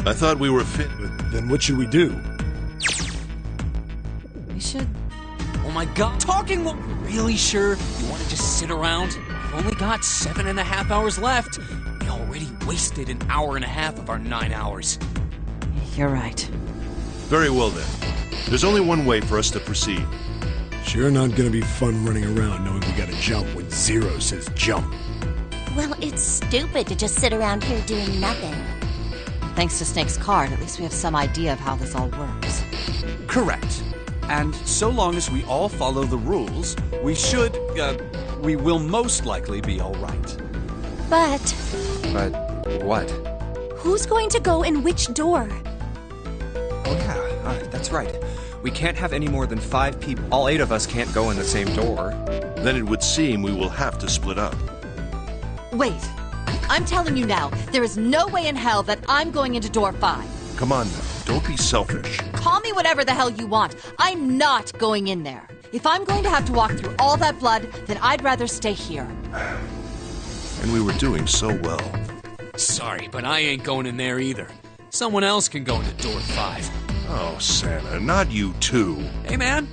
I thought we were Then what should we do? We should... Oh my god, talking what? Really sure you want to just sit around? We've only got 7.5 hours left. We already wasted an hour and a half of our 9 hours. You're right. Very well then. There's only one way for us to proceed. Sure not gonna be fun running around knowing we gotta jump when Zero says jump. Well, it's stupid to just sit around here doing nothing. Thanks to Snake's card, at least we have some idea of how this all works. Correct. And so long as we all follow the rules, we will most likely be all right. But But what? who's going to go in which door? Oh yeah, that's right. We can't have any more than 5 people. All 8 of us can't go in the same door. Then it would seem we will have to split up. Wait. I'm telling you now, there is no way in hell that I'm going into door 5. Come on now, don't be selfish. Call me whatever the hell you want. I'm not going in there. If I'm going to have to walk through all that blood, then I'd rather stay here. And we were doing so well. Sorry, but I ain't going in there either. Someone else can go into door 5. Oh, Santa, not you too. Hey man,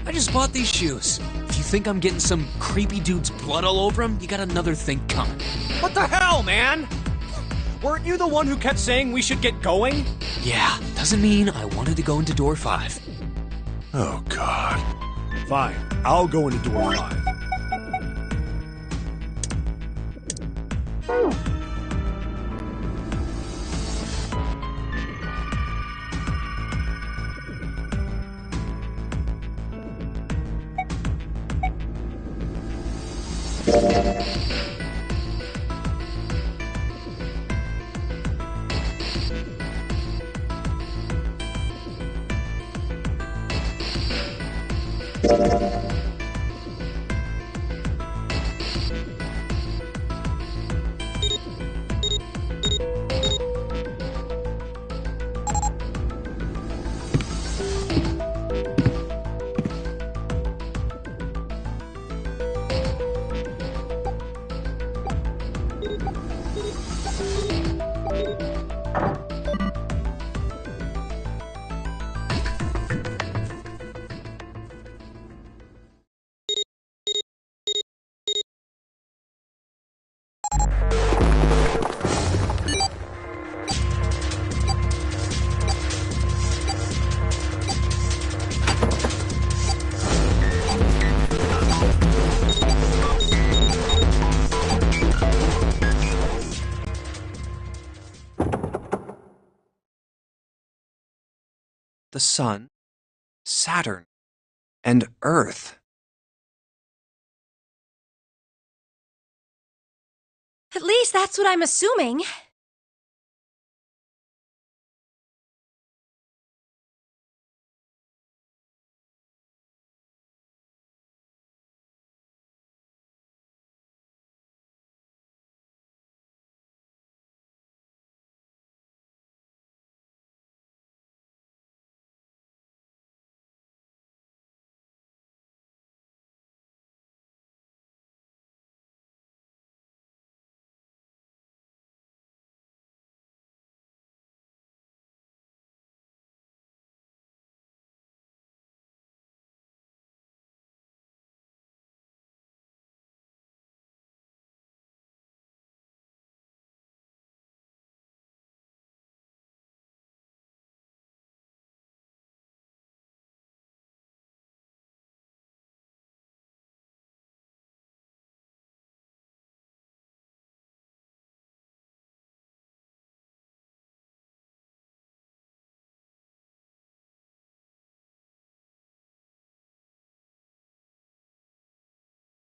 I just bought these shoes. If you think I'm getting some creepy dude's blood all over them, you got another thing coming. What the hell, man? Weren't you the one who kept saying we should get going? Yeah, doesn't mean I wanted to go into door 5. Oh, God. Fine, I'll go into door 5. The Sun, Saturn, and Earth. At least that's what I'm assuming.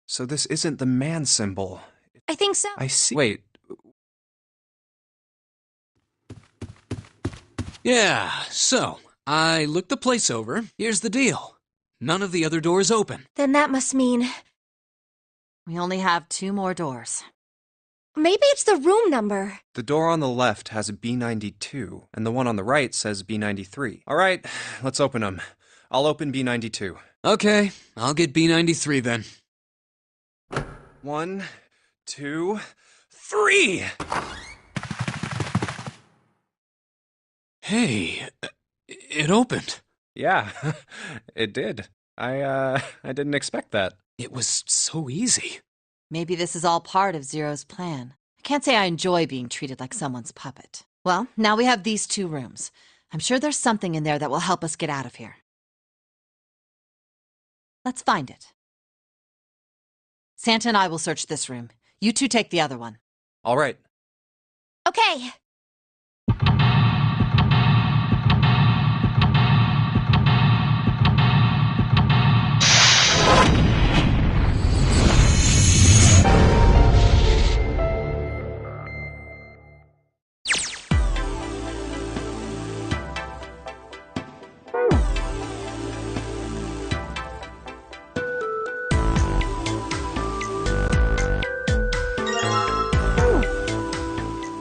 So this isn't the man symbol. I think so. I see. Wait, Yeah, so, I looked the place over. Here's the deal. None of the other doors open. Then that must mean... We only have 2 more doors. maybe it's the room number. the door on the left has B92, and the one on the right says B93. All right, let's open them. I'll open B92. Okay, I'll get B93 then. 1, 2, 3! Hey, it opened. Yeah, it did. I didn't expect that. It was so easy. Maybe this is all part of Zero's plan. I can't say I enjoy being treated like someone's puppet. Well, now we have these 2 rooms. I'm sure there's something in there that will help us get out of here. Let's find it. Santa and I will search this room. You 2 take the other one. All right. Okay.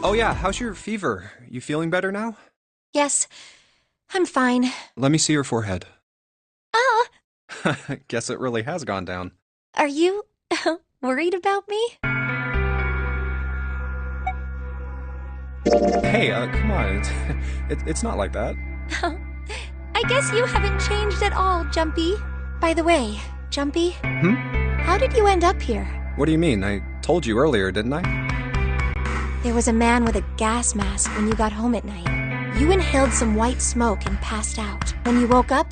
Oh yeah, how's your fever? You feeling better now? Yes, I'm fine. Let me see your forehead. Ah, Guess it really has gone down. are you worried about me? Hey, come on. It's not like that. I guess you haven't changed at all, Jumpy. By the way, Jumpy, how did you end up here? What do you mean? I told you earlier, didn't I? There was a man with a gas mask when you got home at night. You inhaled some white smoke and passed out. When you woke up,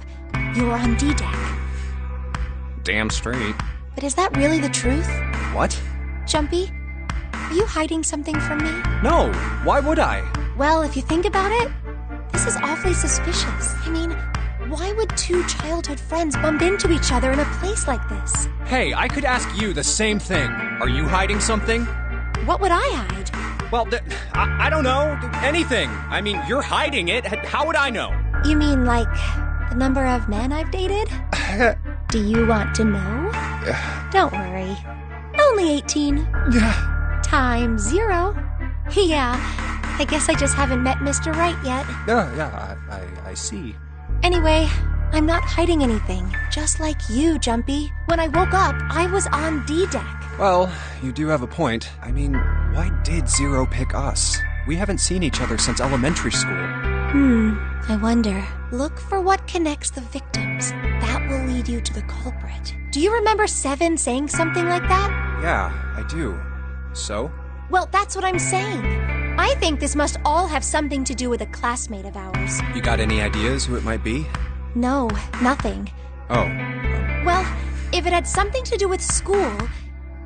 you were on D-Deck. Damn straight. But is that really the truth? What? Jumpy, are you hiding something from me? No, why would I? Well, if you think about it, this is awfully suspicious. I mean, why would 2 childhood friends bump into each other in a place like this? Hey, I could ask you the same thing. Are you hiding something? What would I hide? Well, I don't know. Anything. I mean, you're hiding it. How would I know? You mean like the number of men I've dated? Do you want to know? Don't worry. Only 18. Times 0. Yeah, I guess I just haven't met Mr. Right yet. Yeah, I see. Anyway, I'm not hiding anything. Just like you, Jumpy. When I woke up, I was on D-Deck. Well, you do have a point. I mean, why did Zero pick us? We haven't seen each other since elementary school. I wonder. Look for what connects the victims. That will lead you to the culprit. Do you remember Seven saying something like that? Yeah, I do. So? Well, that's what I'm saying. I think this must all have something to do with a classmate of ours. You got any ideas who it might be? No, nothing. Oh. Well, if it had something to do with school,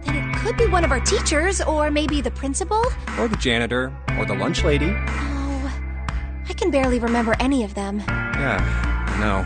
then it could be one of our teachers, or maybe the principal. Or the janitor, or the lunch lady. Oh, I can barely remember any of them. Yeah, I know.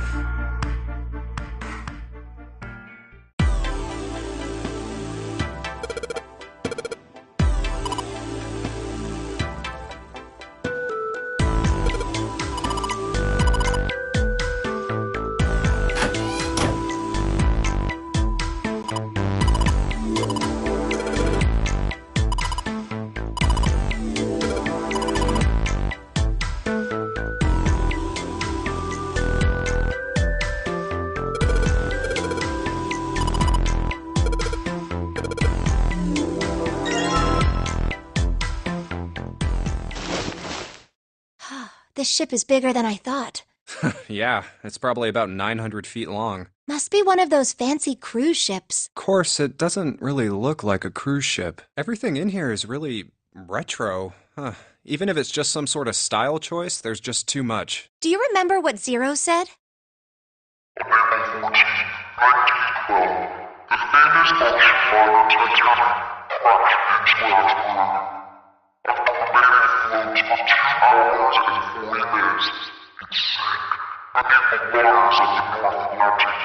This ship is bigger than I thought. Yeah, it's probably about 900 feet long. Must be one of those fancy cruise ships. Of course, it doesn't really look like a cruise ship. Everything in here is really retro. Even if it's just some sort of style choice, there's just too much. Do you remember what Zero said? On April 14, 1912, defenders of Chicago Titanic crashed into iceberg. After remaining afloat for 2 hours and 40 minutes, it sank beneath the waters of the North Atlantic.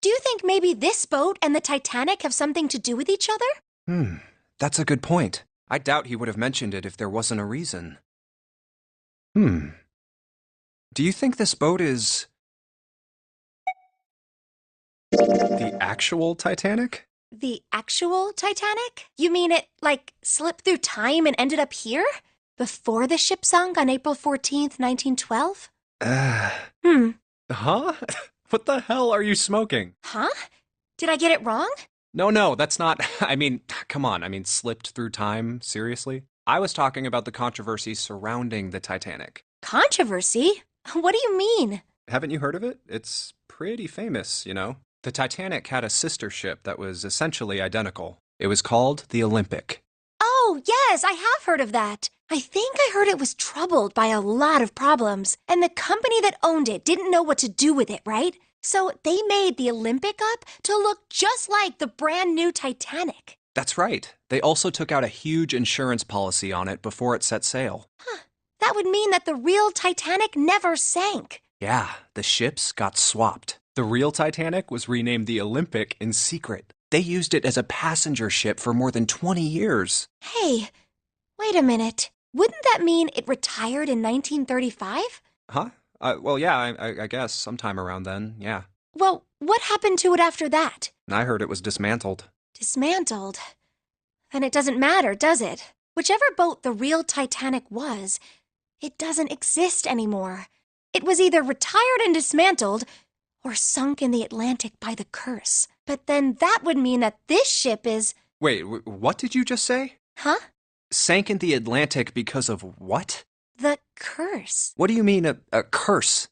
Do you think maybe this boat and the Titanic have something to do with each other? That's a good point. I doubt he would have mentioned it if there wasn't a reason. Do you think this boat is the actual Titanic? The actual Titanic? You mean it, like, slipped through time and ended up here? Before the ship sunk on April 14th, 1912? Huh? What the hell are you smoking? Huh? Did I get it wrong? No, that's not... I mean, come on. I mean, slipped through time? Seriously? I was talking about the controversy surrounding the Titanic. Controversy? What do you mean? Haven't you heard of it? It's pretty famous, you know. The Titanic had a sister ship that was essentially identical. It was called the Olympic. Oh, yes, I have heard of that. I think I heard it was troubled by a lot of problems, and the company that owned it didn't know what to do with it, right? So they made the Olympic up to look just like the brand new Titanic. That's right. They also took out a huge insurance policy on it before it set sail. Huh. That would mean that the real Titanic never sank. Yeah, the ships got swapped. The real Titanic was renamed the Olympic in secret. They used it as a passenger ship for more than 20 years. Hey, wait a minute. Wouldn't that mean it retired in 1935? Huh? Well, yeah, I guess sometime around then, yeah. Well, what happened to it after that? I heard it was dismantled. Dismantled? Then it doesn't matter, does it? Whichever boat the real Titanic was, it doesn't exist anymore. It was either retired and dismantled, or sunk in the Atlantic by the curse. But then that would mean that this ship is... Wait, what did you just say? Huh? Sank in the Atlantic because of what? The curse. What do you mean, a curse?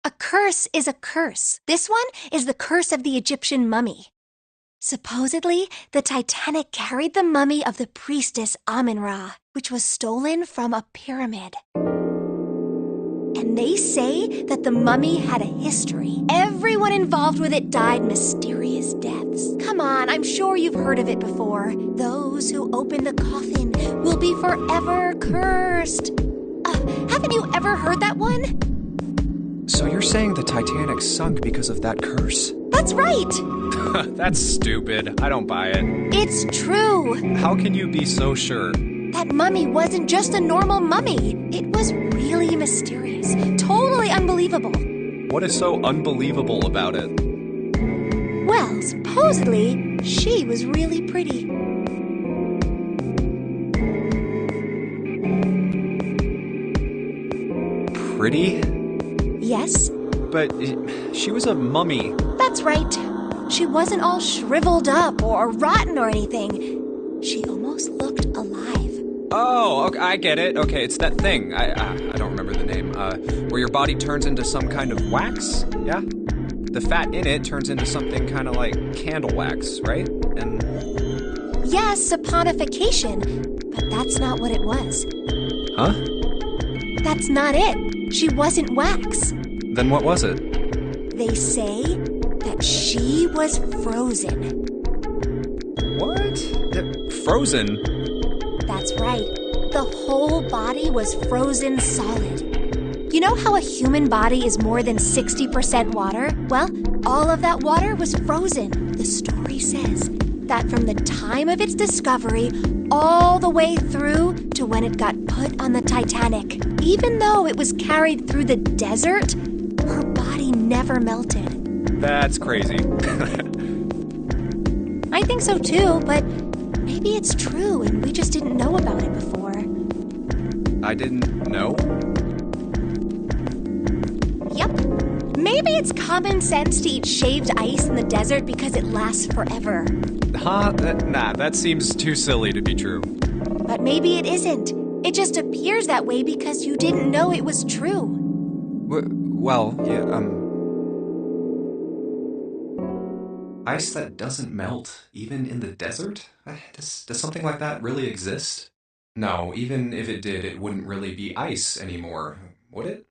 A curse is a curse. This one is the curse of the Egyptian mummy. Supposedly, the Titanic carried the mummy of the priestess Amun-Ra, which was stolen from a pyramid. And they say that the mummy had a history. Everyone involved with it died mysterious deaths. Come on, I'm sure you've heard of it before. Those who open the coffin will be forever cursed. Haven't you ever heard that one? So you're saying the Titanic sunk because of that curse? That's right! That's stupid. I don't buy it. It's true! How can you be so sure? That mummy wasn't just a normal mummy. It was really mysterious. Totally unbelievable. What is so unbelievable about it? Well, supposedly, she was really pretty. Pretty? Yes? But she was a mummy. That's right. She wasn't all shriveled up or rotten or anything. She almost looked alive. Oh, okay, I get it. Okay, it's that thing. I don't remember the name. Where your body turns into some kind of wax? Yeah? The fat in it turns into something kind of like candle wax, right? And... Yes, saponification. But that's not what it was. Huh? That's not it. She wasn't wax. Then what was it? They say that she was frozen. What? Frozen? That's right. The whole body was frozen solid. You know how a human body is more than 60% water? Well, all of that water was frozen. The story says that from the time of its discovery all the way through to when it got put on the Titanic, even though it was carried through the desert, her body never melted. That's crazy. I think so too, but maybe it's true and we just didn't know about it before. I didn't know? Yep. Maybe it's common sense to eat shaved ice in the desert because it lasts forever. Huh? That seems too silly to be true. But maybe it isn't. It just appears that way because you didn't know it was true. Well, yeah, ice that doesn't melt, even in the desert? Does something like that really exist? No, even if it did, it wouldn't really be ice anymore, would it?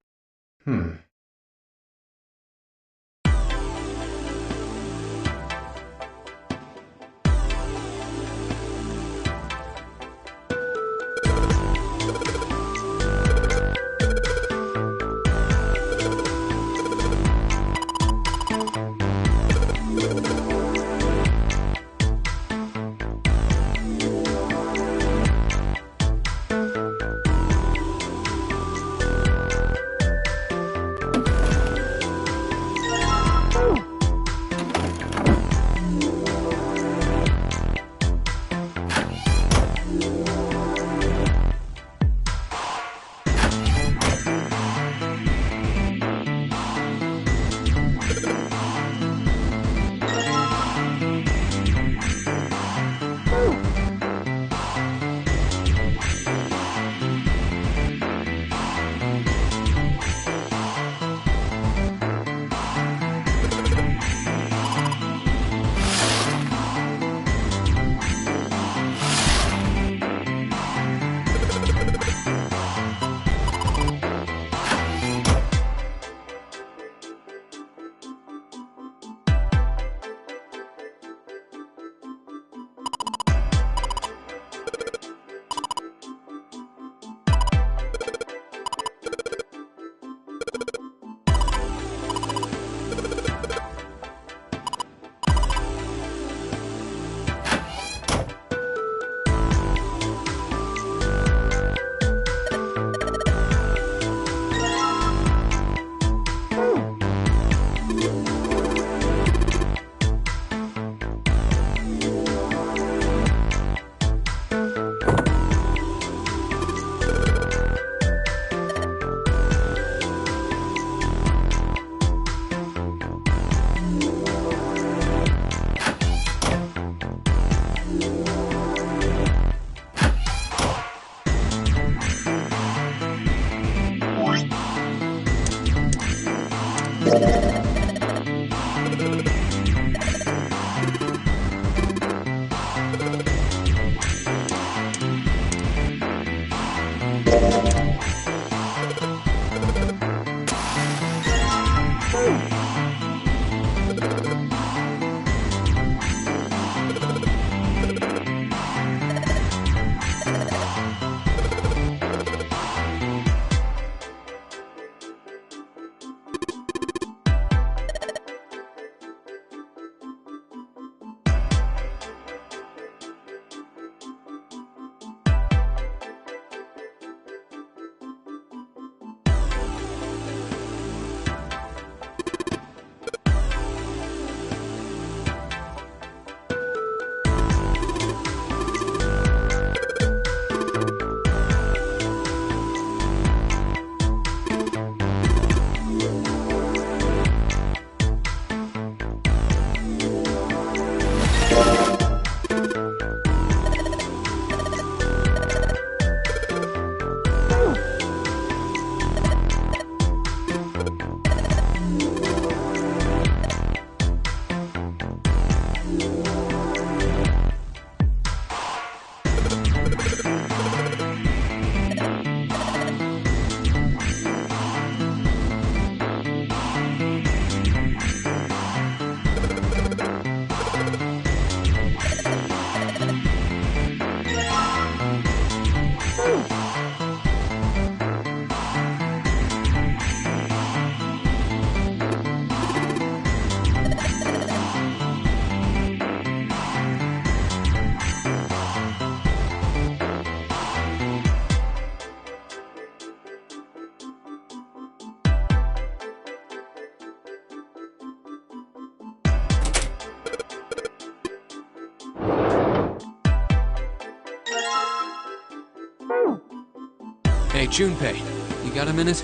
Junpei, you got a minute?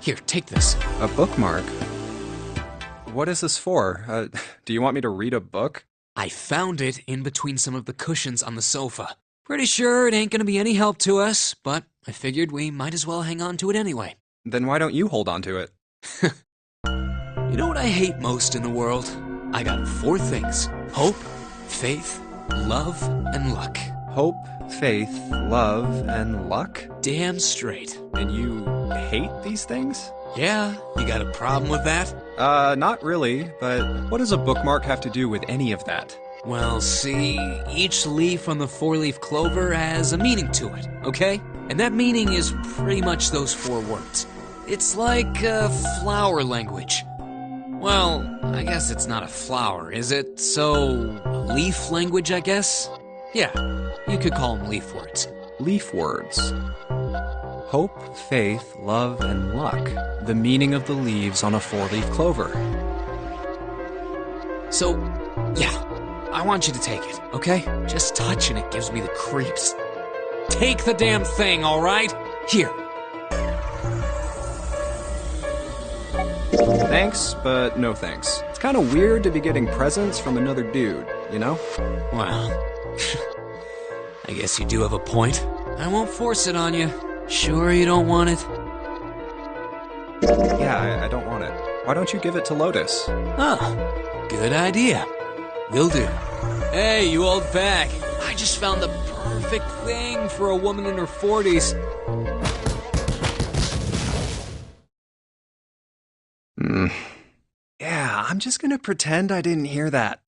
Here, take this. A bookmark? What is this for? Do you want me to read a book? I found it in between some of the cushions on the sofa. Pretty sure it ain't gonna be any help to us, but I figured we might as well hang on to it anyway. Then why don't you hold on to it? You know what I hate most in the world? I got 4 things. Hope, faith, love, and luck. Hope, faith, love, and luck? Damn straight. And you hate these things? Yeah, you got a problem with that? Not really, but what does a bookmark have to do with any of that? Well, see, each leaf on the 4-leaf clover has a meaning to it, okay? And that meaning is pretty much those 4 words. It's like flower language. Well, I guess it's not a flower, is it? So, leaf language, I guess? Yeah, you could call them leaf words. Leaf words. Hope, faith, love, and luck. The meaning of the leaves on a 4-leaf clover. So, yeah, I want you to take it, okay? Just touching it gives me the creeps. Take the damn thing, all right? Here. Thanks, but no thanks. It's kind of weird to be getting presents from another dude, you know? Well, I guess you do have a point. I won't force it on you. Sure you don't want it? Yeah, I don't want it. Why don't you give it to Lotus? Oh, good idea. Will do. Hey, you old bag. I just found the perfect thing for a woman in her 40s. Yeah, I'm just gonna pretend I didn't hear that.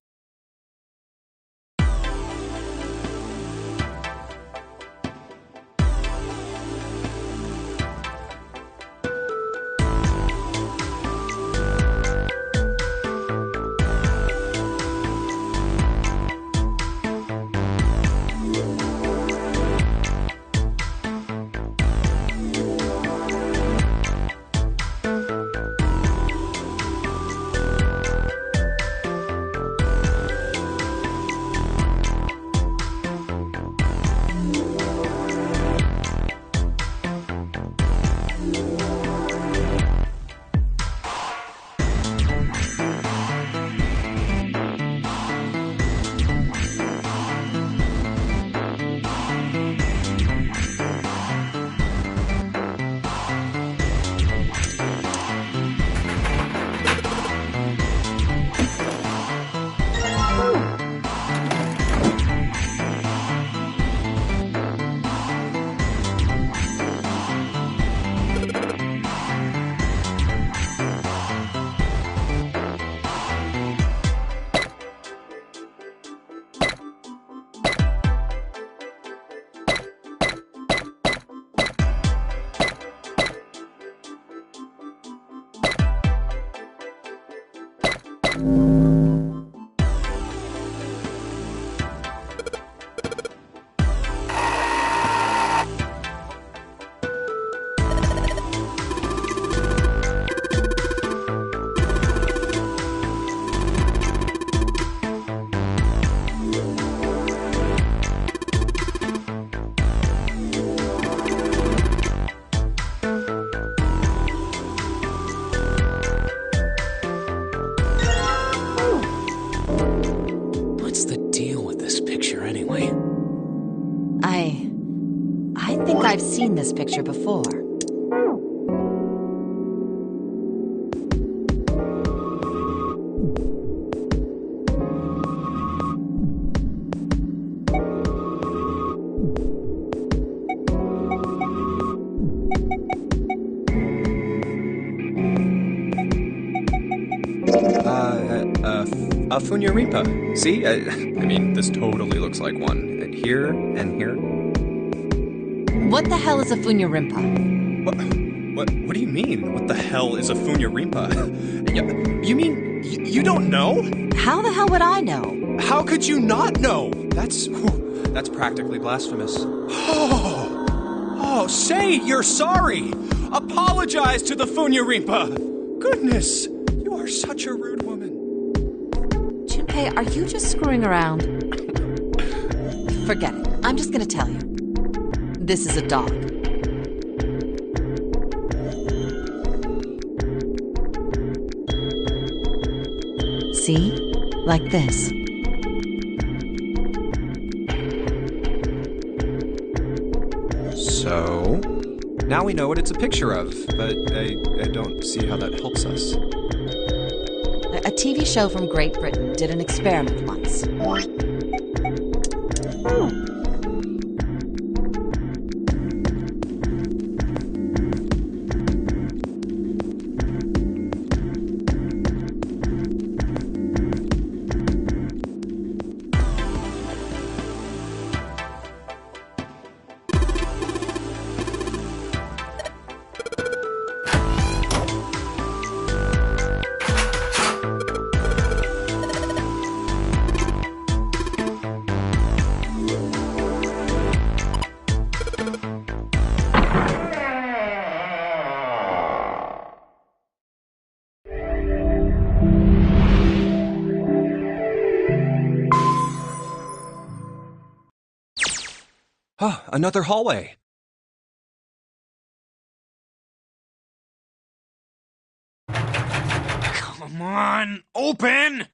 I think I've seen this picture before. A Funyaripa. See? I mean, this totally looks like one. Here and here. What the hell is a Funyarimpa? What do you mean? What the hell is a Funyarimpa? You mean you don't know? How the hell would I know? How could you not know? That's practically blasphemous. Oh, say you're sorry. Apologize to the Funyarimpa. Goodness, you are such a rude woman. Junpei, are you just screwing around? Forget it. I'm just gonna tell you. This is a dog. See? Like this. So, now we know what it's a picture of, but I don't see how that helps us. A TV show from Great Britain did an experiment once. Oh, another hallway. Come on, open!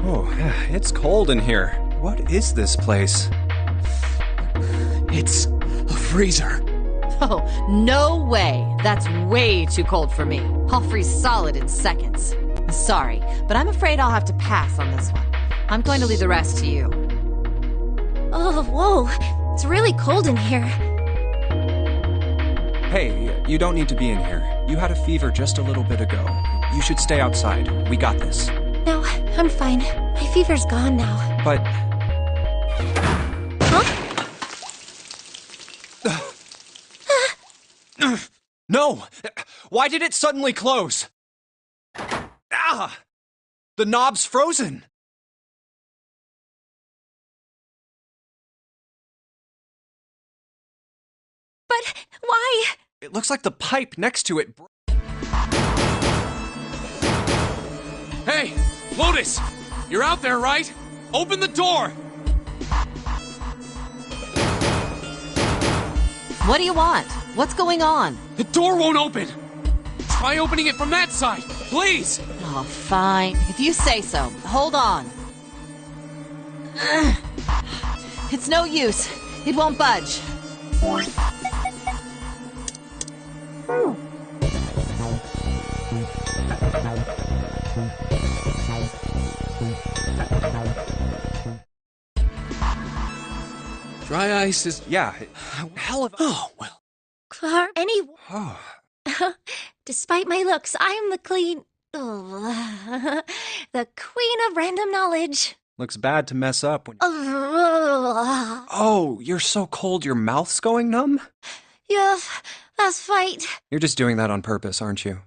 Oh, it's cold in here. What is this place? It's a freezer. Oh, no way. That's way too cold for me. I'll freeze solid in seconds. Sorry, but I'm afraid I'll have to pass on this one. I'm going to leave the rest to you. Oh, whoa. It's really cold in here. Hey, you don't need to be in here. You had a fever just a little bit ago. You should stay outside. We got this. No, I'm fine. My fever's gone now. But... Huh? No! Why did it suddenly close? Ah! The knob's frozen! But why? It looks like the pipe next to it broke. Hey, Lotus! You're out there, right? Open the door! What do you want? What's going on? The door won't open! Try opening it from that side, please! Oh, fine. If you say so. Hold on. Ugh. It's no use. It won't budge. Dry ice is... Yeah, hell of... Oh, well. Oh. Despite my looks, I am the the queen of random knowledge. Looks bad to mess up when... Oh, you're so cold your mouth's going numb? Yes, that's fight. You're just doing that on purpose, aren't you?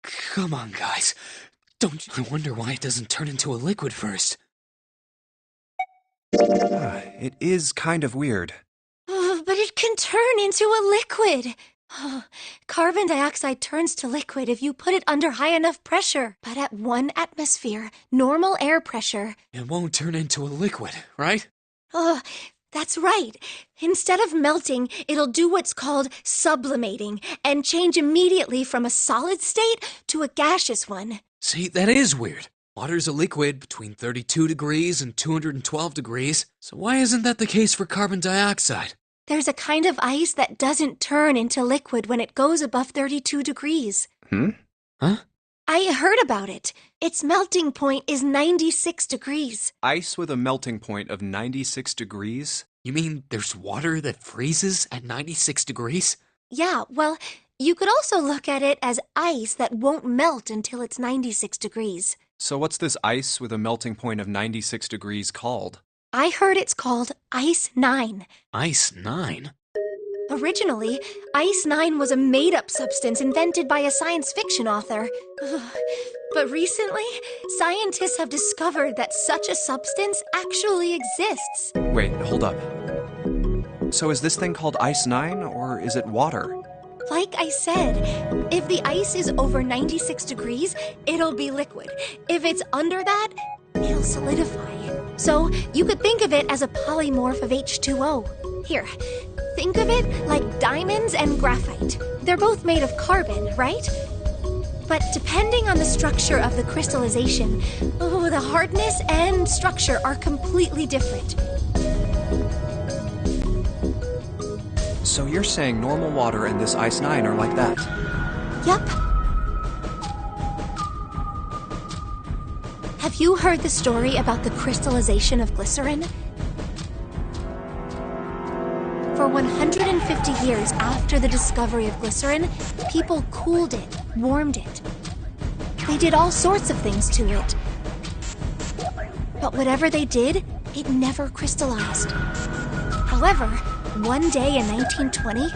Come on, guys. Don't I wonder why it doesn't turn into a liquid first. It is kind of weird. But it can turn into a liquid. Carbon dioxide turns to liquid if you put it under high enough pressure. But at 1 atmosphere, normal air pressure... It won't turn into a liquid, right? That's right. Instead of melting, it'll do what's called sublimating and change immediately from a solid state to a gaseous one. See, that is weird. Water's a liquid between 32 degrees and 212 degrees. So why isn't that the case for carbon dioxide? There's a kind of ice that doesn't turn into liquid when it goes above 32 degrees. Huh? I heard about it. Its melting point is 96 degrees. Ice with a melting point of 96 degrees? You mean there's water that freezes at 96 degrees? Yeah, well, you could also look at it as ice that won't melt until it's 96 degrees. So what's this ice with a melting point of 96 degrees called? I heard it's called Ice 9. Ice 9? Originally, Ice 9 was a made-up substance invented by a science fiction author. But recently, scientists have discovered that such a substance actually exists. Wait, hold up. So is this thing called Ice 9, or is it water? Like I said, if the ice is over 96 degrees, it'll be liquid. If it's under that, it'll solidify. So you could think of it as a polymorph of H2O. Here, think of it like diamonds and graphite. They're both made of carbon, right? But depending on the structure of the crystallization, the hardness and structure are completely different. So you're saying normal water and this Ice 9 are like that? Yup. Have you heard the story about the crystallization of glycerin? For 150 years after the discovery of glycerin, people cooled it, warmed it. They did all sorts of things to it. But whatever they did, it never crystallized. However, one day in 1920,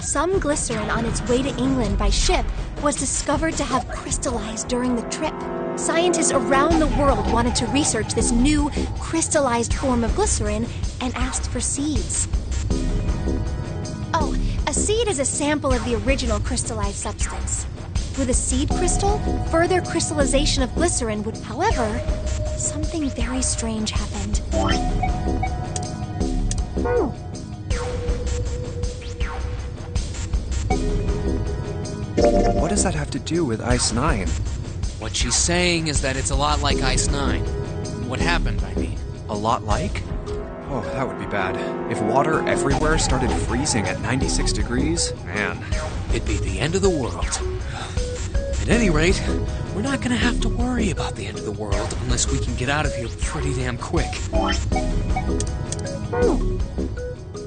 some glycerin on its way to England by ship was discovered to have crystallized during the trip. Scientists around the world wanted to research this new crystallized form of glycerin and asked for seeds. Oh, a seed is a sample of the original crystallized substance. With a seed crystal, further crystallization of glycerin would, however, something very strange happened. What does that have to do with Ice 9? What she's saying is that it's a lot like Ice 9. What happened, I mean. A lot like? Oh, that would be bad. If water everywhere started freezing at 96 degrees, man. It'd be the end of the world. At any rate, we're not gonna have to worry about the end of the world unless we can get out of here pretty damn quick.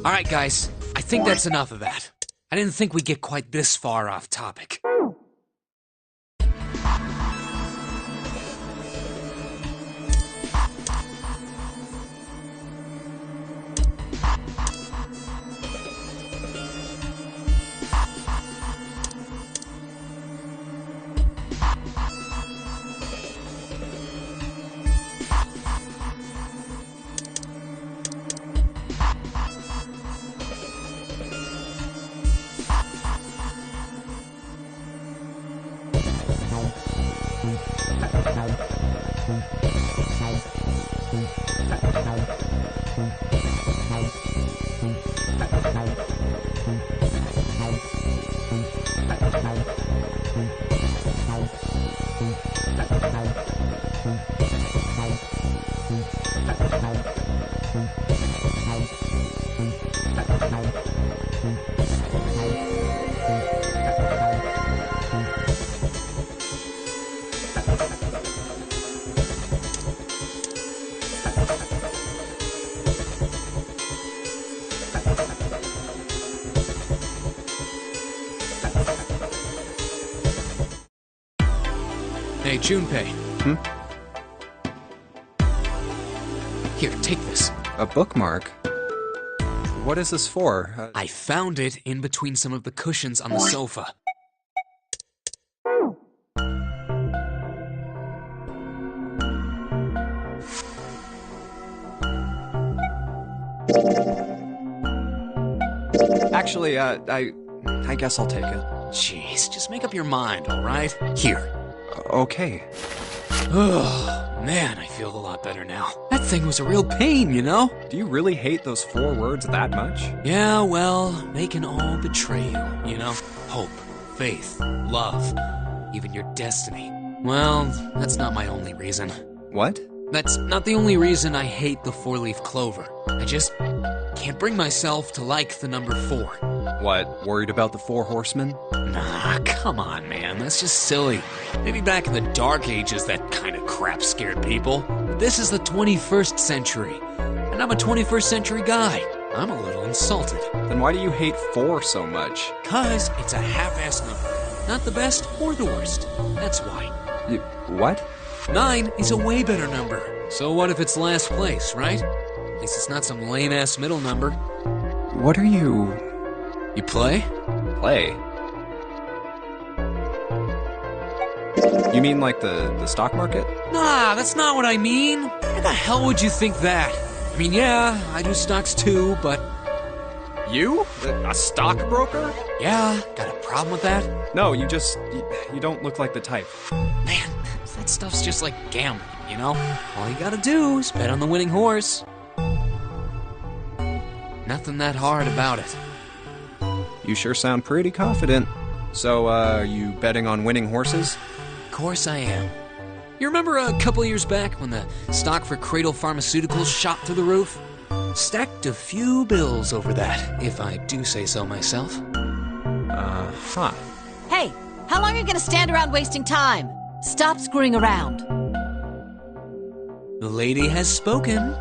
Alright, guys. I think that's enough of that. I didn't think we'd get quite this far off topic. Hey, Junpei. Here, take this. A bookmark? What is this for? I found it in between some of the cushions on the sofa. Actually, I guess I'll take it. Jeez, just make up your mind, all right? Here. Okay. Oh, man, I feel a lot better now. That thing was a real pain, you know? Do you really hate those 4 words that much? Yeah, well, they can all betray you, you know? Hope, faith, love, even your destiny. Well, that's not my only reason. What? That's not the only reason I hate the 4-leaf clover. I just can't bring myself to like the number 4. What, worried about the 4 horsemen? Nah, come on, man. That's just silly. Maybe back in the Dark Ages that kind of crap scared people. But this is the 21st century, and I'm a 21st century guy. I'm a little insulted. Then why do you hate 4 so much? 'Cause it's a half-ass number. Not the best or the worst. That's why. What? 9 is a way better number. So what if it's last place, right? At least it's not some lame-ass middle number. What are you... You play? Play? You mean like the stock market? Nah, that's not what I mean. Why the hell would you think that? I mean, yeah, I do stocks too, but... You? A stockbroker? Yeah, got a problem with that? No, you don't look like the type. Man, that stuff's just like gambling, you know? All you gotta do is bet on the winning horse. Nothing that hard about it. You sure sound pretty confident. So, are you betting on winning horses? Of course I am. You remember a couple years back when the stock for Cradle Pharmaceuticals shot through the roof? Stacked a few bills over that, if I do say so myself. Huh. Hey, how long are you gonna stand around wasting time? Stop screwing around. The lady has spoken.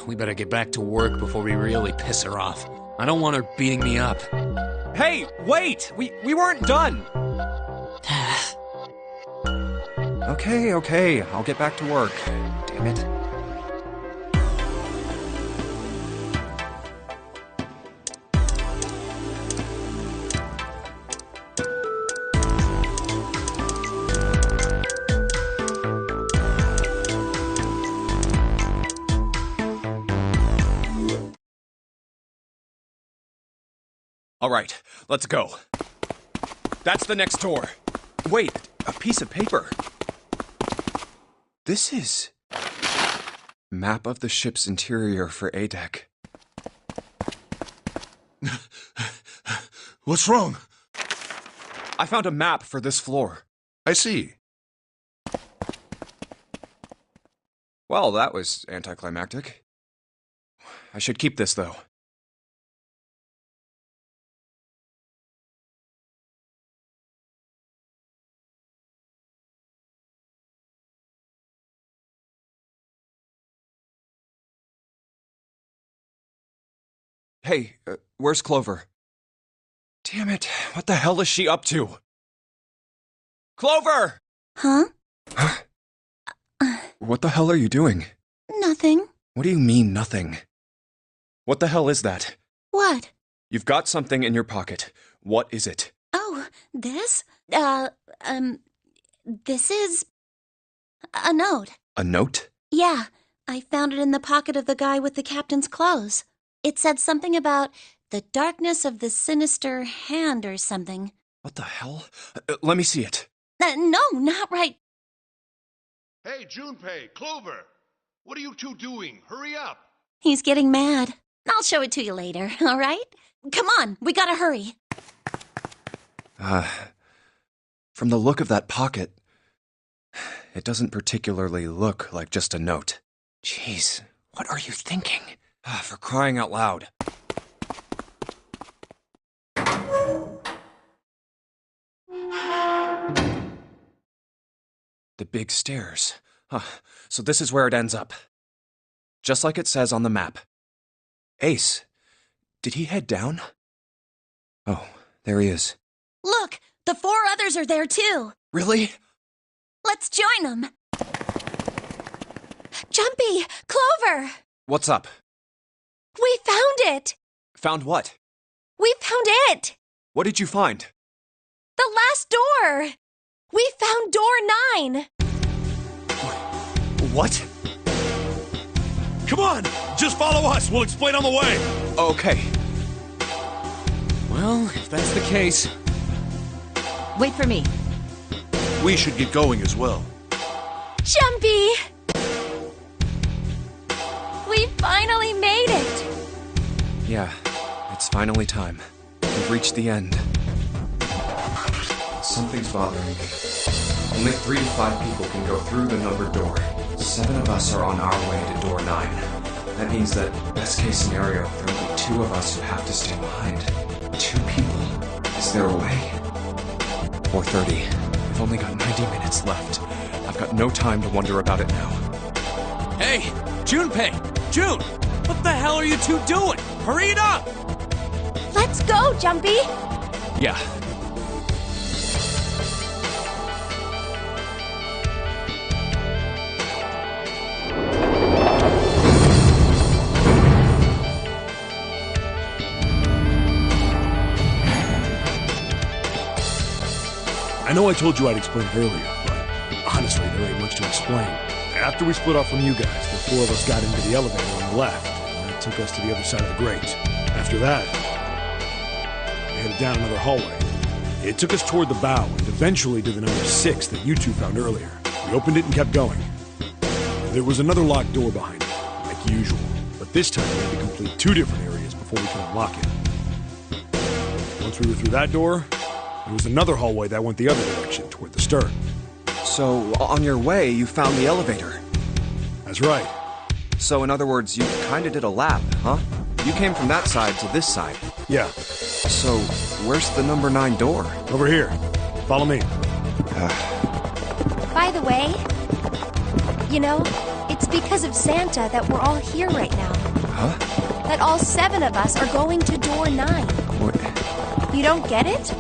We better get back to work before we really piss her off. I don't want her beating me up. Hey, wait! We weren't done! Okay, I'll get back to work. Damn it. All right, let's go. That's the next door. Wait, a piece of paper. This is... Map of the ship's interior for ADEC. What's wrong? I found a map for this floor. I see. Well, that was anticlimactic. I should keep this, though. Hey, where's Clover? Damn it, what the hell is she up to? Clover! Huh? What the hell are you doing? Nothing. What do you mean, nothing? What the hell is that? What? You've got something in your pocket. What is it? Oh, this? This is... a note. A note? Yeah, I found it in the pocket of the guy with the captain's clothes. It said something about the darkness of the sinister hand or something. What the hell? Let me see it. No, not right. Hey, Junpei, Clover! What are you two doing? Hurry up! He's getting mad. I'll show it to you later, all right? Come on, we gotta hurry. From the look of that pocket, it doesn't particularly look like just a note. Jeez, what are you thinking? For crying out loud. The big stairs. Huh. So this is where it ends up. Just like it says on the map. Ace, did he head down? Oh, there he is. Look, the 4 others are there too. Really? Let's join them. Jumpy, Clover, What's up? we found it. Found what? We found it. What did you find? The last door. We found door 9. What? Come on! Just follow us! We'll explain on the way! Okay. Well, if that's the case... Wait for me. We should get going as well. Jumpy! We finally made it. Yeah, it's finally time. We've reached the end. Something's bothering me. Only 3 to 5 people can go through the numbered door. 7 of us are on our way to door 9. That means that, best case scenario, there will be 2 of us who have to stay behind. 2 people. Is there a way? 4:30. I've only got 90 minutes left. I've got no time to wonder about it now. Hey, Junpei! June! What the hell are you two doing? Hurry it up! Let's go, Jumpy. Yeah. I know I told you I'd explain it earlier, but honestly, there ain't much to explain. After we split off from you guys, the 4 of us got into the elevator and left, and that took us to the other side of the grate. After that, we headed down another hallway. It took us toward the bow, and eventually to the number 6 that you 2 found earlier. We opened it and kept going. There was another locked door behind it, like usual, but this time we had to complete 2 different areas before we could unlock it. Once we were through that door, there was another hallway that went the other direction, toward the stern. So, on your way, you found the elevator. That's right. So, in other words, you kinda did a lap, huh? You came from that side to this side. Yeah, So, where's the number 9 door? over here. Follow me. By the way, you know, it's because of Santa that we're all here right now. Huh? That all 7 of us are going to door 9. What? You don't get it?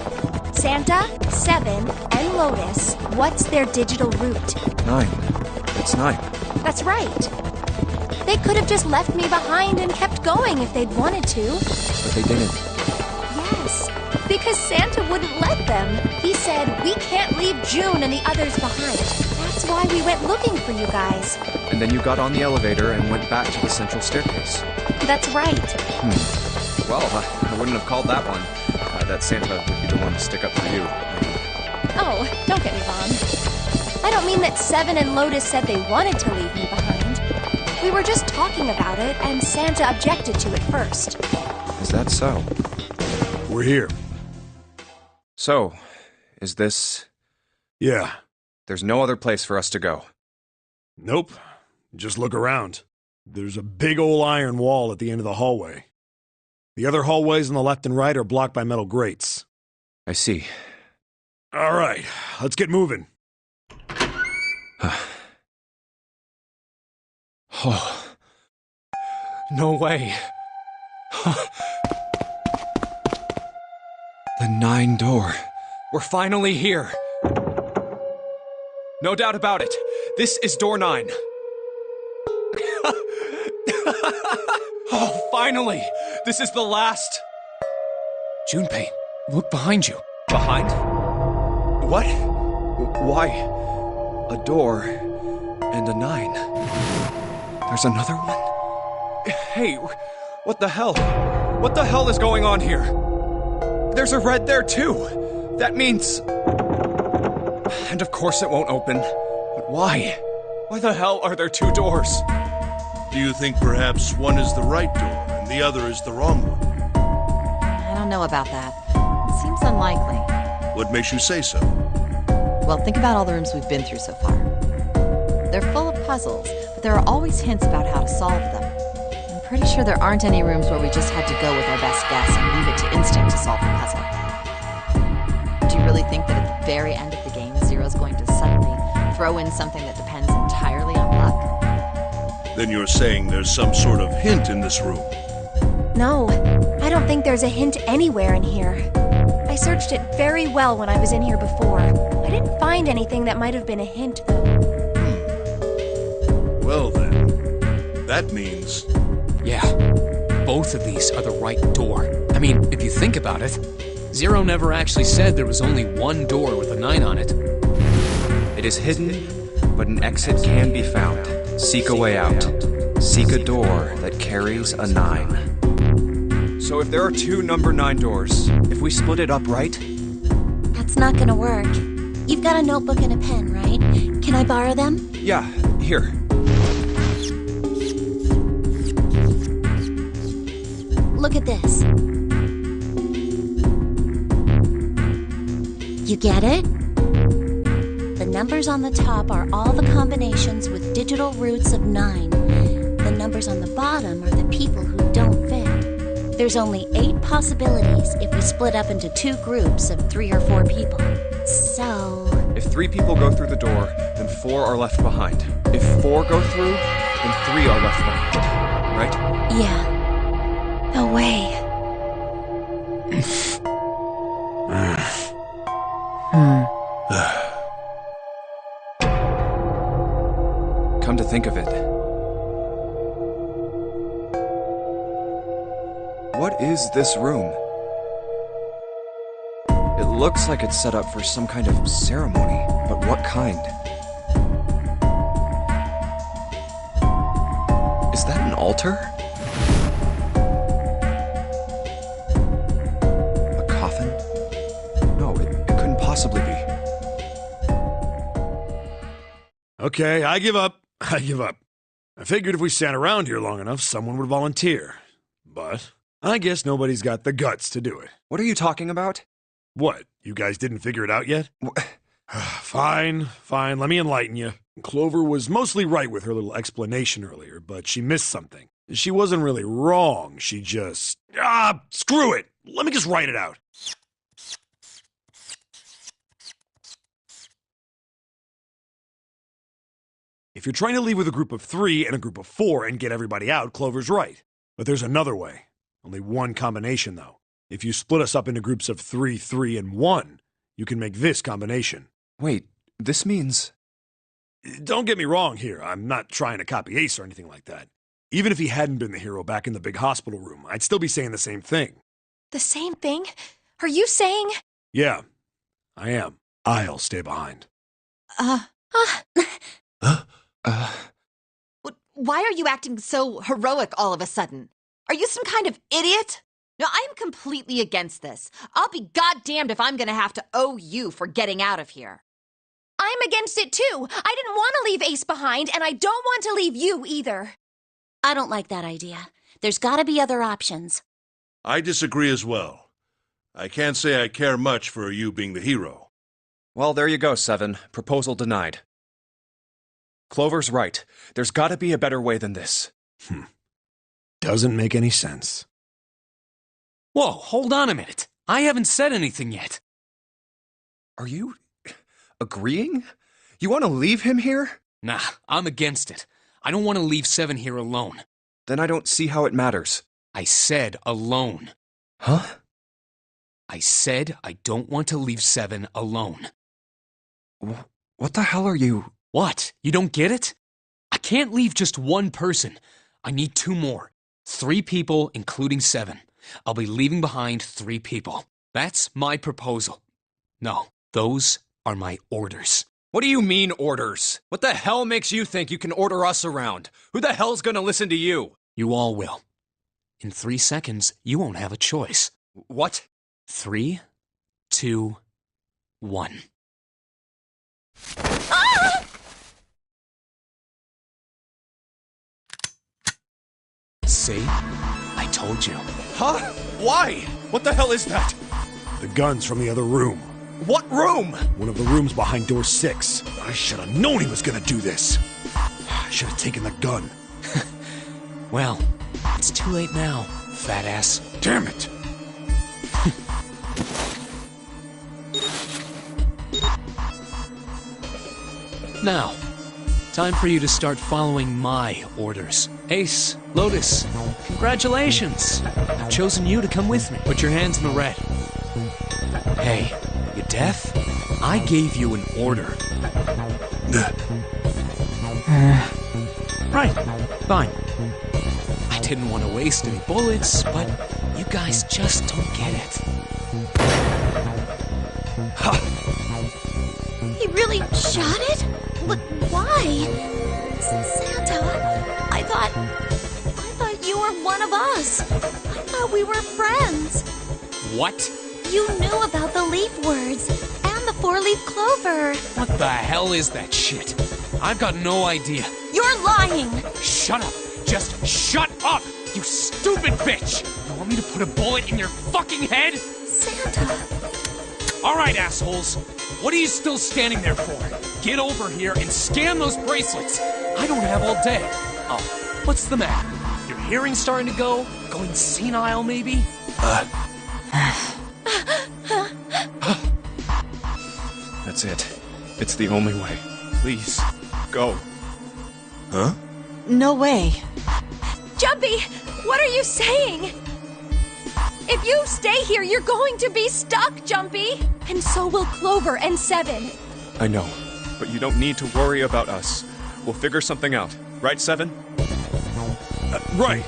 Santa, 7, and Lotus, what's their digital route? 9. It's 9. That's right. They could have just left me behind and kept going if they'd wanted to. But they didn't. Yes, because Santa wouldn't let them. He said, we can't leave June and the others behind. That's why we went looking for you guys. And then you got on the elevator and went back to the central staircase. That's right. Well, I wouldn't have called that one. That Santa would be the one to stick up for you. Oh, don't get me wrong. I don't mean that 7 and Lotus said they wanted to leave me behind. We were just talking about it, and Santa objected to it first. Is that so? We're here. So, is this... Yeah. There's no other place for us to go. Nope. Just look around. There's a big old iron wall at the end of the hallway. The other hallways on the left and right are blocked by metal grates. I see. All right, let's get moving. Oh. No way. The 9 door. We're finally here. No doubt about it. This is door 9. Oh, finally! This is the last. Junpei, look behind you. Behind? What? Why? A door and a 9. There's another one? Hey, what the hell? What the hell is going on here? There's a red there too. That means... And of course it won't open. But why? Why the hell are there 2 doors? Do you think perhaps one is the right door and the other is the wrong one? I don't know about that. It seems unlikely. What makes you say so? Well, think about all the rooms we've been through so far. They're full of puzzles, but there are always hints about how to solve them. I'm pretty sure there aren't any rooms where we just had to go with our best guess and leave it to instinct to solve the puzzle. Do you really think that at the very end of the game, Zero's going to suddenly throw in something that depends entirely on luck? Then you're saying there's some sort of hint in this room? No, I don't think there's a hint anywhere in here. I searched it very well when I was in here before. I didn't find anything that might have been a hint, though. Well then, that means... Yeah, both of these are the right door. I mean, if you think about it, Zero never actually said there was only one door with a 9 on it. It is hidden, but an exit can be found. Seek a way out. Seek a door that carries a 9. So if there are 2 number 9 doors, if we split it up right... That's not gonna work. You've got a notebook and a pen, right? Can I borrow them? Yeah, here. Look at this. You get it? The numbers on the top are all the combinations with digital roots of 9. The numbers on the bottom are the people who don't fit. There's only 8 possibilities if we split up into 2 groups of 3 or 4 people. So... If 3 people go through the door, then 4 are left behind. If 4 go through, then 3 are left behind. Right? Yeah. No way. Come to think of it. What is this room? It looks like it's set up for some kind of ceremony, but what kind? Is that an altar? A coffin? No, it couldn't possibly be. Okay, I give up. I give up. I figured if we sat around here long enough, someone would volunteer. But I guess nobody's got the guts to do it. What are you talking about? What? You guys didn't figure it out yet? Fine. Let me enlighten you. Clover was mostly right with her little explanation earlier, but she missed something. She wasn't really wrong. She just... screw it! Let me just write it out. If you're trying to leave with a group of 3 and a group of 4 and get everybody out, Clover's right. But there's another way. Only one combination, though. If you split us up into groups of 3, 3, and 1, you can make this combination. Wait, this means... Don't get me wrong here. I'm not trying to copy Ace or anything like that. Even if he hadn't been the hero back in the big hospital room, I'd still be saying the same thing. The same thing? Are you saying... Yeah, I am. I'll stay behind. Why are you acting so heroic all of a sudden? Are you some kind of idiot? No, I'm completely against this. I'll be goddamned if I'm gonna have to owe you for getting out of here. I'm against it too. I didn't want to leave Ace behind, and I don't want to leave you either. I don't like that idea. There's gotta be other options. I disagree as well. I can't say I care much for you being the hero. Well, there you go, Seven. Proposal denied. Clover's right. There's gotta be a better way than this. Doesn't make any sense. Whoa, hold on a minute. I haven't said anything yet. Are you... agreeing? You want to leave him here? Nah, I'm against it. I don't want to leave Seven here alone. Then I don't see how it matters. I said alone. Huh? I said I don't want to leave Seven alone. What the hell are you... What? You don't get it? I can't leave just one person. I need 2 more. 3 people, including Seven. I'll be leaving behind 3 people. That's my proposal. No, those are my orders. What do you mean, orders? What the hell makes you think you can order us around? Who the hell's gonna listen to you? You all will. In 3 seconds, you won't have a choice. What? 3, 2, 1. See? I told you. Huh? Why? What the hell is that? The gun's from the other room. What room? One of the rooms behind door 6. I should have known he was gonna do this. I should have taken the gun. Well, it's too late now, fat ass. Damn it! Now, time for you to start following my orders. Ace, Lotus, congratulations. I've chosen you to come with me. Put your hands in the red. Hey, you deaf? I gave you an order. Right, fine. I didn't want to waste any bullets, but you guys just don't get it. He really shot it? But why? Santa, I thought you were one of us. I thought we were friends. What? You knew about the leaf words and the four-leaf clover. What the hell is that shit? I've got no idea. You're lying. Shut up. Just shut up, you stupid bitch. You want me to put a bullet in your fucking head? Santa. All right, assholes. What are you still standing there for? Get over here and scan those bracelets. I don't have all day. Oh, what's the matter? Your hearing's starting to go? Going senile, maybe? That's it. It's the only way. Please, go. Huh? No way. Jumpy, what are you saying? If you stay here, you're going to be stuck, Jumpy. And so will Clover and Seven. I know, but you don't need to worry about us. We'll figure something out. Right, Seven? Right.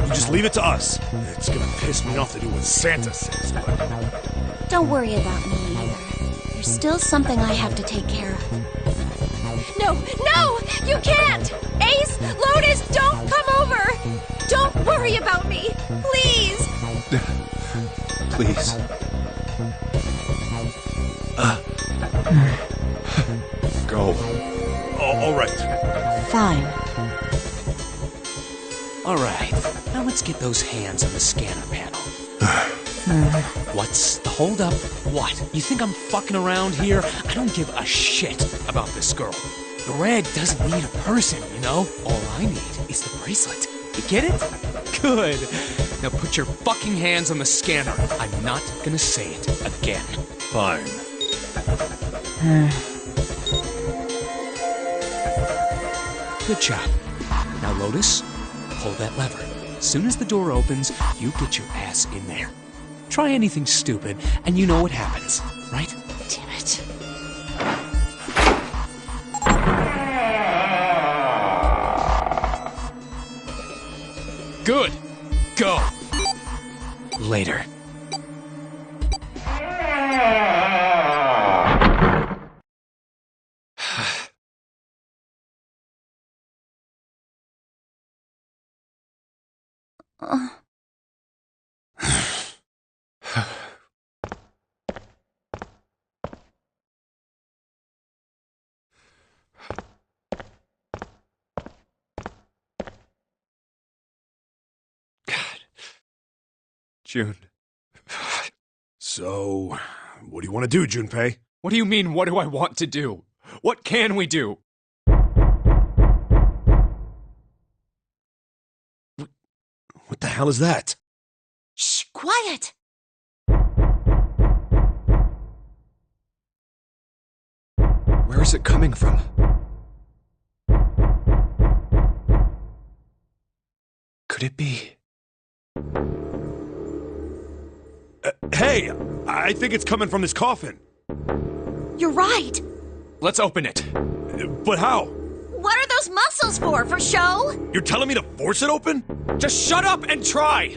You just leave it to us. It's gonna piss me off to do what Santa says, but... Don't worry about me either. There's still something I have to take care of. No, you can't! Ace, Lotus, don't come over! Don't worry about me, please! Please. Go. all right. Fine. All right. Now let's get those hands on the scanner panel. What's the holdup? What? You think I'm fucking around here? I don't give a shit about this girl. The red doesn't need a person, you know? All I need is the bracelet. You get it? Good. Now put your fucking hands on the scanner. I'm not gonna say it again. Fine. Good job. Now, Lotus, pull that lever. As soon as the door opens, you get your ass in there. Try anything stupid, and you know what happens, right? Damn it. Good. Go. Later. June. So, what do you want to do, Junpei? What do you mean, what do I want to do? What can we do? What the hell is that? Shh, quiet! Where is it coming from? Could it be? Hey, I think it's coming from this coffin. You're right. Let's open it. But how? What are those muscles for show? You're telling me to force it open? Just shut up and try!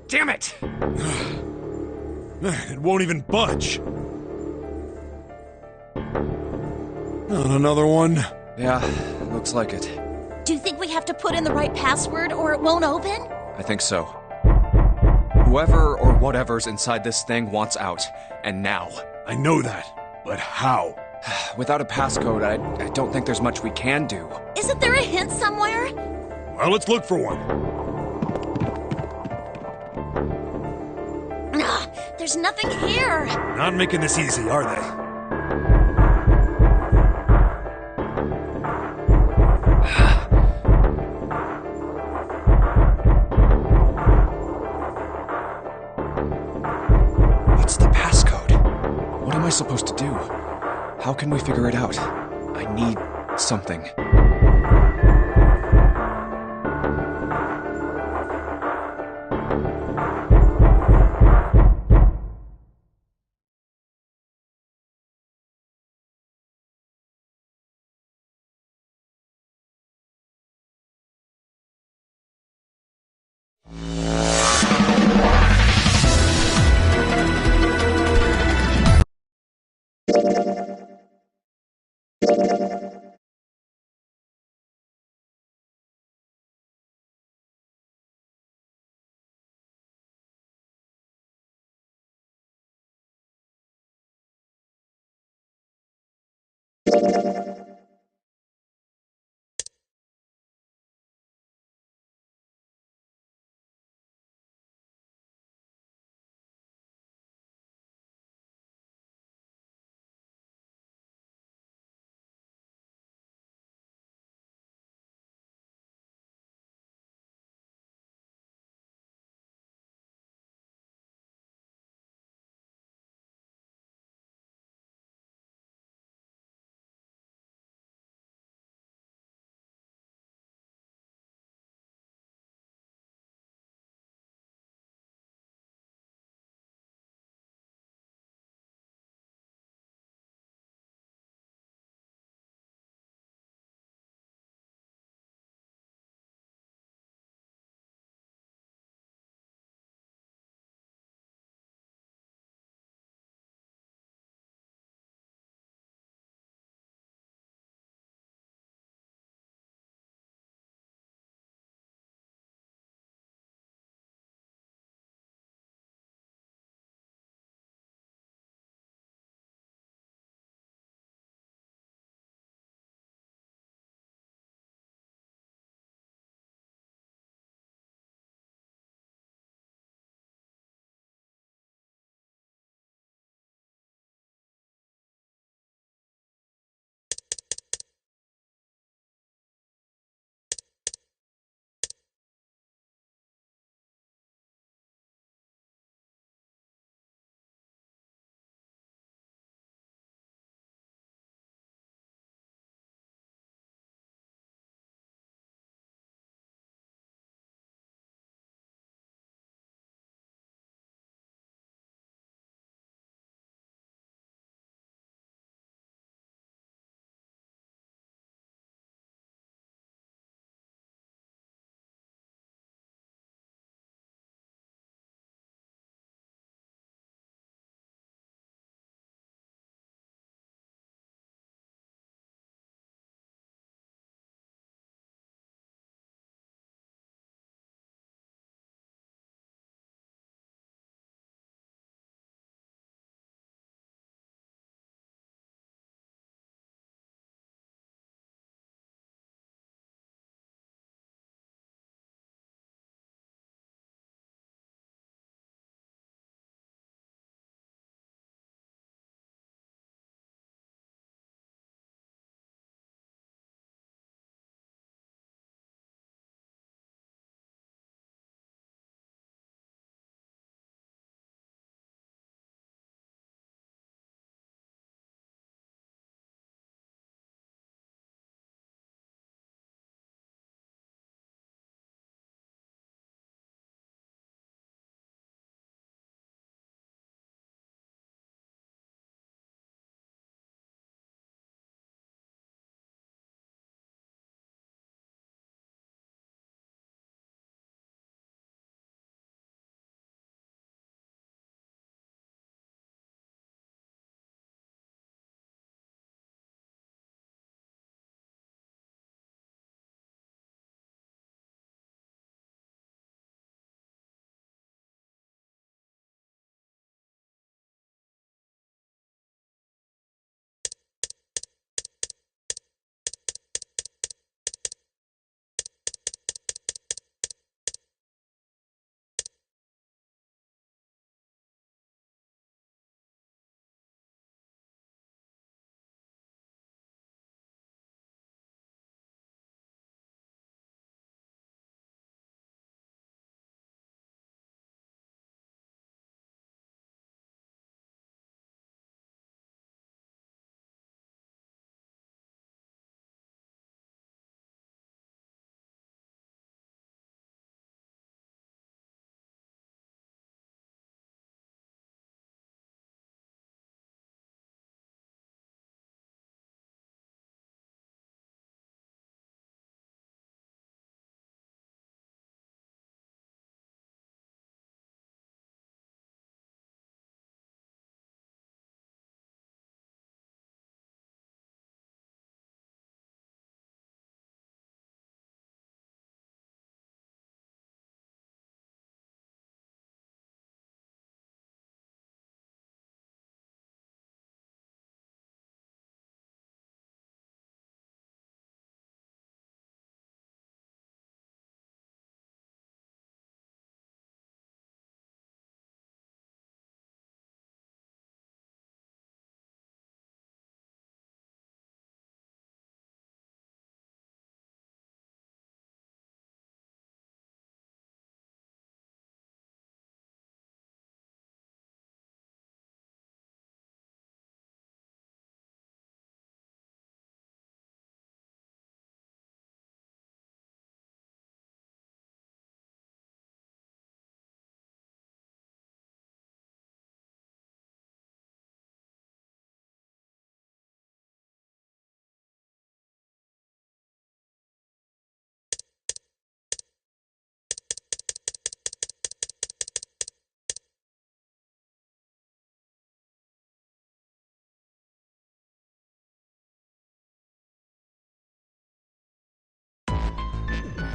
Damn it! It won't even budge. Not another one. Yeah, looks like it. Do you think we have to put in the right password or it won't open? I think so. Whoever or whatever's inside this thing wants out. And now. I know that. But how? Without a passcode, I don't think there's much we can do. Isn't there a hint somewhere? Well, let's look for one. There's nothing here. Not making this easy, are they? What's the passcode? supposed to do? How can we figure it out? I need something.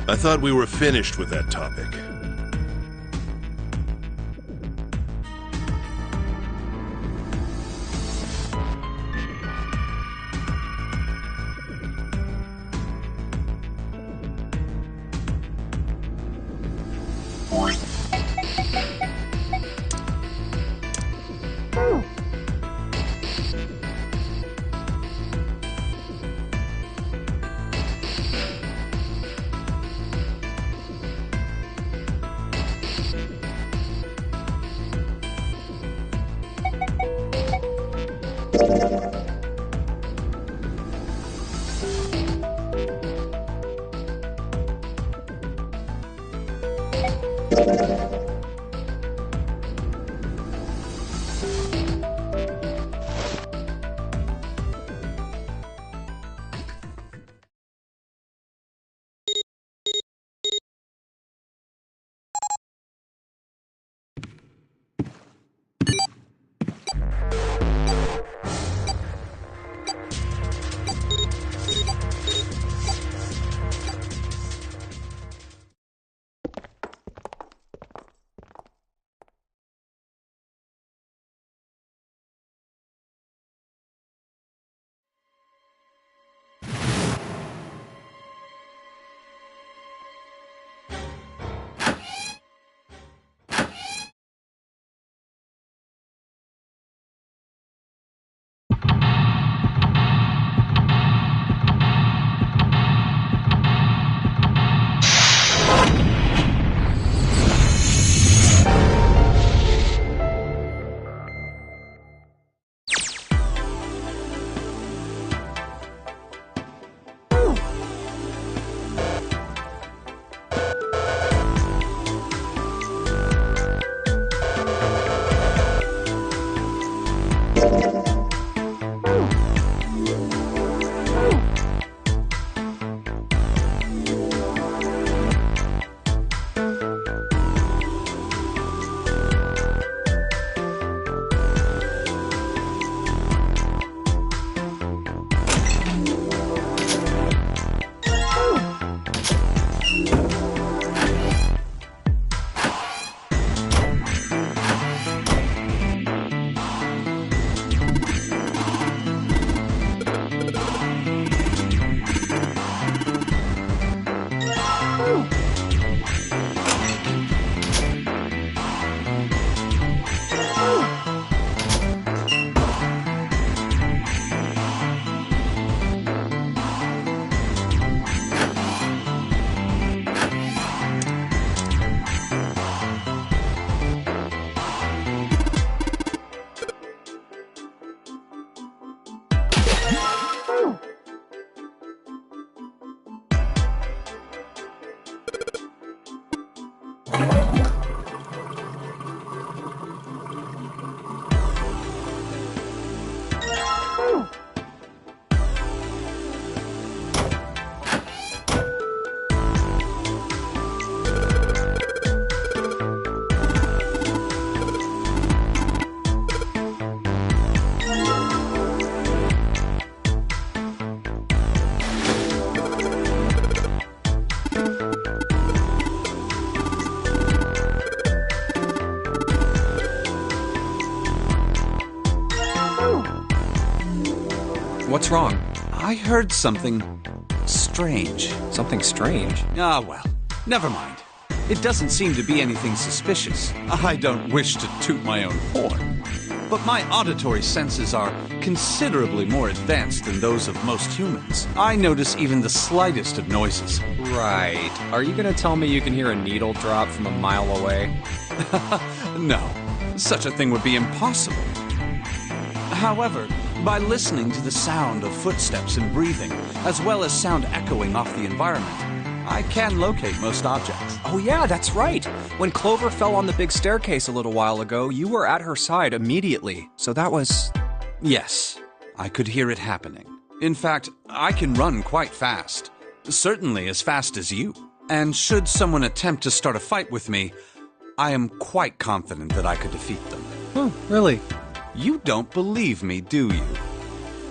I thought we were finished with that topic. What's wrong? I heard something strange. Something strange? Ah, well, never mind. It doesn't seem to be anything suspicious. I don't wish to toot my own horn. But my auditory senses are considerably more advanced than those of most humans. I notice even the slightest of noises. Right. Are you gonna tell me you can hear a needle drop from a mile away? No, such a thing would be impossible. However, by listening to the sound of footsteps and breathing, as well as sound echoing off the environment, I can locate most objects. Oh yeah, that's right. When Clover fell on the big staircase a little while ago, you were at her side immediately. So that was... Yes, I could hear it happening. In fact, I can run quite fast. Certainly as fast as you. And should someone attempt to start a fight with me, I am quite confident that I could defeat them. Oh, really? You don't believe me, do you?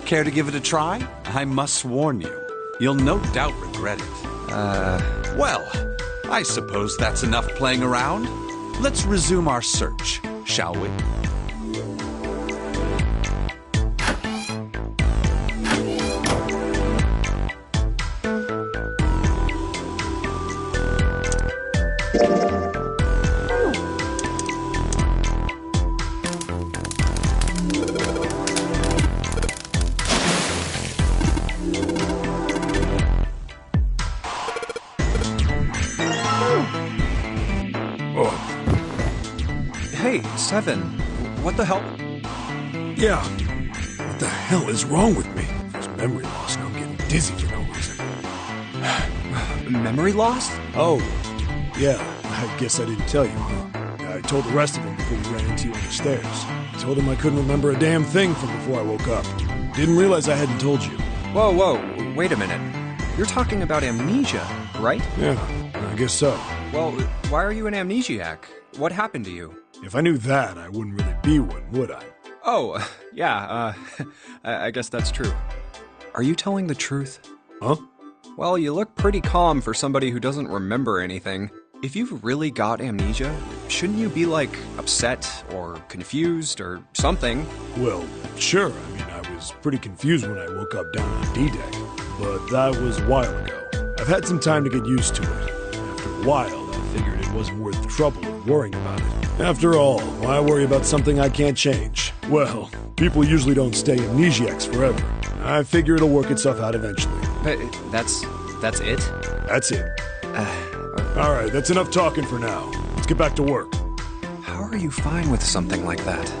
Care to give it a try? I must warn you, you'll no doubt regret it. Well, I suppose that's enough playing around. Let's resume our search, shall we? Hey, Seven, what the hell? Yeah. What the hell is wrong with me? There's memory loss and I'm getting dizzy for no reason. Memory loss? Oh, yeah. I guess I didn't tell you, huh? I told the rest of them before we ran into you on the stairs. I told them I couldn't remember a damn thing from before I woke up. Didn't realize I hadn't told you. Whoa, wait a minute. You're talking about amnesia, right? Yeah, I guess so. Well, why are you an amnesiac? What happened to you? If I knew that, I wouldn't really be one, would I? Oh, yeah, I guess that's true. Are you telling the truth? Huh? Well, you look pretty calm for somebody who doesn't remember anything. If you've really got amnesia, shouldn't you be, like, upset or confused or something? Well, sure. I mean, I was pretty confused when I woke up down on D-Deck, but that was a while ago. I've had some time to get used to it. After a while, I figured it wasn't worth the trouble of worrying about it. After all, why worry about something I can't change? Well, people usually don't stay amnesiacs forever. I figure it'll work itself out eventually. But that's it? That's it. All right, that's enough talking for now. Let's get back to work. How are you fine with something like that?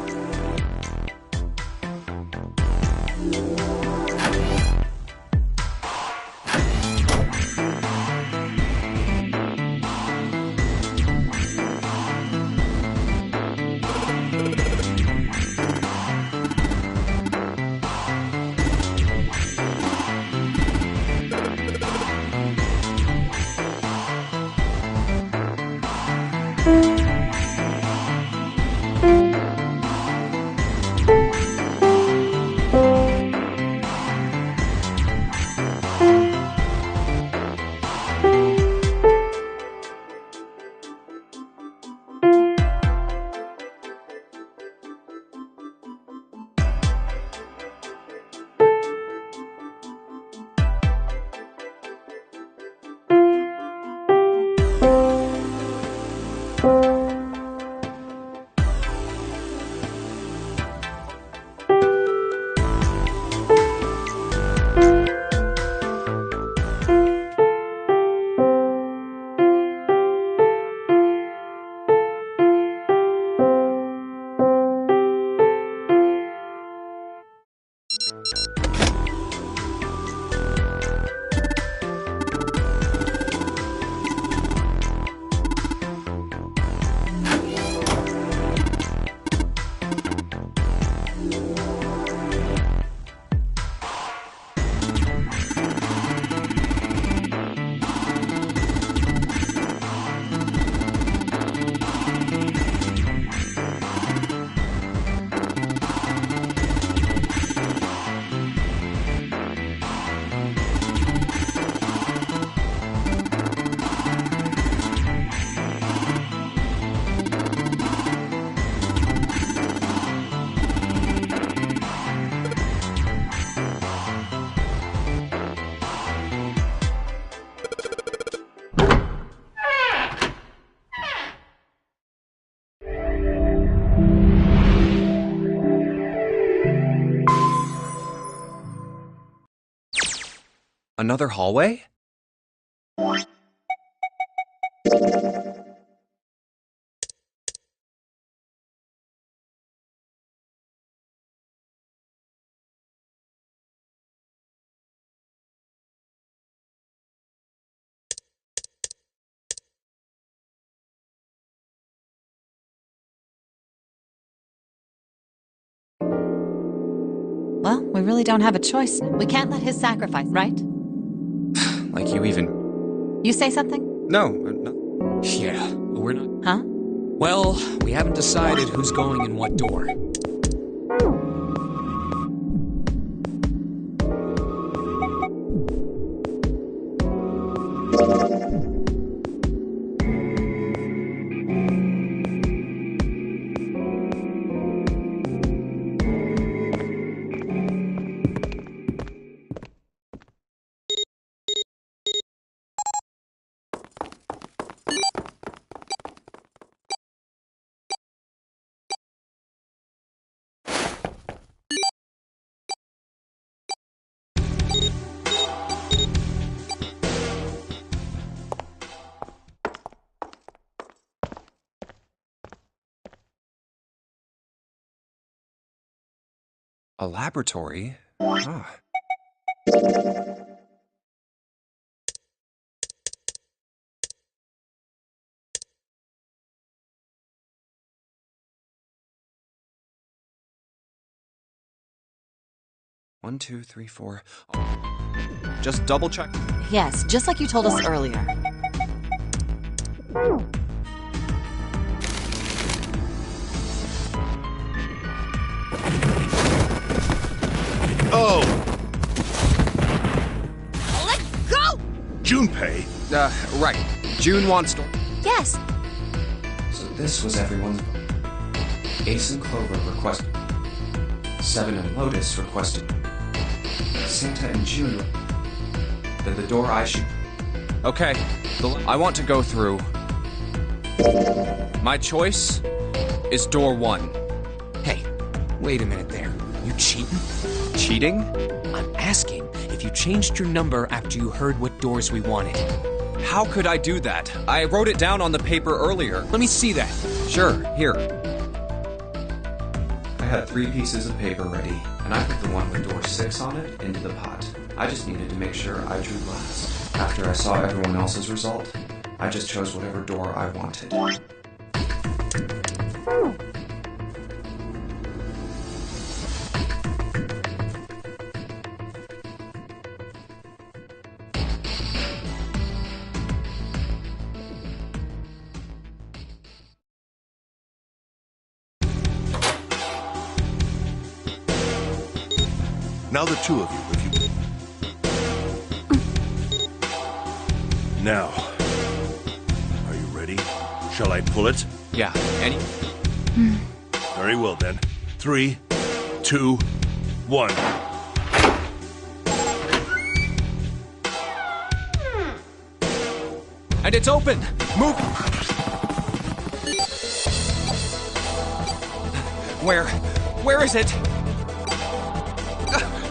Another hallway? Well, we really don't have a choice. We can't let his sacrifice, right? Like you even... You say something? No, no. Yeah, we're not... Huh? Well, we haven't decided who's going in what door. A laboratory? Ah. One, two, three, four. Oh. Just double check. Yes, just like you told us earlier. Oh! Let go! Junpei! Right. June wants to... Yes. So this was everyone's... Ace and Clover requested. Seven and Lotus requested. Santa and June... Then the door I should... Okay. I want to go through... My choice is door 1. Hey, wait a minute there. You cheating? Cheating? I'm asking if you changed your number after you heard what doors we wanted. How could I do that? I wrote it down on the paper earlier. Let me see that. Sure, here. I had 3 pieces of paper ready, and I put the one with door 6 on it into the pot. I just needed to make sure I drew last. After I saw everyone else's result, I just chose whatever door I wanted. Now the two of you, if you... Now, are you ready? Shall I pull it? Yeah, any... Very well then. 3, 2, 1. And it's open! Move! Where is it?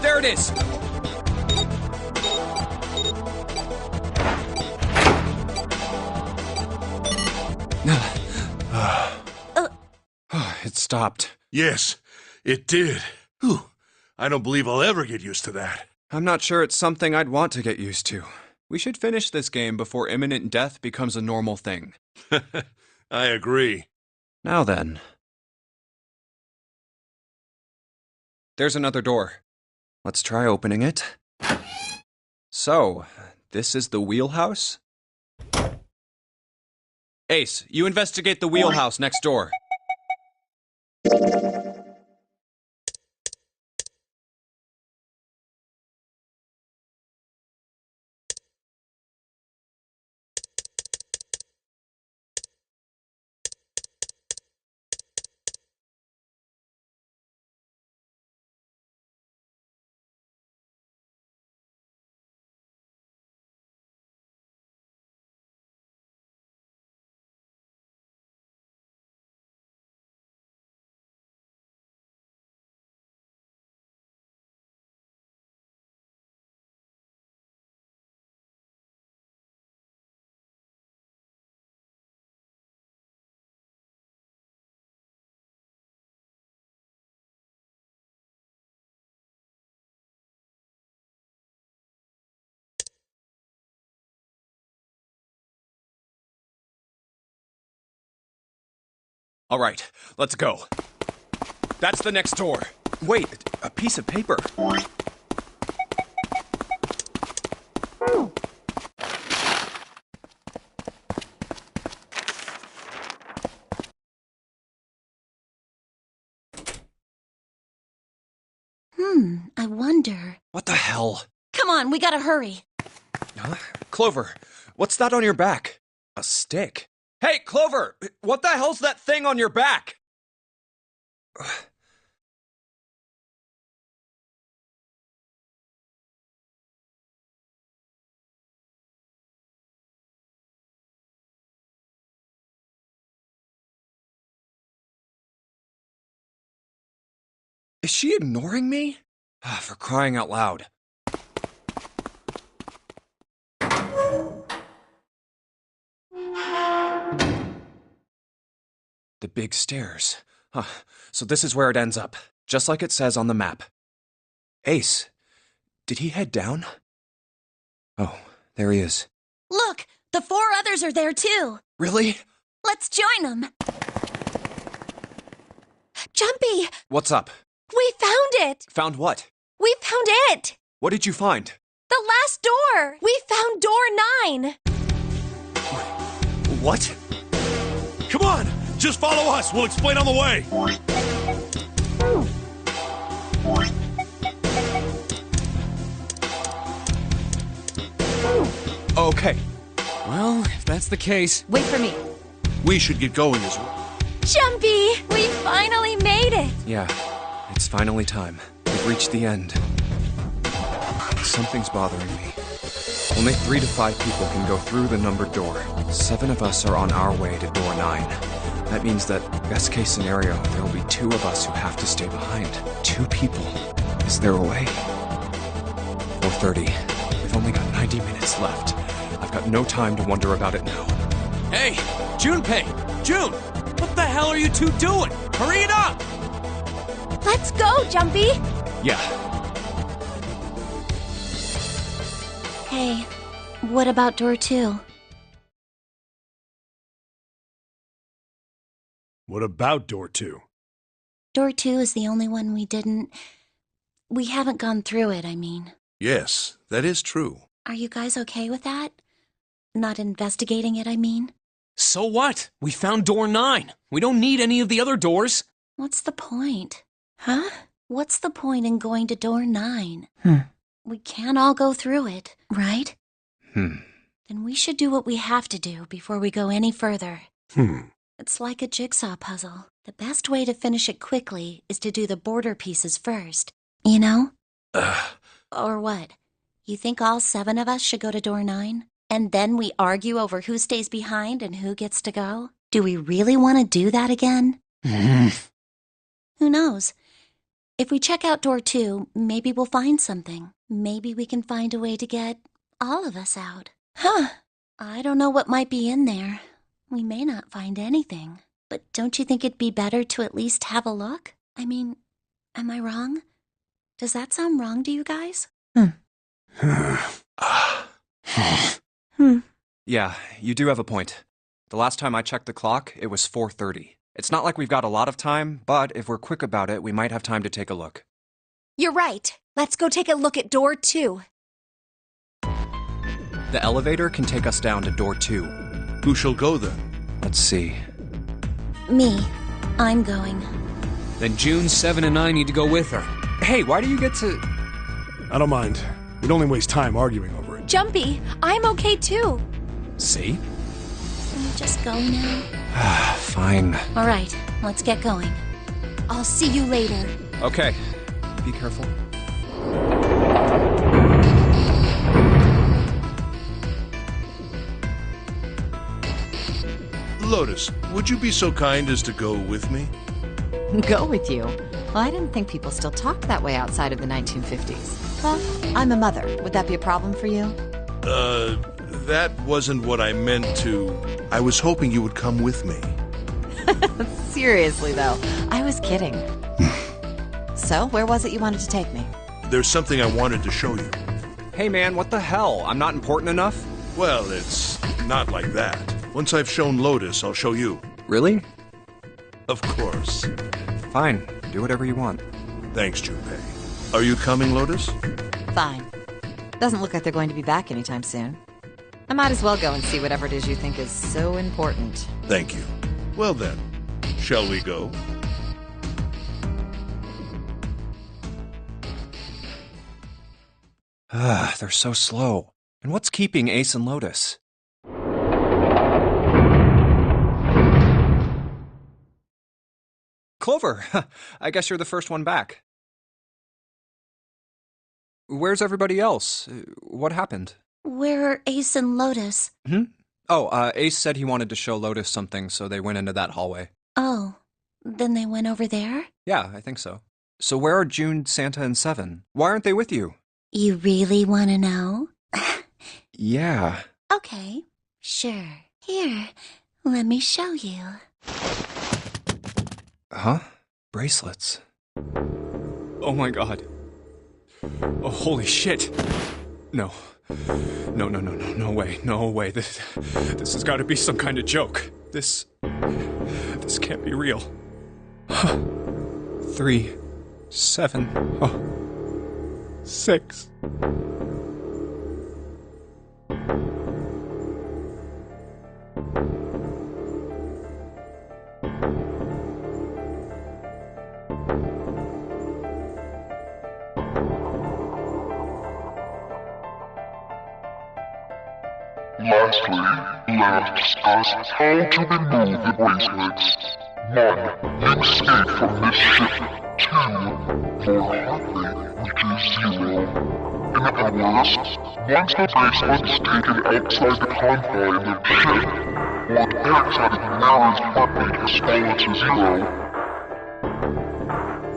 There it is! It stopped. Yes, it did. Whew. I don't believe I'll ever get used to that. I'm not sure it's something I'd want to get used to. We should finish this game before imminent death becomes a normal thing. I agree. Now then. There's another door. Let's try opening it. So, this is the wheelhouse? Ace, you investigate the wheelhouse next door. All right, let's go. That's the next door. Wait, a piece of paper. I wonder. What the hell? Come on, we gotta hurry. Huh? Clover, What's that on your back? A stick? Hey, Clover! What the hell's that thing on your back? Is she ignoring me? For crying out loud. The big stairs. So this is where it ends up, just like it says on the map. Ace, did he head down? Oh, there he is. Look, the 4 others are there too. Really? Let's join them. Jumpy, What's up? we found it. Found what? We found it. What did you find? The last door. We found door 9. What? Come on! Just follow us! We'll explain on the way! Okay. Well, if that's the case... Wait for me. We should get going as well. Jumpy, we finally made it. Yeah, it's finally time. We've reached the end. Something's bothering me. Only 3 to 5 people can go through the numbered door. 7 of us are on our way to door 9. That means that, best case scenario, there will be 2 of us who have to stay behind. 2 people. Is there a way? 4:30. We've only got 90 minutes left. I've got no time to wonder about it now. Hey, Junpei! June! What the hell are you two doing? Hurry it up! Let's go, Jumpy. Yeah. Hey, what about door 2? What about door 2? Door 2 is the only one we haven't gone through it, I mean. Yes, that is true. Are you guys okay with that? Not investigating it, I mean. So what? We found door 9. We don't need any of the other doors. What's the point? Huh? What's the point in going to door 9? We can't all go through it, right? Then we should do what we have to do before we go any further. It's like a jigsaw puzzle. The best way to finish it quickly is to do the border pieces first. You know? Or what? You think all 7 of us should go to door 9? And then we argue over who stays behind and who gets to go? Do we really want to do that again? Who knows? If we check out door 2, maybe we'll find something. Maybe we can find a way to get all of us out. I don't know what might be in there. We may not find anything. But don't you think it'd be better to at least have a look? I mean, am I wrong? Does that sound wrong to you guys? Yeah, you do have a point. The last time I checked the clock, it was 4:30. It's not like we've got a lot of time, but if we're quick about it, we might have time to take a look. You're right. Let's go take a look at door 2. The elevator can take us down to door 2. Who shall go then? Let's see. Me. I'm going. Then June, 7, and I need to go with her. Hey, why do you get to... I don't mind. We'd only waste time arguing over it. Jumpy, I'm okay too. See? Can we just go now? Fine. All right, let's get going. I'll see you later. Okay. Be careful. Lotus, would you be so kind as to go with me? Go with you? Well, I didn't think people still talked that way outside of the 1950s. Well, I'm a mother. Would that be a problem for you? That wasn't what I meant to... I was hoping you would come with me. Seriously, though, I was kidding. So, where was it you wanted to take me? There's something I wanted to show you. Hey man, what the hell? I'm not important enough? Well, it's not like that. Once I've shown Lotus, I'll show you. Really? Of course. Fine. Do whatever you want. Thanks, Junpei. Are you coming, Lotus? Fine. Doesn't look like they're going to be back anytime soon. I might as well go and see whatever it is you think is so important. Thank you. Well then, shall we go? They're so slow. And what's keeping Ace and Lotus? Clover, I guess you're the first one back. Where's everybody else? What happened? Where are Ace and Lotus? Oh, Ace said he wanted to show Lotus something, so they went into that hallway. Oh, then they went over there? Yeah, I think so. So where are June, Santa, and Seven? Why aren't they with you? You really want to know? Yeah. Okay, sure. Here, let me show you. Huh? Bracelets. Oh my god. Oh, holy shit. No. No way. No way. This has got to be some kind of joke. This can't be real. 3, 7, 6. Lastly, let us discuss how to remove the bracelets. 1. You escape from this ship. 2. Your heart rate reaches 0. In other words, once the bracelet is taken outside the confine of the ship, or the parasitic Mary's heart rate has fallen to 0.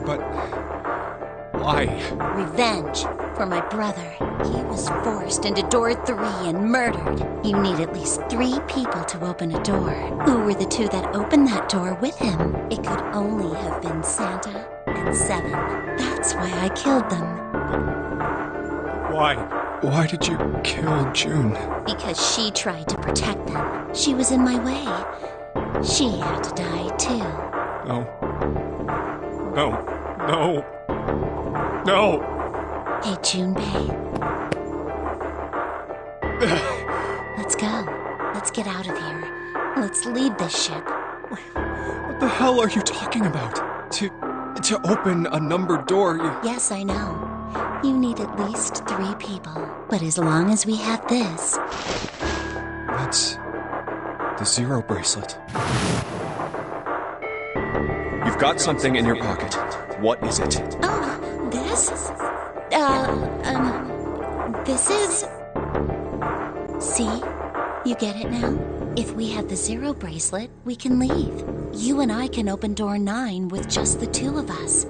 But why? Revenge for my brother. He was forced into door 3 and murdered. You need at least 3 people to open a door. Who were the 2 that opened that door with him? It could only have been Santa and Seven. That's why I killed them. Why? Why did you kill June? Because she tried to protect them. She was in my way. She had to die too. No. Hey, Junpei. Let's go. Let's get out of here. Let's leave this ship. What the hell are you talking about? To open a numbered door, Yes, I know. You need at least 3 people. But as long as we have this... That's the 0 bracelet. You've got something in your pocket. What is it? Oh, this? This is... See? You get it now? If we have the 0 bracelet, we can leave. You and I can open door 9 with just the 2 of us.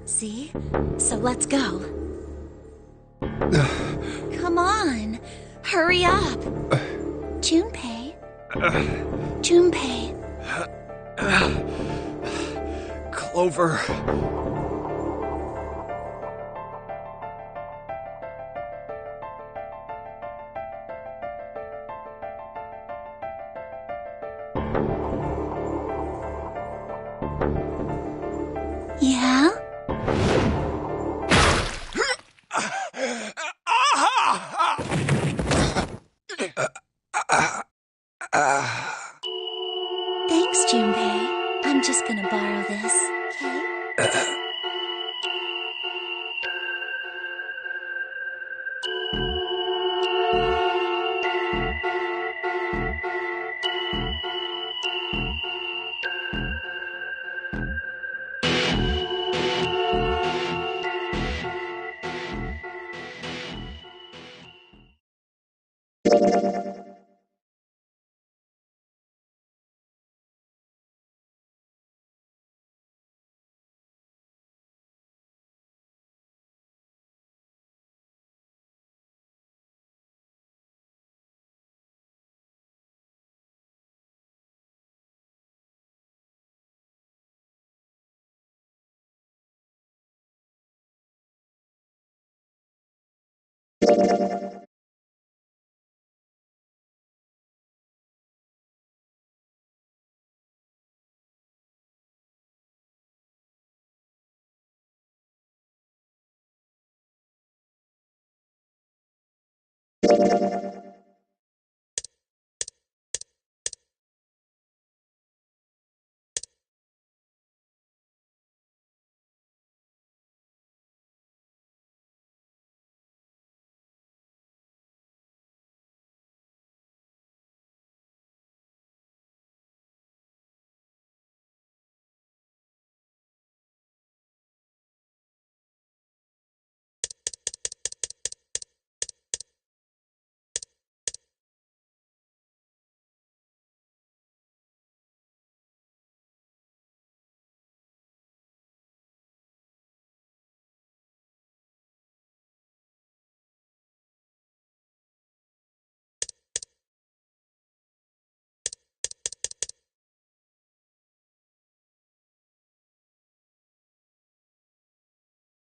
See? So let's go. Come on. Hurry up. Junpei. Junpei. Clover. Yeah? Thanks, Junpei. I'm just gonna borrow this, okay?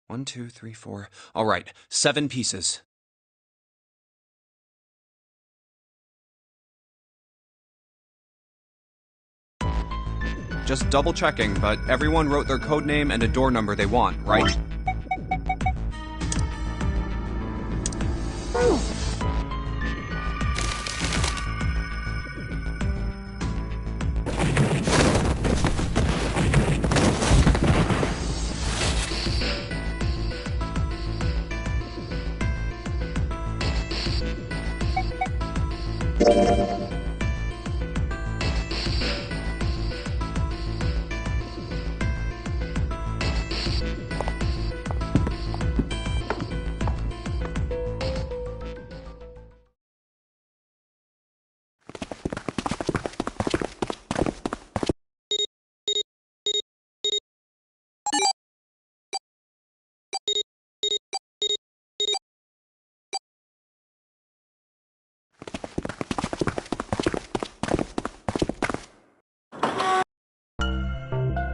1, 2, 3, 4. All right, 7 pieces. Just double checking, but everyone wrote their code name and a door number they want, right?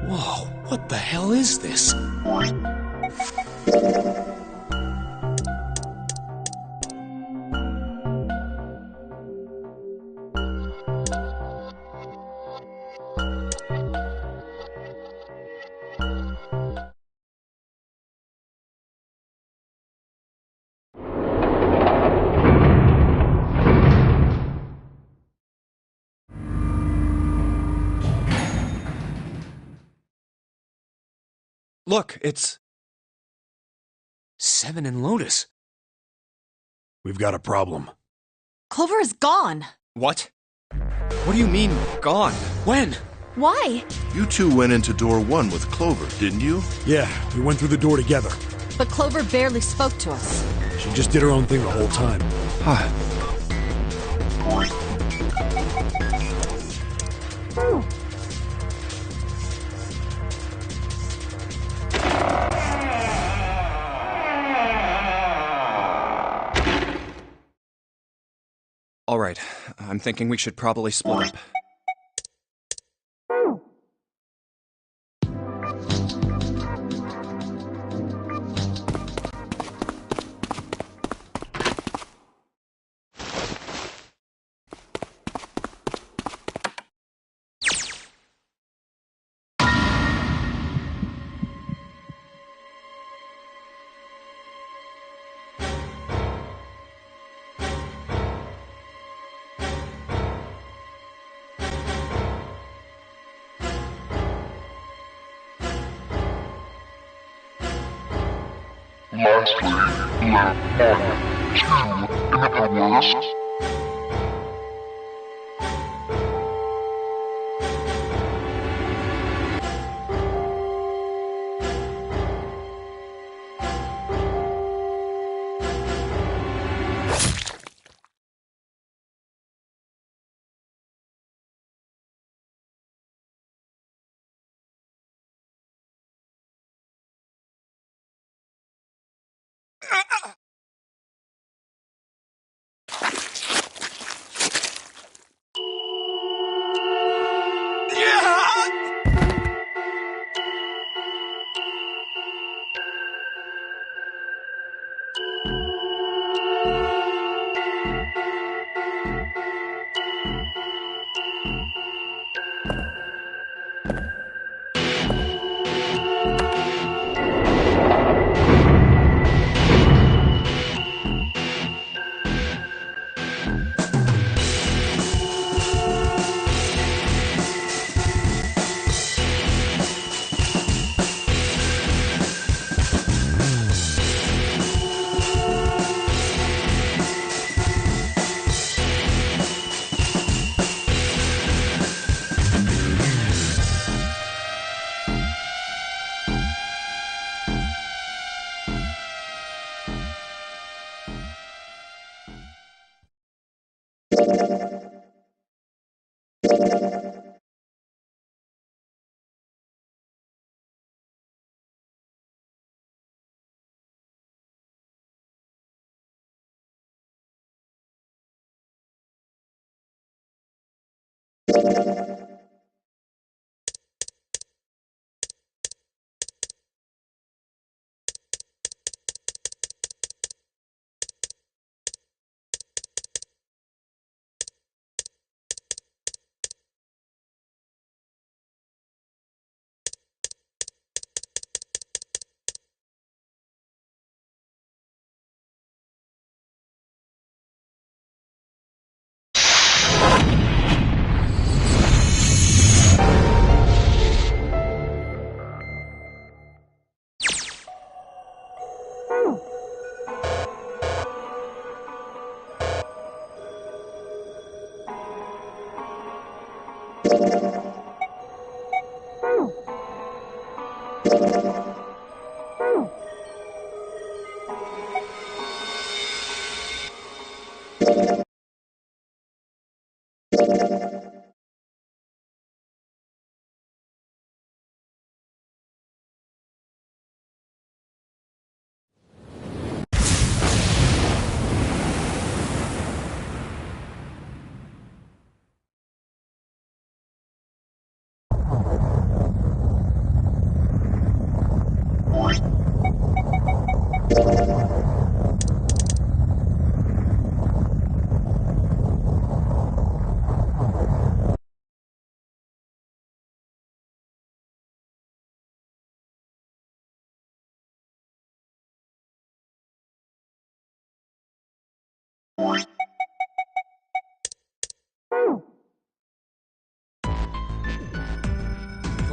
Whoa, what the hell is this? Look, it's... Seven and Lotus. We've got a problem. Clover is gone. What? What do you mean, gone? When? Why? You two went into door 1 with Clover, didn't you? Yeah, we went through the door together. But Clover barely spoke to us. She just did her own thing the whole time. All right, I'm thinking we should probably split up. Lastly, let 1, 2, in the worst.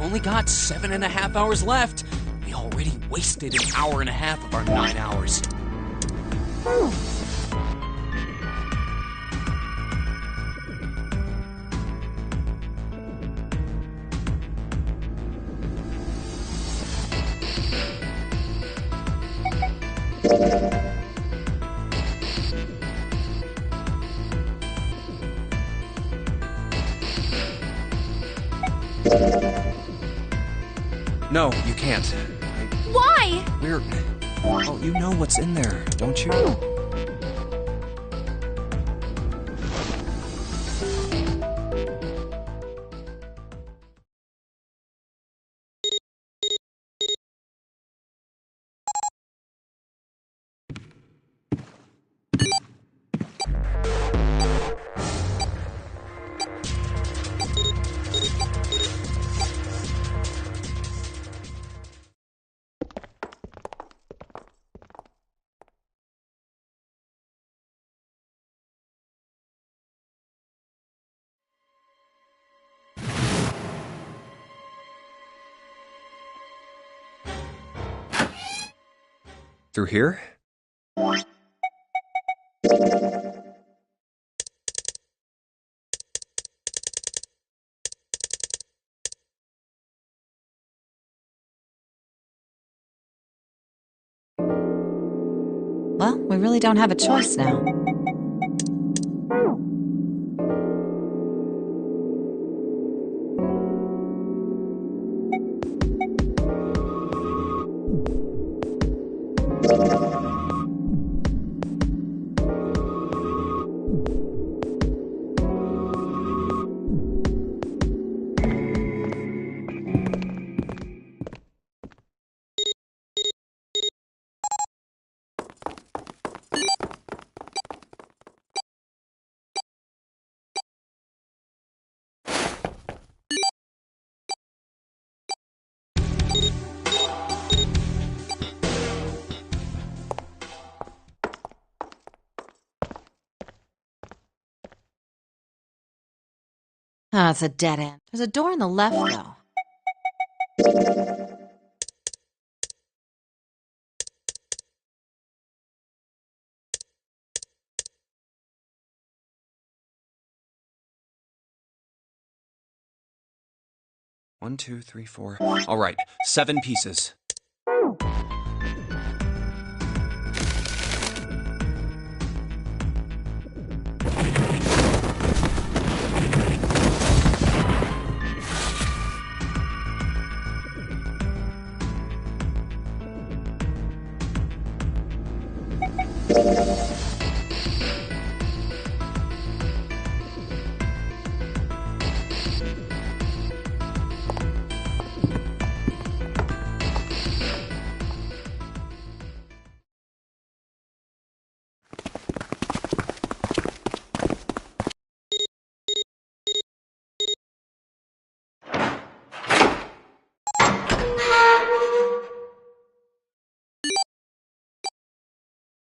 We've only got 7.5 hours left. We already wasted an hour and a half of our 9 hours. No, you can't. Why? Well, you know what's in there, don't you? Through here? Well, we really don't have a choice now. Ah, it's a dead end. There's a door on the left, though. One, two, three, four. All right, 7 pieces.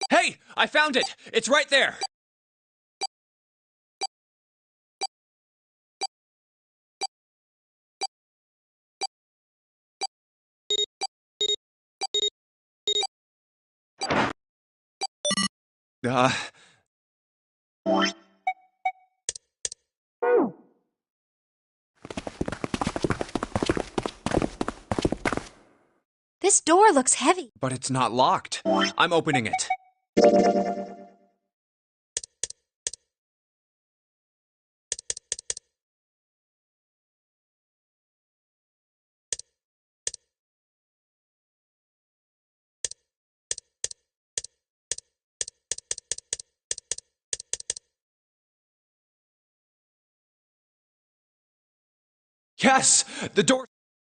Hey, I found it! It's right there! This door looks heavy. But it's not locked. I'm opening it. Yes! The door...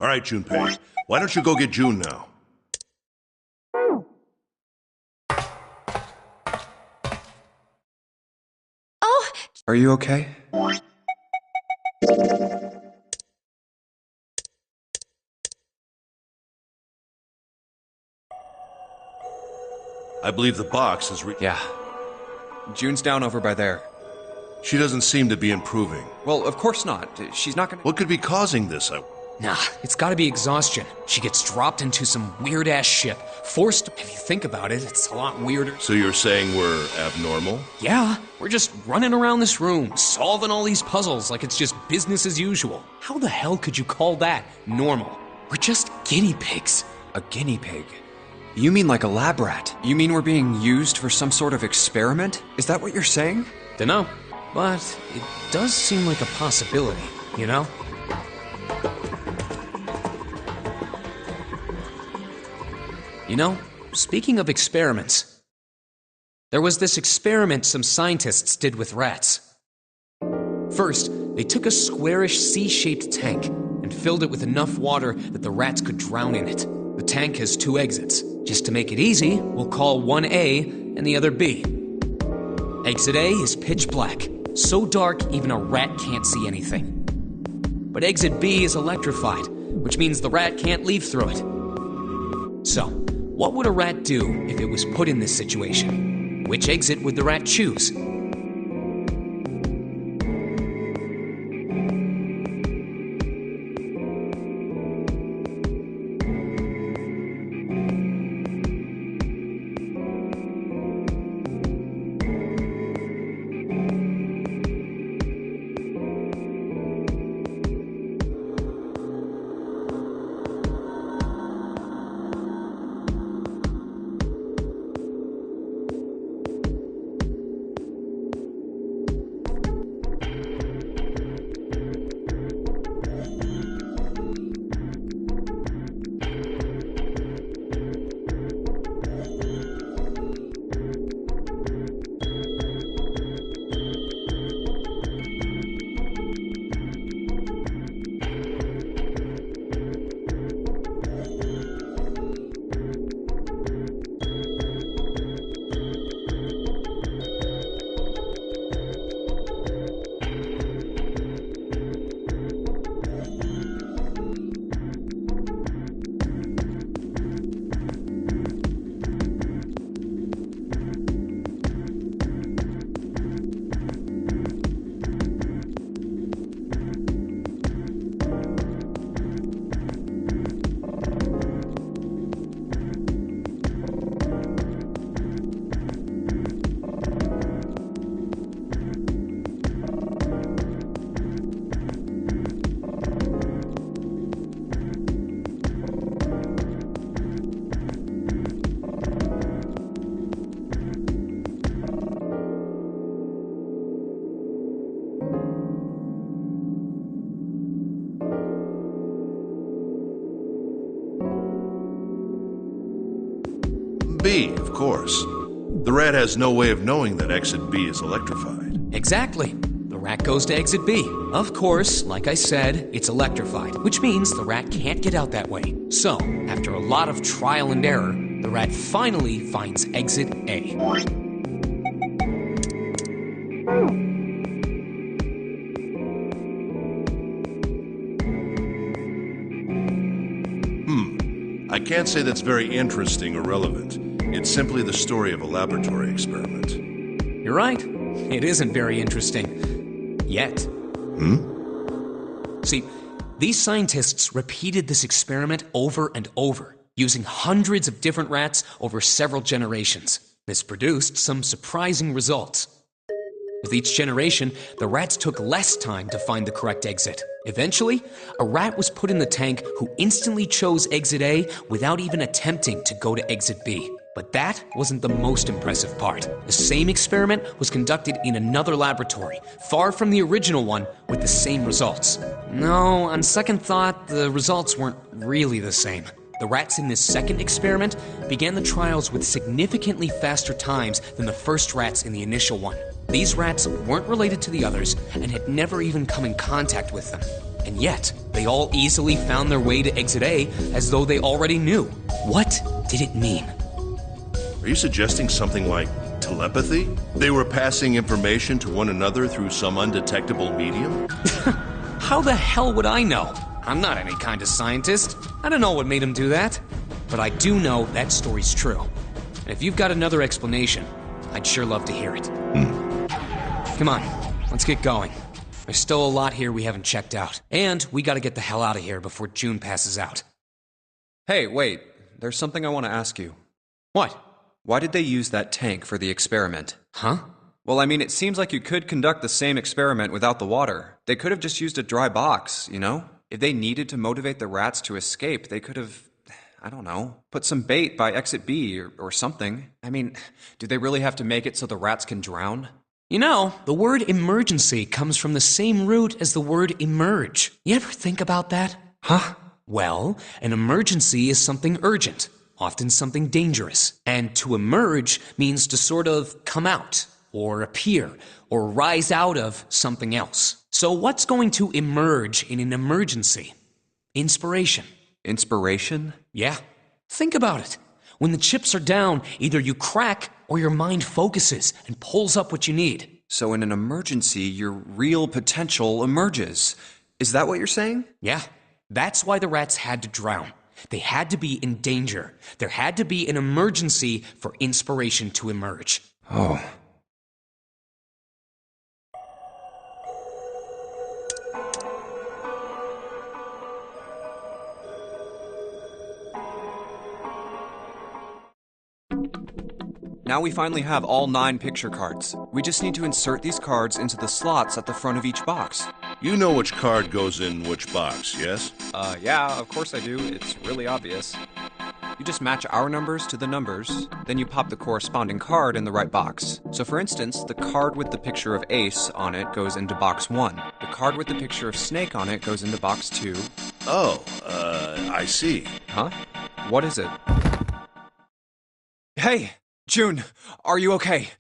All right, Junpei. Why don't you go get June now? Oh! Are you okay? I believe the box is Yeah. June's down over by there. She doesn't seem to be improving. Well, of course not. She's not gonna... What could be causing this? Nah, it's gotta be exhaustion. She gets dropped into some weird-ass ship. Forced... If you think about it, it's a lot weirder. So you're saying we're abnormal? Yeah, we're just running around this room, solving all these puzzles like it's just business as usual. How the hell could you call that normal? We're just guinea pigs. A guinea pig? You mean like a lab rat? You mean we're being used for some sort of experiment? Is that what you're saying? Dunno, but it does seem like a possibility, you know? You know, speaking of experiments, there was this experiment some scientists did with rats. First, they took a squarish C-shaped tank and filled it with enough water that the rats could drown in it. The tank has 2 exits. Just to make it easy, we'll call one A and the other B. Exit A is pitch black, so dark even a rat can't see anything. But exit B is electrified, which means the rat can't leave through it. So, what would a rat do if it was put in this situation? Which exit would the rat choose? B, of course. The rat has no way of knowing that exit B is electrified. Exactly. The rat goes to exit B. Of course, like I said, it's electrified, which means the rat can't get out that way. So, after a lot of trial and error, the rat finally finds exit A. I can't say that's very interesting or relevant. It's simply the story of a laboratory experiment. You're right. It isn't very interesting. Yet. See, these scientists repeated this experiment over and over, using hundreds of different rats over several generations. This produced some surprising results. With each generation, the rats took less time to find the correct exit. Eventually, a rat was put in the tank who instantly chose exit A without even attempting to go to exit B. But that wasn't the most impressive part. The same experiment was conducted in another laboratory, far from the original one, with the same results. No, on second thought, the results weren't really the same. The rats in this second experiment began the trials with significantly faster times than the first rats in the initial one. These rats weren't related to the others and had never even come in contact with them. And yet, they all easily found their way to exit A as though they already knew. What did it mean? Are you suggesting something like telepathy? They were passing information to one another through some undetectable medium? How the hell would I know? I'm not any kind of scientist. I don't know what made them do that. But I do know that story's true. And if you've got another explanation, I'd sure love to hear it. Come on, let's get going. There's still a lot here we haven't checked out. And we gotta get the hell out of here before June passes out. Hey, wait. There's something I want to ask you. What? Why did they use that tank for the experiment? Huh? Well, I mean, it seems like you could conduct the same experiment without the water. They could have just used a dry box, you know? If they needed to motivate the rats to escape, they could have, I don't know, put some bait by exit B or something. I mean, do they really have to make it so the rats can drown? You know, the word emergency comes from the same root as the word emerge. You ever think about that? Huh? Well, an emergency is something urgent, often something dangerous. And to emerge means to sort of come out, or appear, or rise out of something else. So what's going to emerge in an emergency? Inspiration. Inspiration? Yeah. Think about it. When the chips are down, either you crack or your mind focuses and pulls up what you need. So in an emergency, your real potential emerges. Is that what you're saying? Yeah. That's why the rats had to drown. They had to be in danger. There had to be an emergency for inspiration to emerge. Oh. Now we finally have all 9 picture cards. We just need to insert these cards into the slots at the front of each box. You know which card goes in which box, yes? Yeah, of course I do. It's really obvious. You just match our numbers to the numbers, then you pop the corresponding card in the right box. So for instance, the card with the picture of Ace on it goes into box 1. The card with the picture of Snake on it goes into box 2. Oh, I see. Huh? What is it? Hey! June, are you okay?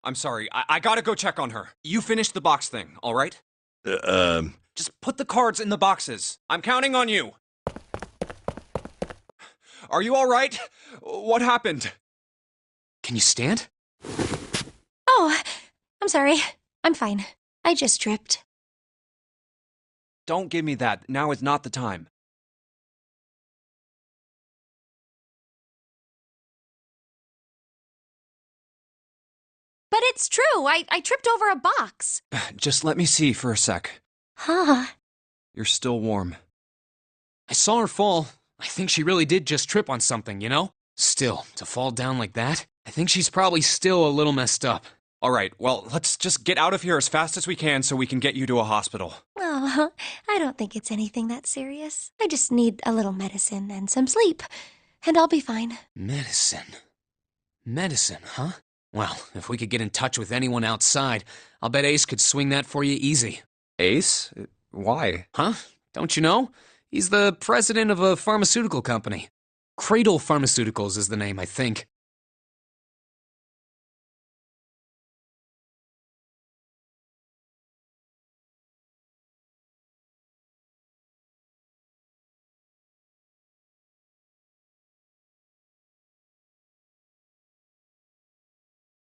I'm sorry, I gotta go check on her. You finish the box thing, all right? Just put the cards in the boxes. I'm counting on you. Are you all right? What happened? Can you stand? Oh, I'm sorry. I'm fine. I just tripped. Don't give me that. Now is not the time. But it's true. I tripped over a box. Just let me see for a sec. Huh. You're still warm. I saw her fall. I think she really did just trip on something, you know? Still, to fall down like that, I think she's probably still a little messed up. All right, well, let's just get out of here as fast as we can so we can get you to a hospital. Oh, I don't think it's anything that serious. I just need a little medicine and some sleep, and I'll be fine. Medicine? Medicine, huh? Well, if we could get in touch with anyone outside, I'll bet Ace could swing that for you easy. Ace? Why? Huh? Don't you know? He's the president of a pharmaceutical company. Cradle Pharmaceuticals is the name, I think.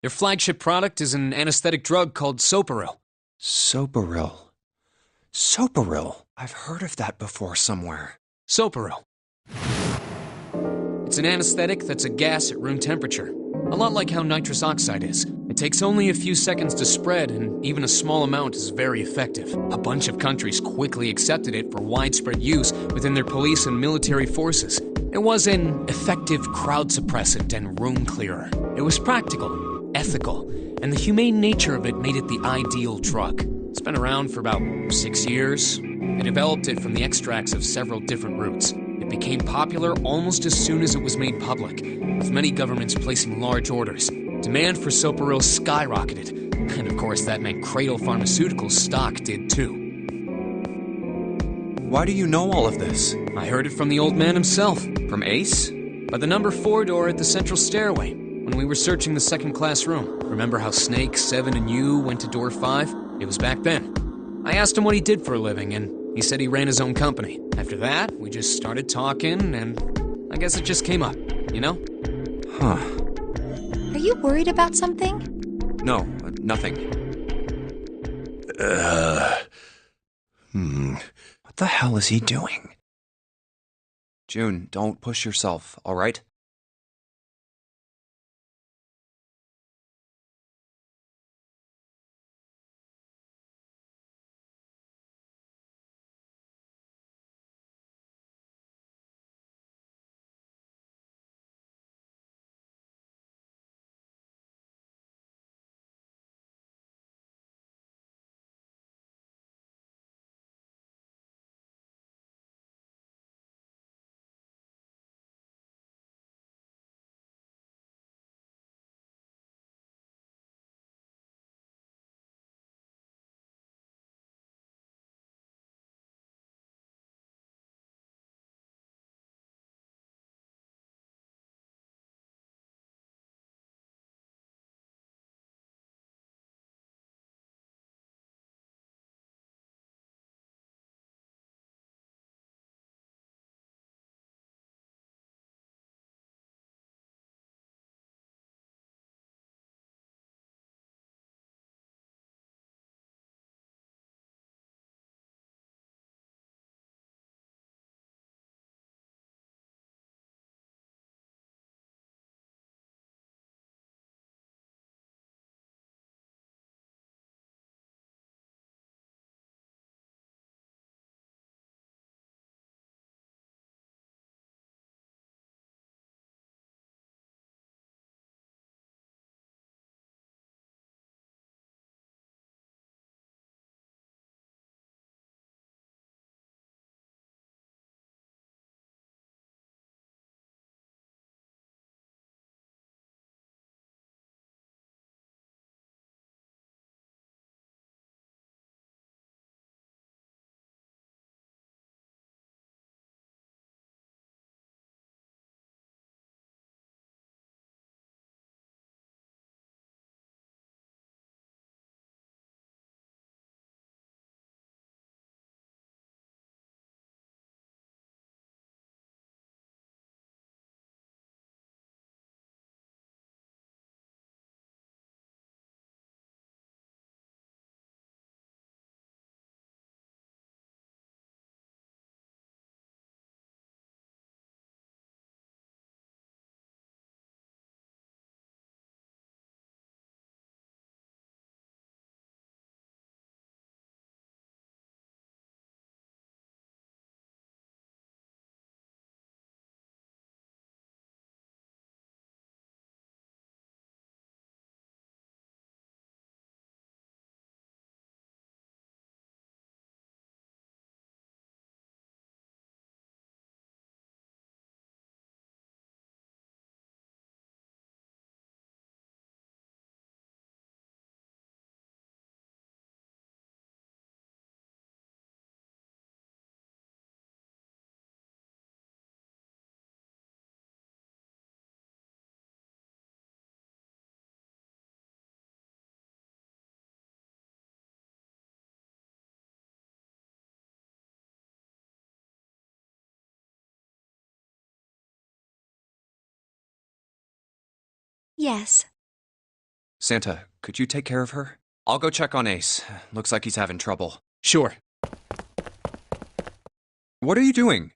Their flagship product is an anesthetic drug called Soparil. Soparil. Soparil. I've heard of that before somewhere. Soparil. It's an anesthetic that's a gas at room temperature. A lot like how nitrous oxide is. It takes only a few seconds to spread, and even a small amount is very effective. A bunch of countries quickly accepted it for widespread use within their police and military forces. It was an effective crowd suppressant and room clearer. It was practical, ethical, and the humane nature of it made it the ideal drug. It's been around for about 6 years. I developed it from the extracts of several different roots. It became popular almost as soon as it was made public, with many governments placing large orders. Demand for Soparil skyrocketed, and of course that meant Cradle Pharmaceuticals' stock did too. Why do you know all of this? I heard it from the old man himself. From Ace? By the number 4 door at the central stairway, when we were searching the second-class room. Remember how Snake, Seven, and you went to door 5? It was back then. I asked him what he did for a living, and he said he ran his own company. After that, we just started talking, and I guess it just came up, you know? Huh. Are you worried about something? No, nothing. What the hell is he doing? June, don't push yourself, all right? Yes. Santa, could you take care of her? I'll go check on Ace. Looks like he's having trouble. Sure. What are you doing?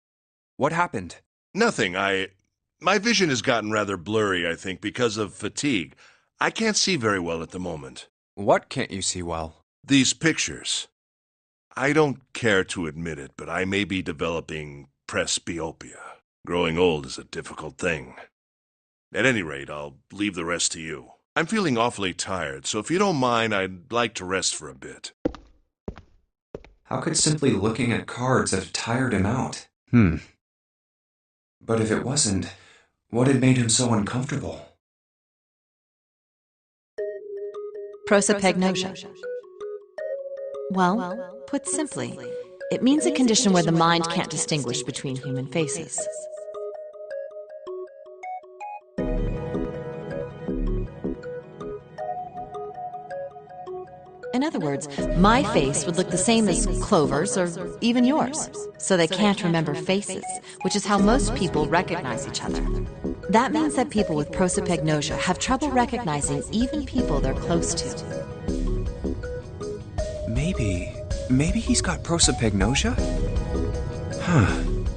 What happened? Nothing. My vision has gotten rather blurry, I think, because of fatigue. I can't see very well at the moment. What can't you see well? These pictures. I don't care to admit it, but I may be developing presbyopia. Growing old is a difficult thing. At any rate, I'll leave the rest to you. I'm feeling awfully tired, so if you don't mind, I'd like to rest for a bit. How could simply looking at cards have tired him out? But if it wasn't, what had made him so uncomfortable? Prosopagnosia. Well, put simply, it means a condition where the mind can't distinguish between human faces. In other words, my face would look the same as Clover's or even yours, so they can't remember faces, which is how most people recognize each other. That means that people with prosopagnosia have trouble recognizing even people they're close to. Maybe he's got prosopagnosia?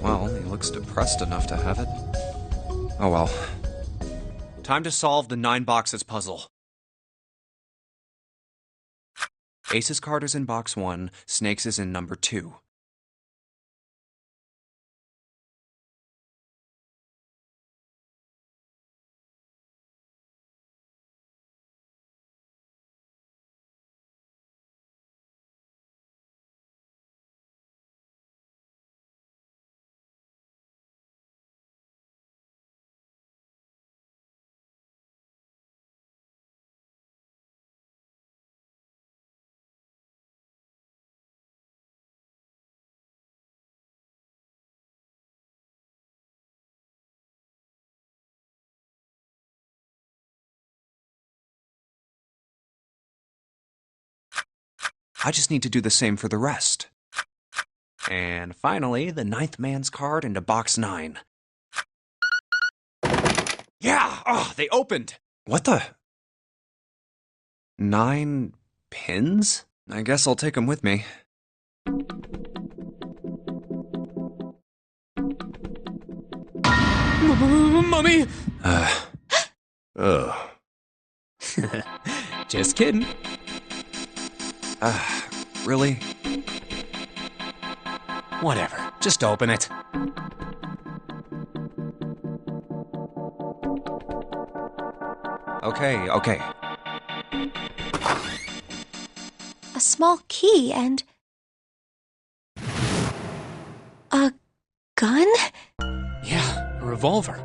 Well, he looks depressed enough to have it. Oh well. Time to solve the 9 boxes puzzle. Ace's card is in box 1, Snake's is in number 2. I just need to do the same for the rest. And finally, the 9th man's card into box 9. Yeah! Oh, they opened! What the? 9 pins? I guess I'll take them with me. Mummy! Just kidding. Really? Whatever. Just open it. Okay. A small key and... a gun? Yeah, a revolver.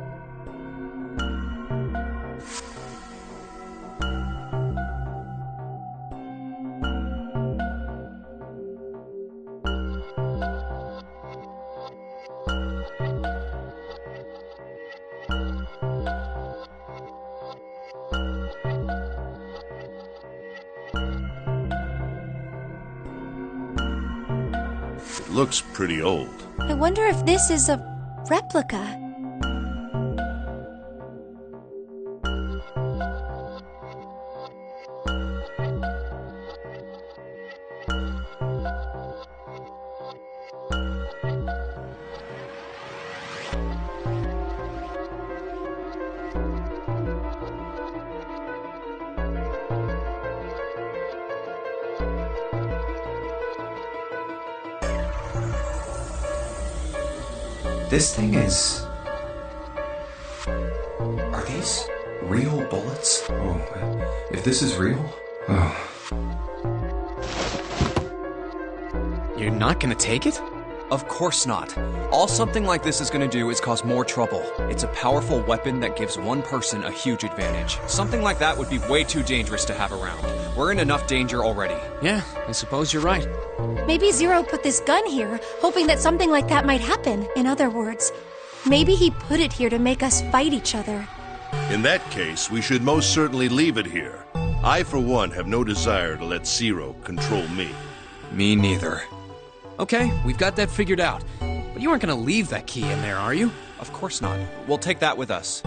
It looks pretty old. I wonder if this is a replica. This thing is... Are these real bullets? Oh, if this is real... Oh. You're not gonna take it? Of course not. All something like this is gonna do is cause more trouble. It's a powerful weapon that gives one person a huge advantage. Something like that would be way too dangerous to have around. We're in enough danger already. Yeah, I suppose you're right. Maybe Zero put this gun here, hoping that something like that might happen. In other words, maybe he put it here to make us fight each other. In that case, we should most certainly leave it here. I, for one, have no desire to let Zero control me. Me neither. Okay, we've got that figured out. But you aren't gonna leave that key in there, are you? Of course not. We'll take that with us.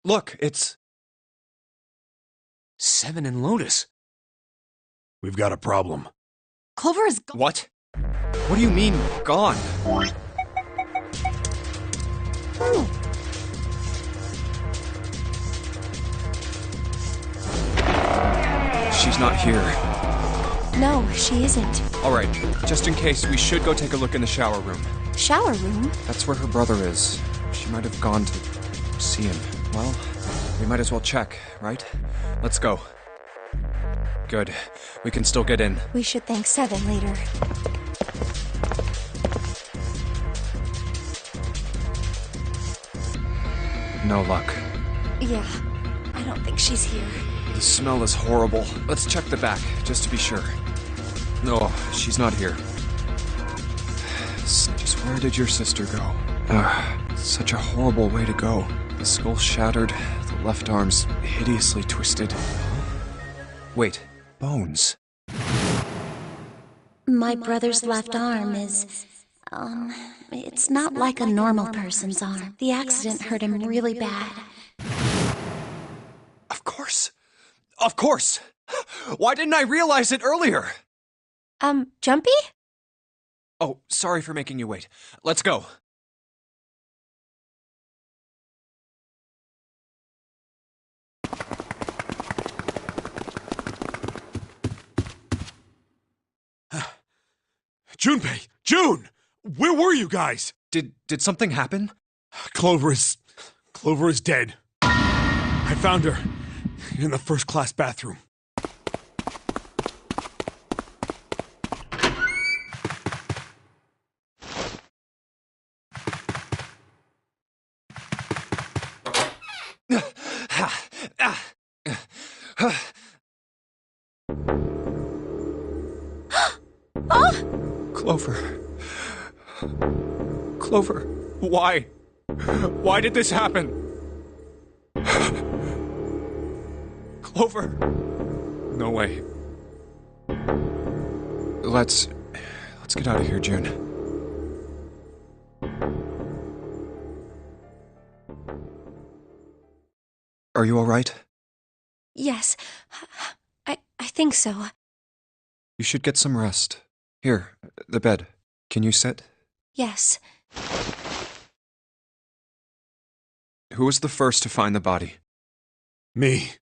Look, it's... Seven and Lotus. We've got a problem. Clover is... What? What do you mean, gone? She's not here. No, she isn't. Alright, just in case, we should go take a look in the shower room. Shower room? That's where her brother is. She might have gone to see him. Well, we might as well check, right? Let's go. Good. We can still get in. We should thank Seven later. No luck. Yeah, I don't think she's here. The smell is horrible. Let's check the back, just to be sure. No, she's not here. Just where did your sister go? Such a horrible way to go. The skull shattered, the left arm's hideously twisted. Wait, bones. My brother's left arm is, it's not like a normal person's arm. The accident hurt him really bad. Of course! Of course! Why didn't I realize it earlier? Jumpy? Oh, sorry for making you wait. Let's go. Junpei! June! Where were you guys? Did something happen? Clover is dead. I found her in the first-class bathroom. Clover, why? Why did this happen? Clover! No way. Let's get out of here, June. Are you all right? Yes, I think so. You should get some rest. Here, the bed. Can you sit? Yes. Who was the first to find the body? Me.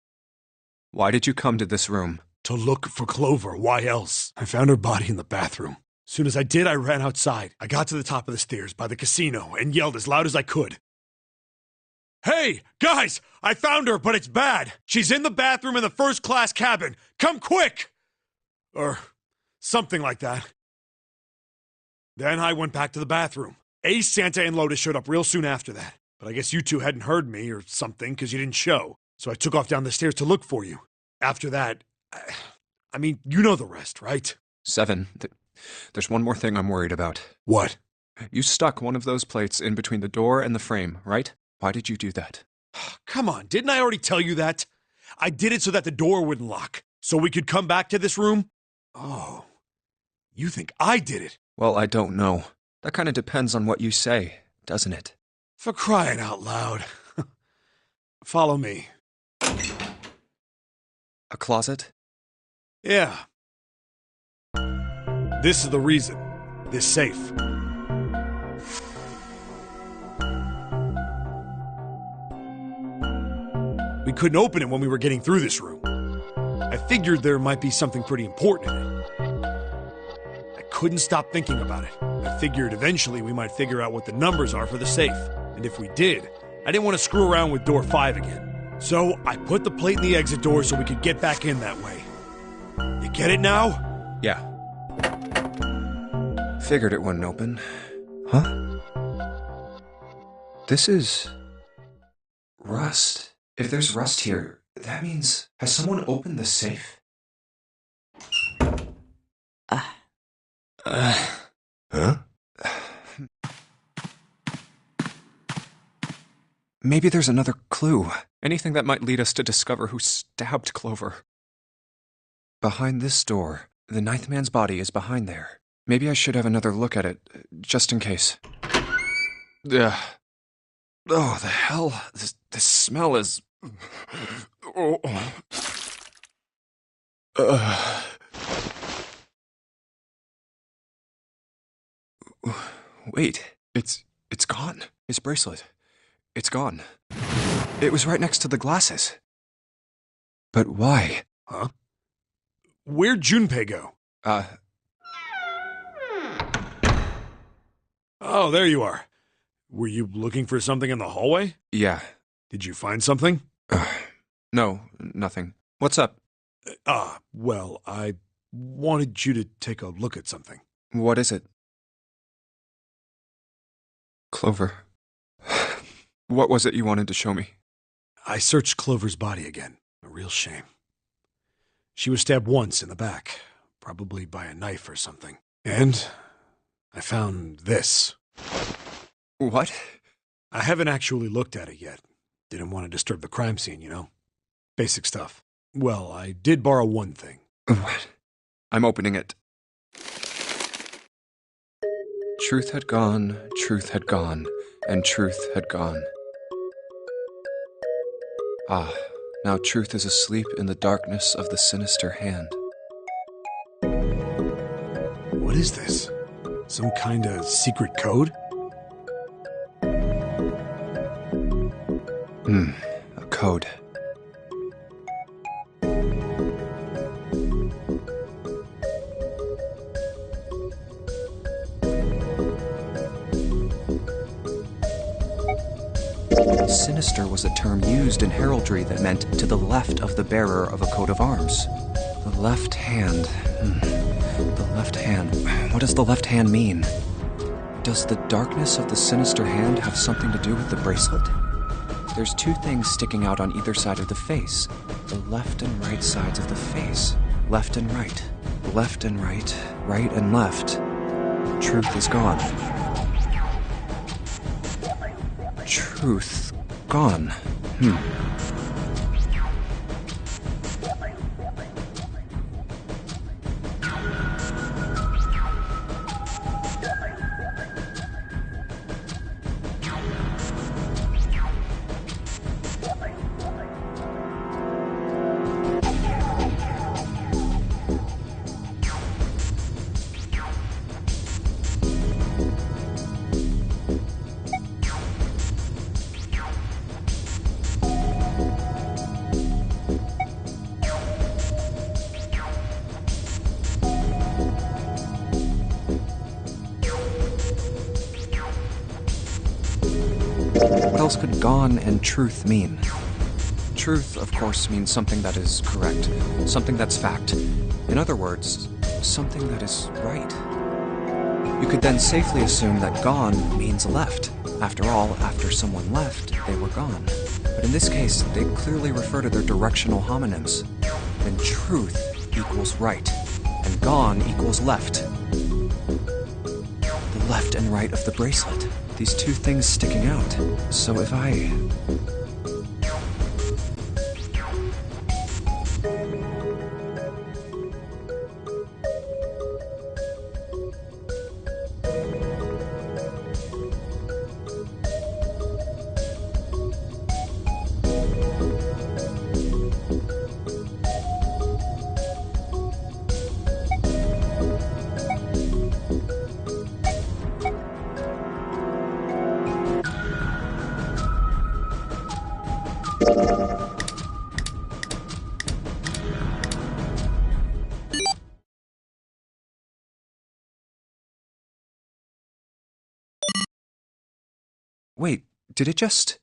Why did you come to this room? To look for Clover. Why else? I found her body in the bathroom. As soon as I did, I ran outside. I got to the top of the stairs by the casino and yelled as loud as I could. Hey, guys! I found her, but it's bad. She's in the bathroom in the first-class cabin. Come quick! Or something like that. Then I went back to the bathroom. Ace, Santa, and Lotus showed up real soon after that. But I guess you two hadn't heard me or something because you didn't show. So I took off down the stairs to look for you. After that, I mean, you know the rest, right? Seven, there's one more thing I'm worried about. What? You stuck one of those plates in between the door and the frame, right? Why did you do that? Come on, didn't I already tell you that? I did it so that the door wouldn't lock. So we could come back to this room? Oh, you think I did it? Well, I don't know. That kind of depends on what you say, doesn't it? For crying out loud. Follow me. A closet? Yeah. This is the reason. This safe. We couldn't open it when we were getting through this room. I figured there might be something pretty important in it. I couldn't stop thinking about it. I figured eventually we might figure out what the numbers are for the safe. And if we did, I didn't want to screw around with door 5 again. So I put the plate in the exit door so we could get back in that way. You get it now? Yeah. Figured it wouldn't open. Huh? This is... rust. If there's rust here, that means... has someone opened the safe? Huh? Maybe there's another clue. Anything that might lead us to discover who stabbed Clover. Behind this door. The ninth man's body is behind there. Maybe I should have another look at it, just in case. Oh, the hell? This smell is... Wait, it's gone. His bracelet. It's gone. It was right next to the glasses. But why? Huh? Where'd Junpei go? Oh, there you are. Were you looking for something in the hallway? Yeah. Did you find something? No, nothing. What's up? Well, I wanted you to take a look at something. What is it? Clover. What was it you wanted to show me? I searched Clover's body again. A real shame. She was stabbed once in the back, probably by a knife or something. And I found this. What? I haven't actually looked at it yet. Didn't want to disturb the crime scene, you know? Basic stuff. Well, I did borrow one thing. What? I'm opening it. Truth had gone, and truth had gone. Ah, now truth is asleep in the darkness of the sinister hand. What is this? Some kind of secret code? A code. Sinister was a term used in heraldry that meant to the left of the bearer of a coat of arms. The left hand. The left hand. What does the left hand mean? Does the darkness of the sinister hand have something to do with the bracelet? There's two things sticking out on either side of the face. The left and right sides of the face. Left and right. Left and right. Right and left. Truth is gone. Truth gone. What else could gone and truth mean? Truth, of course, means something that is correct, something that's fact. In other words, something that is right. You could then safely assume that gone means left. After all, after someone left, they were gone. But in this case, they clearly refer to their directional homonyms. Then truth equals right, and gone equals left. The left and right of the bracelet. These two things sticking out. So if I... Wait, did it just...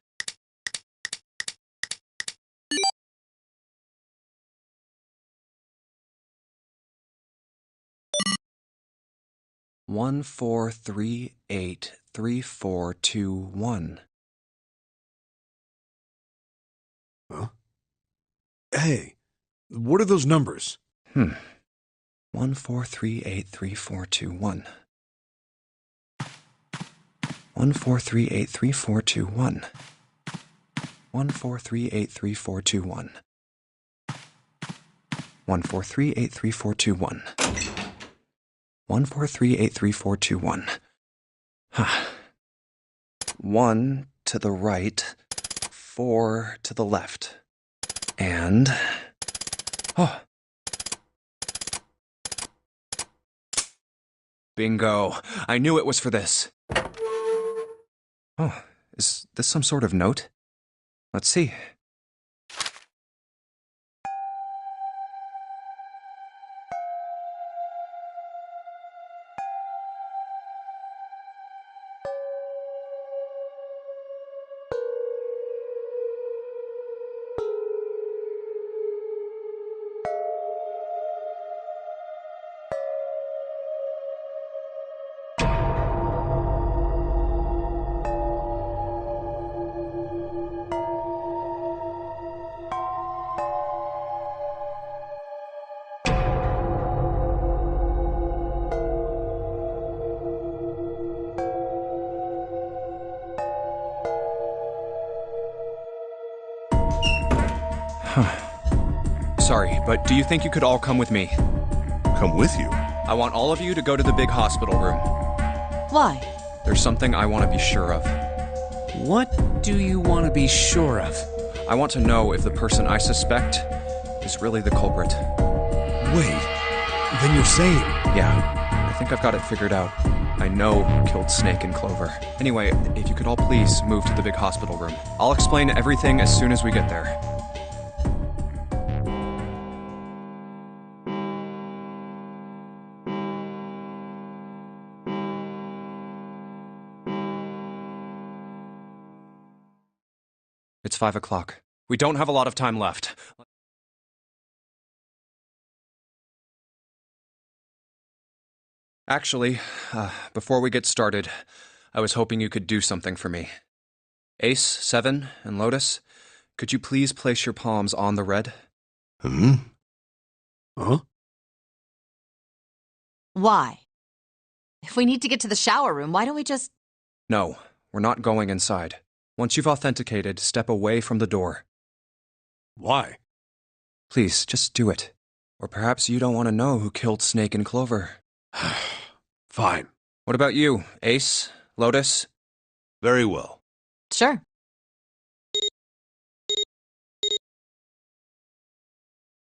One, 4, 3, 8, 3, 4, 2, 1. Huh? Hey, what are those numbers? 1, 4, 3, 8, 3, 4, 2, 1. 1, 4, 3, 8, 3, 4, 2, 1. 1, 4, 3, 8, 3, 4, 2, 1. 1, 4, 3, 8, 3, 4, 2, 1. 1, 4, 3, 8, 3, 4, 2, 1. 1 to the right, 4 to the left. And... Oh! Bingo. I knew it was for this. Oh, is this some sort of note? Let's see. Sorry, but do you think you could all come with me? Come with you? I want all of you to go to the big hospital room. Why? There's something I want to be sure of. What do you want to be sure of? I want to know if the person I suspect is really the culprit. Wait, then you're saying... Yeah, I think I've got it figured out. I know who killed Snake and Clover. Anyway, if you could all please move to the big hospital room. I'll explain everything as soon as we get there. It's 5 o'clock. We don't have a lot of time left. Actually, before we get started, I was hoping you could do something for me. Ace, Seven, and Lotus, could you please place your palms on the red? Huh? Why? If we need to get to the shower room, why don't we just... No, we're not going inside. Once you've authenticated, step away from the door. Why? Please, just do it. Or perhaps you don't want to know who killed Snake and Clover. Fine. What about you, Ace? Lotus? Very well. Sure.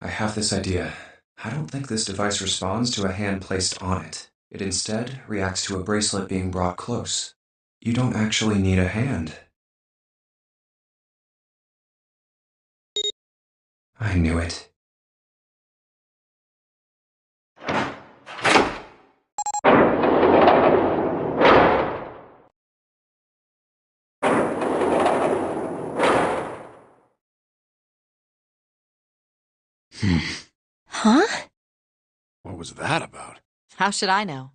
I have this idea. I don't think this device responds to a hand placed on it. It instead reacts to a bracelet being brought close. You don't actually need a hand. I knew it. Huh? What was that about? How should I know?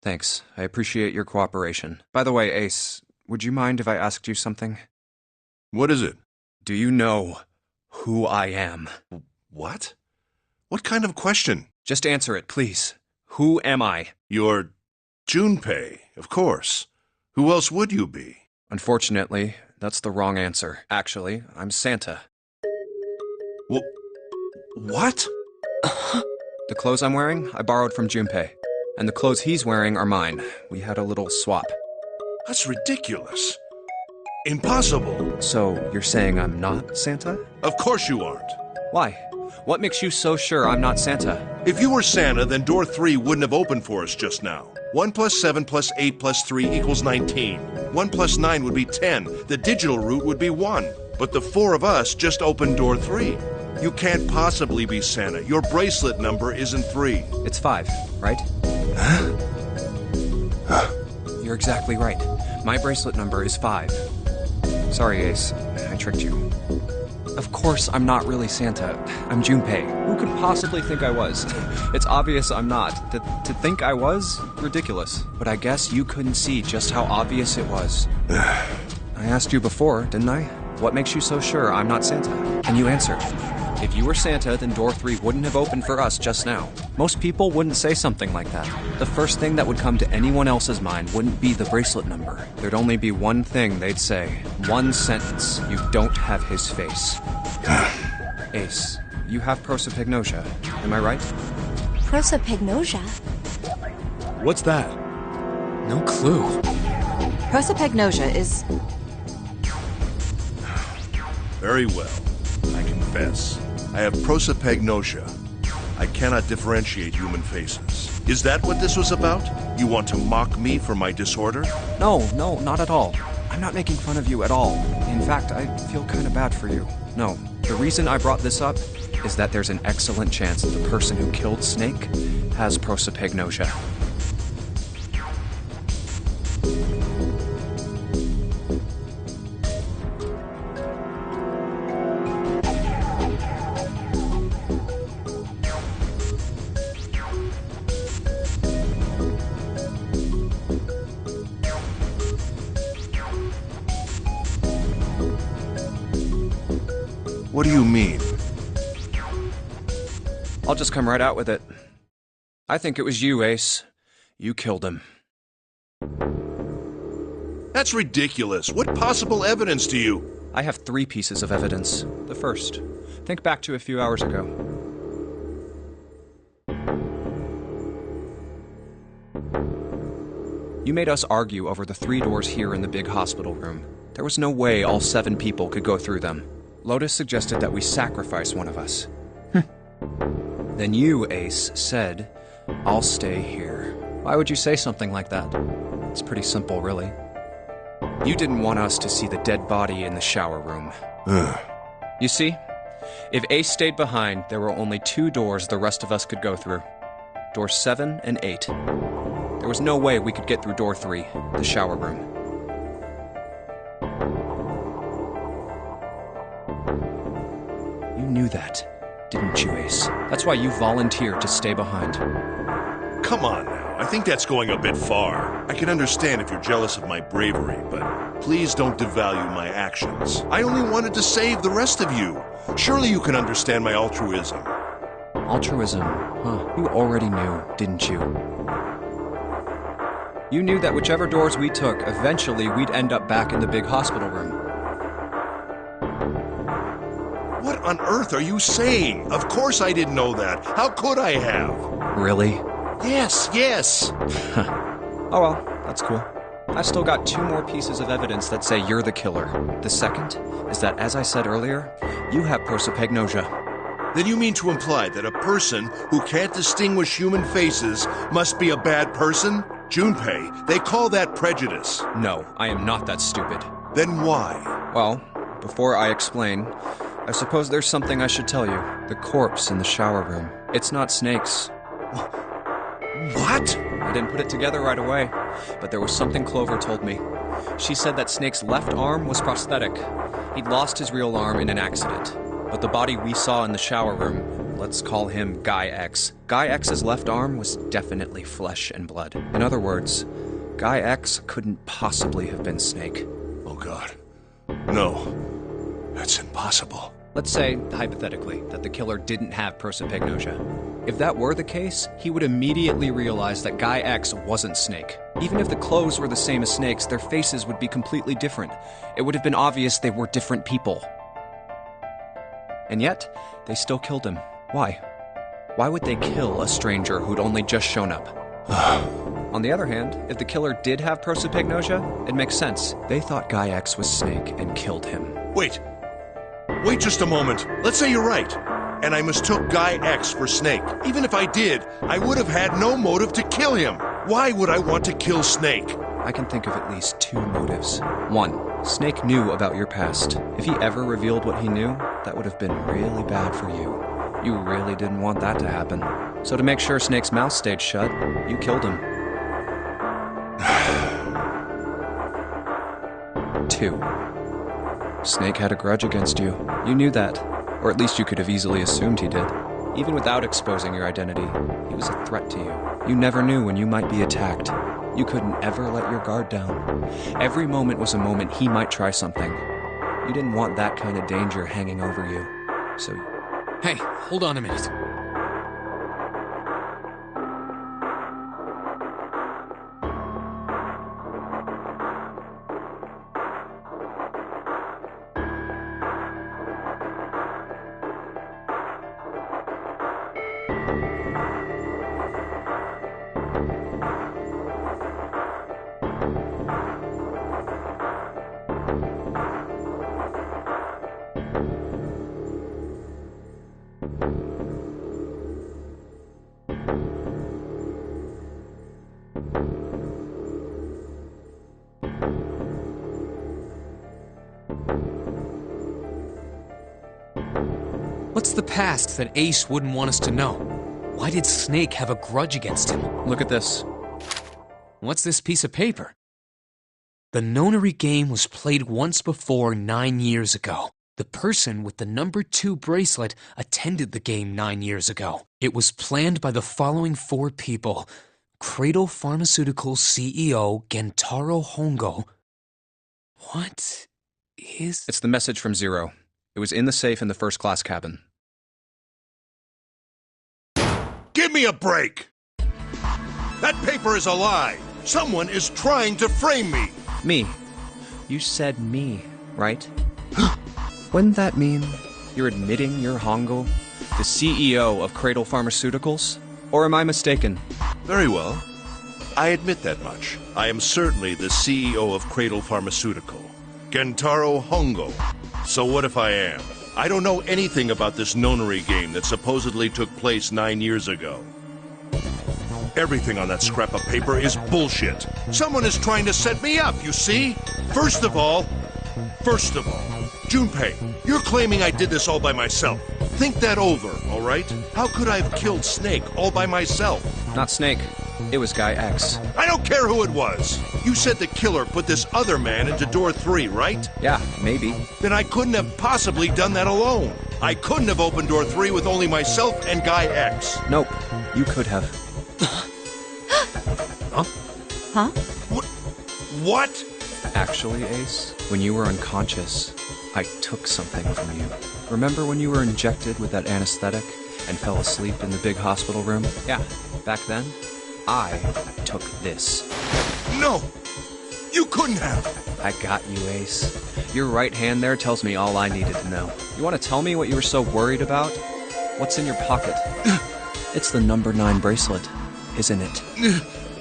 Thanks. I appreciate your cooperation. By the way, Ace, would you mind if I asked you something? What is it? Do you know who I am? What? What kind of question? Just answer it, please. Who am I? You're Junpei, of course. Who else would you be? Unfortunately, that's the wrong answer. Actually, I'm Santa. What? The clothes I'm wearing, I borrowed from Junpei. And the clothes he's wearing are mine. We had a little swap. That's ridiculous. Impossible. So, you're saying I'm not Santa? Of course you aren't. Why? What makes you so sure I'm not Santa? If you were Santa, then door 3 wouldn't have opened for us just now. 1 plus 7 plus 8 plus 3 equals 19. 1 plus 9 would be 10. The digital route would be 1. But the 4 of us just opened door 3. You can't possibly be Santa. Your bracelet number isn't 3. It's 5, right? You're exactly right. My bracelet number is 5. Sorry, Ace. I tricked you. Of course I'm not really Santa. I'm Junpei. Who could possibly think I was? It's obvious I'm not. To think I was? Ridiculous. But I guess you couldn't see just how obvious it was. I asked you before, didn't I? What makes you so sure I'm not Santa? And you answered. If you were Santa, then door 3 wouldn't have opened for us just now. Most people wouldn't say something like that. The first thing that would come to anyone else's mind wouldn't be the bracelet number. There'd only be one thing they'd say. One sentence. You don't have his face. Ace, you have prosopagnosia. Am I right? Prosopagnosia? What's that? No clue. Prosopagnosia is... Very well. I confess. I have prosopagnosia. I cannot differentiate human faces. Is that what this was about? You want to mock me for my disorder? No, not at all. I'm not making fun of you at all. In fact, I feel kind of bad for you. No, the reason I brought this up is that there's an excellent chance that the person who killed Snake has prosopagnosia. What do you mean? I'll just come right out with it. I think it was you, Ace. You killed him. That's ridiculous. What possible evidence do you... I have 3 pieces of evidence. The first, think back to a few hours ago. You made us argue over the 3 doors here in the big hospital room. There was no way all 7 people could go through them. Lotus suggested that we sacrifice one of us. Then you, Ace, said, "I'll stay here." Why would you say something like that? It's pretty simple, really. You didn't want us to see the dead body in the shower room. You see, if Ace stayed behind, there were only 2 doors the rest of us could go through. Doors 7 and 8. There was no way we could get through door 3, the shower room. You knew that, didn't you, Ace? That's why you volunteered to stay behind. Come on now, I think that's going a bit far. I can understand if you're jealous of my bravery, but please don't devalue my actions. I only wanted to save the rest of you. Surely you can understand my altruism. Altruism, huh? You already knew, didn't you? You knew that whichever doors we took, eventually we'd end up back in the big hospital room. What on earth are you saying? Of course I didn't know that. How could I have? Really? Yes. Oh well, that's cool. I've still got 2 more pieces of evidence that say you're the killer. The second is that, as I said earlier, you have prosopagnosia. Then you mean to imply that a person who can't distinguish human faces must be a bad person? Junpei, they call that prejudice. No, I am not that stupid. Then why? Well, before I explain, I suppose there's something I should tell you. The corpse in the shower room. It's not Snake's. What? I didn't put it together right away, but there was something Clover told me. She said that Snake's left arm was prosthetic. He'd lost his real arm in an accident. But the body we saw in the shower room, let's call him Guy X. Guy X's left arm was definitely flesh and blood. In other words, Guy X couldn't possibly have been Snake. Oh God. No. That's impossible. Let's say, hypothetically, that the killer didn't have prosopagnosia. If that were the case, he would immediately realize that Guy X wasn't Snake. Even if the clothes were the same as Snake's, their faces would be completely different. It would have been obvious they were different people. And yet, they still killed him. Why? Why would they kill a stranger who'd only just shown up? On the other hand, if the killer did have prosopagnosia, it makes sense. They thought Guy X was Snake and killed him. Wait just a moment. Let's say you're right, and I mistook Guy X for Snake. Even if I did, I would have had no motive to kill him. Why would I want to kill Snake? I can think of at least 2 motives. 1, Snake knew about your past. If he ever revealed what he knew, that would have been really bad for you. You really didn't want that to happen. So to make sure Snake's mouth stayed shut, you killed him. 2, Snake had a grudge against you. You knew that. Or at least you could have easily assumed he did. Even without exposing your identity, he was a threat to you. You never knew when you might be attacked. You couldn't ever let your guard down. Every moment was a moment he might try something. You didn't want that kind of danger hanging over you. So... Hey, hold on a minute. the past that Ace wouldn't want us to know? Why did Snake have a grudge against him? Look at this. What's this piece of paper? The nonary game was played once before 9 years ago. The person with the number 2 bracelet attended the game 9 years ago. It was planned by the following 4 people. Cradle Pharmaceuticals CEO Gentaro Hongo. What is... It's the message from Zero. It was in the safe in the first-class cabin. Give me a break! That paper is a lie! Someone is trying to frame me! Me. You said me, right? Wouldn't that mean you're admitting you're Hongo, the CEO of Cradle Pharmaceuticals? Or am I mistaken? Very well. I admit that much. I am certainly the CEO of Cradle Pharmaceutical, Gentaro Hongo. So what if I am? I don't know anything about this nonary game that supposedly took place 9 years ago. Everything on that scrap of paper is bullshit. Someone is trying to set me up, you see? First of all, Junpei, you're claiming I did this all by myself. Think that over, all right? How could I have killed Snake all by myself? Not Snake. It was Guy X. I don't care who it was. You said the killer put this other man into door 3, right? Yeah, maybe. Then I couldn't have possibly done that alone. I couldn't have opened door 3 with only myself and Guy X. Nope. You could have. Huh? What? Actually, Ace, when you were unconscious, I took something from you. Remember when you were injected with that anesthetic and fell asleep in the big hospital room? Yeah, back then, I took this. No! You couldn't have! I got you, Ace. Your right hand there tells me all I needed to know. You want to tell me what you were so worried about? What's in your pocket? It's the number 9 bracelet, isn't it?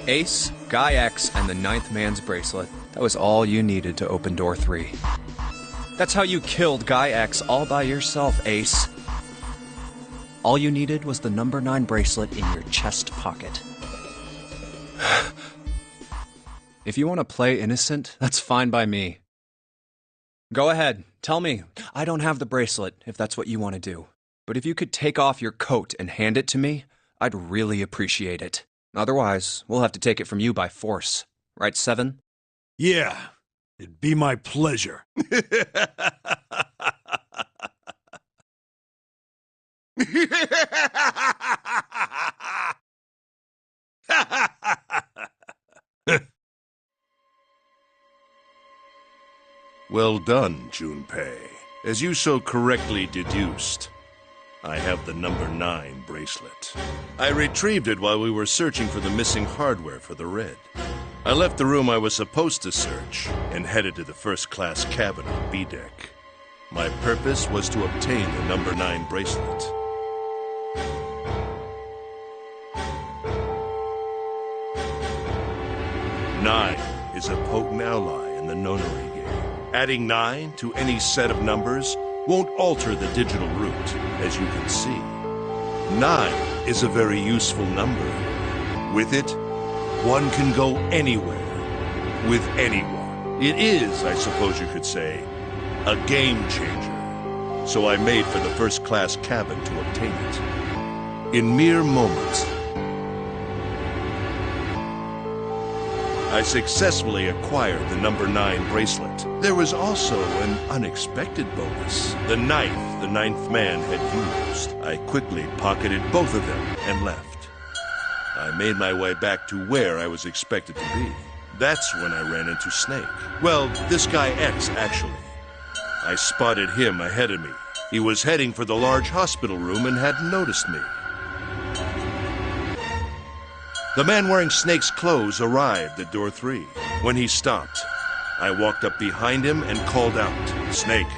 Ace, Guy X, and the 9th man's bracelet. That was all you needed to open door 3. That's how you killed Guy X all by yourself, Ace. All you needed was the number 9 bracelet in your chest pocket. If you want to play innocent, that's fine by me. Go ahead, tell me. I don't have the bracelet, if that's what you want to do. But if you could take off your coat and hand it to me, I'd really appreciate it. Otherwise, we'll have to take it from you by force. Right, Seven? Yeah, it'd be my pleasure. Well done, Junpei. As you so correctly deduced, I have the number 9 bracelet. I retrieved it while we were searching for the missing hardware for the Red. I left the room I was supposed to search and headed to the first-class cabin on B-Deck. My purpose was to obtain the number 9 bracelet. Nine is a potent ally in the nonary game. Adding 9 to any set of numbers won't alter the digital root, as you can see. 9 is a very useful number. With it, one can go anywhere, with anyone. It is, I suppose you could say, a game changer. So I made for the first-class cabin to obtain it. In mere moments, I successfully acquired the number 9 bracelet. There was also an unexpected bonus. The knife the 9th man had used. I quickly pocketed both of them and left. I made my way back to where I was expected to be. That's when I ran into Snake. Well, this guy X, actually. I spotted him ahead of me. He was heading for the large hospital room and hadn't noticed me. The man wearing Snake's clothes arrived at door 3. When he stopped, I walked up behind him and called out, "Snake."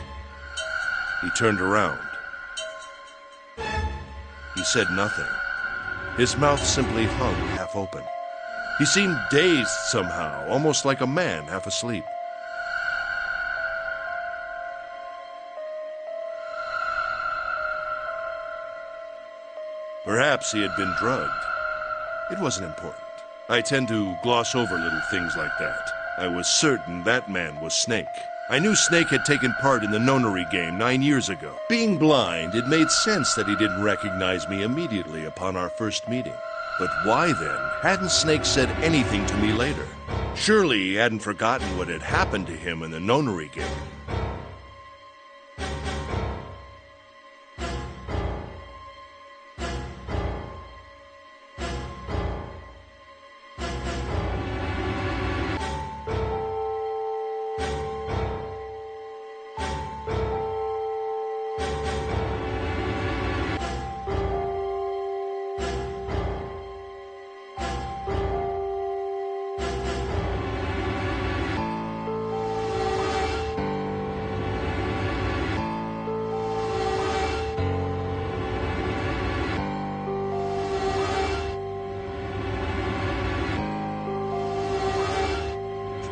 He turned around. He said nothing. His mouth simply hung half open. He seemed dazed somehow, almost like a man half asleep. Perhaps he had been drugged. It wasn't important. I tend to gloss over little things like that. I was certain that man was Snake. I knew Snake had taken part in the nonary game 9 years ago. Being blind, it made sense that he didn't recognize me immediately upon our first meeting. But why then hadn't Snake said anything to me later? Surely he hadn't forgotten what had happened to him in the nonary game.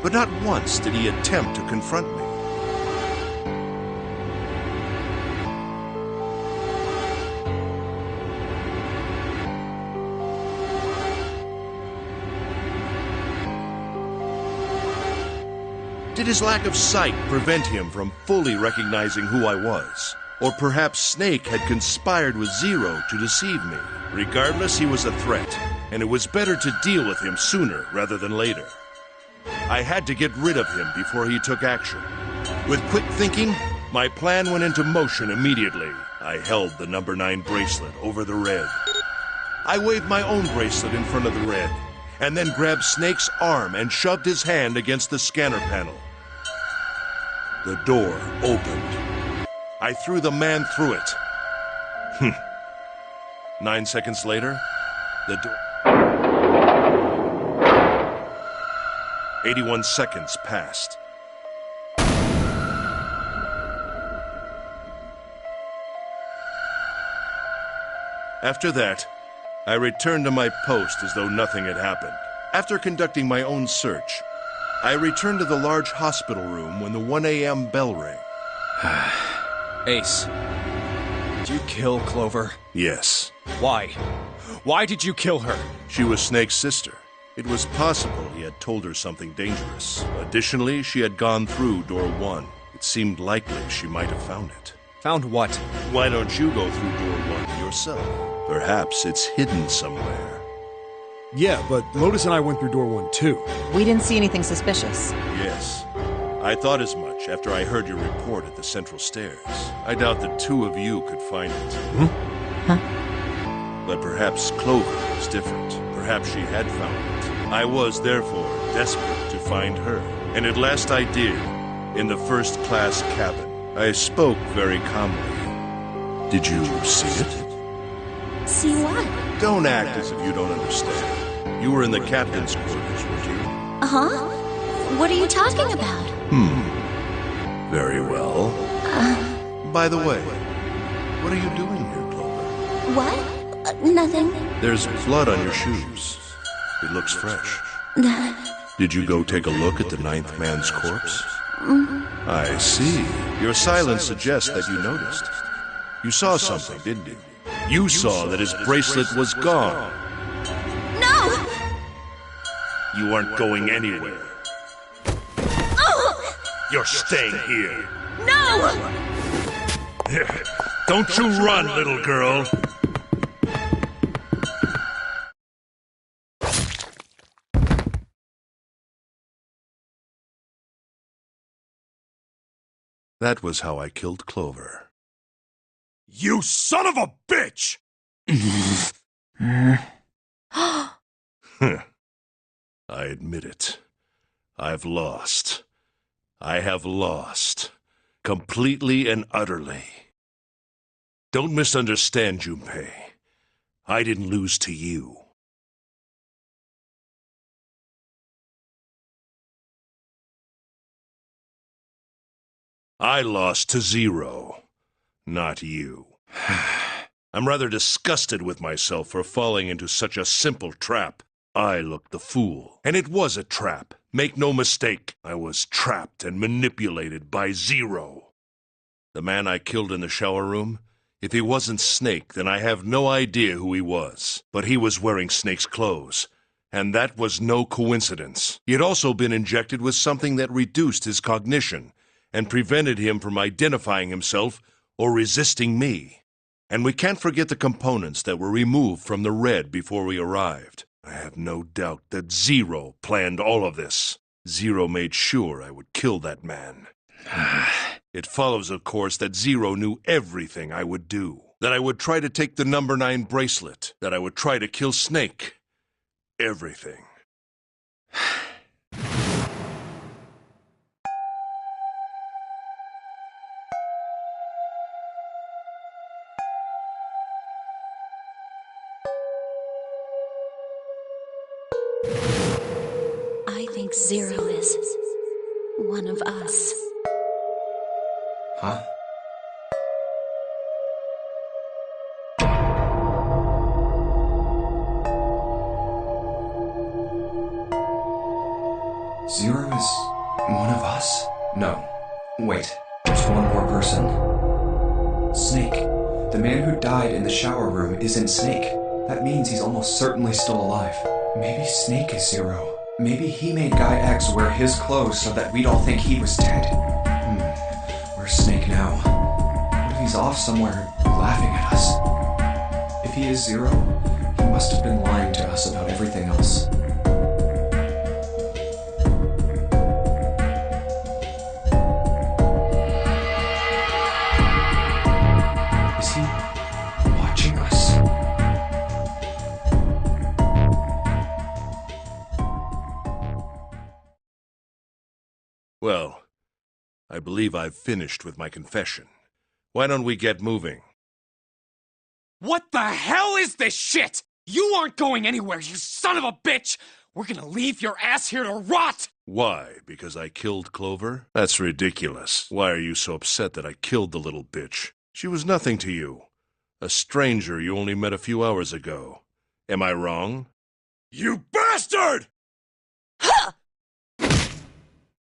But not once did he attempt to confront me. Did his lack of sight prevent him from fully recognizing who I was? Or perhaps Snake had conspired with Zero to deceive me. Regardless, he was a threat, and it was better to deal with him sooner rather than later. I had to get rid of him before he took action. With quick thinking, my plan went into motion immediately. I held the number 9 bracelet over the red. I waved my own bracelet in front of the red, and then grabbed Snake's arm and shoved his hand against the scanner panel. The door opened. I threw the man through it. 9 seconds later, the door... 81 seconds passed. After that, I returned to my post as though nothing had happened. After conducting my own search, I returned to the large hospital room when the 1 a.m. bell rang. Ace, did you kill Clover? Yes. Why? Why did you kill her? She was Snake's sister. It was possible he had told her something dangerous. Additionally, she had gone through door 1. It seemed likely she might have found it. Found what? Why don't you go through door 1 yourself? Perhaps it's hidden somewhere. Yeah, but Lotus and I went through door 1 too. We didn't see anything suspicious. Yes. I thought as much after I heard your report at the central stairs. I doubt the two of you could find it. But perhaps Clover was different. Perhaps she had found it. I was, therefore, desperate to find her. And at last I did, in the first-class cabin. I spoke very calmly. Did you see it? See what? Don't act as if you don't understand. You were in the captain's quarters, weren't you? Uh-huh. What are you talking about? Very well. By the way, what are you doing here, Clover? What? Nothing. There's blood on your shoes. It looks fresh. Did you go take a look at the 9th man's corpse? I see. Your silence suggests that you noticed. You saw something, didn't you? You saw that his bracelet was gone. No! You aren't going anywhere. You're staying here. No! Don't you run, little girl. That was how I killed Clover. You son of a bitch! I admit it. I've lost. I have lost. Completely and utterly. Don't misunderstand, Junpei. I didn't lose to you. I lost to Zero, not you. I'm rather disgusted with myself for falling into such a simple trap. I looked the fool, and it was a trap. Make no mistake, I was trapped and manipulated by Zero. The man I killed in the shower room, if he wasn't Snake, then I have no idea who he was. But he was wearing Snake's clothes, and that was no coincidence. He had also been injected with something that reduced his cognition, and prevented him from identifying himself or resisting me. And we can't forget the components that were removed from the Red before we arrived. I have no doubt that Zero planned all of this. Zero made sure I would kill that man. It follows, of course, that Zero knew everything I would do. That I would try to take the number 9 bracelet. That I would try to kill Snake. Everything. I think Zero is one of us. Huh? Zero is one of us? No. Wait, there's one more person. Snake. The man who died in the shower room isn't Snake. That means he's almost certainly still alive. Maybe Snake is Zero. Maybe he made Guy X wear his clothes so that we'd all think he was dead. Where's Snake now? What if he's off somewhere laughing at us? If he is Zero, he must have been lying to us about everything else. Is he watching us? Well, I believe I've finished with my confession. Why don't we get moving? What the hell is this shit? You aren't going anywhere, you son of a bitch! We're gonna leave your ass here to rot! Why? Because I killed Clover? That's ridiculous. Why are you so upset that I killed the little bitch? She was nothing to you. A stranger you only met a few hours ago. Am I wrong? You bastard!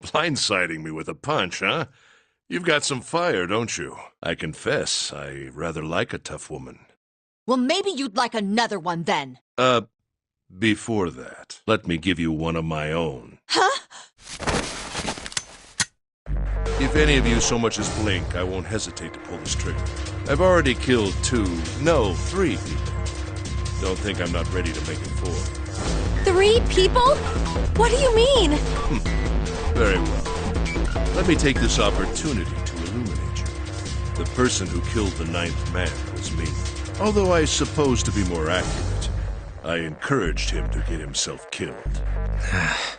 Blindsiding me with a punch, huh? You've got some fire, don't you? I confess, I rather like a tough woman. Well, maybe you'd like another one then. Before that, let me give you one of my own. Huh? If any of you so much as blink, I won't hesitate to pull this trigger. I've already killed 3 people. Don't think I'm not ready to make it 4. 3 people? What do you mean? Very well. Let me take this opportunity to illuminate you. The person who killed the 9th man was me. Although I suppose to be more accurate, I encouraged him to get himself killed.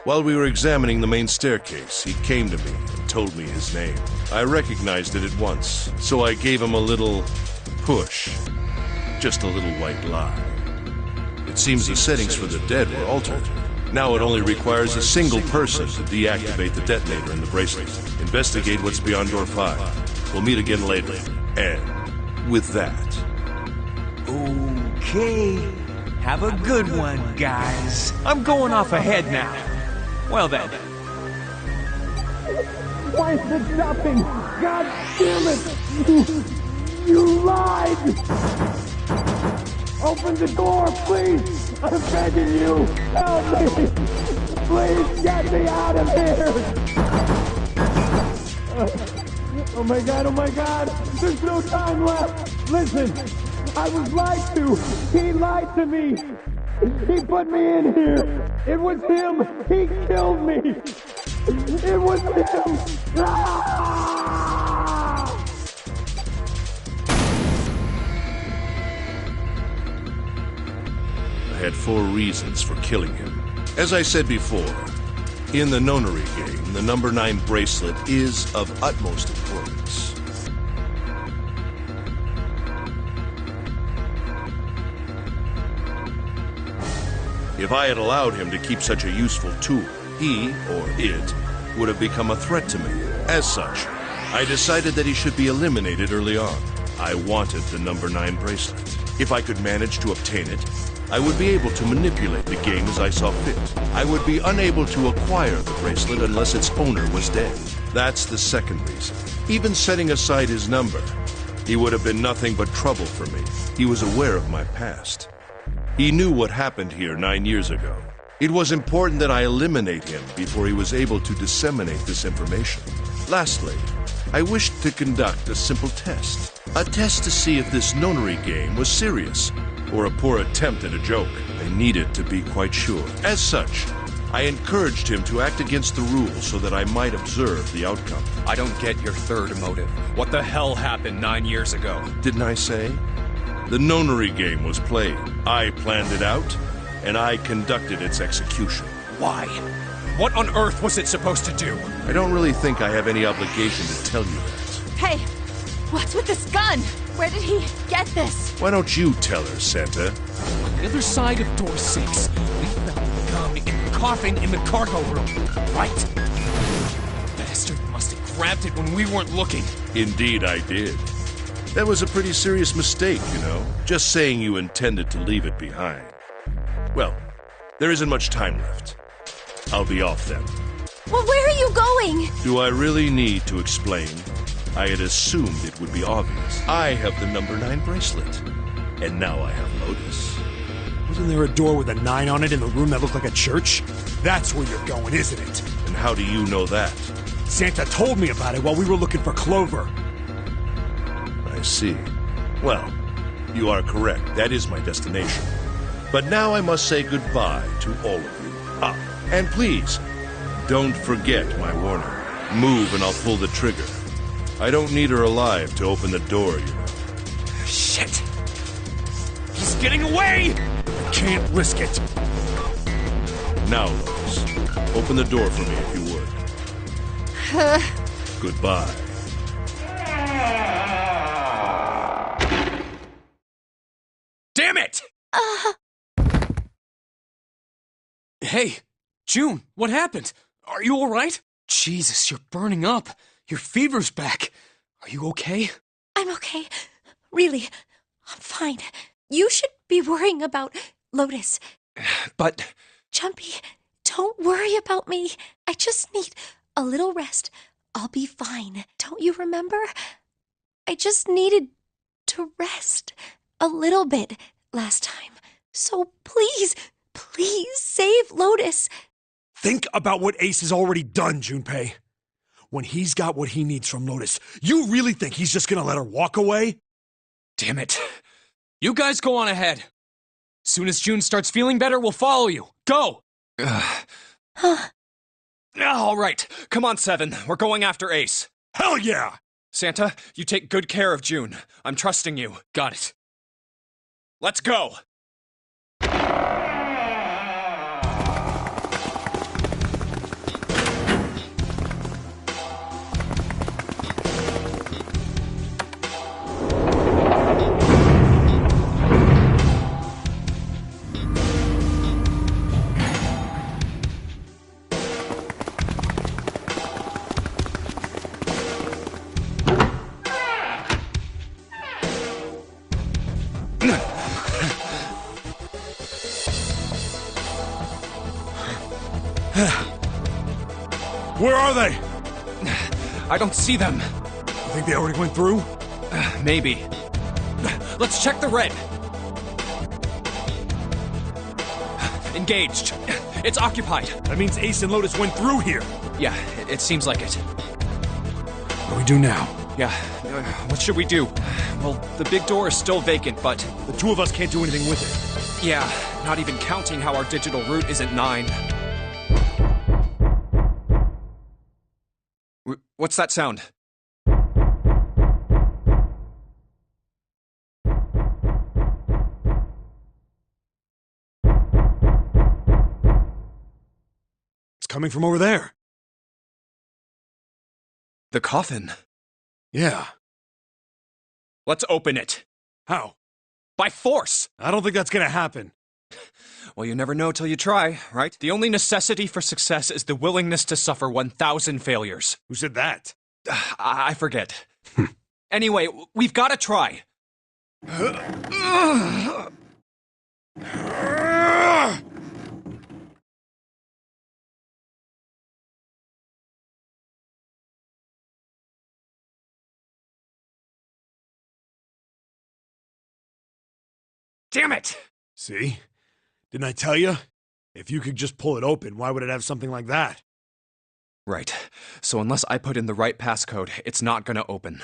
While we were examining the main staircase, he came to me and told me his name. I recognized it at once, so I gave him a little push. Just a little white lie. It seems the settings for the dead were altered. Now it only requires a single person to deactivate the detonator in the bracelet. Investigate what's beyond door 5. We'll meet again later. And with that... Okay. Have a good one, guys. I'm going off ahead now. Well then. Why is it stopping? God damn it! You lied! Open the door, please! I'm begging you! Help me! Please get me out of here! Oh my god! There's no time left! Listen! I was lied to! He lied to me! He put me in here! It was him! He killed me! It was him! Ah! I had 4 reasons for killing him. As I said before, in the Nonary game, the number 9 bracelet is of utmost importance. If I had allowed him to keep such a useful tool, he, or it, would have become a threat to me. As such, I decided that he should be eliminated early on. I wanted the number 9 bracelet. If I could manage to obtain it, I would be able to manipulate the game as I saw fit. I would be unable to acquire the bracelet unless its owner was dead. That's the second reason. Even setting aside his number, he would have been nothing but trouble for me. He was aware of my past. He knew what happened here 9 years ago. It was important that I eliminate him before he was able to disseminate this information. Lastly, I wished to conduct a simple test. A test to see if this nonary game was serious, or a poor attempt at a joke. I needed to be quite sure. As such, I encouraged him to act against the rules so that I might observe the outcome. I don't get your third motive. What the hell happened 9 years ago? Didn't I say? The nonary game was played. I planned it out, and I conducted its execution. Why? What on earth was it supposed to do? I don't really think I have any obligation to tell you that. Hey, what's with this gun? Where did he get this? Why don't you tell her, Santa? On the other side of door 6, we found the gun in the coffin in the cargo room, right? Bastard must have grabbed it when we weren't looking. Indeed I did. That was a pretty serious mistake, you know. Just saying you intended to leave it behind. Well, there isn't much time left. I'll be off then. Well, where are you going? Do I really need to explain? I had assumed it would be obvious. I have the number 9 bracelet. And now I have Lotus. Wasn't there a door with a 9 on it in the room that looked like a church? That's where you're going, isn't it? And how do you know that? Santa told me about it while we were looking for Clover. I see. Well, you are correct. That is my destination. But now I must say goodbye to all of you. Ah, and please, don't forget my warning. Move and I'll pull the trigger. I don't need her alive to open the door, you know. Shit! He's getting away! I can't risk it. Now, Lois, open the door for me if you would. Goodbye. Damn it! Hey, June, what happened? Are you all right? Jesus, you're burning up. Your fever's back. Are you okay? I'm okay. Really, I'm fine. You should be worrying about Lotus. But... Jumpy, don't worry about me. I just need a little rest. I'll be fine. Don't you remember? I just needed to rest a little bit last time. So please, please save Lotus. Think about what Ace has already done, Junpei. When he's got what he needs from Lotus, you really think he's just gonna let her walk away? Damn it. You guys go on ahead. Soon as June starts feeling better, we'll follow you. Go! All right. Come on, Seven. We're going after Ace. Hell yeah! Santa, you take good care of June. I'm trusting you. Got it. Let's go! Where are they? I don't see them. You think they already went through? Maybe. Let's check the red. Engaged. It's occupied. That means Ace and Lotus went through here. Yeah, it seems like it. What do we do now? Yeah, what should we do? Well, the big door is still vacant, but... The two of us can't do anything with it. Yeah, not even counting how our digital route isn't 9. What's that sound? It's coming from over there. The coffin. Yeah. Let's open it. How? By force! I don't think that's gonna happen. Well, you never know till you try, right? The only necessity for success is the willingness to suffer 1,000 failures. Who said that? I forget. Anyway, we've got to try. Damn it! See? Didn't I tell you? If you could just pull it open, why would it have something like that? Right. So unless I put in the right passcode, it's not gonna open.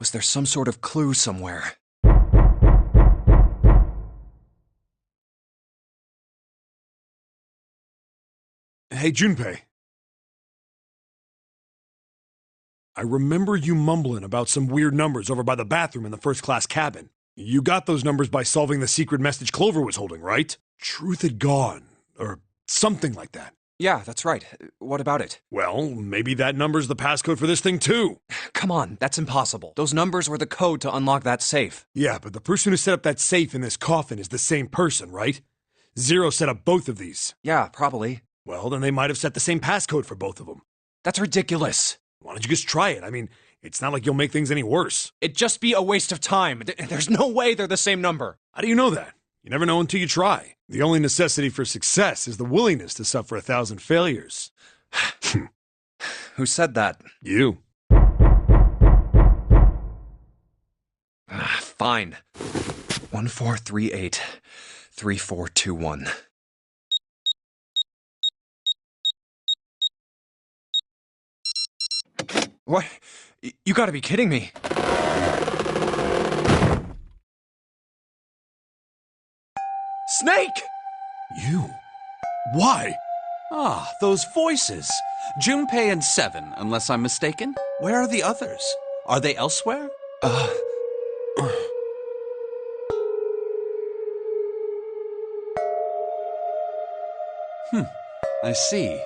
Was there some sort of clue somewhere? Hey, Junpei. I remember you mumbling about some weird numbers over by the bathroom in the first-class cabin. You got those numbers by solving the secret message Clover was holding, right? Truth had gone, or something like that. Yeah, that's right. What about it? Well, maybe that number's the passcode for this thing, too. Come on, that's impossible. Those numbers were the code to unlock that safe. Yeah, but the person who set up that safe in this coffin is the same person, right? Zero set up both of these. Yeah, probably. Well, then they might have set the same passcode for both of them. That's ridiculous. Why don't you just try it? I mean, it's not like you'll make things any worse. It'd just be a waste of time. There's no way they're the same number. How do you know that? You never know until you try. The only necessity for success is the willingness to suffer 1,000 failures. Who said that? You. Fine. 1438 3421. What? You gotta be kidding me. Snake! You? Why? Ah, those voices. Junpei and Seven, unless I'm mistaken. Where are the others? Are they elsewhere? I see.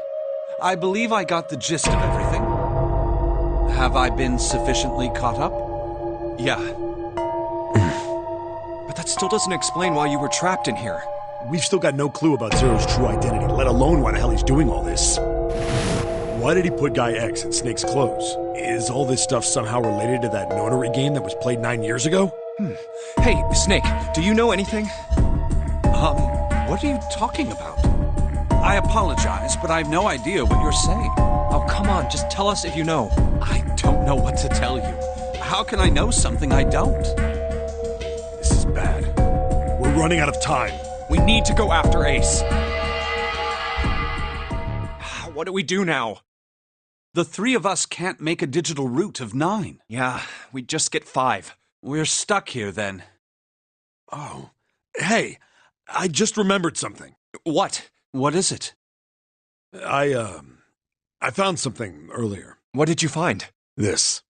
I believe I got the gist of everything. Have I been sufficiently caught up? Yeah. But that still doesn't explain why you were trapped in here. We've still got no clue about Zero's true identity, let alone why the hell he's doing all this. Why did he put Guy X in Snake's clothes? Is all this stuff somehow related to that notary game that was played 9 years ago? Hey, Snake, do you know anything? What are you talking about? I apologize, but I have no idea what you're saying. Oh, come on, just tell us if you know. I don't know what to tell you. How can I know something I don't? This is bad. We're running out of time. We need to go after Ace. What do we do now? The three of us can't make a digital route of 9. Yeah, we just get 5. We're stuck here then. Oh. Hey, I just remembered something. What? What is it? I found something earlier. What did you find? This.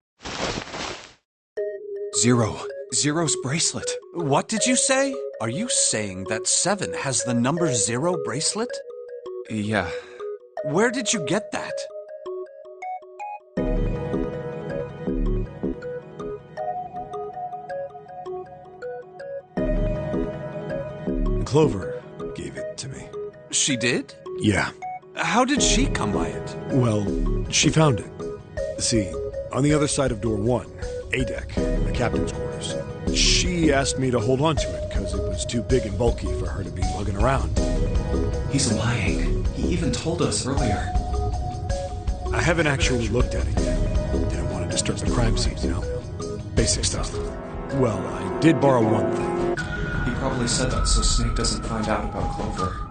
Zero's bracelet. What did you say? Are you saying that 7 has the number 0 bracelet? Yeah. Where did you get that? Clover gave it to me. She did? Yeah. How did she come by it? Well, she found it. See, on the other side of door 1, A deck, the captain's quarters. She asked me to hold on to it because it was too big and bulky for her to be lugging around. He's lying. He even told us earlier. I haven't actually looked at it yet. Didn't want to disturb the crime scene, you know? Basic stuff. Well, I did borrow one thing. He probably said that so Snake doesn't find out about Clover.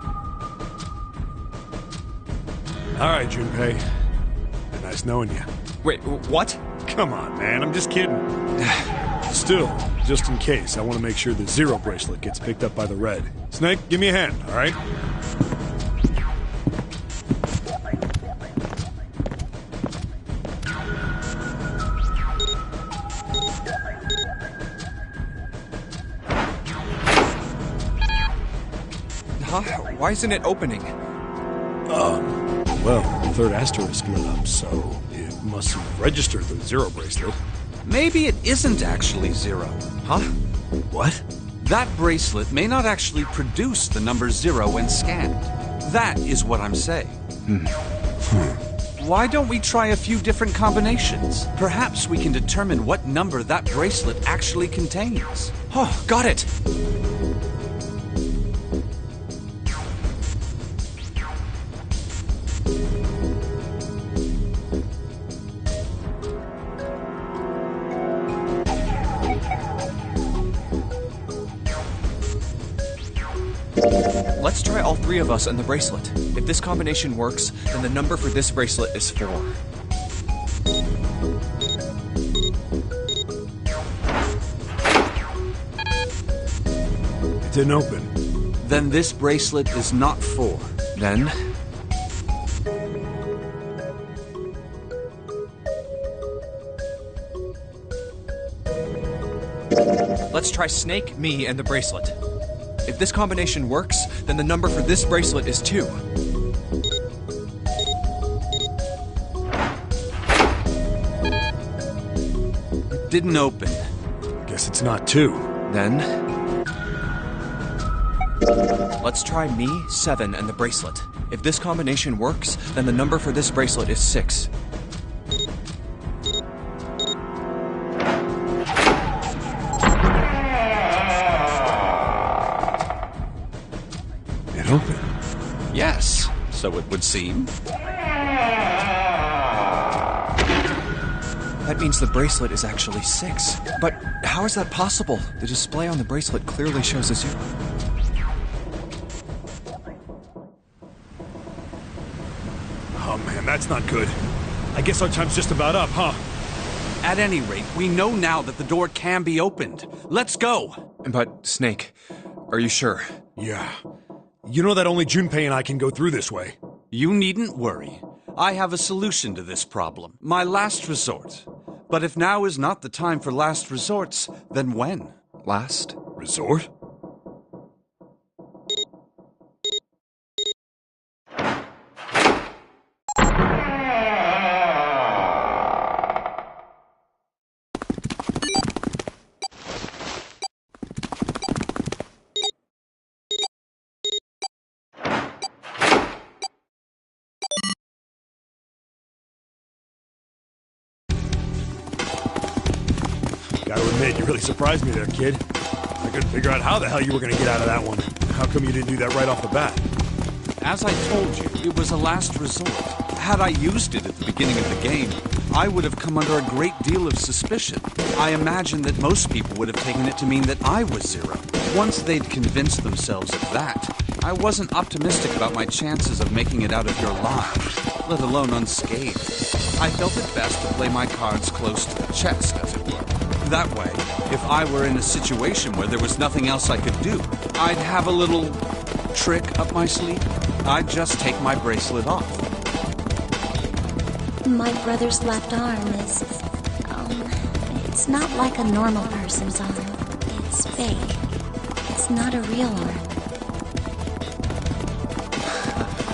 All right, Junpei. Nice knowing you. Wait, what? Come on, man. I'm just kidding. Still, just in case, I want to make sure the 0 bracelet gets picked up by the red. Snake, give me a hand, all right? Huh? Why isn't it opening? Well, the third asterisk lit up, so it must have registered the 0 bracelet. Maybe it isn't actually 0. Huh? What? That bracelet may not actually produce the number 0 when scanned. That is what I'm saying. Why don't we try a few different combinations? Perhaps we can determine what number that bracelet actually contains. Oh, got it! Let's try all three of us and the bracelet. If this combination works, then the number for this bracelet is 4. It didn't open. Then this bracelet is not 4. Then... let's try Snake, me, and the bracelet. If this combination works, then the number for this bracelet is 2. It didn't open. Guess it's not 2. Then... let's try me, 7, and the bracelet. If this combination works, then the number for this bracelet is 6. It opened. Yes, so it would seem. That means the bracelet is actually 6. But how is that possible? The display on the bracelet clearly shows a 0. Oh man, that's not good. I guess our time's just about up, huh? At any rate, we know now that the door can be opened. Let's go! But, Snake, are you sure? Yeah. You know that only Junpei and I can go through this way. You needn't worry. I have a solution to this problem. My last resort. But if now is not the time for last resorts, then when? Last? Resort? Gotta admit, you really surprised me there, kid. I couldn't figure out how the hell you were gonna get out of that one. How come you didn't do that right off the bat? As I told you, it was a last resort. Had I used it at the beginning of the game, I would have come under a great deal of suspicion. I imagine that most people would have taken it to mean that I was 0. Once they'd convinced themselves of that, I wasn't optimistic about my chances of making it out of here alive, let alone unscathed. I felt it best to play my cards close to the chest, as it were. That way, if I were in a situation where there was nothing else I could do, I'd have a little trick up my sleeve. I'd just take my bracelet off. My brother's left arm is, it's not like a normal person's arm. It's fake. It's not a real arm.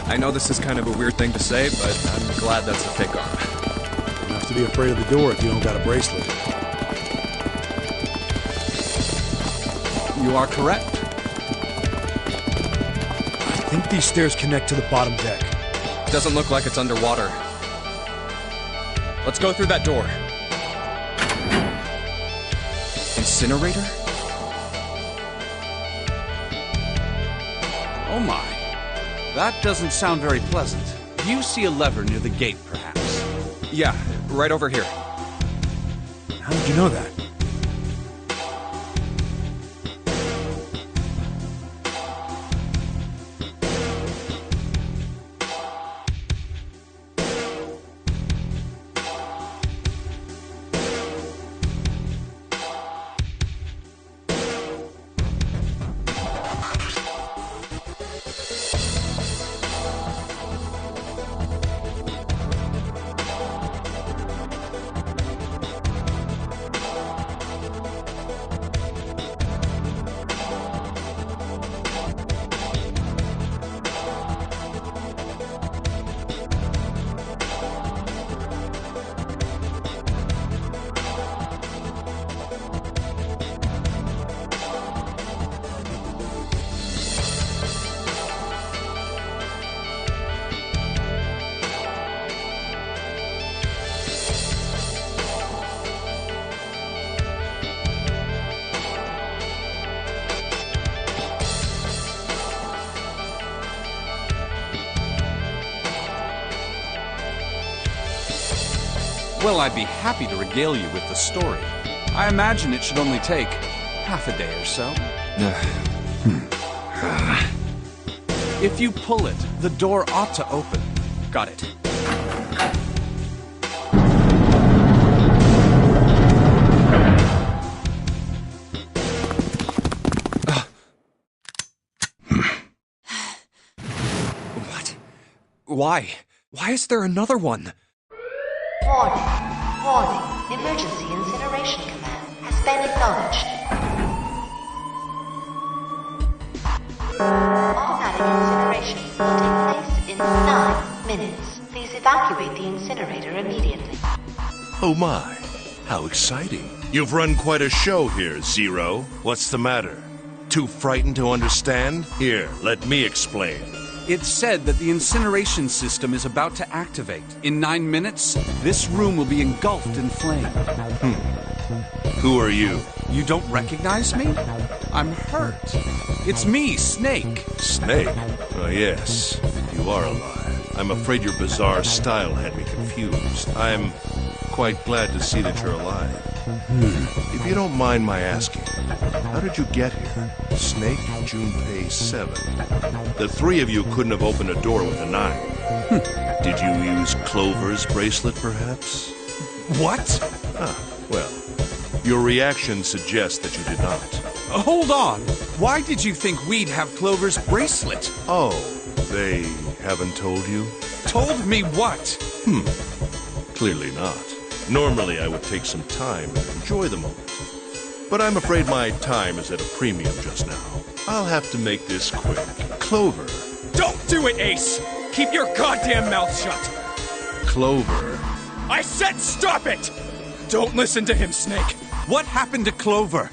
I know this is kind of a weird thing to say, but I'm glad that's a fake arm. You don't have to be afraid of the door if you don't got a bracelet. You are correct. I think these stairs connect to the bottom deck. Doesn't look like it's underwater. Let's go through that door. Incinerator? Oh my. That doesn't sound very pleasant. Do you see a lever near the gate, perhaps? Yeah, right over here. How did you know that? Well, I'd be happy to regale you with the story. I imagine it should only take half a day or so. If you pull it, the door ought to open. Got it. What? Why? Why is there another one? Warning. Warning. Emergency incineration command has been acknowledged. Automatic incineration will take place in 9 minutes. Please evacuate the incinerator immediately. Oh my, how exciting. You've run quite a show here, Zero. What's the matter? Too frightened to understand? Here, let me explain. It's said that the incineration system is about to activate. In 9 minutes, this room will be engulfed in flame. Who are you? You don't recognize me? I'm hurt. It's me, Snake. Snake? Oh, yes. You are alive. I'm afraid your bizarre style had me confused. I'm quite glad to see that you're alive. If you don't mind my asking, how did you get here? Snake, Junpei 7. The three of you couldn't have opened a door with a knife. Did you use Clover's bracelet, perhaps? What? Ah, well, your reaction suggests that you did not. Hold on. Why did you think we'd have Clover's bracelet? Oh, they haven't told you? Told me what? Clearly not. Normally, I would take some time and enjoy the moment. But I'm afraid my time is at a premium just now. I'll have to make this quick. Clover. Don't do it, Ace! Keep your goddamn mouth shut! Clover. I said stop it! Don't listen to him, Snake. What happened to Clover?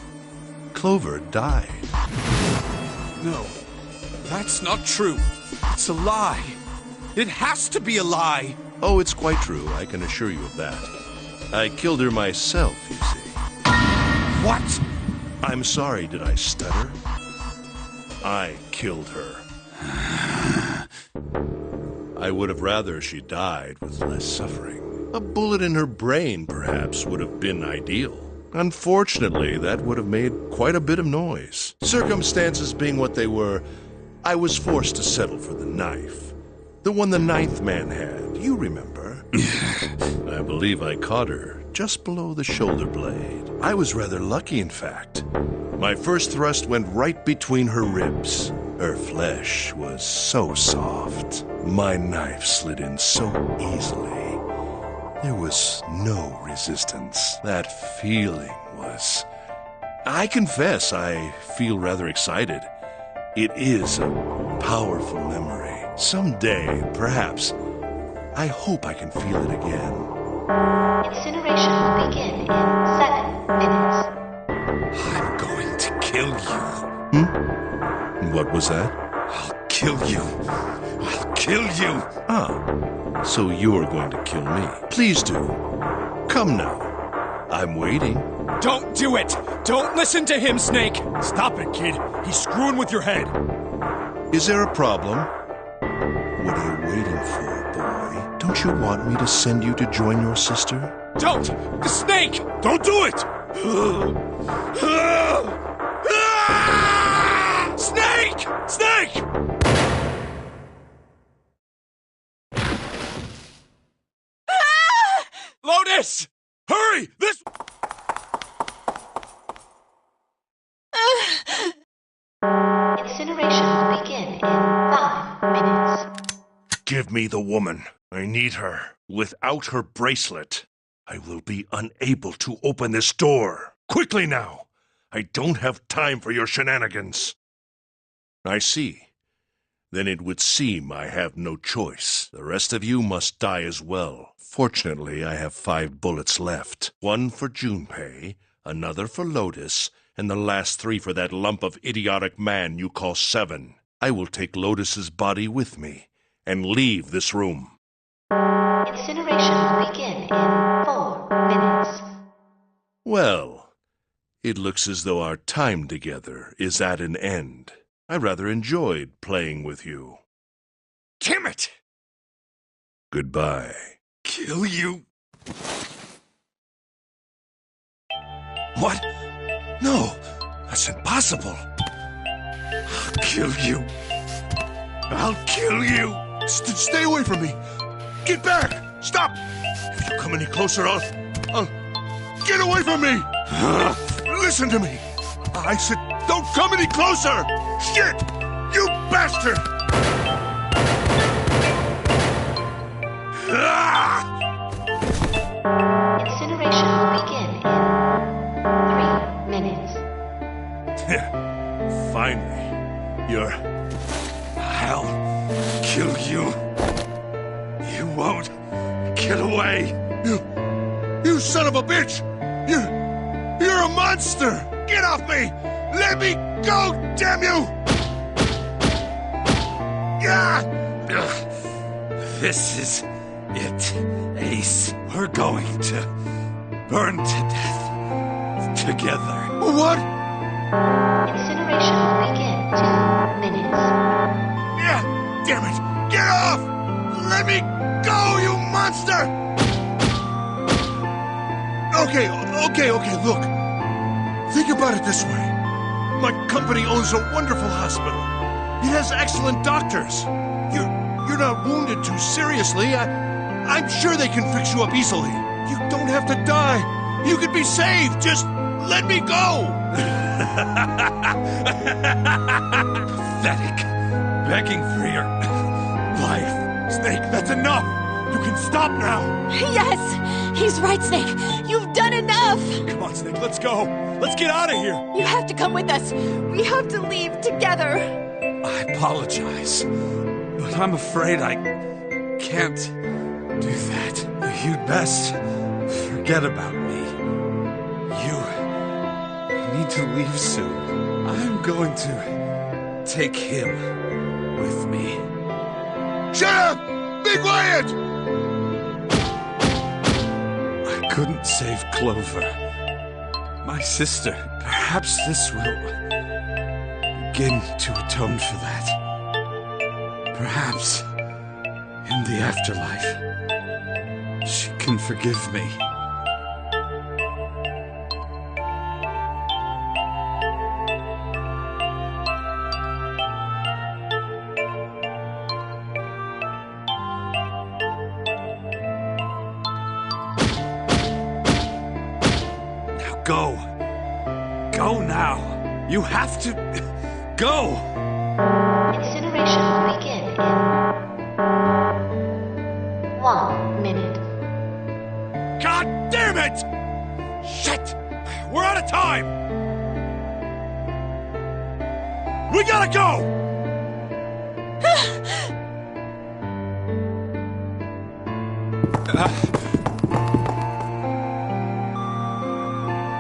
Clover died. No, that's not true. It's a lie. It has to be a lie. Oh, it's quite true. I can assure you of that. I killed her myself, you see. What? I'm sorry, did I stutter? I killed her. I would have rather she died with less suffering. A bullet in her brain, perhaps, would have been ideal. Unfortunately, that would have made quite a bit of noise. Circumstances being what they were, I was forced to settle for the knife. The one the ninth man had, you remember. I believe I caught her just below the shoulder blade. I was rather lucky, in fact. My first thrust went right between her ribs. Her flesh was so soft. My knife slid in so easily. There was no resistance. That feeling was... I confess, I feel rather excited. It is a powerful memory. Someday, perhaps, I hope I can feel it again. Incineration will begin in 7 minutes. I'm going to kill you. What was that? I'll kill you. I'll kill you. Ah, so you're going to kill me. Please do. Come now. I'm waiting. Don't do it! Don't listen to him, Snake! Stop it, kid. He's screwing with your head. Is there a problem? What are you waiting for, boy? Don't you want me to send you to join your sister? Don't! The Snake! Don't do it! Snake! Snake! Lotus! Hurry! This... Incineration will begin in 5 minutes. Give me the woman. I need her. Without her bracelet, I will be unable to open this door. Quickly now! I don't have time for your shenanigans. I see. Then it would seem I have no choice. The rest of you must die as well. Fortunately, I have 5 bullets left. 1 for Junpei, another for Lotus, and the last 3 for that lump of idiotic man you call 7. I will take Lotus's body with me and leave this room. Incineration will begin in 4 minutes. Well, it looks as though our time together is at an end. I rather enjoyed playing with you. Damn it! Goodbye. Kill you. What? No, that's impossible. I'll kill you. I'll kill you. Stay away from me. Get back. Stop. If you come any closer, I'll... Get away from me. Listen to me. I said, don't come any closer. Shit. You bastard. Incineration will begin in 3 minutes. Finally. I'll kill you. You won't get away. You son of a bitch. You're a monster. Get off me. Let me go, damn you. This is it, Ace. We're going to burn to death together. What? Incineration will begin 2 minutes. Damn it. Get off. Let me go, you monster. Okay, look. Think about it this way. My company owns a wonderful hospital. It has excellent doctors. You're not wounded too seriously. I'm sure they can fix you up easily. You don't have to die. You could be saved. Just let me go. Pathetic. Begging for your life. Snake, that's enough. You can stop now. Yes, he's right, Snake. You've done enough. Come on, Snake, let's go. Let's get out of here. You have to come with us. We have to leave together. I apologize, but I'm afraid I can't do that. You'd best forget about me. You need to leave soon. I'm going to take him with me. Shut up! Be quiet! I couldn't save Clover. My sister. Perhaps this will begin to atone for that. Perhaps in the afterlife, she can forgive me. Go. Go now. You have to... go! Incineration will begin in 1 minute. God damn it! Shit! We're out of time! We gotta go!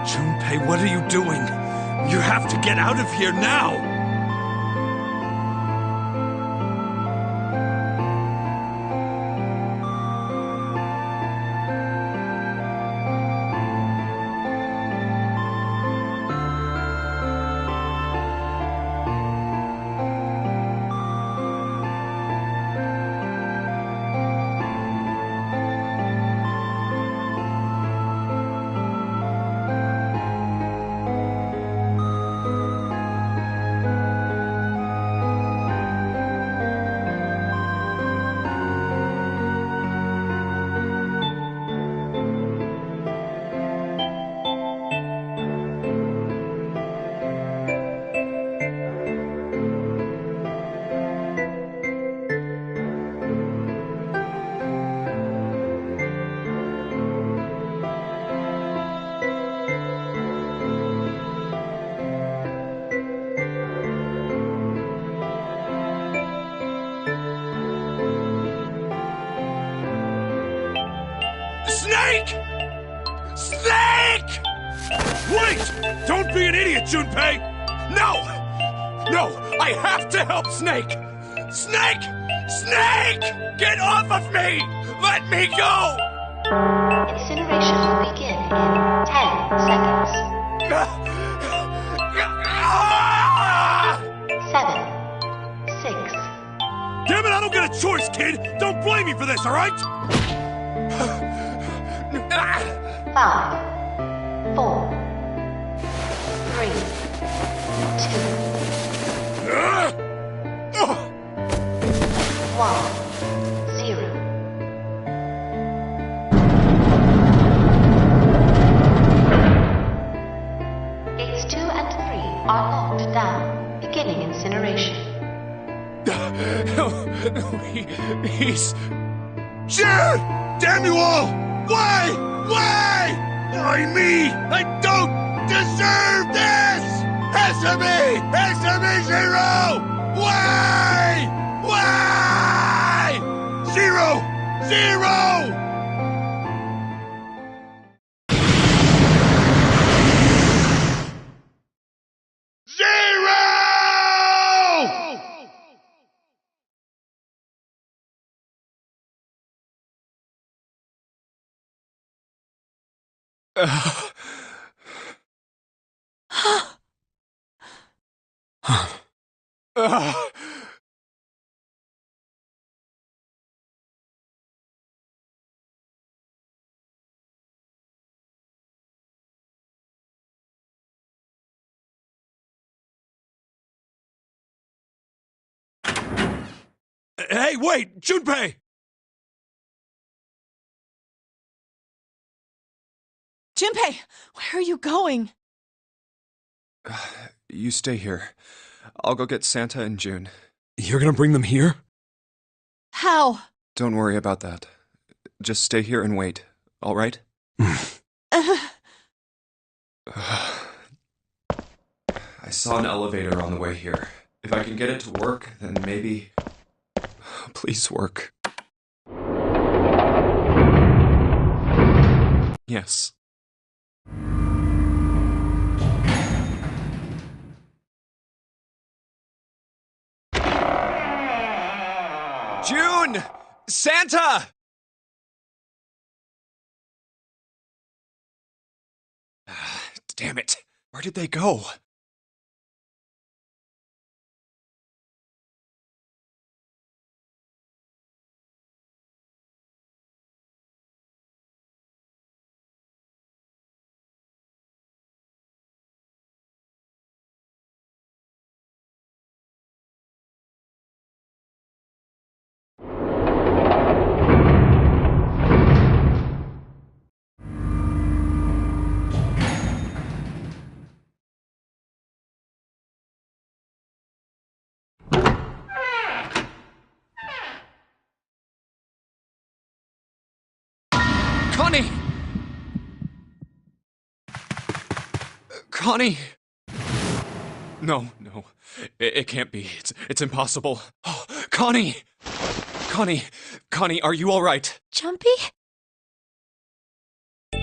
Junpei, what are you doing? You have to get out of here now! Snake! Snake! Wait! Don't be an idiot, Junpei! No! No! I have to help Snake! Snake! Snake! Get off of me! Let me go! Incineration will begin in 10 seconds. 7, 6. Damn it, I don't get a choice, kid! Don't blame me for this, alright? 5, 4, 3, 2. incineration. He's... Shit! Damn you all! Why? Why? Why me? I don't deserve this! Answer me! Answer me, Zero! Why? Why? Zero! Zero! Hey, wait! Junpei! Junpei, where are you going? You stay here. I'll go get Santa and June. You're gonna bring them here? How? Don't worry about that. Just stay here and wait, all right? I saw an elevator on the way here. If I can get it to work, then maybe... Please work. Yes. June! Santa! Damn it. Where did they go? Connie! Connie! No. It can't be. It's impossible. Oh, Connie! Connie, are you all right? Jumpy? Oh,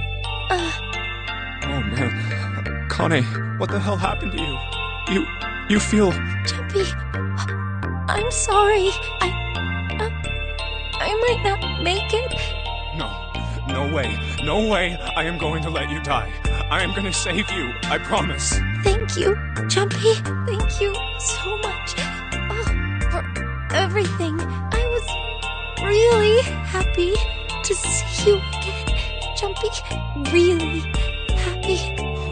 man. Connie, what the hell happened to you? You feel... Jumpy, I'm sorry. I might not make it. No way I am going to let you die. I am going to save you, I promise. Thank you, Jumpy. Thank you so much for everything. I was really happy to see you again, Jumpy. Really happy.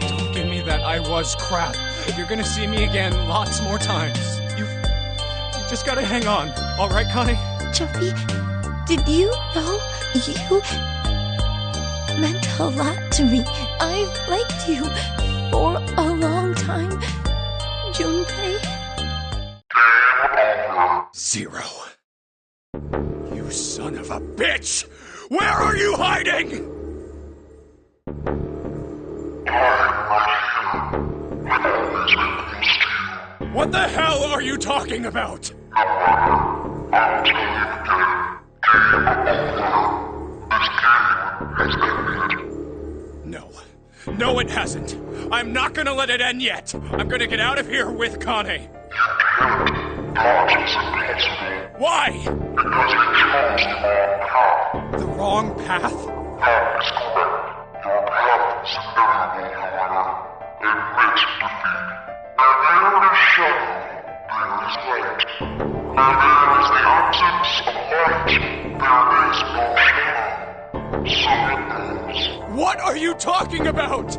Don't give me that I was crap. You're going to see me again lots more times. You've just got to hang on. All right, Connie? Jumpy, did you know you meant a lot to me? I've liked you for a long time, Junpei. Zero. You son of a bitch! Where are you hiding? What the hell are you talking about? No, it hasn't. I'm not gonna let it end yet. I'm gonna get out of here with Connie. Why? Because you chose the wrong path. The wrong path? That is correct. Your path is inevitable, however. Admit defeat. Where there is shadow, there is light. Where there is the absence of light, there is no shadow. So it goes. What are you talking about?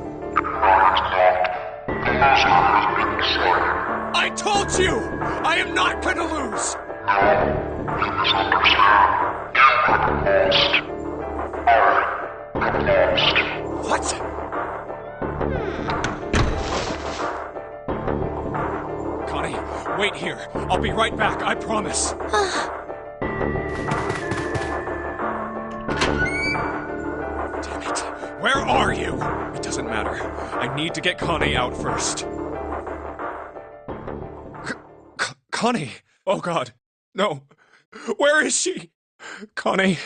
I told you! I am not gonna lose! What? Connie, wait here. I'll be right back, I promise. Damn it. Where are you? It doesn't matter. I need to get Connie out first. Connie! Oh God. No. Where is she? Connie!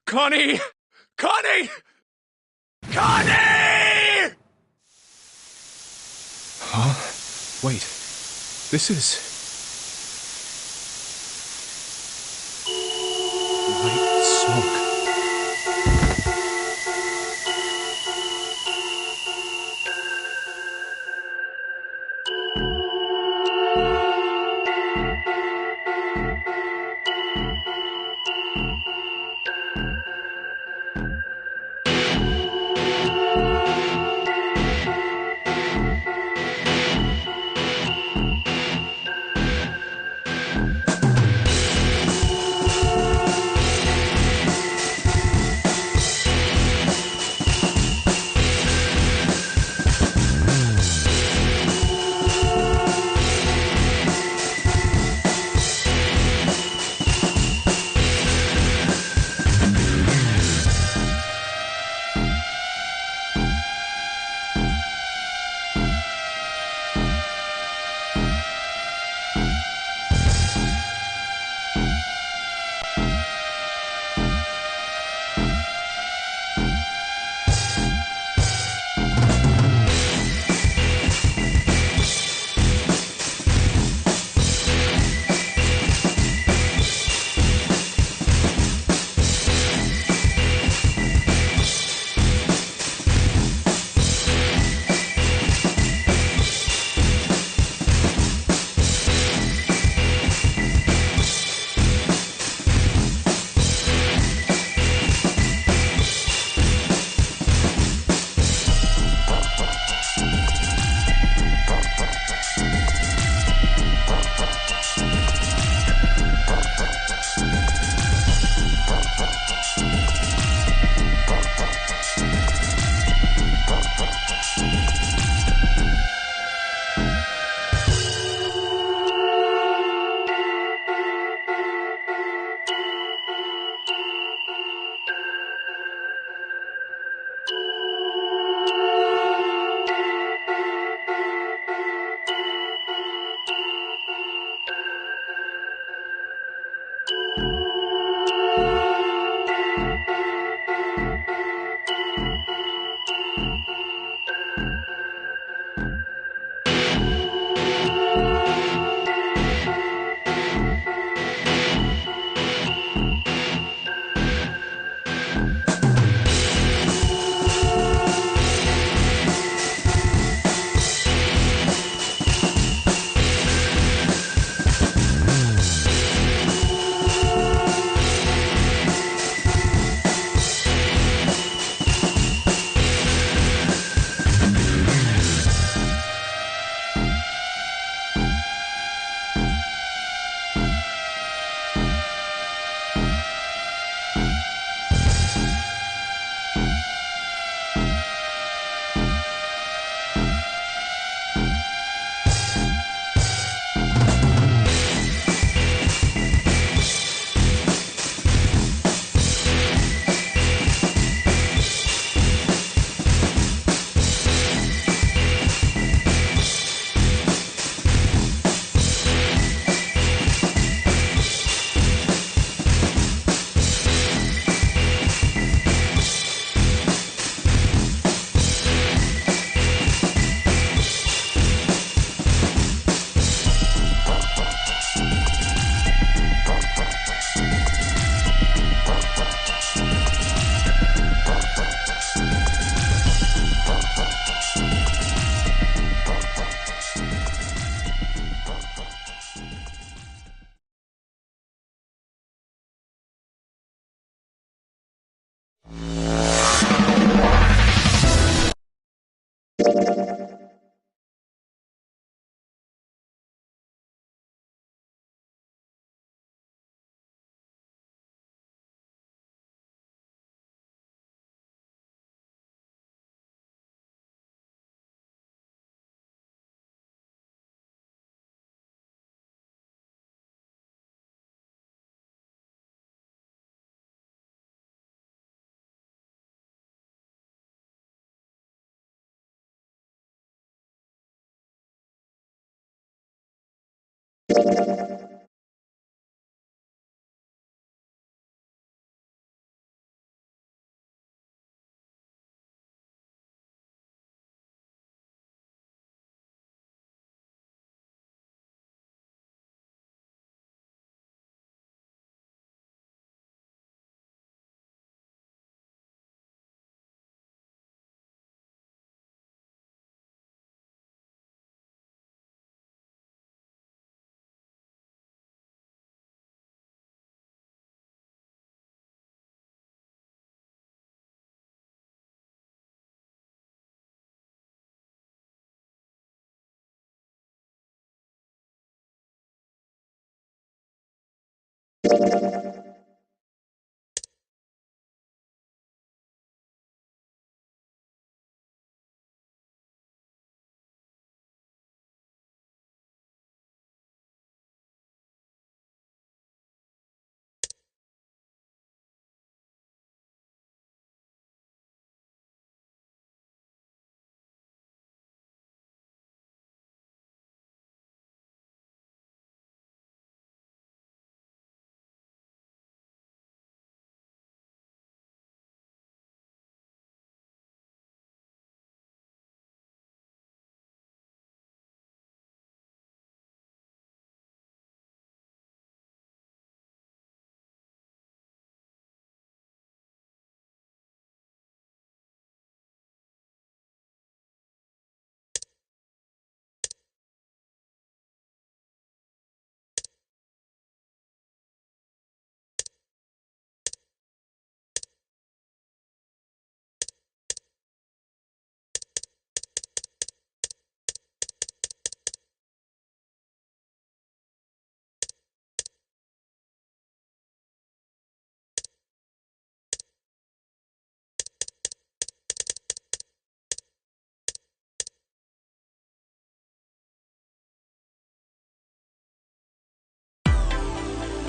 Connie! Connie! Connie! Huh? Wait. This is... white smoke.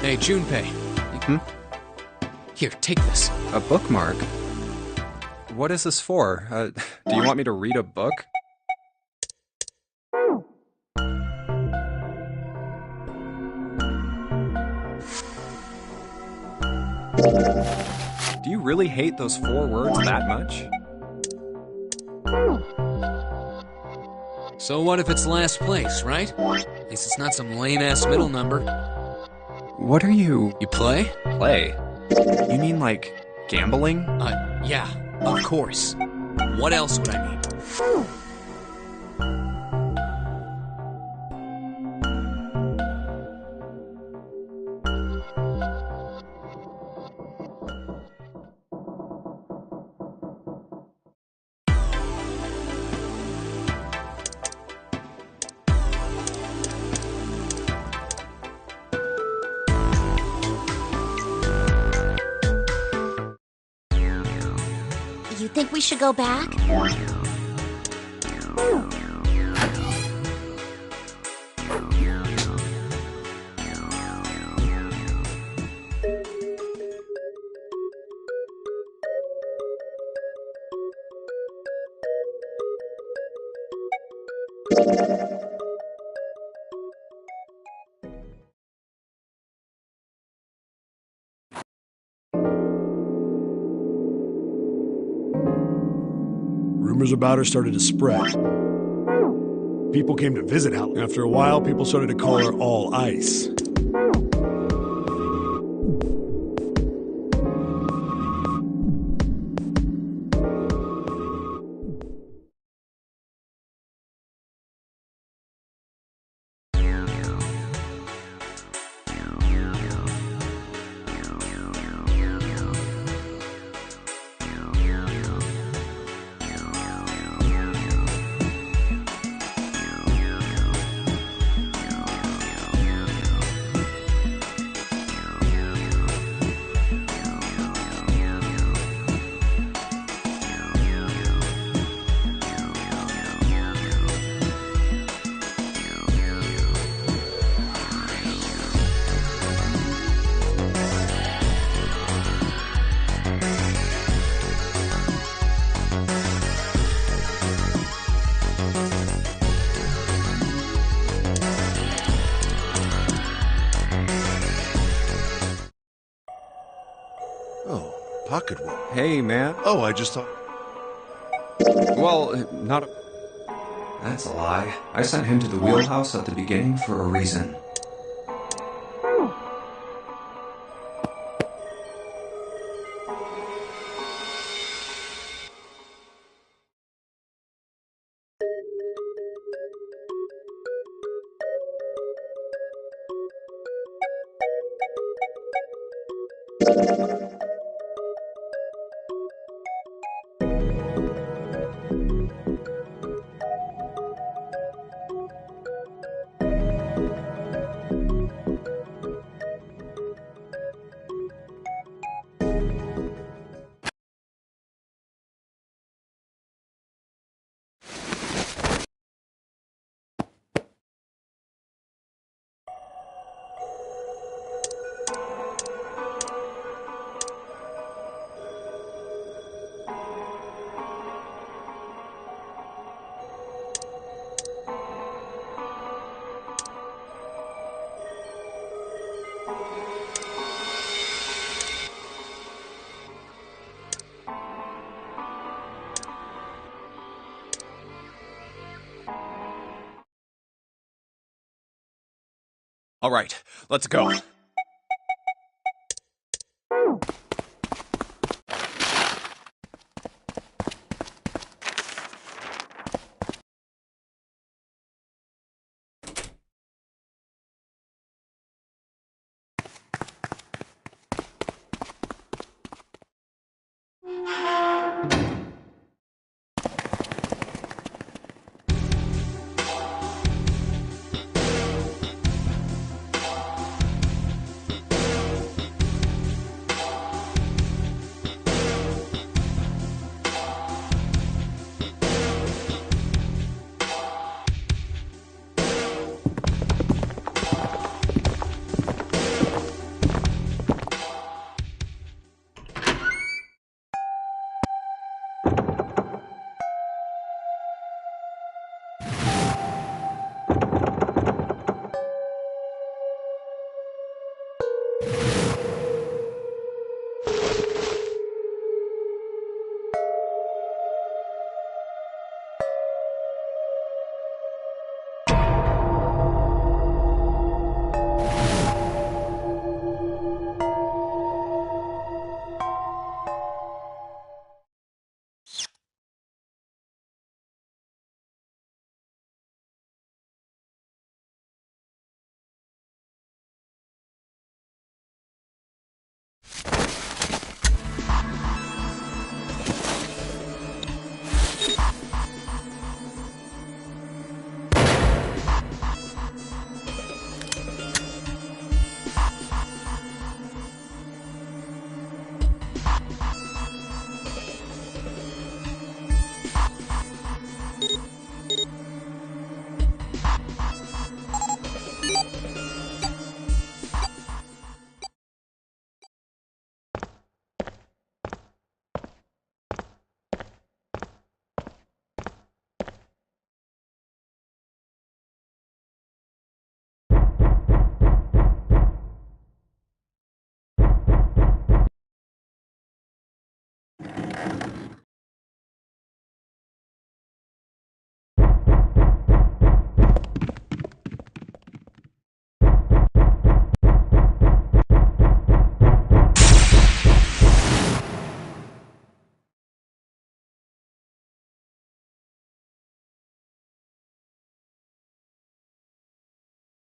Hey, Junpei. Here, take this. A bookmark? What is this for? Do you want me to read a book? Do you really hate those 4 words that much? So what if it's last place, right? At least it's not some lame-ass middle number. What are you... You play? Play? You mean like gambling? Yeah, of course. What else would I mean? You think we should go back? Rumors about her started to spread. People came to visit Hal. After a while, people started to call her All Ice. pocketbook. Hey, man. Oh, I just thought... Well, not a... That's a lie. I sent him to the wheelhouse at the beginning for a reason. All right, let's go.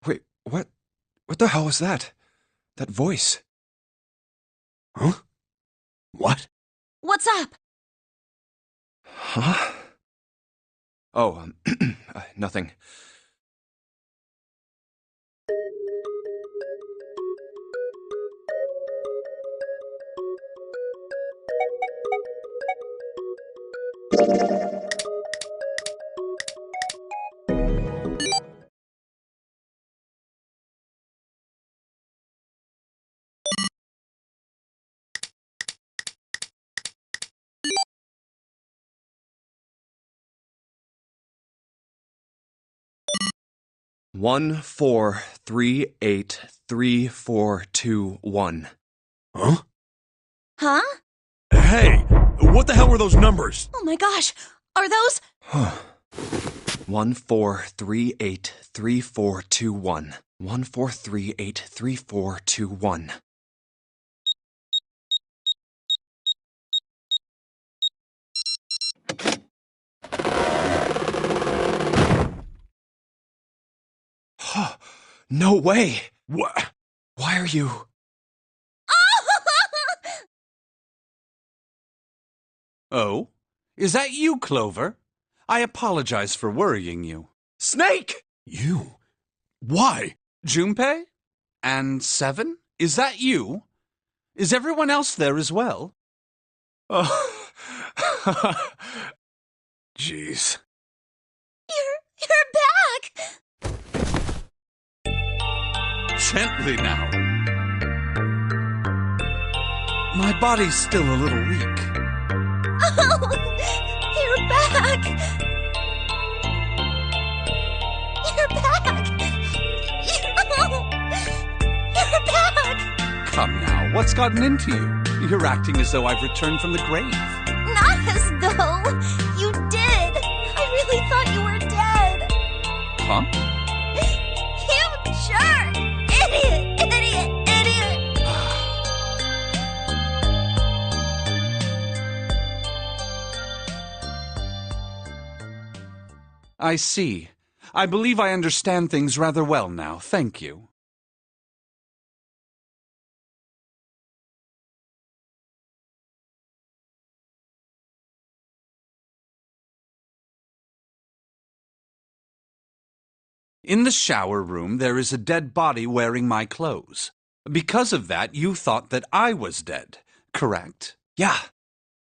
Wait, what? What the hell was that? That voice? Huh? What? What's up? Huh? Oh, nothing. One 4 3 8 3 4 2 1. Huh? Huh? Hey, what the hell were those numbers? Oh my gosh, are those? 14383421. 14383421. No way! What? Why are you... Oh? Is that you, Clover? I apologize for worrying you. Snake! You? Why? Junpei? And Seven? Is that you? Is everyone else there as well? Oh. Jeez. You're back! Gently now. My body's still a little weak. Oh, you're back! You're back! You're back! Come now, what's gotten into you? You're acting as though I've returned from the grave. Not as though. You did. I really thought you were dead. Huh? You jerk! Idiot! Idiot! Idiot! I see. I believe I understand things rather well now. Thank you. In the shower room, there is a dead body wearing my clothes. Because of that, you thought that I was dead, correct? Yeah.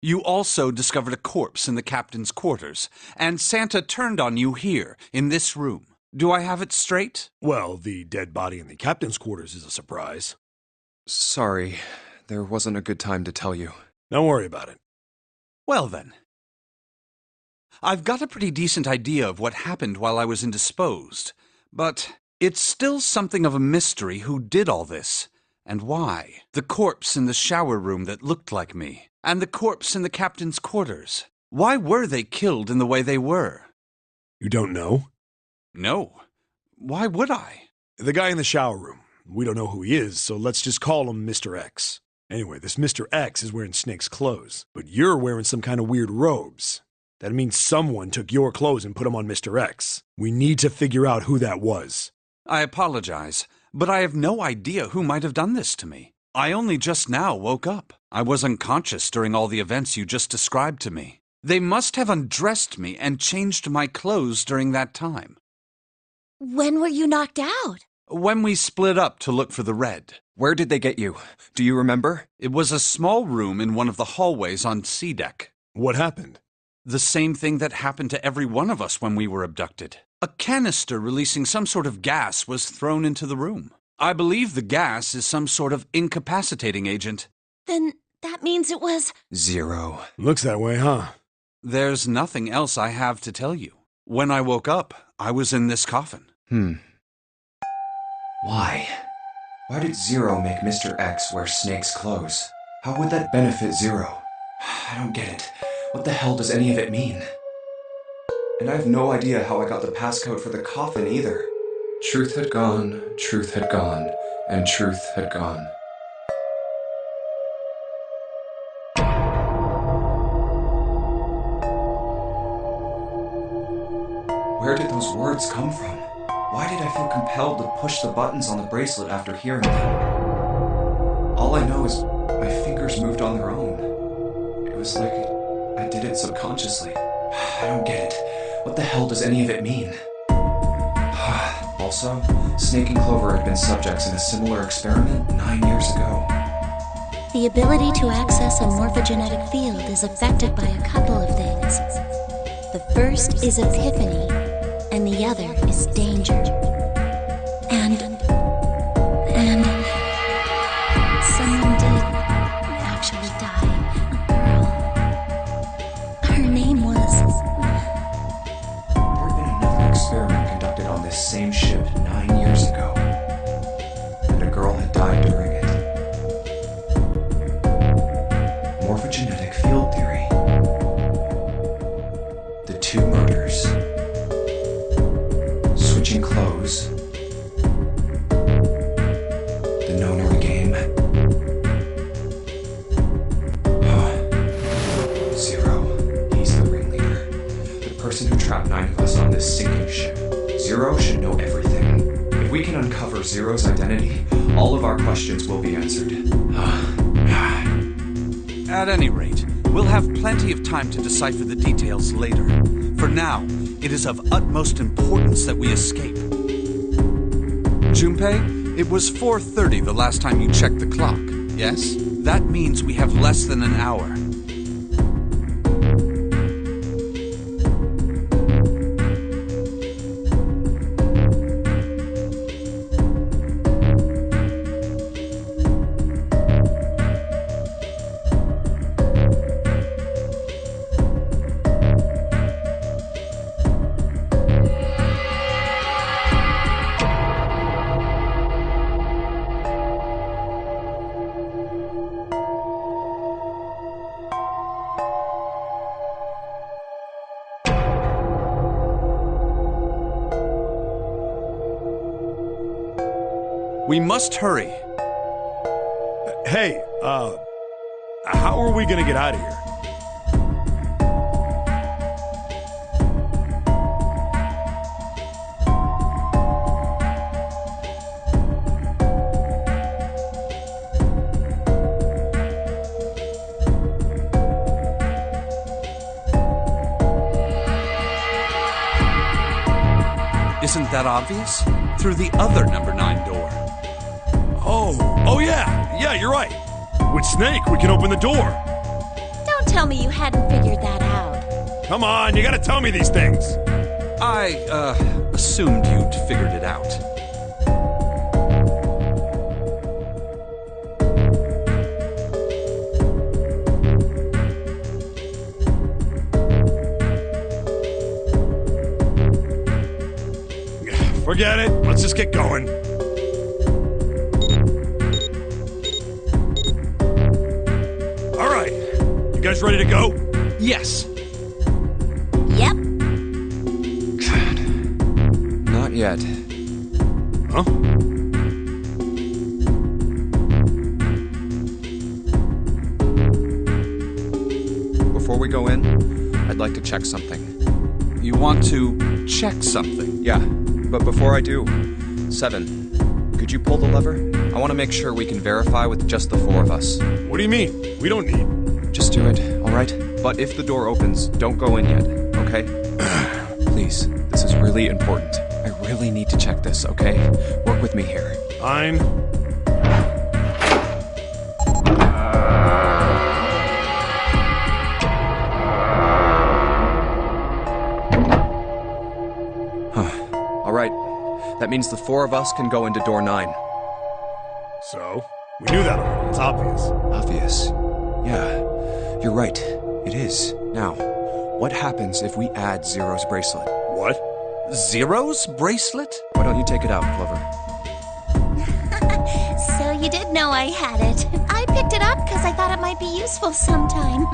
You also discovered a corpse in the captain's quarters, and Santa turned on you here, in this room. Do I have it straight? Well, the dead body in the captain's quarters is a surprise. Sorry, there wasn't a good time to tell you. Don't worry about it. Well then. I've got a pretty decent idea of what happened while I was indisposed, but it's still something of a mystery who did all this, and why. The corpse in the shower room that looked like me, and the corpse in the captain's quarters. Why were they killed in the way they were? You don't know? No. Why would I? The guy in the shower room. We don't know who he is, so let's just call him Mr. X. Anyway, this Mr. X is wearing Snake's clothes, but you're wearing some kind of weird robes. That means someone took your clothes and put them on Mr. X. We need to figure out who that was. I apologize, but I have no idea who might have done this to me. I only just now woke up. I was unconscious during all the events you just described to me. They must have undressed me and changed my clothes during that time. When were you knocked out? When we split up to look for the red. Where did they get you? Do you remember? It was a small room in one of the hallways on C deck. What happened? The same thing that happened to every one of us when we were abducted. A canister releasing some sort of gas was thrown into the room. I believe the gas is some sort of incapacitating agent. Then that means it was... 0. Looks that way, huh? There's nothing else I have to tell you. When I woke up, I was in this coffin. Why? Why did Zero make Mr. X wear Snake's clothes? How would that benefit Zero? I don't get it. What the hell does any of it mean? And I have no idea how I got the passcode for the coffin either. Truth had gone, and truth had gone. Where did those words come from? Why did I feel compelled to push the buttons on the bracelet after hearing them? All I know is my fingers moved on their own. It was like I did it subconsciously. I don't get it. What the hell does any of it mean? Also, Snake and Clover had been subjects in a similar experiment 9 years ago. The ability to access a morphogenetic field is affected by a couple of things. The first is epiphany, and the other is danger. And someone did actually die. A girl. Her name was... There had been another experiment conducted on this same ship 9 years ago, and a girl had died during it. Morphogenetic person who trapped 9+ on this sinking ship. Zero should know everything. If we can uncover Zero's identity, all of our questions will be answered. At any rate, we'll have plenty of time to decipher the details later. For now, it is of utmost importance that we escape. Junpei, it was 4:30 the last time you checked the clock, yes? That means we have less than an hour. We must hurry. Hey, how are we gonna get out of here? Isn't that obvious? Through the other number 9 door. Oh yeah, you're right. With Snake, we can open the door. Don't tell me you hadn't figured that out. Come on, you gotta tell me these things. I, assumed you'd figured it out. Forget it. Let's just get going. All right. You guys ready to go? Yes. Yep. Not yet. Huh? Before we go in, I'd like to check something. You want to check something? Yeah, but before I do, 7, could you pull the lever? I want to make sure we can verify with just the 4 of us. What do you mean? We don't need... Just do it, alright? But if the door opens, don't go in yet, okay? Please, this is really important. I really need to check this, okay? Work with me here. Fine. Alright, that means the 4 of us can go into door 9. So? We knew that already. It's obvious. Obvious. Yeah, you're right. It is. Now, what happens if we add Zero's bracelet? What? Zero's bracelet? Why don't you take it out, Clover? So you did know I had it. I picked it up because I thought it might be useful sometime.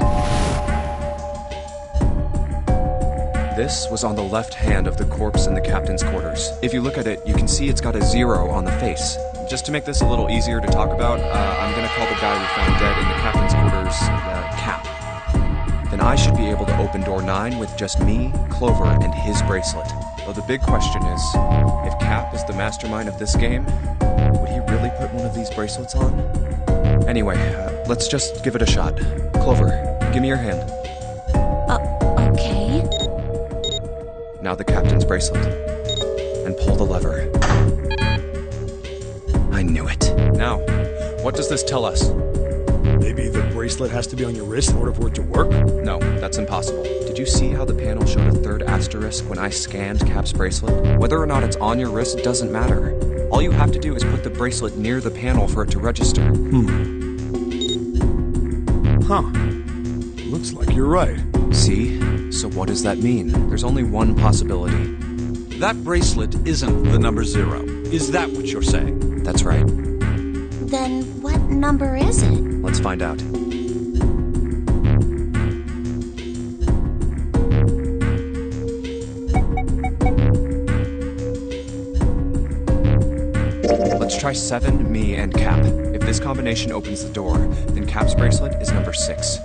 This was on the left hand of the corpse in the captain's quarters. If you look at it, you can see it's got a 0 on the face. Just to make this a little easier to talk about, I'm gonna call the guy we found dead in the captain's quarters, Cap. Then I should be able to open door 9 with just me, Clover, and his bracelet. Though the big question is, if Cap is the mastermind of this game, would he really put one of these bracelets on? Anyway, let's just give it a shot. Clover, give me your hand. Okay. Now the captain's bracelet. And pull the lever. I knew it. Now, what does this tell us? Maybe the bracelet has to be on your wrist in order for it to work? No, that's impossible. Did you see how the panel showed a 3rd asterisk when I scanned Cap's bracelet? Whether or not it's on your wrist doesn't matter. All you have to do is put the bracelet near the panel for it to register. Huh. Looks like you're right. See? So what does that mean? There's only one possibility. That bracelet isn't the number 0. Is that what you're saying? That's right. Then what number is it? Let's find out. Let's try 7, me, and Cap. If this combination opens the door, then Cap's bracelet is number 6.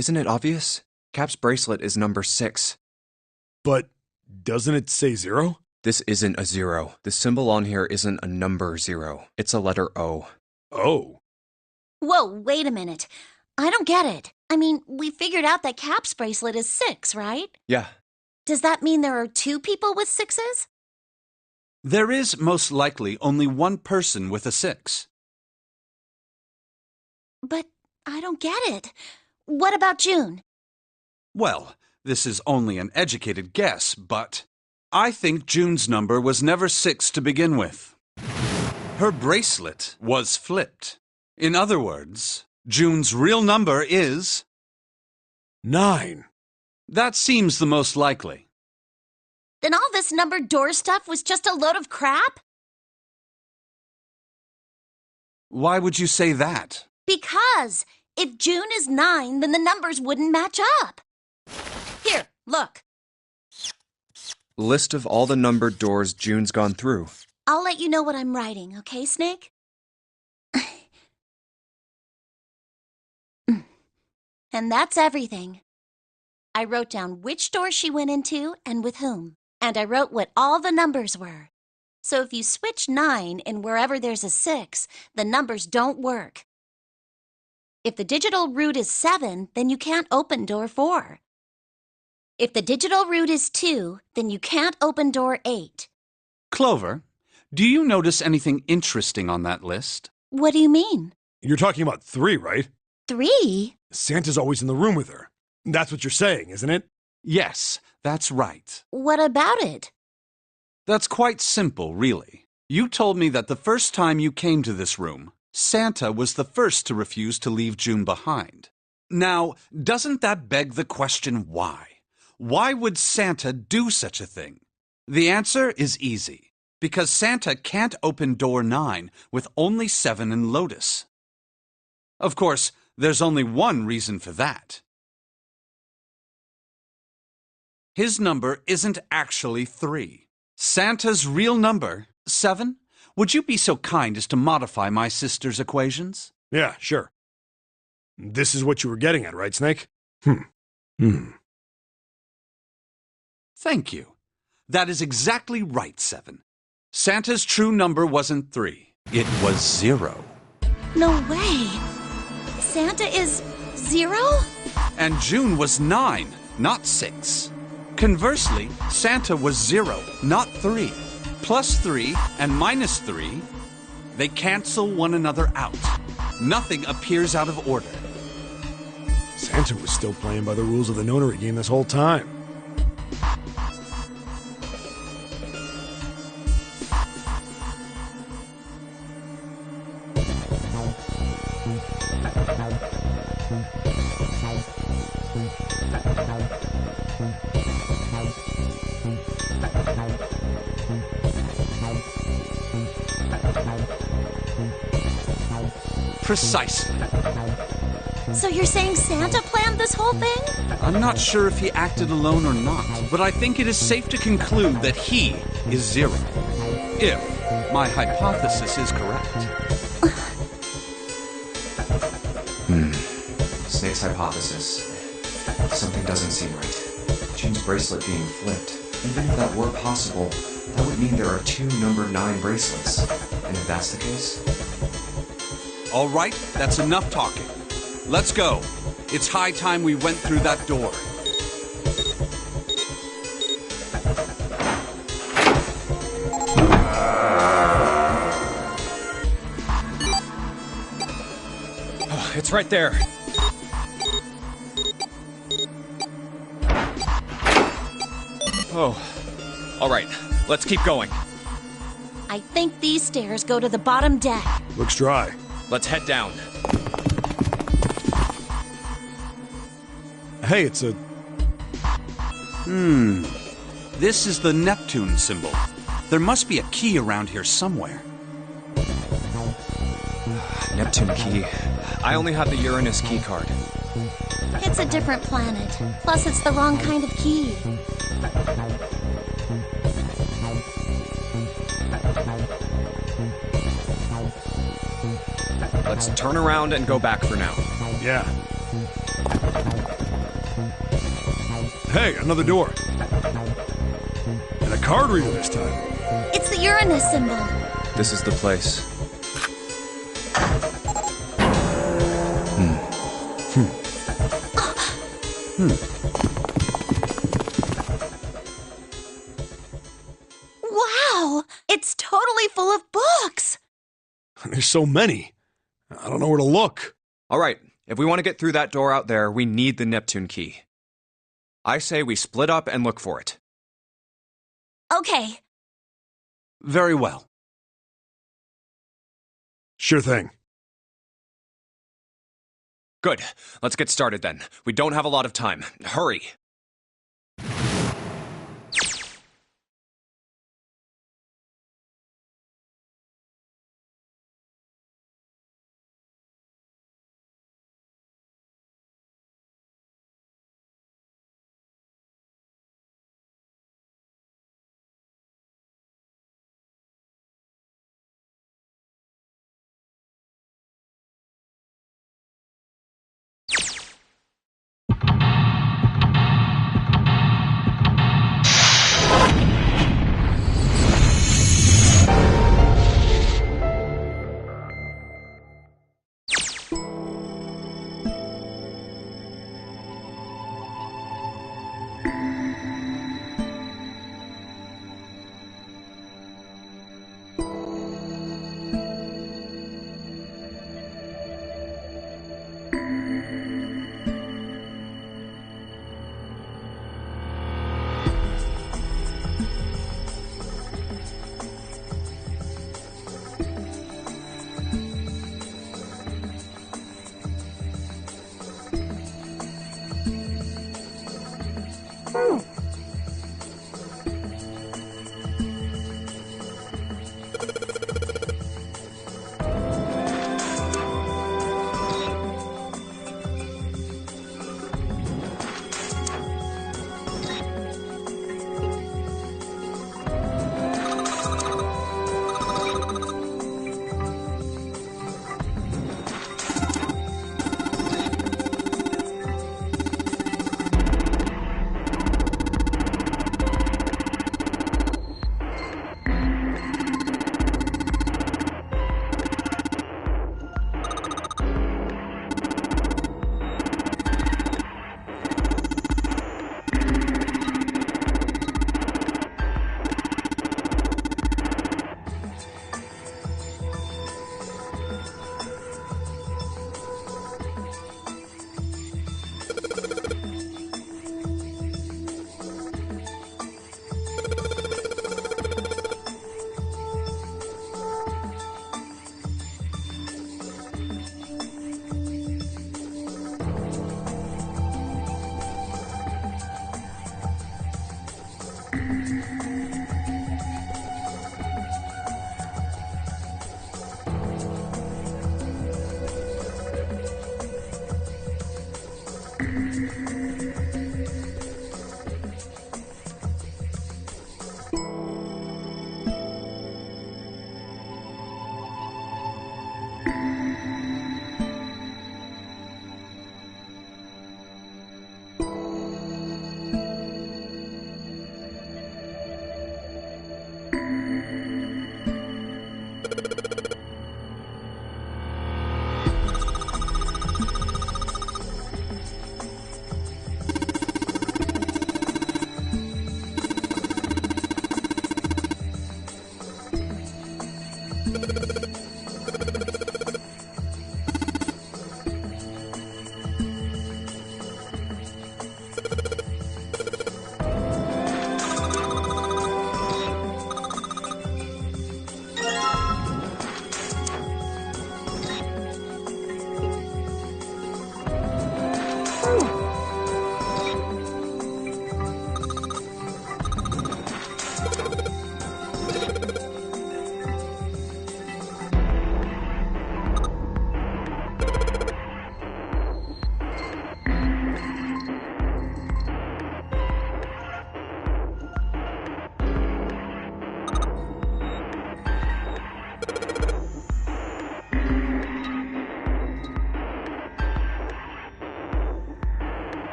Isn't it obvious? Cap's bracelet is number 6. But doesn't it say 0? This isn't a 0. The symbol on here isn't a number 0. It's a letter O. Oh. Whoa, wait a minute. I don't get it. I mean, we figured out that Cap's bracelet is 6, right? Yeah. Does that mean there are 2 people with 6s? There is most likely only one person with a 6. But I don't get it. What about June? Well, this is only an educated guess, but I think June's number was never 6 to begin with. Her bracelet was flipped. In other words, June's real number is 9. That seems the most likely. Then all this numbered door stuff was just a load of crap? Why would you say that? Because if June is 9, then the numbers wouldn't match up. Here, look. List of all the numbered doors June's gone through. I'll let you know what I'm writing, okay, Snake? And that's everything. I wrote down which door she went into and with whom. And I wrote what all the numbers were. So if you switch 9 in wherever there's a 6, the numbers don't work. If the digital root is 7, then you can't open door 4. If the digital root is 2, then you can't open door 8. Clover, do you notice anything interesting on that list? What do you mean? You're talking about 3, right? 3? Santa's always in the room with her. That's what you're saying, isn't it? Yes, that's right. What about it? That's quite simple, really. You told me that the first time you came to this room, Santa was the first to refuse to leave June behind. Now, doesn't that beg the question why? Why would Santa do such a thing? The answer is easy. Because Santa can't open door 9 with only 7 in Lotus. Of course, there's only one reason for that. His number isn't actually 3. Santa's real number, 7? Would you be so kind as to modify my sister's equations? Yeah, sure. This is what you were getting at, right, Snake? Thank you. That is exactly right, 7. Santa's true number wasn't 3. It was 0. No way. Santa is 0? And June was 9, not 6. Conversely, Santa was 0, not 3. Plus 3 and minus 3, they cancel one another out. Nothing appears out of order. Santa was still playing by the rules of the nonary game this whole time. Precisely. So you're saying Santa planned this whole thing? I'm not sure if he acted alone or not, but I think it is safe to conclude that he is 0. If my hypothesis is correct. Snake's hypothesis. Something doesn't seem right. June's bracelet being flipped. Even if that were possible, that would mean there are 2 number 9 bracelets. And if that's the case... All right, that's enough talking. Let's go. It's high time we went through that door. Oh, it's right there. Oh, all right. Let's keep going. I think these stairs go to the bottom deck. Looks dry. Let's head down. Hey, it's a... This is the Neptune symbol. There must be a key around here somewhere. Neptune key. I only have the Uranus key card. It's a different planet. Plus, it's the wrong kind of key. Let's turn around and go back for now. Yeah. Hey, another door. And a card reader this time. It's the Uranus symbol. This is the place. Wow! It's totally full of books! There's so many. I don't know where to look. All right, if we want to get through that door out there, we need the Neptune key. I say we split up and look for it. Okay. Very well. Sure thing. Good. Let's get started then. We don't have a lot of time. Hurry.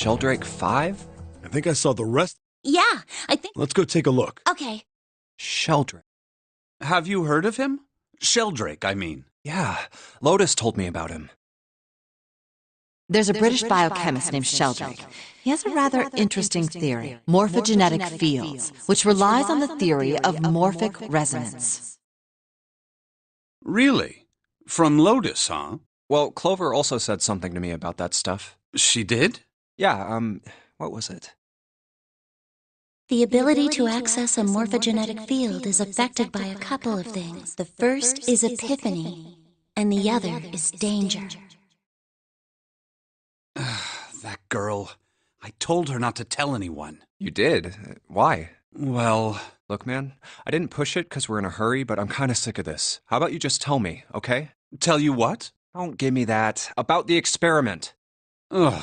Sheldrake 5? I think I saw the rest. Yeah, I think... Let's go take a look. Okay. Sheldrake. Have you heard of him? Sheldrake, I mean. Yeah, Lotus told me about him. There's a British biochemist named Sheldrake. He has a rather interesting theory, morphogenetic fields, which relies on the theory of morphic resonance. Really? From Lotus, huh? Well, Clover also said something to me about that stuff. She did? Yeah, what was it? The ability to access a morphogenetic field is affected by a couple of things. The first is epiphany, and the other is danger. That girl. I told her not to tell anyone. You did? Why? Well... Look, man, I didn't push it because we're in a hurry, but I'm kind of sick of this. How about you just tell me, okay? Tell you what? Don't give me that. About the experiment. Ugh.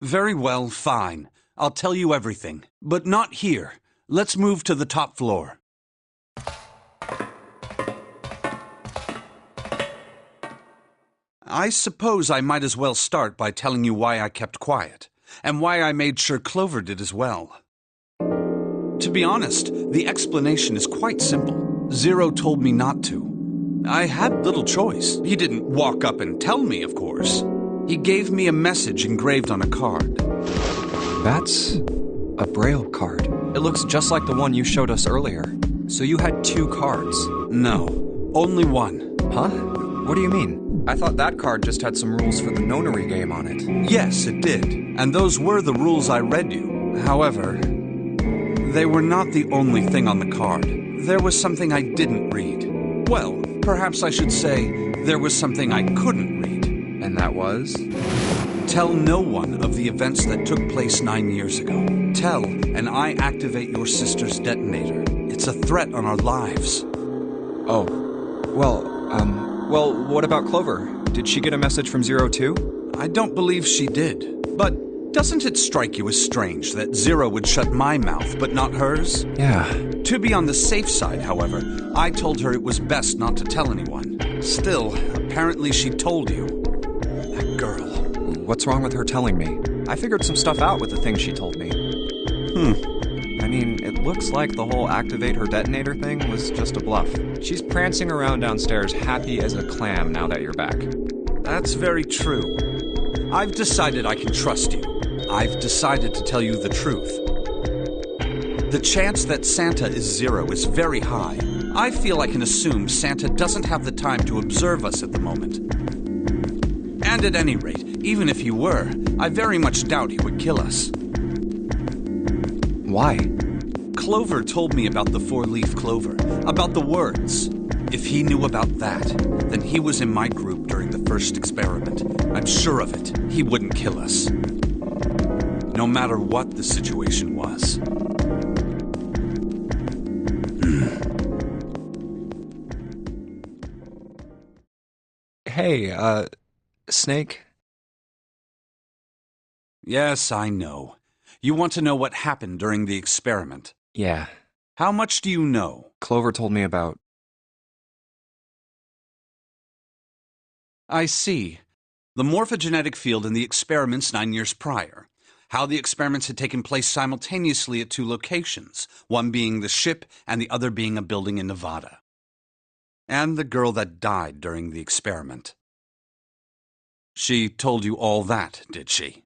Very well, fine. I'll tell you everything. But not here. Let's move to the top floor. I suppose I might as well start by telling you why I kept quiet, and why I made sure Clover did as well. To be honest, the explanation is quite simple. Zero told me not to. I had little choice. He didn't walk up and tell me, of course. He gave me a message engraved on a card. That's a Braille card. It looks just like the one you showed us earlier. So you had 2 cards? No, only one. Huh? What do you mean? I thought that card just had some rules for the nonary game on it. Yes, it did. And those were the rules I read you. However, they were not the only thing on the card. There was something I didn't read. Well, perhaps I should say there was something I couldn't read. And that was? Tell no one of the events that took place 9 years ago. Tell, and I activate your sister's detonator. It's a threat on our lives. Oh, well, Well, what about Clover? Did she get a message from Zero too? I don't believe she did. But doesn't it strike you as strange that Zero would shut my mouth, but not hers? Yeah. To be on the safe side, however, I told her it was best not to tell anyone. Still, apparently she told you. That girl. What's wrong with her telling me? I figured some stuff out with the things she told me. I mean, it looks like the whole activate her detonator thing was just a bluff. She's prancing around downstairs happy as a clam now that you're back. That's very true. I've decided I can trust you. I've decided to tell you the truth. The chance that Santa is Zero is very high. I feel I can assume Santa doesn't have the time to observe us at the moment. And at any rate, even if he were, I very much doubt he would kill us. Why? Clover told me about the four-leaf clover, about the words. If he knew about that, then he was in my group during the first experiment. I'm sure of it. He wouldn't kill us. No matter what the situation was. Hey, Snake? Yes, I know. You want to know what happened during the experiment? Yeah. How much do you know? Clover told me about... I see. The morphogenetic field in the experiments 9 years prior. How the experiments had taken place simultaneously at 2 locations, one being the ship and the other being a building in Nevada. And the girl that died during the experiment. She told you all that, did she?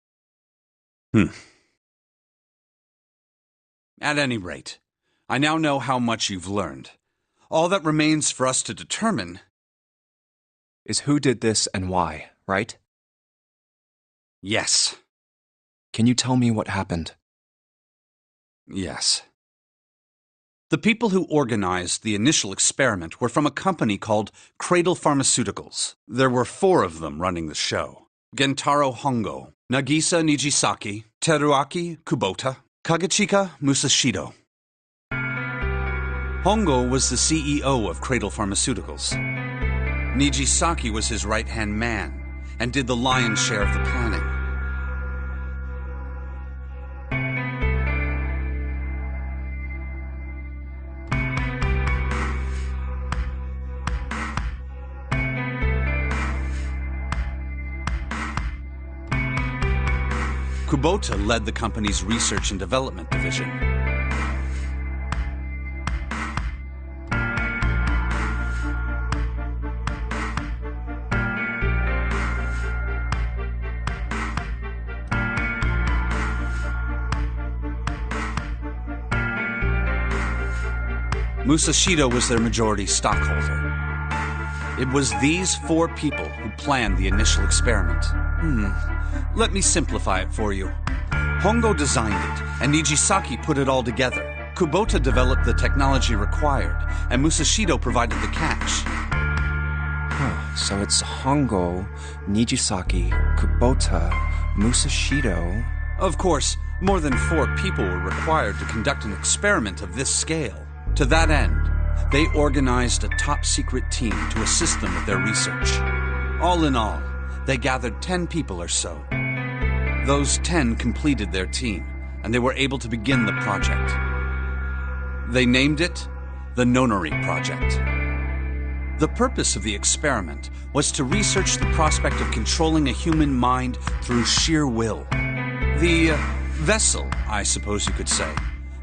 At any rate, I now know how much you've learned. All that remains for us to determine is who did this and why, right? Yes. Can you tell me what happened? Yes. The people who organized the initial experiment were from a company called Cradle Pharmaceuticals. There were 4 of them running the show. Gentaro Hongo, Nagisa Nijisaki, Teruaki Kubota, Kagechika Musashido. Hongo was the CEO of Cradle Pharmaceuticals. Nijisaki was his right-hand man and did the lion's share of the planning. Kubota led the company's research and development division. Musashido was their majority stockholder. It was these 4 people who planned the initial experiment. Let me simplify it for you. Hongo designed it, and Nijisaki put it all together. Kubota developed the technology required, and Musashido provided the cash. So it's Hongo, Nijisaki, Kubota, Musashido... Of course, more than 4 people were required to conduct an experiment of this scale. To that end, they organized a top-secret team to assist them with their research. All in all, they gathered 10 people or so. Those 10 completed their team, and they were able to begin the project. They named it the Nonori Project. The purpose of the experiment was to research the prospect of controlling a human mind through sheer will. The vessel, I suppose you could say,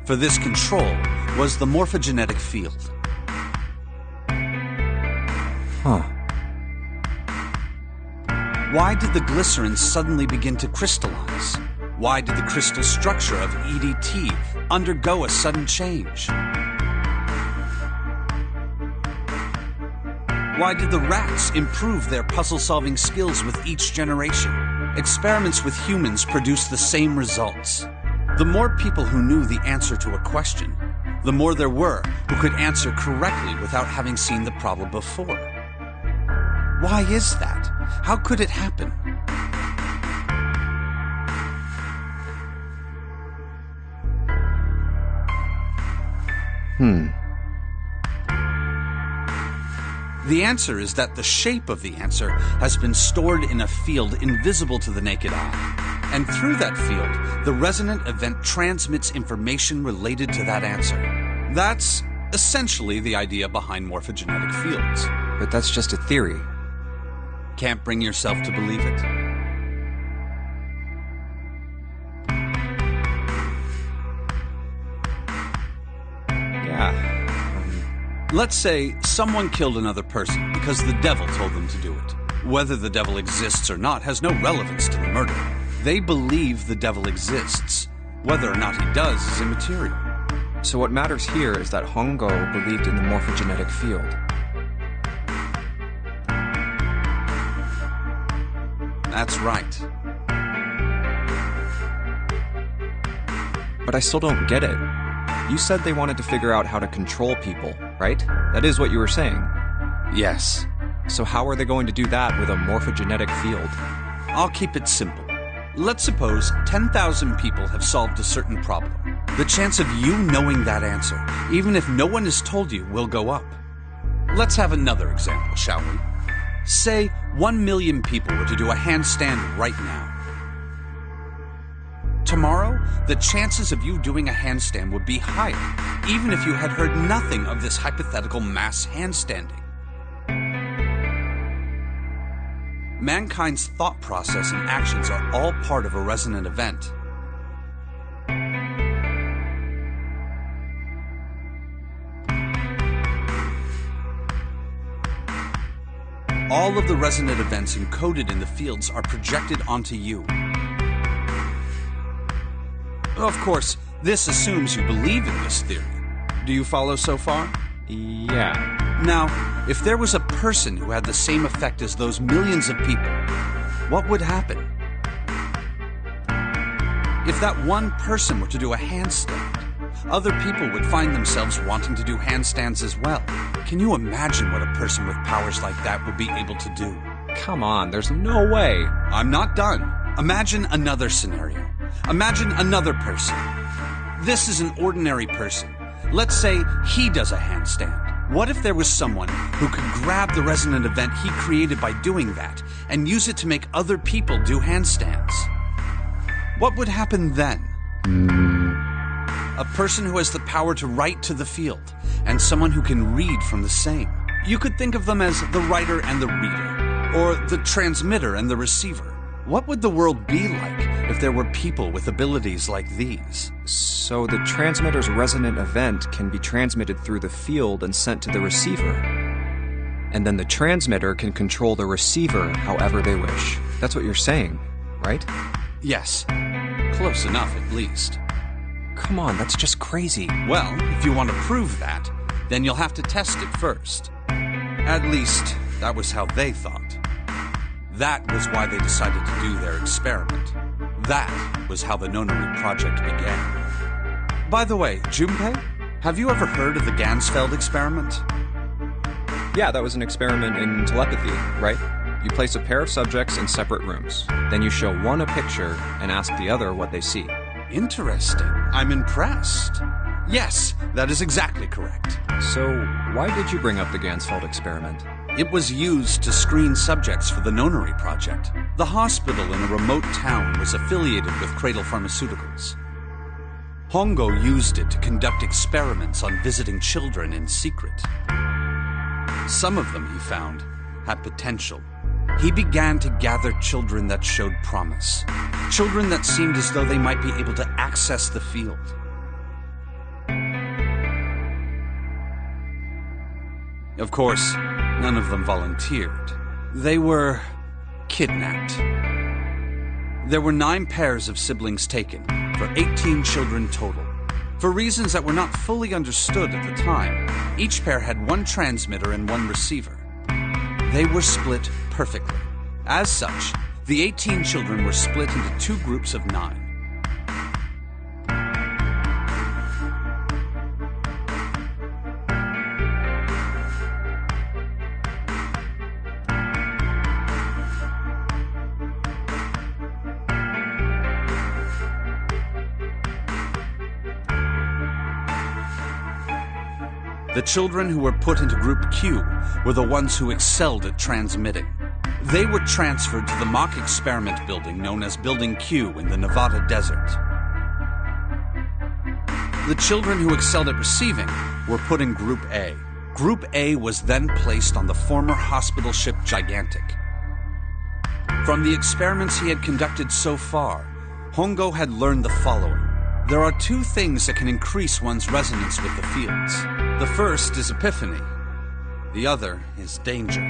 for this control was the morphogenetic field. Why did the glycerin suddenly begin to crystallize? Why did the crystal structure of EDT undergo a sudden change? Why did the rats improve their puzzle-solving skills with each generation? Experiments with humans produced the same results. The more people who knew the answer to a question, the more there were who could answer correctly without having seen the problem before. Why is that? How could it happen? The answer is that the shape of the answer has been stored in a field invisible to the naked eye. And through that field, the resonant event transmits information related to that answer. That's essentially the idea behind morphogenetic fields. But that's just a theory. Can't bring yourself to believe it? Yeah. Let's say someone killed another person because the devil told them to do it. Whether the devil exists or not has no relevance to the murder. They believe the devil exists. Whether or not he does is immaterial. So what matters here is that Hongo believed in the morphogenetic field. That's right. But I still don't get it. You said they wanted to figure out how to control people, right? That is what you were saying. Yes. So how are they going to do that with a morphogenetic field? I'll keep it simple. Let's suppose 10,000 people have solved a certain problem. The chance of you knowing that answer, even if no one has told you, will go up. Let's have another example, shall we? Say 1 million people were to do a handstand right now. Tomorrow, the chances of you doing a handstand would be higher, even if you had heard nothing of this hypothetical mass handstanding. Mankind's thought process and actions are all part of a resonant event. All of the resonant events encoded in the fields are projected onto you. Of course, this assumes you believe in this theory. Do you follow so far? Yeah. Now, if there was a person who had the same effect as those millions of people, what would happen? If that one person were to do a handstand, other people would find themselves wanting to do handstands as well. Can you imagine what a person with powers like that would be able to do? Come on, there's no way. I'm not done. Imagine another scenario. Imagine another person. This is an ordinary person. Let's say he does a handstand. What if there was someone who could grab the resonant event he created by doing that and use it to make other people do handstands? What would happen then? A person who has the power to write to the field, and someone who can read from the same. You could think of them as the writer and the reader, or the transmitter and the receiver. What would the world be like if there were people with abilities like these? So the transmitter's resonant event can be transmitted through the field and sent to the receiver. And then the transmitter can control the receiver however they wish. That's what you're saying, right? Yes. Close enough, at least. Come on, that's just crazy. Well, if you want to prove that, then you'll have to test it first. At least, that was how they thought. That was why they decided to do their experiment. That was how the Nonary Project began. By the way, Junpei, have you ever heard of the Ganzfeld experiment? Yeah, that was an experiment in telepathy, right? You place a pair of subjects in separate rooms. Then you show one a picture and ask the other what they see. Interesting. I'm impressed. Yes, that is exactly correct. So, why did you bring up the Ganzfeld experiment? It was used to screen subjects for the Nonary Project. The hospital in a remote town was affiliated with Cradle Pharmaceuticals. Hongo used it to conduct experiments on visiting children in secret. Some of them, he found, had potential. He began to gather children that showed promise. Children that seemed as though they might be able to access the field. Of course, none of them volunteered. They were kidnapped. There were 9 pairs of siblings taken, for 18 children total. For reasons that were not fully understood at the time, each pair had one transmitter and one receiver. They were split perfectly. As such, the 18 children were split into 2 groups of 9. The children who were put into Group Q were the ones who excelled at transmitting. They were transferred to the mock experiment building known as Building Q in the Nevada desert. The children who excelled at receiving were put in Group A. Group A was then placed on the former hospital ship Gigantic. From the experiments he had conducted so far, Hongo had learned the following. There are two things that can increase one's resonance with the fields. The first is epiphany. The other is danger.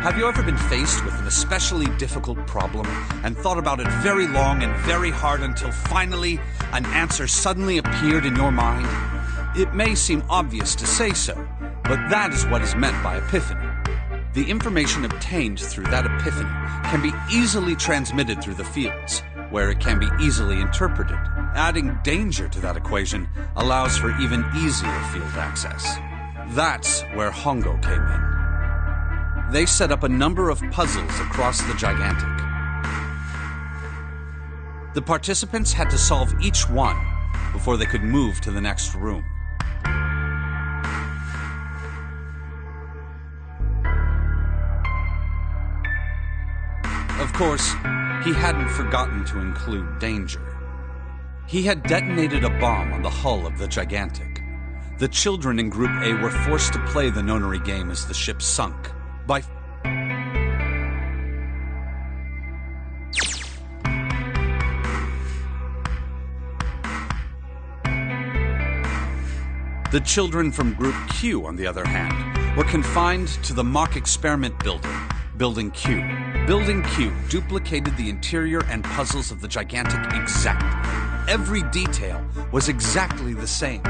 Have you ever been faced with an especially difficult problem and thought about it very long and very hard until finally an answer suddenly appeared in your mind? It may seem obvious to say so, but that is what is meant by epiphany. The information obtained through that epiphany can be easily transmitted through the fields, where it can be easily interpreted. Adding danger to that equation allows for even easier field access. That's where Hongo came in. They set up a number of puzzles across the Gigantic. The participants had to solve each one before they could move to the next room. Of course, he hadn't forgotten to include danger. He had detonated a bomb on the hull of the Gigantic. The children in Group A were forced to play the nonary game as the ship sunk. The children from Group Q, on the other hand, were confined to the mock experiment building, Building Q. Building Q duplicated the interior and puzzles of the Gigantic exactly. Every detail was exactly the same.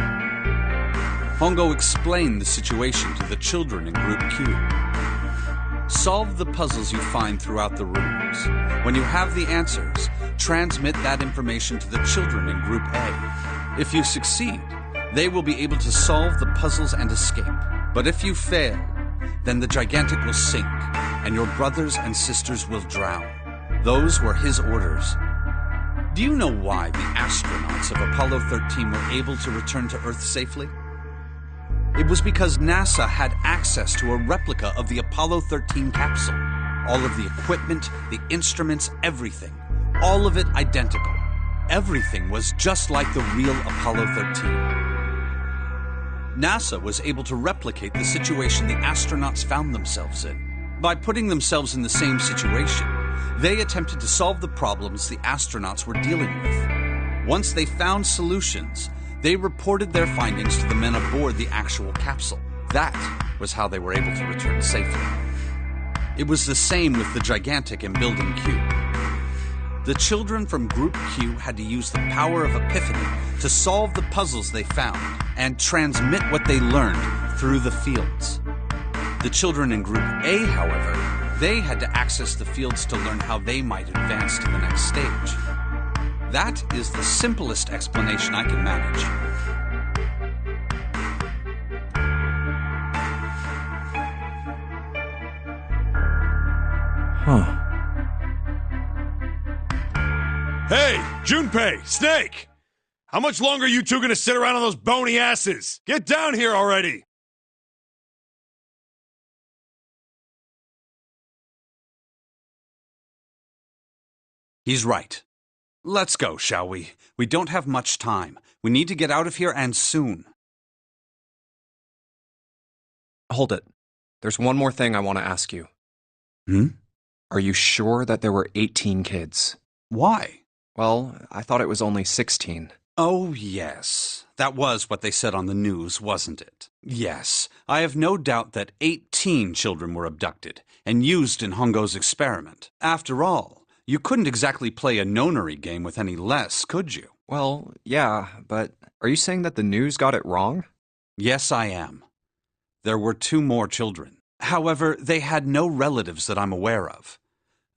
Hongo explained the situation to the children in Group Q. Solve the puzzles you find throughout the rooms. When you have the answers, transmit that information to the children in Group A. If you succeed, they will be able to solve the puzzles and escape. But if you fail, then the Gigantic will sink, and your brothers and sisters will drown. Those were his orders. Do you know why the astronauts of Apollo 13 were able to return to Earth safely? It was because NASA had access to a replica of the Apollo 13 capsule. All of the equipment, the instruments, everything. All of it identical. Everything was just like the real Apollo 13. NASA was able to replicate the situation the astronauts found themselves in. By putting themselves in the same situation, they attempted to solve the problems the astronauts were dealing with. Once they found solutions, they reported their findings to the men aboard the actual capsule. That was how they were able to return safely. It was the same with the Gigantic in Building Q. The children from Group Q had to use the power of epiphany to solve the puzzles they found and transmit what they learned through the fields. The children in Group A, however, they had to access the fields to learn how they might advance to the next stage. That is the simplest explanation I can manage. Huh. Hey, Junpei, Snake! How much longer are you two gonna sit around on those bony asses? Get down here already! He's right. Let's go, shall we? We don't have much time. We need to get out of here, and soon. Hold it. There's one more thing I want to ask you. Are you sure that there were 18 kids? Why? Well, I thought it was only 16. Oh, yes. That was what they said on the news, wasn't it? Yes. I have no doubt that 18 children were abducted and used in Hongo's experiment. After all, you couldn't exactly play a nonary game with any less, could you? Well, yeah, but are you saying that the news got it wrong? Yes, I am. There were 2 more children. However, they had no relatives that I'm aware of.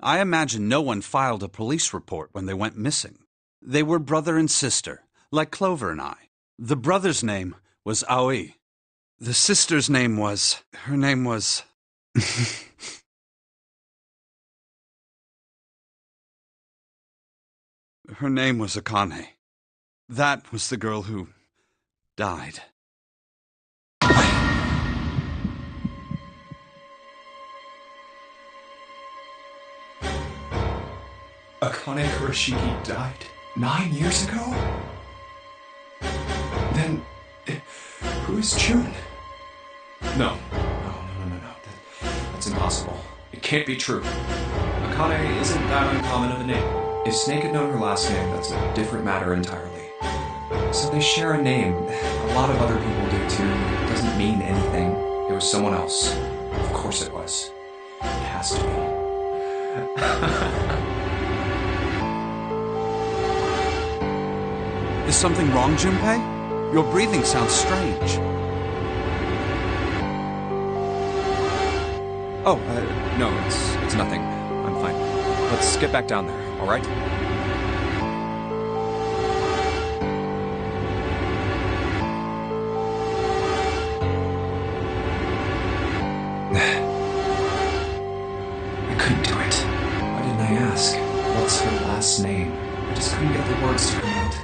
I imagine no one filed a police report when they went missing. They were brother and sister, like Clover and I. The brother's name was Aoi. The sister's name was... Her name was... Her name was Akane. That was the girl who died. Akane Kurashiki died 9 years ago? Then, who is June? No. That's impossible. It can't be true. Akane isn't that uncommon of a name. If Snake had known her last name, that's a different matter entirely. So they share a name. A lot of other people do too. It doesn't mean anything. It was someone else. Of course it was. It has to be. Is something wrong, Junpei? Your breathing sounds strange. Oh, no, it's nothing. I'm fine. Let's get back down there, all right? I couldn't do it. Why didn't I ask? What's her last name? I just couldn't get the words to come out.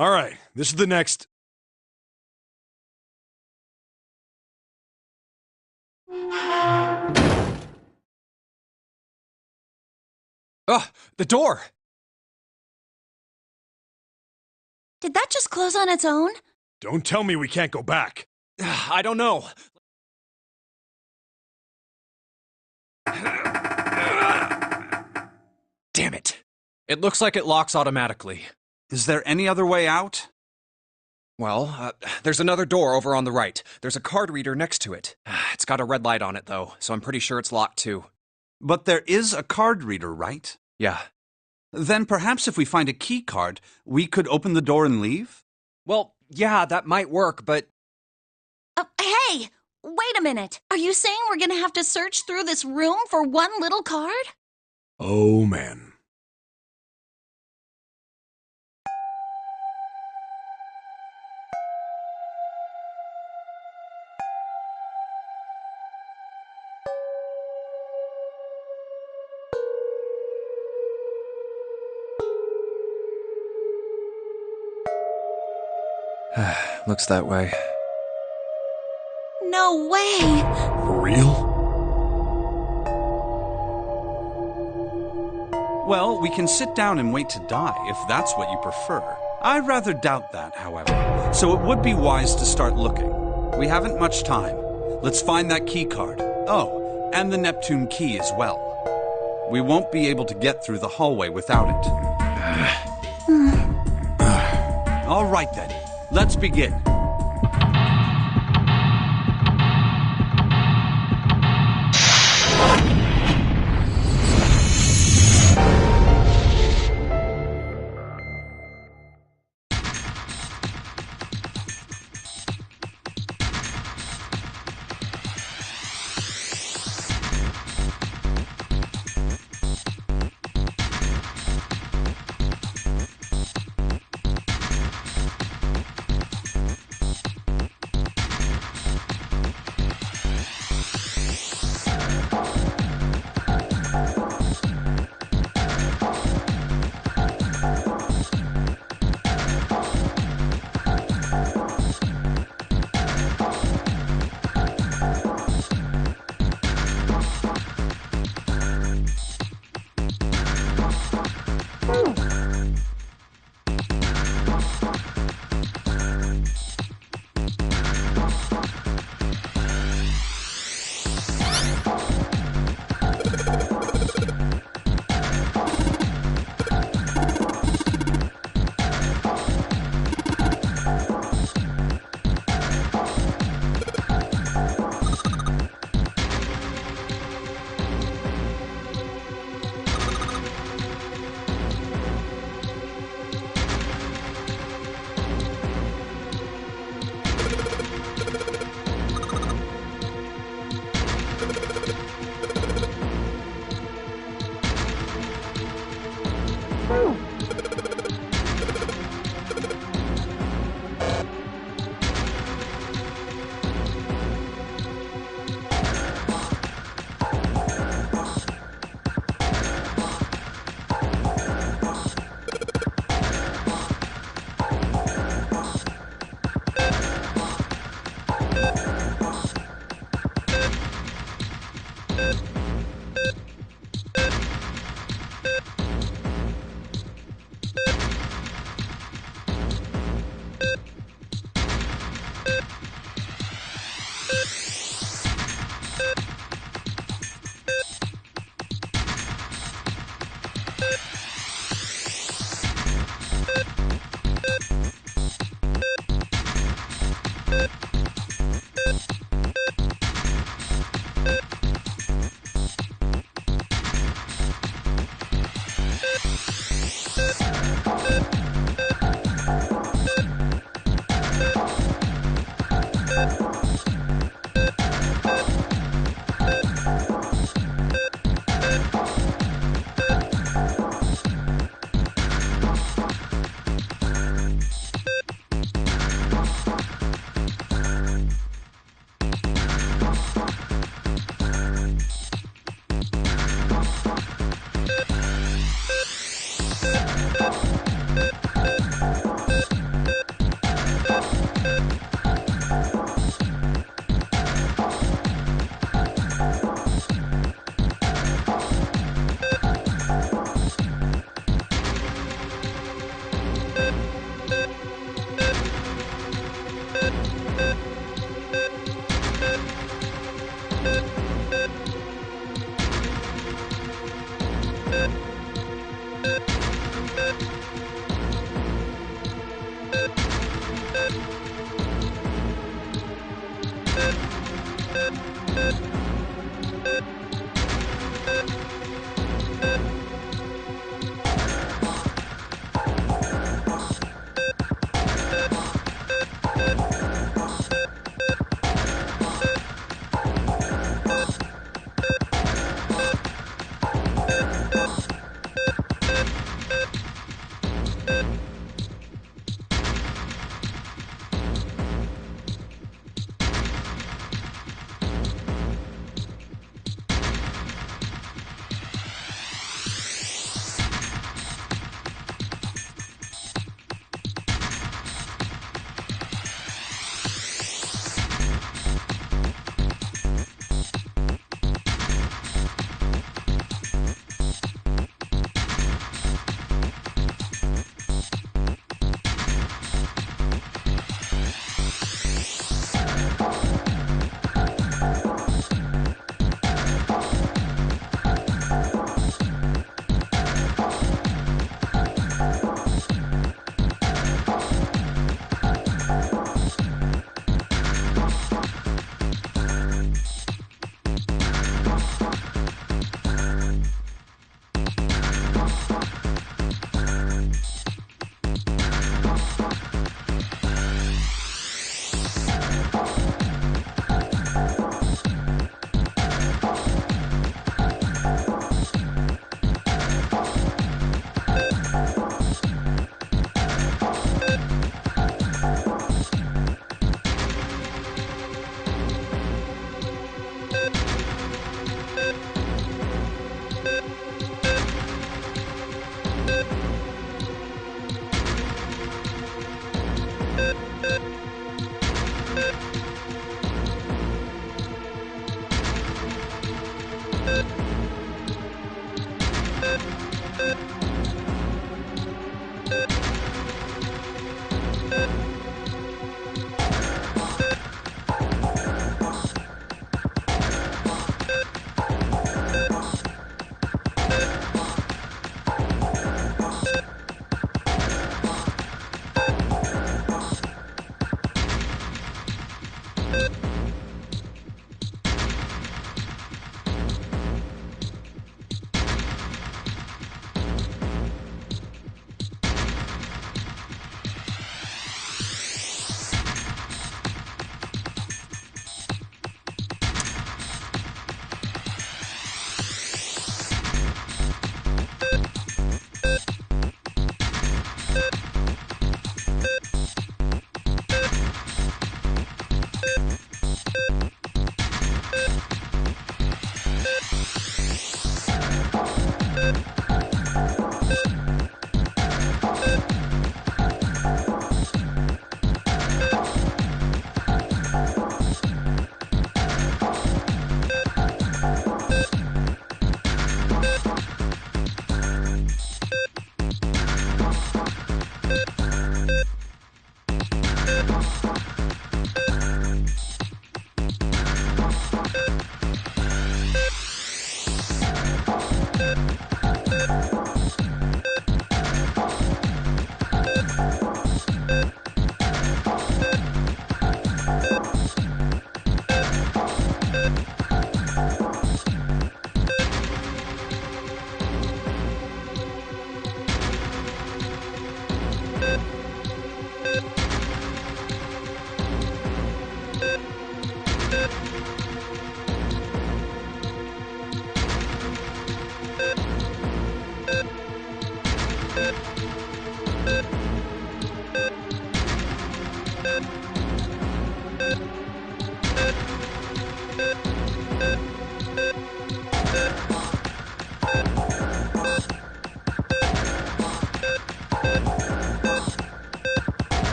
All right, this is the next... The door! Did that just close on its own? Don't tell me we can't go back. I don't know. Damn it. It looks like it locks automatically. Is there any other way out? Well, there's another door over on the right. There's a card reader next to it. It's got a red light on it, though, so I'm pretty sure it's locked, too. But there is a card reader, right? Yeah. Then perhaps if we find a key card, we could open the door and leave? Well, yeah, that might work, but... Hey! Wait a minute. Are you saying we're gonna have to search through this room for one little card? Oh, man. Looks that way. No way! For real? Well, we can sit down and wait to die, if that's what you prefer. I rather doubt that, however. So it would be wise to start looking. We haven't much time. Let's find that key card. Oh, and the Neptune key as well. We won't be able to get through the hallway without it. All right then. Let's begin.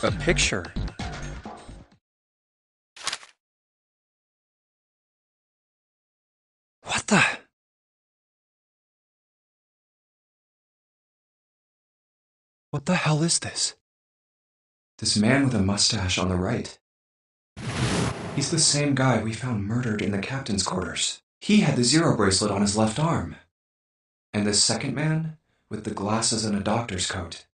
A picture. What the? What the hell is this? This man with a mustache on the right. He's the same guy we found murdered in the captain's quarters. He had the Zero bracelet on his left arm. And this second man, with the glasses and a doctor's coat.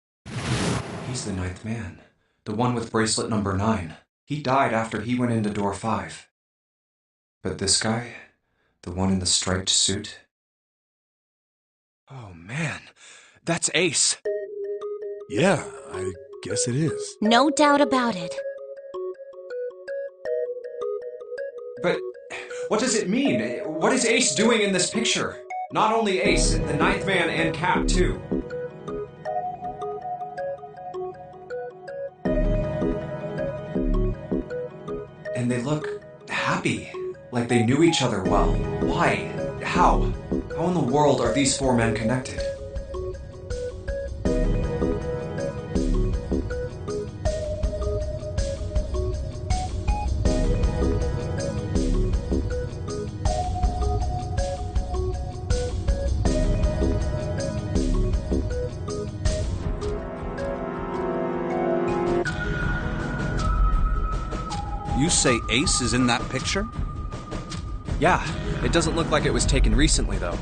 He's the 9th man. The one with bracelet number 9. He died after he went into door 5. But this guy, the one in the striped suit. Oh man, that's Ace. Yeah, I guess it is. No doubt about it. But what does it mean? What is Ace doing in this picture? Not only Ace, the 9th man and Cap too. And they look happy, like they knew each other well. Why? How? How in the world are these 4 men connected? You say Ace is in that picture? Yeah, it doesn't look like it was taken recently, though.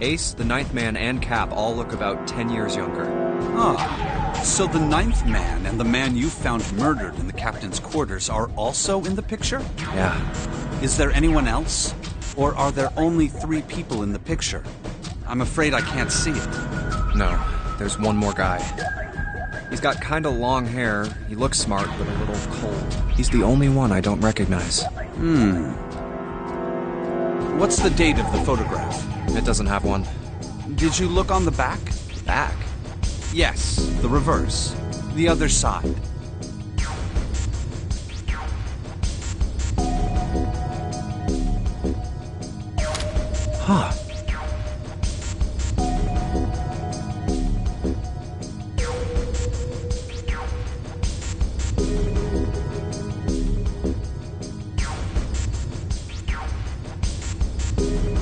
Ace, the Ninth Man, and Cap all look about 10 years younger. Ah, so the Ninth Man and the man you found murdered in the captain's quarters are also in the picture? Yeah. Is there anyone else? Or are there only 3 people in the picture? I'm afraid I can't see it. No, there's one more guy. He's got kinda long hair, he looks smart, but a little cold. He's the only one I don't recognize. What's the date of the photograph? It doesn't have one. Did you look on the back? Back? Yes, the reverse. The other side. Huh.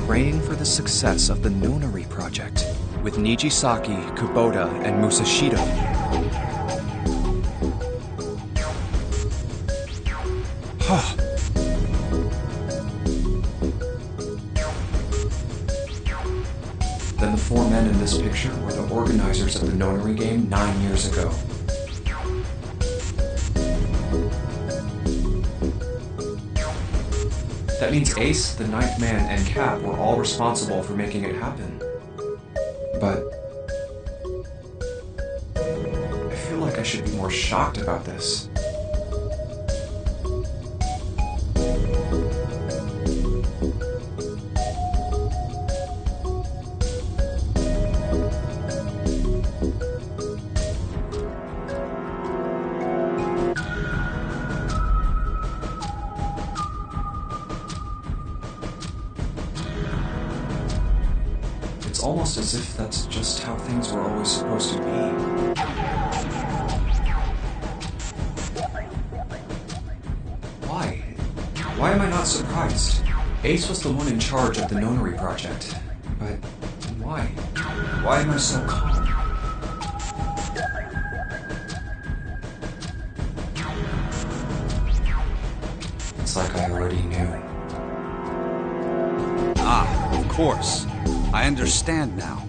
Praying for the success of the Nonary project with Nijisaki, Kubota, and Musashido. Huh. Then the 4 men in this picture were the organizers of the Nonary game 9 years ago. That means Ace, the Ninth Man, and Cap were all responsible for making it happen. But I feel like I should be more shocked about this. It's almost as if that's just how things were always supposed to be. Why? Why am I not surprised? Ace was the one in charge of the Nonary project. But why? Why am I so calm? It's like I already knew. Ah, of course. I understand now.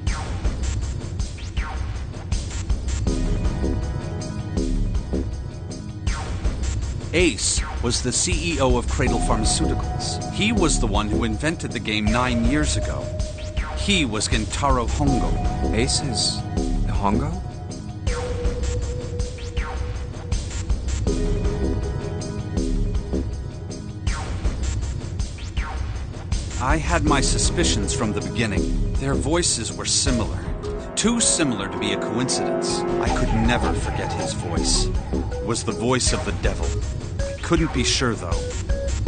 Ace was the CEO of Cradle Pharmaceuticals. He was the one who invented the game 9 years ago. He was Gentaro Hongo. Ace is Hongo? I had my suspicions from the beginning. Their voices were similar. Too similar to be a coincidence. I could never forget his voice. It was the voice of the devil. I couldn't be sure, though.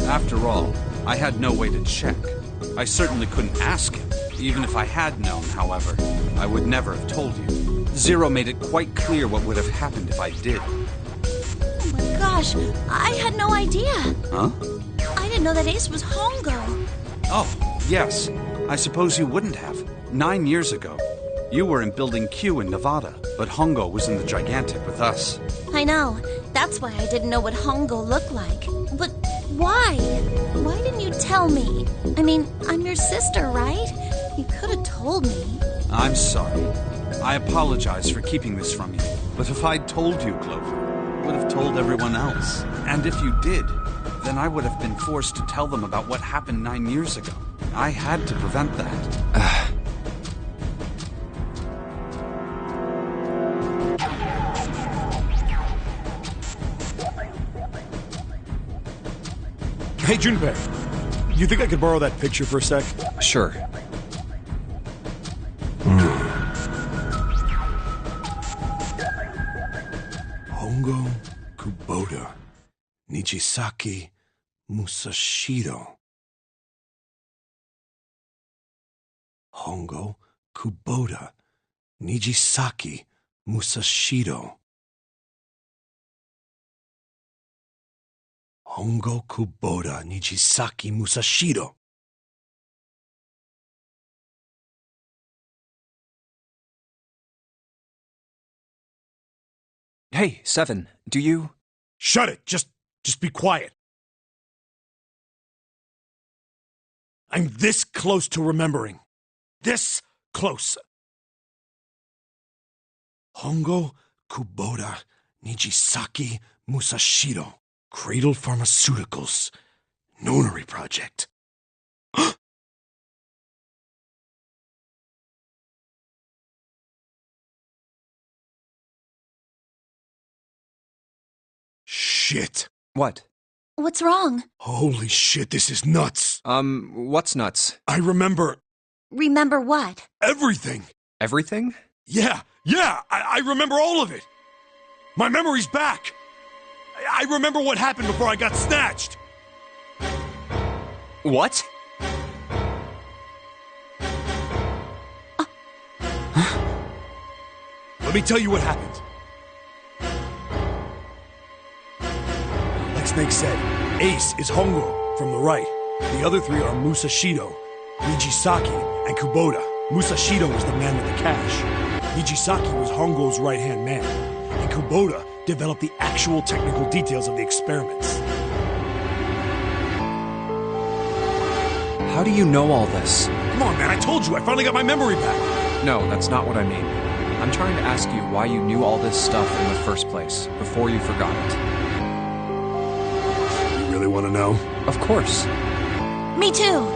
After all, I had no way to check. I certainly couldn't ask him. Even if I had known, however, I would never have told you. Zero made it quite clear what would have happened if I did. Oh my gosh, I had no idea. Huh? I didn't know that Ace was Hongo. Oh, yes. I suppose you wouldn't have. 9 years ago. You were in Building Q in Nevada, but Hongo was in the Gigantic with us. I know. That's why I didn't know what Hongo looked like. But why? Why didn't you tell me? I mean, I'm your sister, right? You could have told me. I'm sorry. I apologize for keeping this from you. But if I'd told you, Clover, I would have told everyone else. And if you did, then I would have been forced to tell them about what happened 9 years ago. I had to prevent that. Hey, Junpei. You think I could borrow that picture for a sec? Sure. Hongo, Kubota, Nijisaki, Musashido. Hongo, Kubota, Nijisaki, Musashido. Hongo, Kubota, Nijisaki, Musashido. Hey, Seven, do you... Shut it! Just be quiet. I'm this close to remembering. This Close. Hongo Kubota Nijisaki Musashiro. Cradle Pharmaceuticals. Nonary Project. Shit. What? What's wrong? Holy shit, this is nuts. What's nuts? I remember... Remember what? Everything. Everything? Yeah, I remember all of it. My memory's back. I remember what happened before I got snatched. What? Let me tell you what happened. Like Snake said, Ace is Hongo from the right. The other three are Musashido, Nijisaki, and Kubota. Musashido was the man with the cash. Nijisaki was Hongo's right-hand man. And Kubota developed the actual technical details of the experiments. How do you know all this? Come on, man, I told you, I finally got my memory back. No, that's not what I mean. I'm trying to ask you why you knew all this stuff in the first place, before you forgot it. You really want to know? Of course. Me too.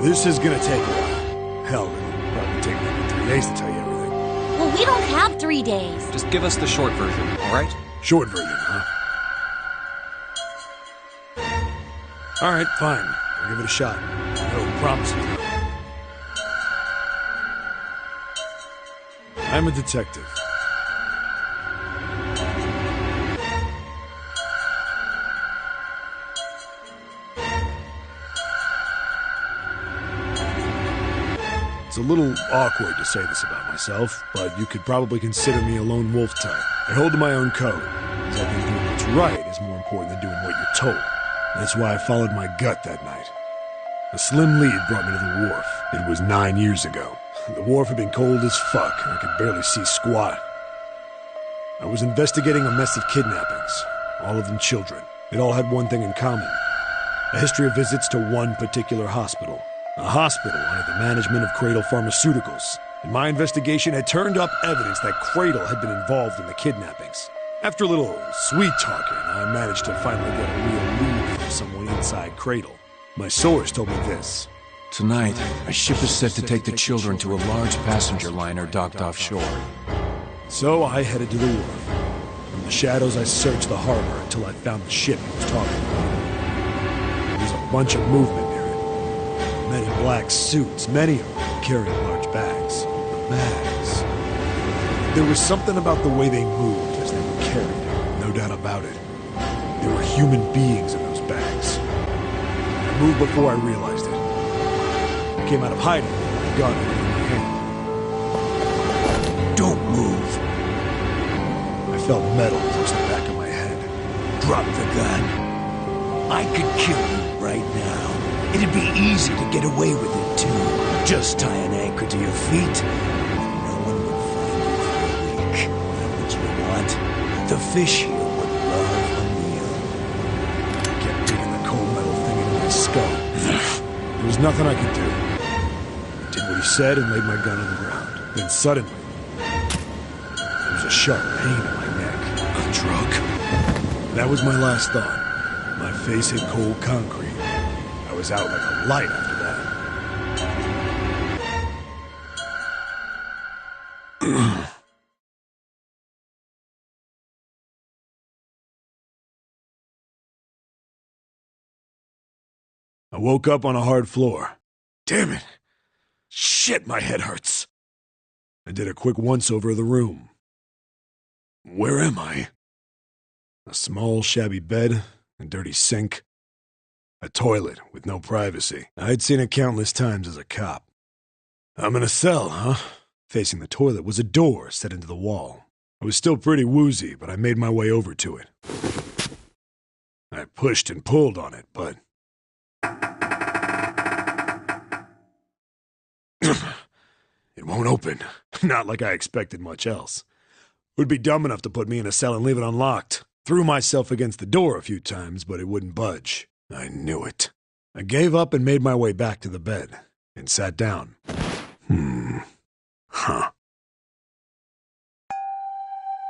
This is gonna take a while. Hell, it'll probably take me 3 days to tell you everything. Well, we don't have 3 days. Just give us the short version, alright? Short version, huh? Alright, fine. I'll give it a shot. No promises, though. I'm a detective. It's a little awkward to say this about myself, but you could probably consider me a lone wolf type. I hold to my own code, because I think doing what's right is more important than doing what you're told. That's why I followed my gut that night. A slim lead brought me to the wharf. It was 9 years ago. The wharf had been cold as fuck, and I could barely see squat. I was investigating a mess of kidnappings, all of them children. It all had one thing in common: a history of visits to one particular hospital. A hospital under the management of Cradle Pharmaceuticals. And my investigation had turned up evidence that Cradle had been involved in the kidnappings. After a little sweet-talking, I managed to finally get a real lead from someone inside Cradle. My source told me this. Tonight, a ship is set to take the children to a large passenger liner docked offshore. So I headed to the wharf. From the shadows, I searched the harbor until I found the ship he was talking about. There was a bunch of movement near it. Men in black suits, many of them carrying large bags. Bags. There was something about the way they moved as they were carried, no doubt about it. There were human beings in those bags. I moved before I realized it. I came out of hiding with a gun in my hand. Don't move. I felt metal touch the back of my head. Drop the gun. I could kill you right now. It'd be easy to get away with it, too. Just tie an anchor to your feet. No one would find you for a week. What you want? The fish here would love a meal. I kept digging the cold metal thing into my skull. There was nothing I could do. I did what he said and laid my gun on the ground. Then suddenly, there was a sharp pain in my neck. A drug? That was my last thought. My face hit cold concrete. I was out like a light after that. I woke up on a hard floor. Damn it! Shit, my head hurts. I did a quick once-over of the room. Where am I? A small, shabby bed, a dirty sink, a toilet with no privacy. I'd seen it countless times as a cop. I'm in a cell, huh? Facing the toilet was a door set into the wall. I was still pretty woozy, but I made my way over to it. I pushed and pulled on it, but... it won't open. Not like I expected much else. Would be dumb enough to put me in a cell and leave it unlocked. Threw myself against the door a few times, but it wouldn't budge. I knew it. I gave up and made my way back to the bed and sat down.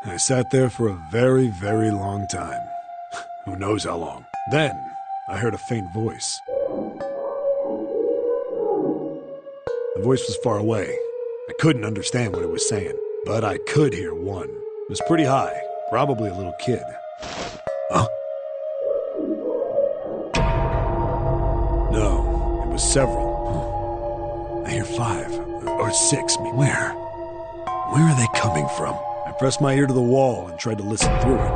I sat there for a very, very long time. Who knows how long. Then, I heard a faint voice. The voice was far away. I couldn't understand what it was saying, but I could hear one. It was pretty high, probably a little kid. Huh? No, it was several. I hear 5 or 6. Where? Where are they coming from? I pressed my ear to the wall and tried to listen through it.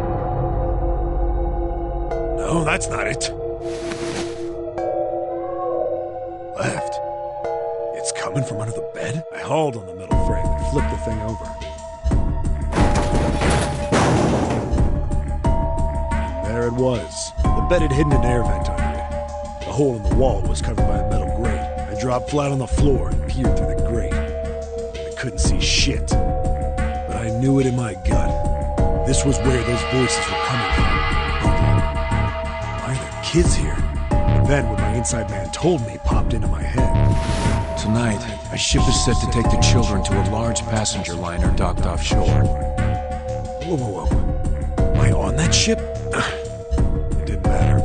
No, that's not it. Left. It's coming from under the bed? I hauled on the metal frame and flipped the thing over. And there it was. The bed had hidden an air vent under it. The hole in the wall was covered by a metal grate. I dropped flat on the floor and peered through the grate. I couldn't see shit, but I knew it in my gut. This was where those voices were coming from. Why are there kids here? And then what my inside man told me popped into my head. Tonight, a ship is set to take the children to a large passenger liner docked offshore. Whoa. Am I on that ship? It didn't matter.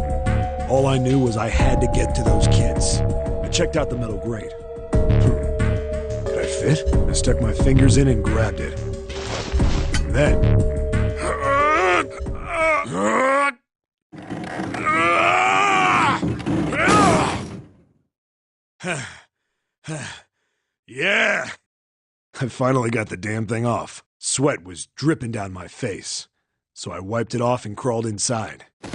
All I knew was I had to get to those kids. I checked out the metal grate. Did I fit? I stuck my fingers in and grabbed it. Then... Yeah! I finally got the damn thing off. Sweat was dripping down my face, so I wiped it off and crawled inside. The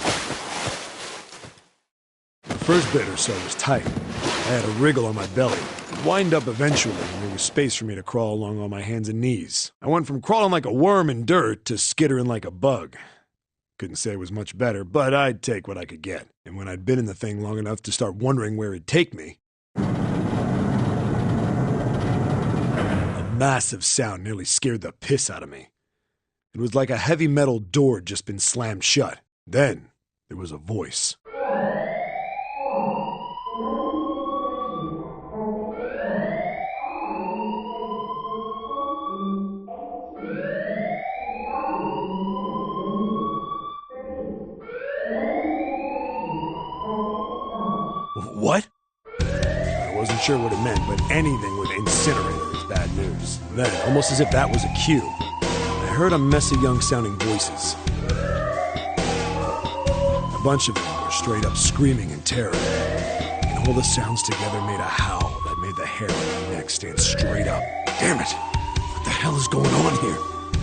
first bit or so was tight. I had a wriggle on my belly. It wind up eventually, and there was space for me to crawl along on my hands and knees. I went from crawling like a worm in dirt to skittering like a bug. Couldn't say it was much better, but I'd take what I could get. And when I'd been in the thing long enough to start wondering where it'd take me, a massive sound nearly scared the piss out of me. It was like a heavy metal door had just been slammed shut. Then there was a voice. What? I wasn't sure what it meant, but anything with incinerator is bad news. Then, almost as if that was a cue, I heard a mess of young-sounding voices. A bunch of them were straight up screaming in terror. And all the sounds together made a howl that made the hair on my neck stand straight up. Damn it! What the hell is going on here?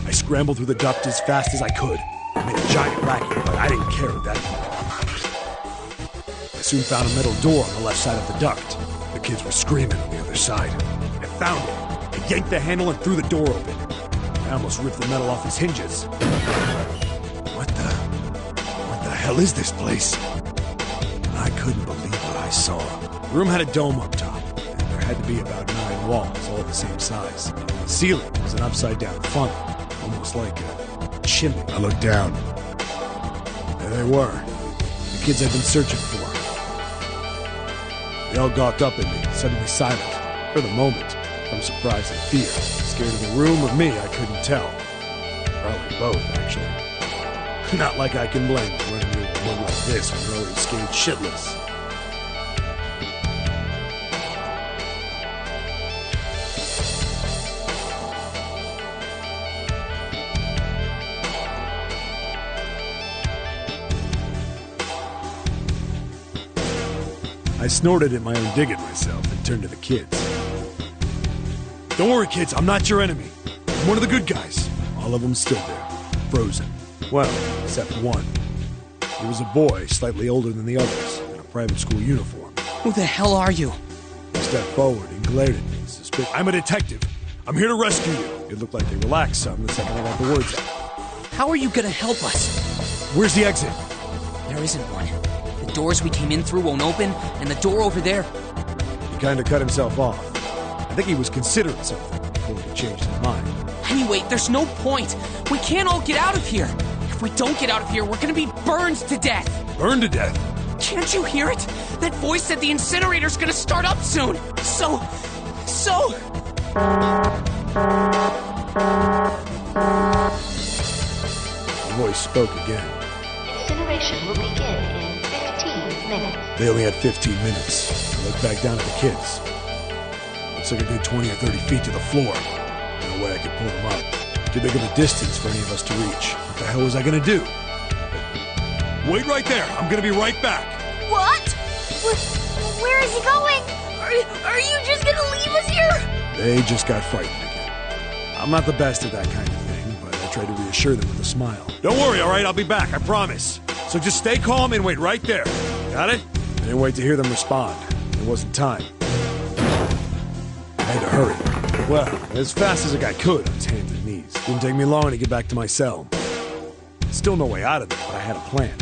I scrambled through the duct as fast as I could. I made a giant racket, but I didn't care at that point. I soon found a metal door on the left side of the duct. The kids were screaming on the other side. I found it. I yanked the handle and threw the door open. I almost ripped the metal off its hinges. What the hell is this place? I couldn't believe what I saw. The room had a dome up top, and there had to be about 9 walls, all the same size. The ceiling was an upside-down funnel, almost like a chimney. I looked down. There they were, the kids I'd been searching for. They all gawked up at me, suddenly silent. For the moment, from surprise and fear. Scared of the room or me, I couldn't tell. Probably both, actually. Not like I can blame them running into a room like this when they're already scared shitless. I snorted at my own dig at myself and turned to the kids. Don't worry, kids, I'm not your enemy. I'm one of the good guys. All of them stood there, frozen. Well, except one. He was a boy, slightly older than the others, in a private school uniform. Who the hell are you? He stepped forward and glared at me, suspicious. I'm a detective. I'm here to rescue you. It looked like they relaxed some the second I got the words out. How are you gonna help us? Where's the exit? There isn't one. The doors we came in through won't open, and the door over there... He kind of cut himself off. I think he was considering something before he changed his mind. Anyway, there's no point. We can't all get out of here. If we don't get out of here, we're gonna be burned to death. Burned to death? Can't you hear it? That voice said the incinerator's gonna start up soon. So... The voice spoke again. Incineration will begin in 15 minutes. They only had 15 minutes. I looked back down at the kids. Looks like a good 20 or 30 feet to the floor. No way I could pull them up. Too big of a distance for any of us to reach. What the hell was I gonna do? Wait right there. I'm gonna be right back. What? Where is he going? Are you just gonna leave us here? They just got frightened again. I'm not the best at that kind of thing, but I tried to reassure them with a smile. Don't worry, all right? I'll be back, I promise. So just stay calm and wait right there. Got it? I didn't wait to hear them respond. There wasn't time. I had to hurry. Well, as fast as a guy could on his hands and knees. Didn't take me long to get back to my cell. Still no way out of there, but I had a plan.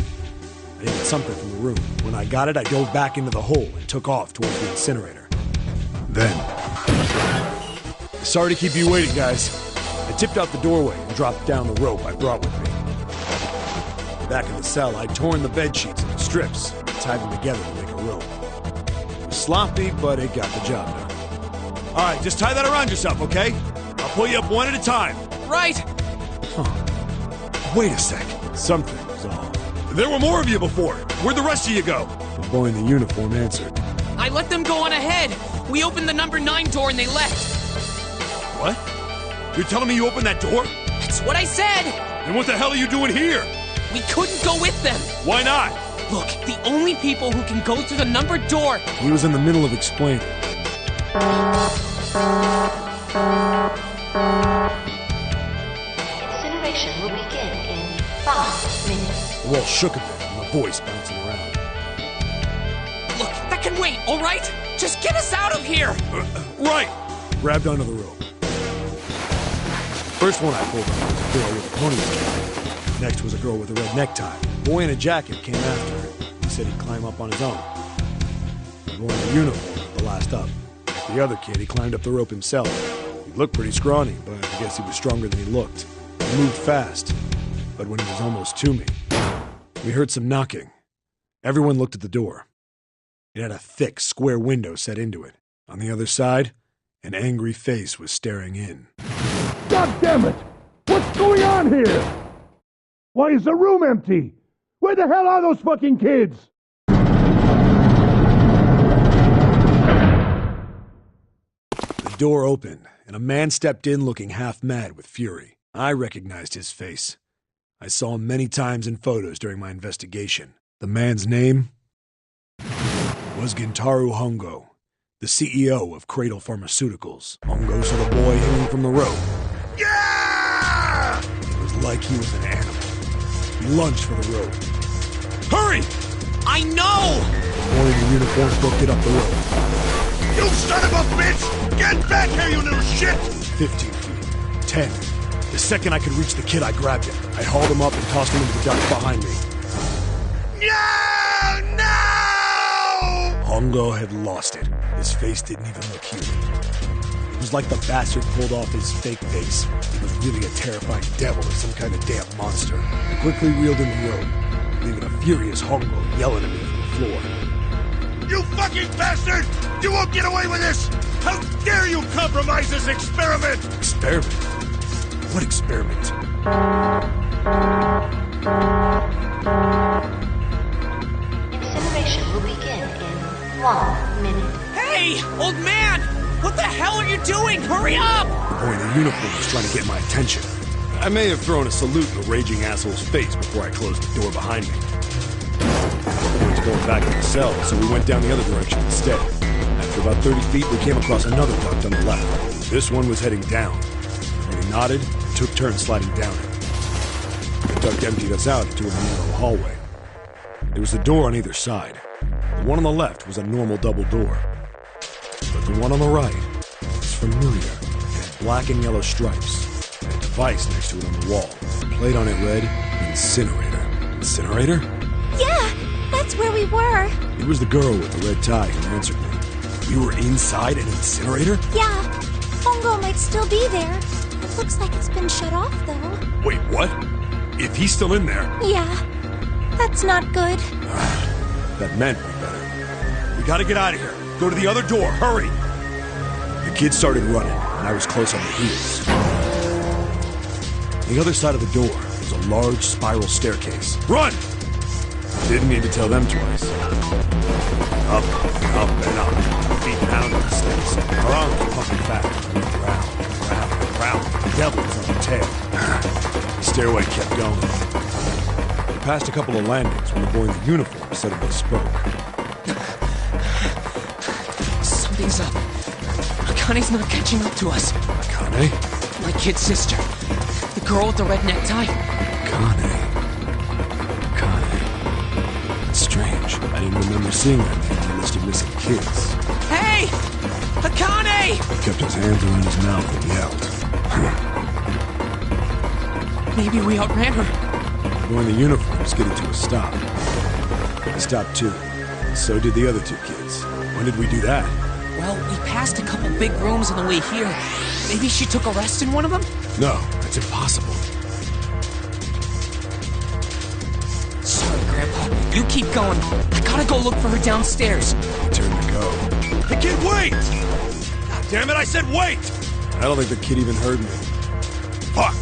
I needed something from the room. When I got it, I dove back into the hole and took off towards the incinerator. Then... Sorry to keep you waiting, guys. I tipped out the doorway and dropped down the rope I brought with me. Back in the cell, I'd torn the bed sheets into strips and tied them together to make a rope. It was sloppy, but it got the job done. All right, just tie that around yourself, okay? I'll pull you up one at a time. Right! Huh. Wait a sec. Something was off. There were more of you before. Where'd the rest of you go? The boy in the uniform answered. I let them go on ahead. We opened the number 9 door and they left. What? You're telling me you opened that door? That's what I said! Then what the hell are you doing here? We couldn't go with them. Why not? Look, the only people who can go through the numbered door... He was in the middle of explaining. Incineration will begin in 5 minutes. The wall shook a bit and the voice bouncing around. Look, that can wait, all right? Just get us out of here! Right! Grabbed onto the rope. First one I pulled on was a girl with a ponytail. Next was a girl with a red necktie. A boy in a jacket came after her. He said he'd climb up on his own. The boy in the uniform was the last up. Like the other kid, he climbed up the rope himself. He looked pretty scrawny, but I guess he was stronger than he looked. He moved fast, but when he was almost to me, we heard some knocking. Everyone looked at the door. It had a thick, square window set into it. On the other side, an angry face was staring in. God damn it! What's going on here? Why is the room empty? Where the hell are those fucking kids? The door opened, and a man stepped in looking half mad with fury. I recognized his face. I saw him many times in photos during my investigation. The man's name was Gintaro Hongo, the CEO of Cradle Pharmaceuticals. Hongo saw the boy hanging from the rope. Yeah! It was like he was an animal. He lunged for the rope. Hurry! I know! The boy in the uniform booked it up the rope. You son of a bitch! Get back here, you little shit! 15 feet. 10. The second I could reach the kid, I grabbed him. I hauled him up and tossed him into the dark behind me. No! No! Hongo had lost it. His face didn't even look human. It was like the bastard pulled off his fake face. He was really a terrifying devil or some kind of damn monster. I quickly reeled in the rope, leaving a furious Hongo yelling at me from the floor. You fucking bastard! You won't get away with this! How dare you compromise this experiment! Experiment? What experiment? Incineration will begin in 1 minute. Hey, old man! What the hell are you doing? Hurry up! The boy in the uniform was trying to get my attention. I may have thrown a salute in the raging asshole's face before I closed the door behind me. The boy was going back to the cell, so we went down the other direction instead. After about 30 feet, we came across another duct on the left. This one was heading down. When he nodded, we took turns sliding down it. The duct emptied us out into a narrow hallway. There was a door on either side. The one on the left was a normal double door. But the one on the right was familiar. It had black and yellow stripes, and a device next to it on the wall. The plate on it read, Incinerator. Incinerator? Yeah, that's where we were. It was the girl with the red tie who answered me. We were inside an incinerator? Yeah, Hongo might still be there. It looks like it's been shut off, though. Wait, what? If he's still in there... Yeah, that's not good. That meant we better. We gotta get out of here. Go to the other door, hurry! The kids started running, and I was close on the heels. On the other side of the door was a large spiral staircase. Run! Didn't need to tell them twice. Up, up, and up. Feet pounding the steps. Our arms were pumping back. Round, round, round. The devil was on the tail. The stairway kept going. We passed a couple of landings when the boy in the uniform suddenly spoke. Something's up. Akane's not catching up to us. Akane? My kid sister. The girl with the red necktie. Akane. That's strange. I didn't remember seeing that name on the list of missing kids. Hey! Akane! He kept his hands around his mouth and yelled. Maybe we outran her. The boy in the uniform skidded to a stop. I stopped too. So did the other two kids. When did we do that? Well, we passed a couple big rooms on the way here. Maybe she took a rest in one of them? No, that's impossible. Sorry, Grandpa. You keep going. I gotta go look for her downstairs. He turned to go. The kid, wait! God damn it, I said wait! I don't think the kid even heard me. Fuck!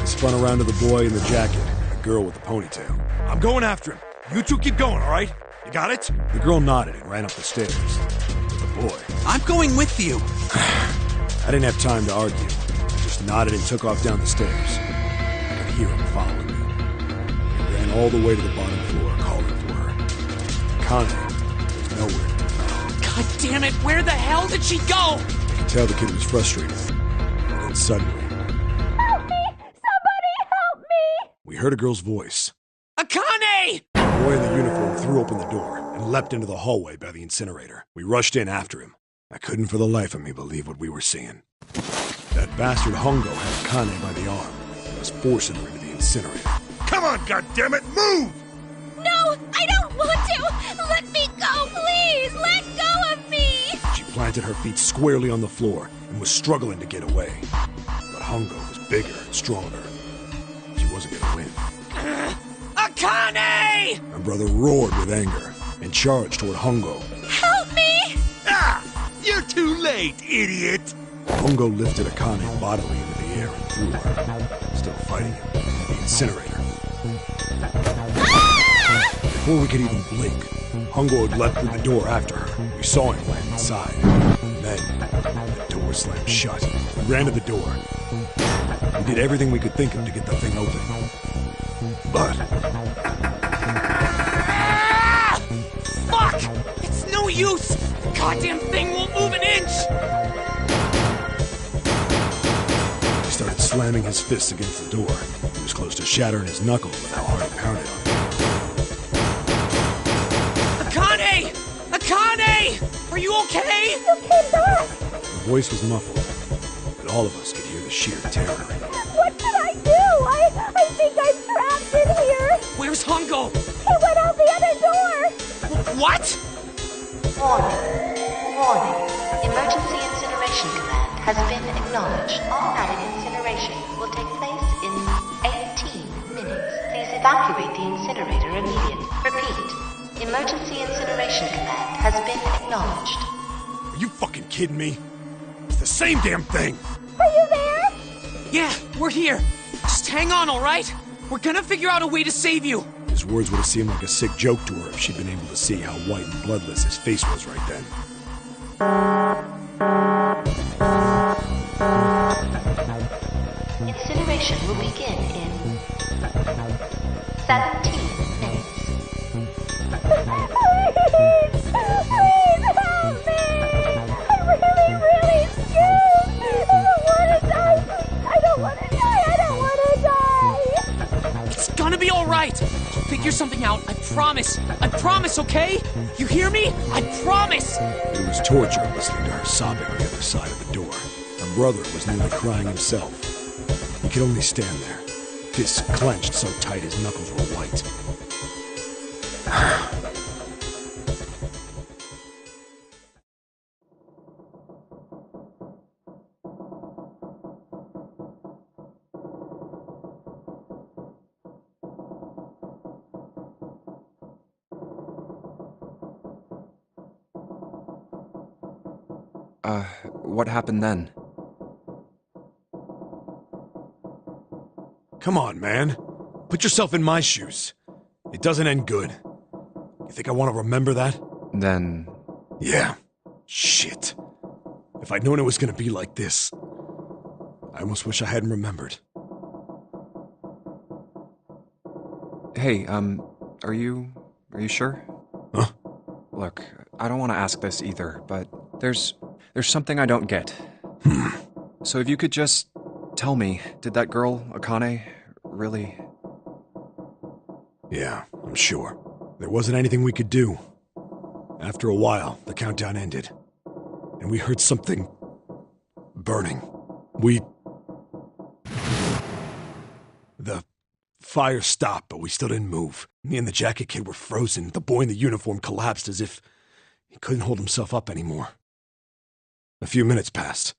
I spun around to the boy in the jacket, and the girl with the ponytail. I'm going after him. You two keep going, all right? You got it? The girl nodded and ran up the stairs. The boy. I'm going with you. I didn't have time to argue. I just nodded and took off down the stairs. I could hear him following me. He ran all the way to the bottom floor, calling for her. Akane was nowhere to be found. God damn it, where the hell did she go? I could tell the kid was frustrated. And then suddenly... Help me! Somebody help me! We heard a girl's voice. Akane! The boy in the uniform threw open the door and leapt into the hallway by the incinerator. We rushed in after him. I couldn't for the life of me believe what we were seeing. That bastard Hongo had Akane by the arm and was forcing her into the incinerator. Come on, goddammit, move! No, I don't want to! Let me go, please! Let go of me! She planted her feet squarely on the floor and was struggling to get away. But Hongo was bigger and stronger. She wasn't gonna win. Akane! My brother roared with anger and charged toward Hongo. Help me! Ah! You're too late, idiot! Hongo lifted Akane bodily into the air and threw her, still fighting him, in the incinerator. Ah! Before we could even blink, Hongo had leapt through the door after her. We saw him land inside. And then, the door slammed shut. We ran to the door. We did everything we could think of to get the thing open. But... Ah! Fuck! It's no use! The goddamn thing won't move an inch! He started slamming his fists against the door. He was close to shattering his knuckles with how hard he pounded on it. Akane! Akane! Are you okay? You came back! Her voice was muffled, but all of us could hear the sheer terror. What should I do? I think I'm trapped in here! Where's Hongo? He went out the other door! What? Warning. Emergency incineration command has been acknowledged. Automatic incineration will take place in 18 minutes. Please evacuate the incinerator immediately. Repeat. Emergency incineration command has been acknowledged. Are you fucking kidding me? It's the same damn thing! Are you there? Yeah, we're here. Just hang on, all right? We're gonna figure out a way to save you. His words would have seemed like a sick joke to her if she'd been able to see how white and bloodless his face was right then. Incineration will begin in 17 minutes. Please help me! I'm really scared! I don't want to die! I don't want to die! I don't want to die! It's gonna be all right. I'll figure something out. I promise. I promise, okay? You hear me? I promise. It was torture listening to her sobbing on the other side of the door. Her brother was nearly crying himself. He could only stand there, fists clenched so tight his knuckles were white. what happened then? Come on, man. Put yourself in my shoes. It doesn't end good. You think I want to remember that? Then... Yeah. Shit. If I'd known it was gonna be like this, I almost wish I hadn't remembered. Hey, are you sure? Huh? Look, I don't want to ask this either, but there's something I don't get. So if you could just tell me, did that girl, Akane, really... Yeah, I'm sure. There wasn't anything we could do. After a while, the countdown ended. And we heard something... burning. The fire stopped, but we still didn't move. Me and the jacket kid were frozen. The boy in the uniform collapsed as if he couldn't hold himself up anymore. A few minutes passed.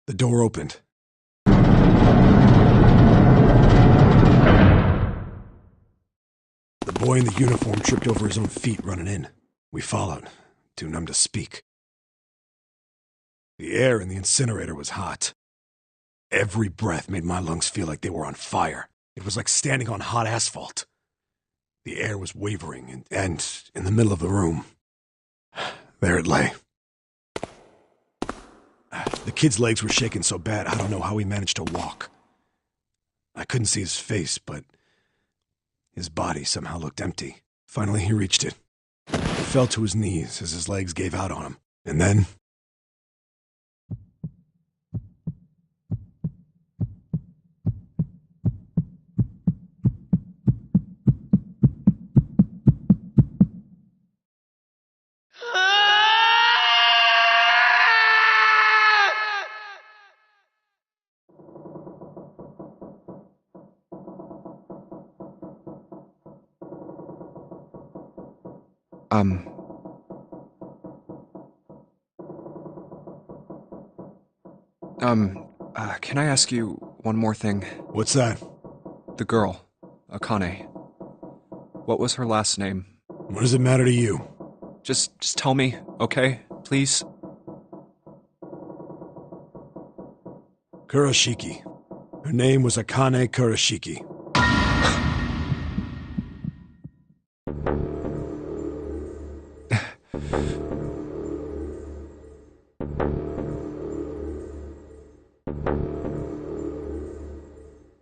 The door opened. The boy in the uniform tripped over his own feet running in. We followed, too numb to speak. The air in the incinerator was hot. Every breath made my lungs feel like they were on fire. It was like standing on hot asphalt. The air was wavering, and in the middle of the room, there it lay. The kid's legs were shaking so bad, I don't know how he managed to walk. I couldn't see his face, but his body somehow looked empty. Finally, he reached it. He fell to his knees as his legs gave out on him. And then... Can I ask you one more thing? What's that? The girl, Akane. What was her last name? What does it matter to you? Just tell me, okay? Please? Kurashiki. Her name was Akane Kurashiki.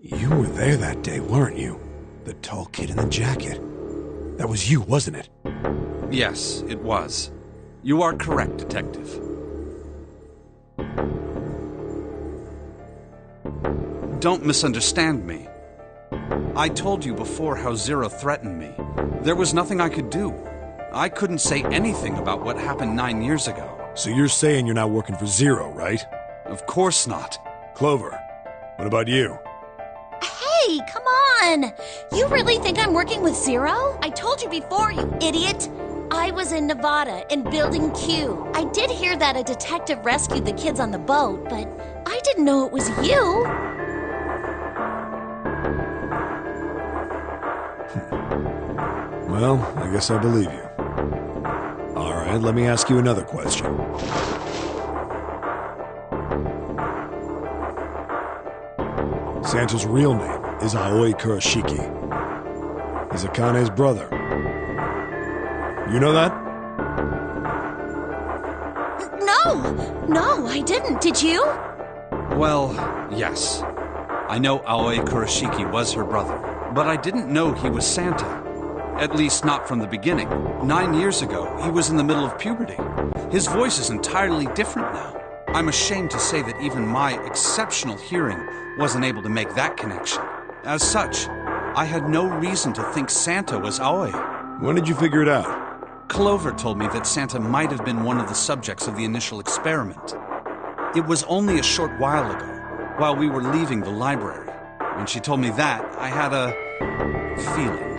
You were there that day, weren't you? The tall kid in the jacket. That was you, wasn't it? Yes, it was. You are correct, Detective. Don't misunderstand me. I told you before how Zero threatened me. There was nothing I could do. I couldn't say anything about what happened 9 years ago. So you're saying you're not working for Zero, right? Of course not. Clover, what about you? Hey, come on! You really think I'm working with Zero? I told you before, you idiot! I was in Nevada, in Building Q. I did hear that a detective rescued the kids on the boat, but I didn't know it was you. Well, I guess I believe you. All right, let me ask you another question. Santa's real name is Aoi Kurashiki. He's Akane's brother. You know that? No, I didn't. Did you? Well, yes. I know Aoi Kurashiki was her brother, but I didn't know he was Santa. At least not from the beginning. 9 years ago, he was in the middle of puberty. His voice is entirely different now. I'm ashamed to say that even my exceptional hearing wasn't able to make that connection. As such, I had no reason to think Santa was Aoi. When did you figure it out? Clover told me that Santa might have been one of the subjects of the initial experiment. It was only a short while ago, while we were leaving the library. When she told me that, I had a feeling.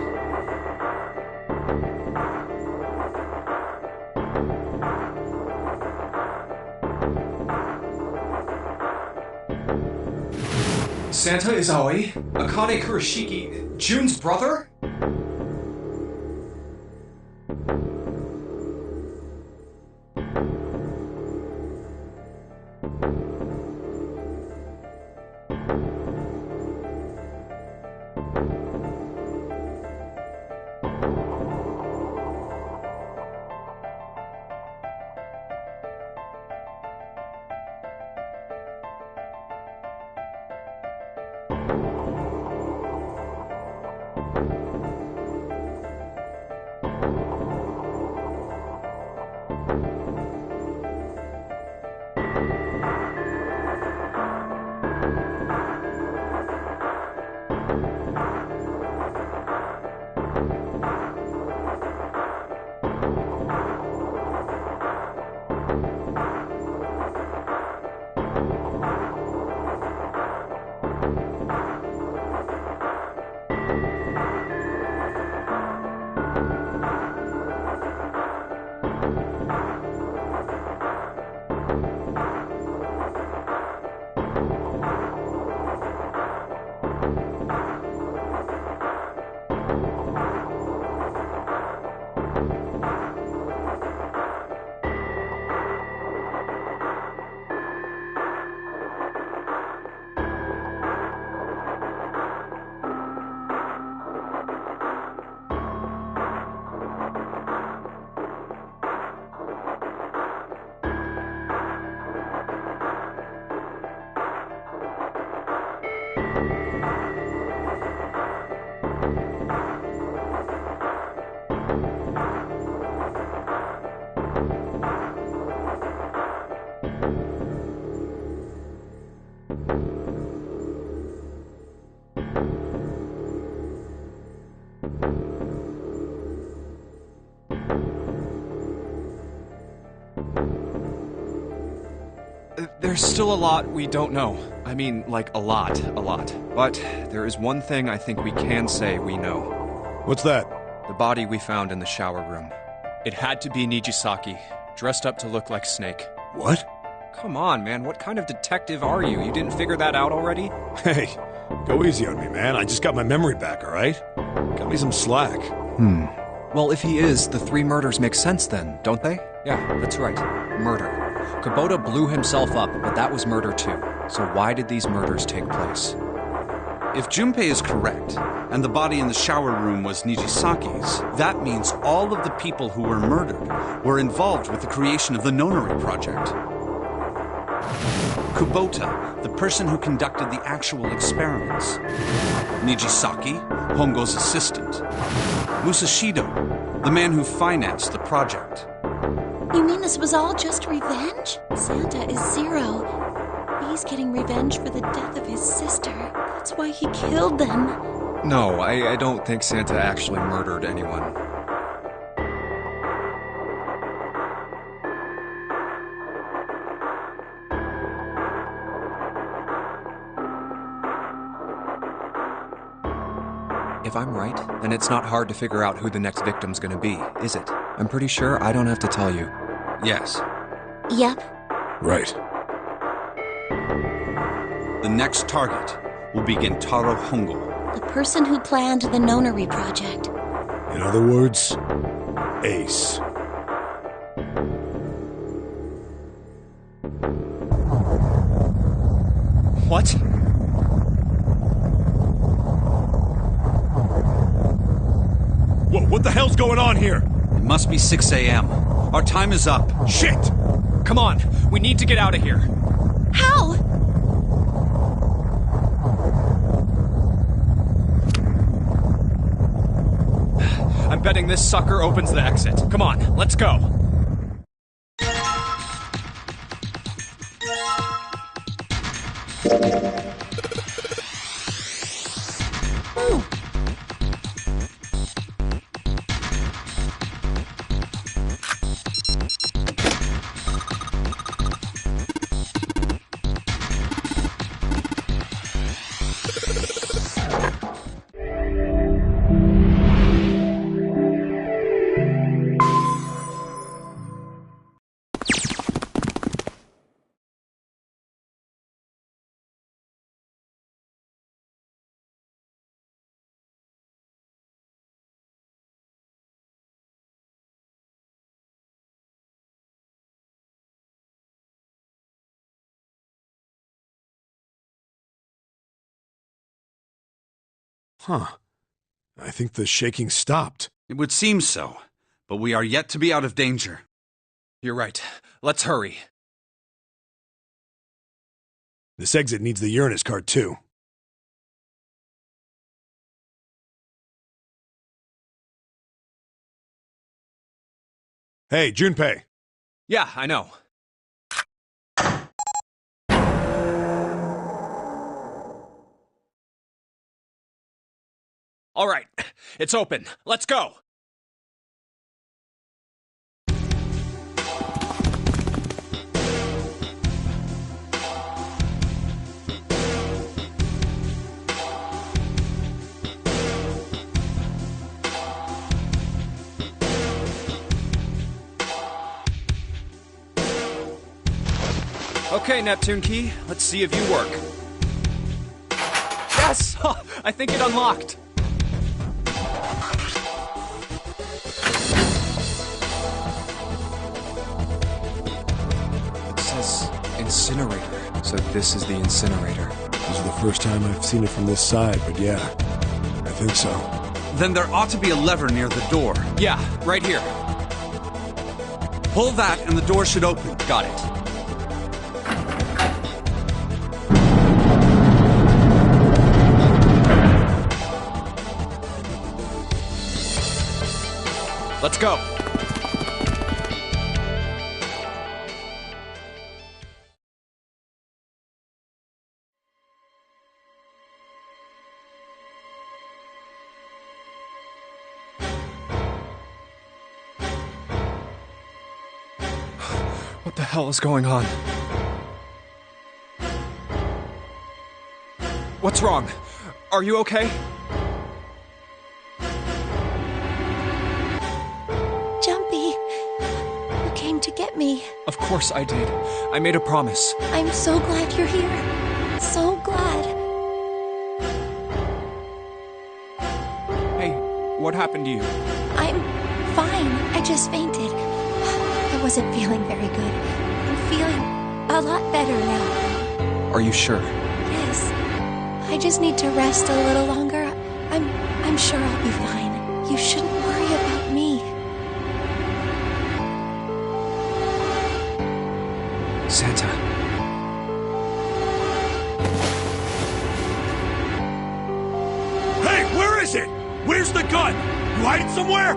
Santa is Aoi? Akane Kurashiki, June's brother? There's still a lot we don't know. I mean, like a lot. But there is one thing I think we can say we know. What's that? The body we found in the shower room. It had to be Nijisaki, dressed up to look like Snake. What? Come on, man, what kind of detective are you? You didn't figure that out already? Hey, go easy on me, man. I just got my memory back, alright? Cut me some slack. Well, if he is, the 3 murders make sense then, don't they? Yeah, that's right. Murder. Kubota blew himself up, but that was murder too. So why did these murders take place? If Junpei is correct, and the body in the shower room was Nijisaki's, that means all of the people who were murdered were involved with the creation of the Nonori Project. Kubota, the person who conducted the actual experiments. Nijisaki, Hongo's assistant. Musashido, the man who financed the project. You mean this was all just revenge? Santa is Zero. He's getting revenge for the death of his sister. That's why he killed them. No, I don't think Santa actually murdered anyone. If I'm right, then it's not hard to figure out who the next victim's gonna be, is it? I'm pretty sure I don't have to tell you. Yes. Yep. Right. The next target will be Gentaro Hongo. The person who planned the Nonori Project. In other words, Ace. What? What the hell's going on here? It must be 6 a.m. Our time is up. Shit! Come on, we need to get out of here. How? I'm betting this sucker opens the exit. Come on, let's go. Huh. I think the shaking stopped. It would seem so, but we are yet to be out of danger. You're right. Let's hurry. This exit needs the Uranus card, too. Hey, Junpei. Yeah, I know. All right, it's open. Let's go. Okay, Neptune Key, let's see if you work. Yes! I think it unlocked. It says incinerator, so this is the incinerator. This is the first time I've seen it from this side, but yeah, I think so. Then there ought to be a lever near the door. Yeah, right here. Pull that and the door should open. Got it. Let's go. the hell is going on? What's wrong? Are you okay? Jumpy, you came to get me. Of course I did. I made a promise. I'm so glad you're here. So glad. Hey, what happened to you? I'm fine. I just fainted. I wasn't feeling very good. I'm feeling a lot better now. Are you sure? Yes. I just need to rest a little longer. I'm sure I'll be fine. You shouldn't worry about me. Santa. Hey, where is it? Where's the gun? You hiding somewhere?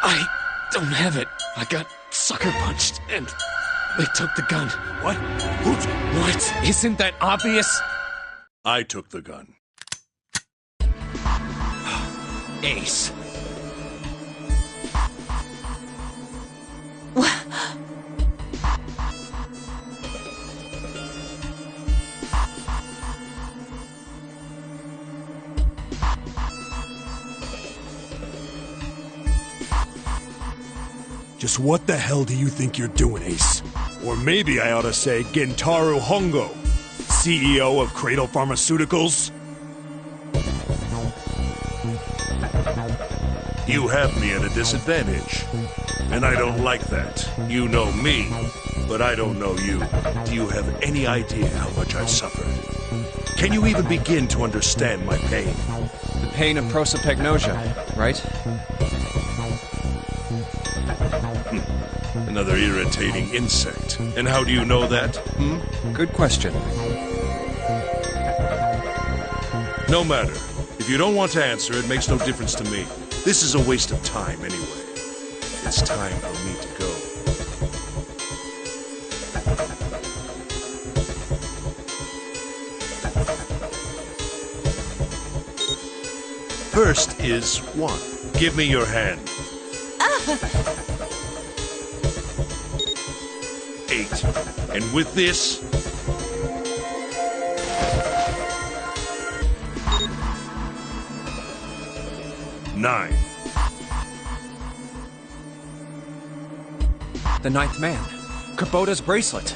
I don't have it. I got sucker punched and they took the gun. What? What? Isn't that obvious? I took the gun. Ace. Just what the hell do you think you're doing, Ace? Or maybe I ought to say Gentaro Hongo, CEO of Cradle Pharmaceuticals? You have me at a disadvantage. And I don't like that. You know me, but I don't know you. Do you have any idea how much I've suffered? Can you even begin to understand my pain? The pain of prosopagnosia, right? Another irritating insect. And how do you know that? Good question. No matter. If you don't want to answer, it makes no difference to me. This is a waste of time anyway. It's time for me to go. First is 1. Give me your hand. 8. And with this... 9. The ninth man. Kubota's bracelet.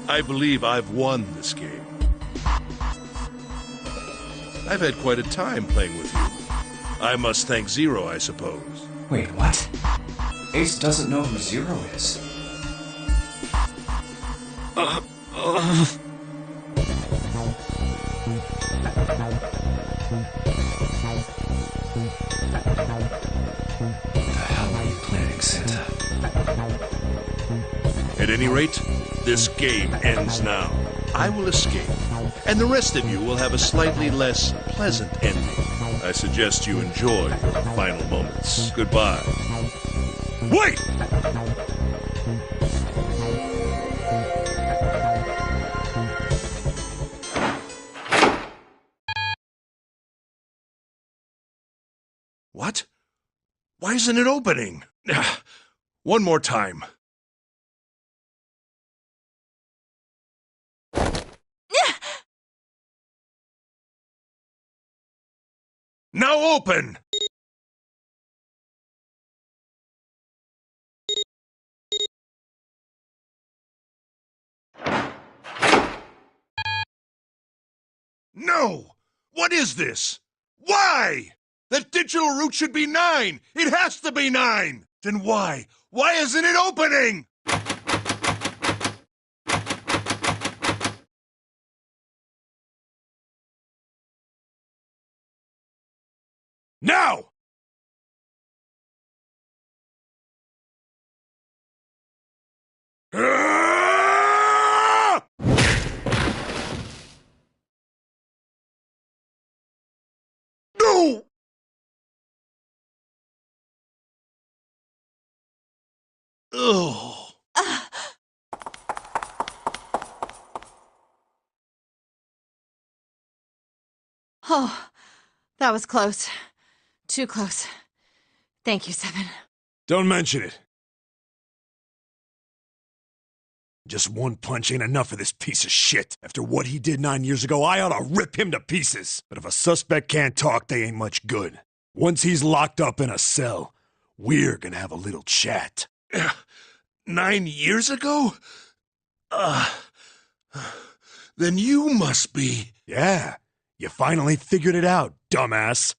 I believe I've won this game. I've had quite a time playing with you. I must thank Zero, I suppose. Wait, what? Ace doesn't know who Zero is. What the hell are you planning, Santa? At any rate, this game ends now. I will escape, and the rest of you will have a slightly less pleasant ending. I suggest you enjoy your final moments. Goodbye. Wait! What? Why isn't it opening? One more time. Now open! No! What is this? Why? That digital route should be 9! It has to be 9! Then why? Why isn't it opening? Now! No! Ugh. Oh, that was close. Too close. Thank you, Seven. Don't mention it. Just one punch ain't enough for this piece of shit. After what he did 9 years ago, I ought to rip him to pieces. But if a suspect can't talk, they ain't much good. Once he's locked up in a cell, we're gonna have a little chat. 9 years ago? Then you must be... Yeah, you finally figured it out, dumbass.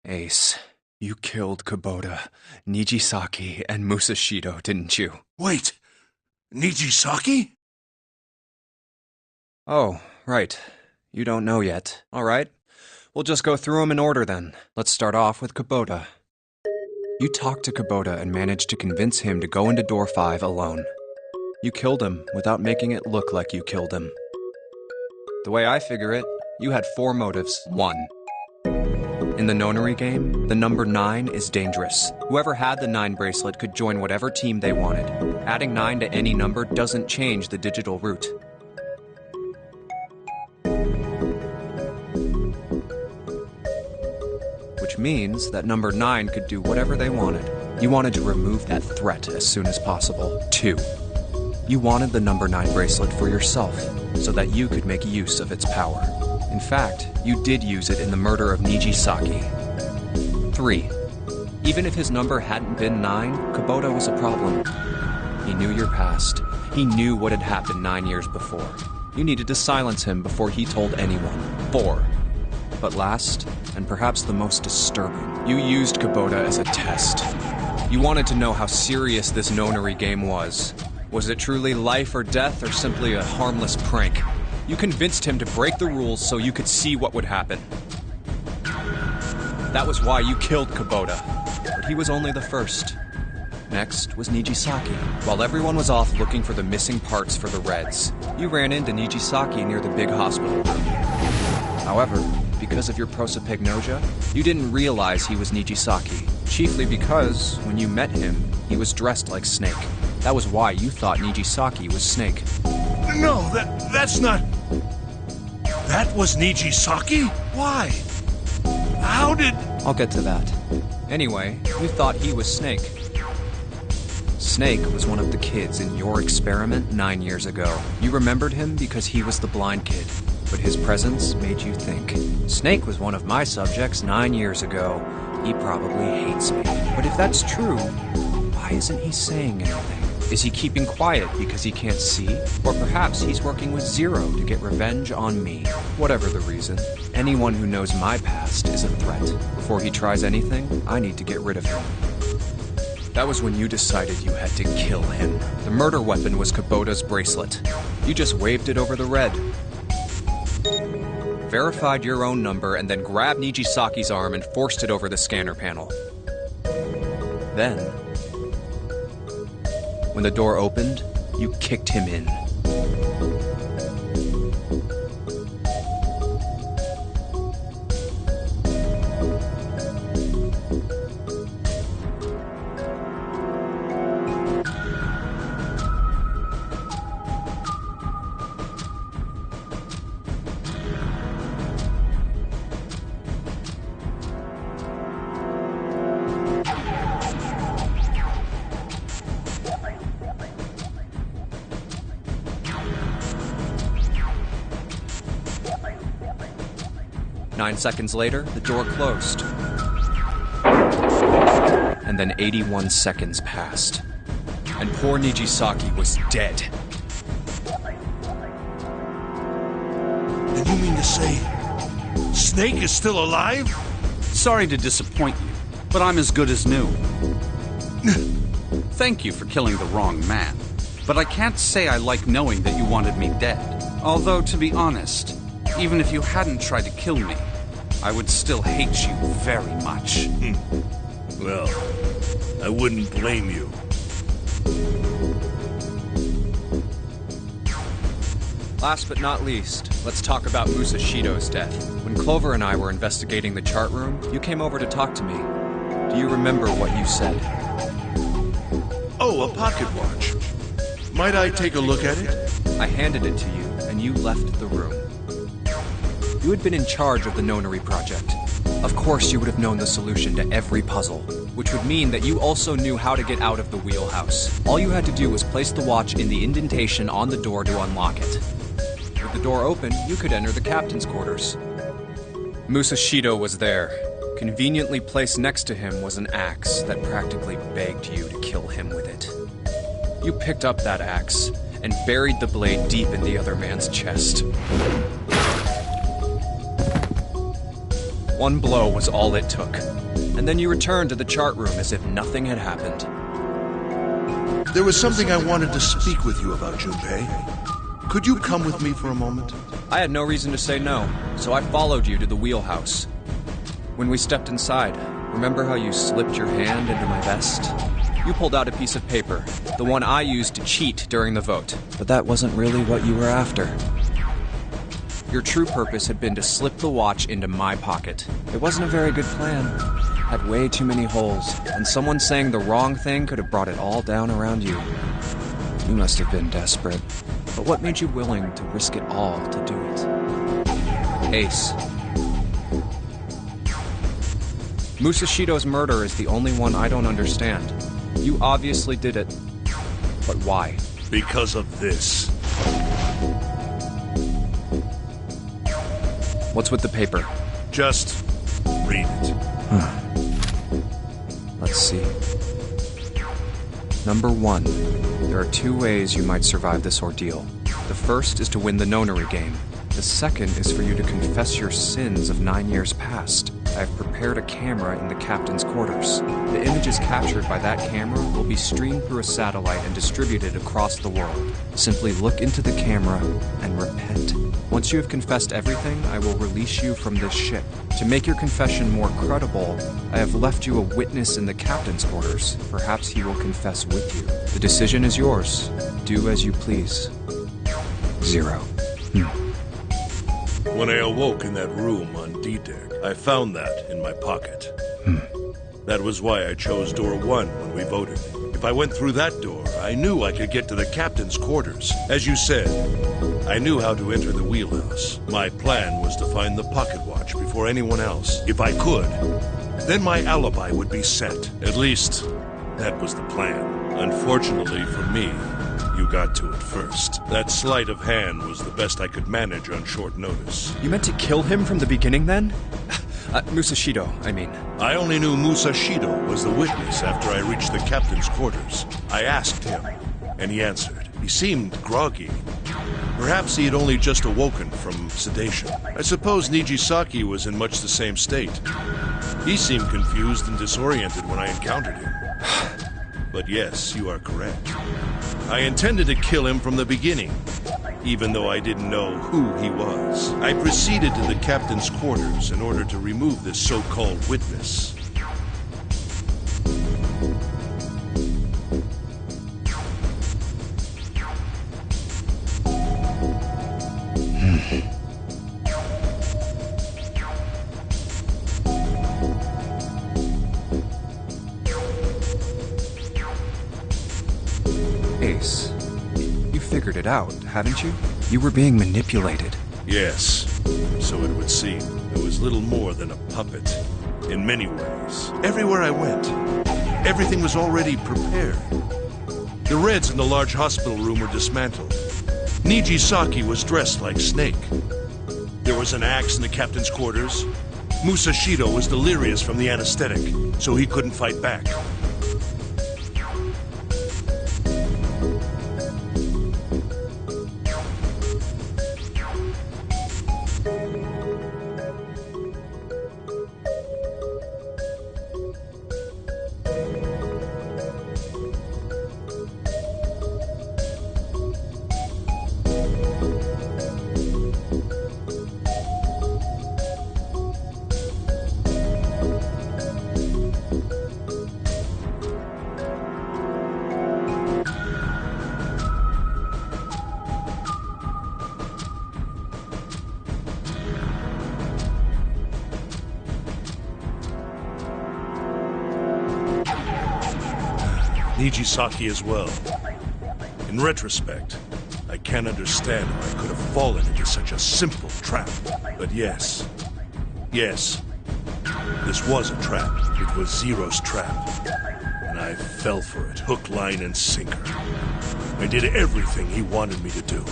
Ace, you killed Kubota, Nijisaki, and Musashido, didn't you? Wait, Nijisaki? Oh, right. You don't know yet. All right. We'll just go through them in order then. Let's start off with Kubota. You talked to Kubota and managed to convince him to go into door 5 alone. You killed him without making it look like you killed him. The way I figure it, you had 4 motives. 1. In the nonary game, the number 9 is dangerous. Whoever had the 9 bracelet could join whatever team they wanted. Adding 9 to any number doesn't change the digital route. Which means that number 9 could do whatever they wanted. You wanted to remove that threat as soon as possible. 2. You wanted the number 9 bracelet for yourself, so that you could make use of its power. In fact, you did use it in the murder of Nijisaki. 3. Even if his number hadn't been 9, Kubota was a problem. He knew your past. He knew what had happened 9 years before. You needed to silence him before he told anyone. 4. But last, and perhaps the most disturbing, you used Kubota as a test. You wanted to know how serious this nonary game was. Was it truly life or death, or simply a harmless prank? You convinced him to break the rules so you could see what would happen. That was why you killed Kubota. But he was only the first. Next was Nijisaki. While everyone was off looking for the missing parts for the Reds, you ran into Nijisaki near the big hospital room. However, because of your prosopagnosia, you didn't realize he was Nijisaki. Chiefly because, when you met him, he was dressed like Snake. That was why you thought Nijisaki was Snake. No, that's not... That was Nijisaki? Why? How did... I'll get to that. Anyway, you thought he was Snake. Snake was one of the kids in your experiment 9 years ago. You remembered him because he was the blind kid, but his presence made you think. Snake was one of my subjects 9 years ago. He probably hates me. But if that's true, why isn't he saying anything? Is he keeping quiet because he can't see? Or perhaps he's working with Zero to get revenge on me. Whatever the reason, anyone who knows my past is a threat. Before he tries anything, I need to get rid of him. That was when you decided you had to kill him. The murder weapon was Kubota's bracelet. You just waved it over the red. Verified your own number and then grabbed Nijisaki's arm and forced it over the scanner panel. Then, when the door opened, you kicked him in. Nine seconds later, the door closed. And then 81 seconds passed. And poor Nijisaki was dead. And you mean to say Snake is still alive? Sorry to disappoint you, but I'm as good as new. Thank you for killing the wrong man, but I can't say I like knowing that you wanted me dead. Although, to be honest, even if you hadn't tried to kill me, I would still hate you very much. Well, I wouldn't blame you. Last but not least, let's talk about Musashido's death. When Clover and I were investigating the chart room, you came over to talk to me. Do you remember what you said? Oh, a pocket watch. Might I take a look at it? I handed it to you, and you left the room. You had been in charge of the Nonary project. Of course you would have known the solution to every puzzle, which would mean that you also knew how to get out of the wheelhouse. All you had to do was place the watch in the indentation on the door to unlock it. With the door open, you could enter the captain's quarters. Musashido was there. Conveniently placed next to him was an axe that practically begged you to kill him with it. You picked up that axe and buried the blade deep in the other man's chest. One blow was all it took, and then you returned to the chart room as if nothing had happened. There was something I wanted to speak with you about, Junpei. Could you come with me for a moment? I had no reason to say no, so I followed you to the wheelhouse. When we stepped inside, remember how you slipped your hand into my vest? You pulled out a piece of paper, the one I used to cheat during the vote. But that wasn't really what you were after. Your true purpose had been to slip the watch into my pocket. It wasn't a very good plan. Had way too many holes, and someone saying the wrong thing could have brought it all down around you. You must have been desperate. But what made you willing to risk it all to do it? Ace. Musashido's murder is the only one I don't understand. You obviously did it. But why? Because of this. What's with the paper? Just read it. Let's see. Number 1. There are 2 ways you might survive this ordeal. The first is to win the Nonary game. The second is for you to confess your sins of 9 years past. I have prepared a camera in the captain's quarters. The images captured by that camera will be streamed through a satellite and distributed across the world. Simply look into the camera and repent. Once you have confessed everything, I will release you from this ship. To make your confession more credible, I have left you a witness in the captain's quarters. Perhaps he will confess with you. The decision is yours. Do as you please. 0. When I awoke in that room on D-Deck, I found that in my pocket. That was why I chose door 1 when we voted. If I went through that door, I knew I could get to the captain's quarters. As you said, I knew how to enter the wheelhouse. My plan was to find the pocket watch before anyone else. If I could, then my alibi would be set. At least, that was the plan. Unfortunately for me, you got to it first. That sleight of hand was the best I could manage on short notice. You meant to kill him from the beginning, then? Musashido, I mean. I only knew Musashido was the witness after I reached the captain's quarters. I asked him, and he answered. He seemed groggy. Perhaps he had only just awoken from sedation. I suppose Nijisaki was in much the same state. He seemed confused and disoriented when I encountered him. But yes, you are correct. I intended to kill him from the beginning, even though I didn't know who he was. I proceeded to the captain's quarters in order to remove this so-called witness. Ace, you figured it out, haven't you? You were being manipulated. Yes, so it would seem. It was little more than a puppet, in many ways. Everywhere I went, everything was already prepared. The Reds in the large hospital room were dismantled. Nijisaki was dressed like Snake. There was an axe in the captain's quarters. Musashido was delirious from the anesthetic, so he couldn't fight back. Nijisaki as well. In retrospect, I can't understand how I could have fallen into such a simple trap. But yes, this was a trap. It was Zero's trap. And I fell for it, hook, line, and sinker. I did everything he wanted me to do.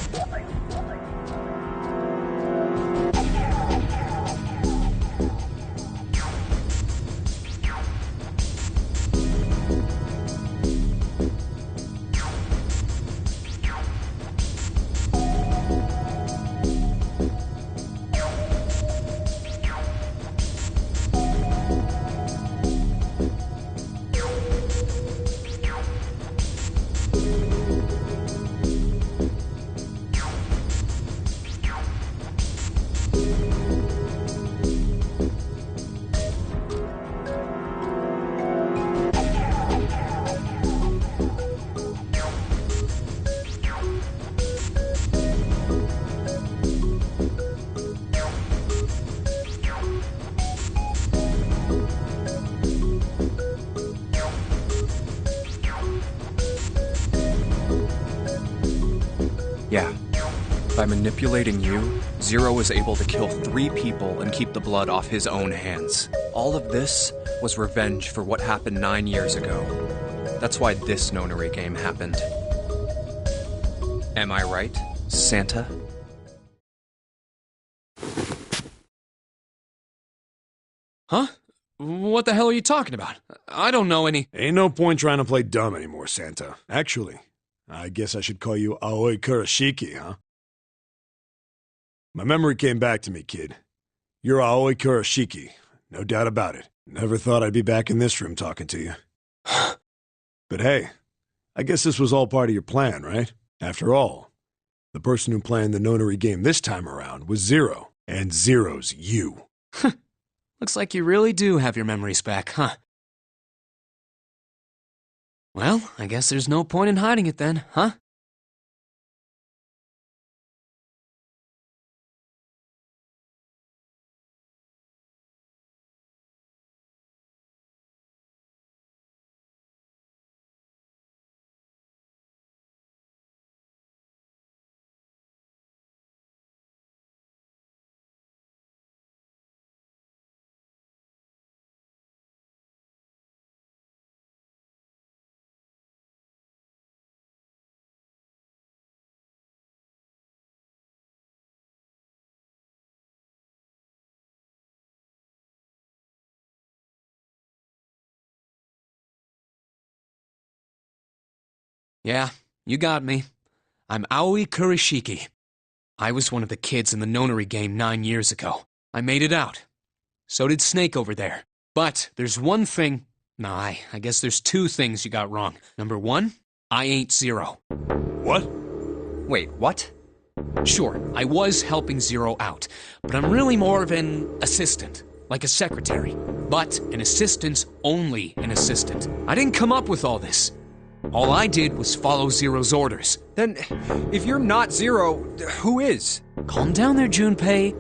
Yeah. By manipulating you, Zero was able to kill 3 people and keep the blood off his own hands. All of this was revenge for what happened 9 years ago. That's why this Nonary game happened. Am I right, Santa? Huh? What the hell are you talking about? I don't know any... Ain't no point trying to play dumb anymore, Santa. Actually, I guess I should call you Aoi Kurashiki, huh? My memory came back to me, kid. You're Aoi Kurashiki, no doubt about it. Never thought I'd be back in this room talking to you. But hey, I guess this was all part of your plan, right? After all, the person who planned the Nonary game this time around was Zero, and Zero's you. Looks like you really do have your memories back, huh? Well, I guess there's no point in hiding it then, huh? Yeah, you got me. I'm Aoi Kurashiki. I was one of the kids in the Nonary game 9 years ago. I made it out. So did Snake over there. But there's one thing... No, I guess there's 2 things you got wrong. Number 1, I ain't Zero. What? Wait, what? Sure, I was helping Zero out, but I'm really more of an assistant, like a secretary. But an assistant's only an assistant. I didn't come up with all this. All I did was follow Zero's orders. Then, if you're not Zero, who is? Calm down there, Junpei.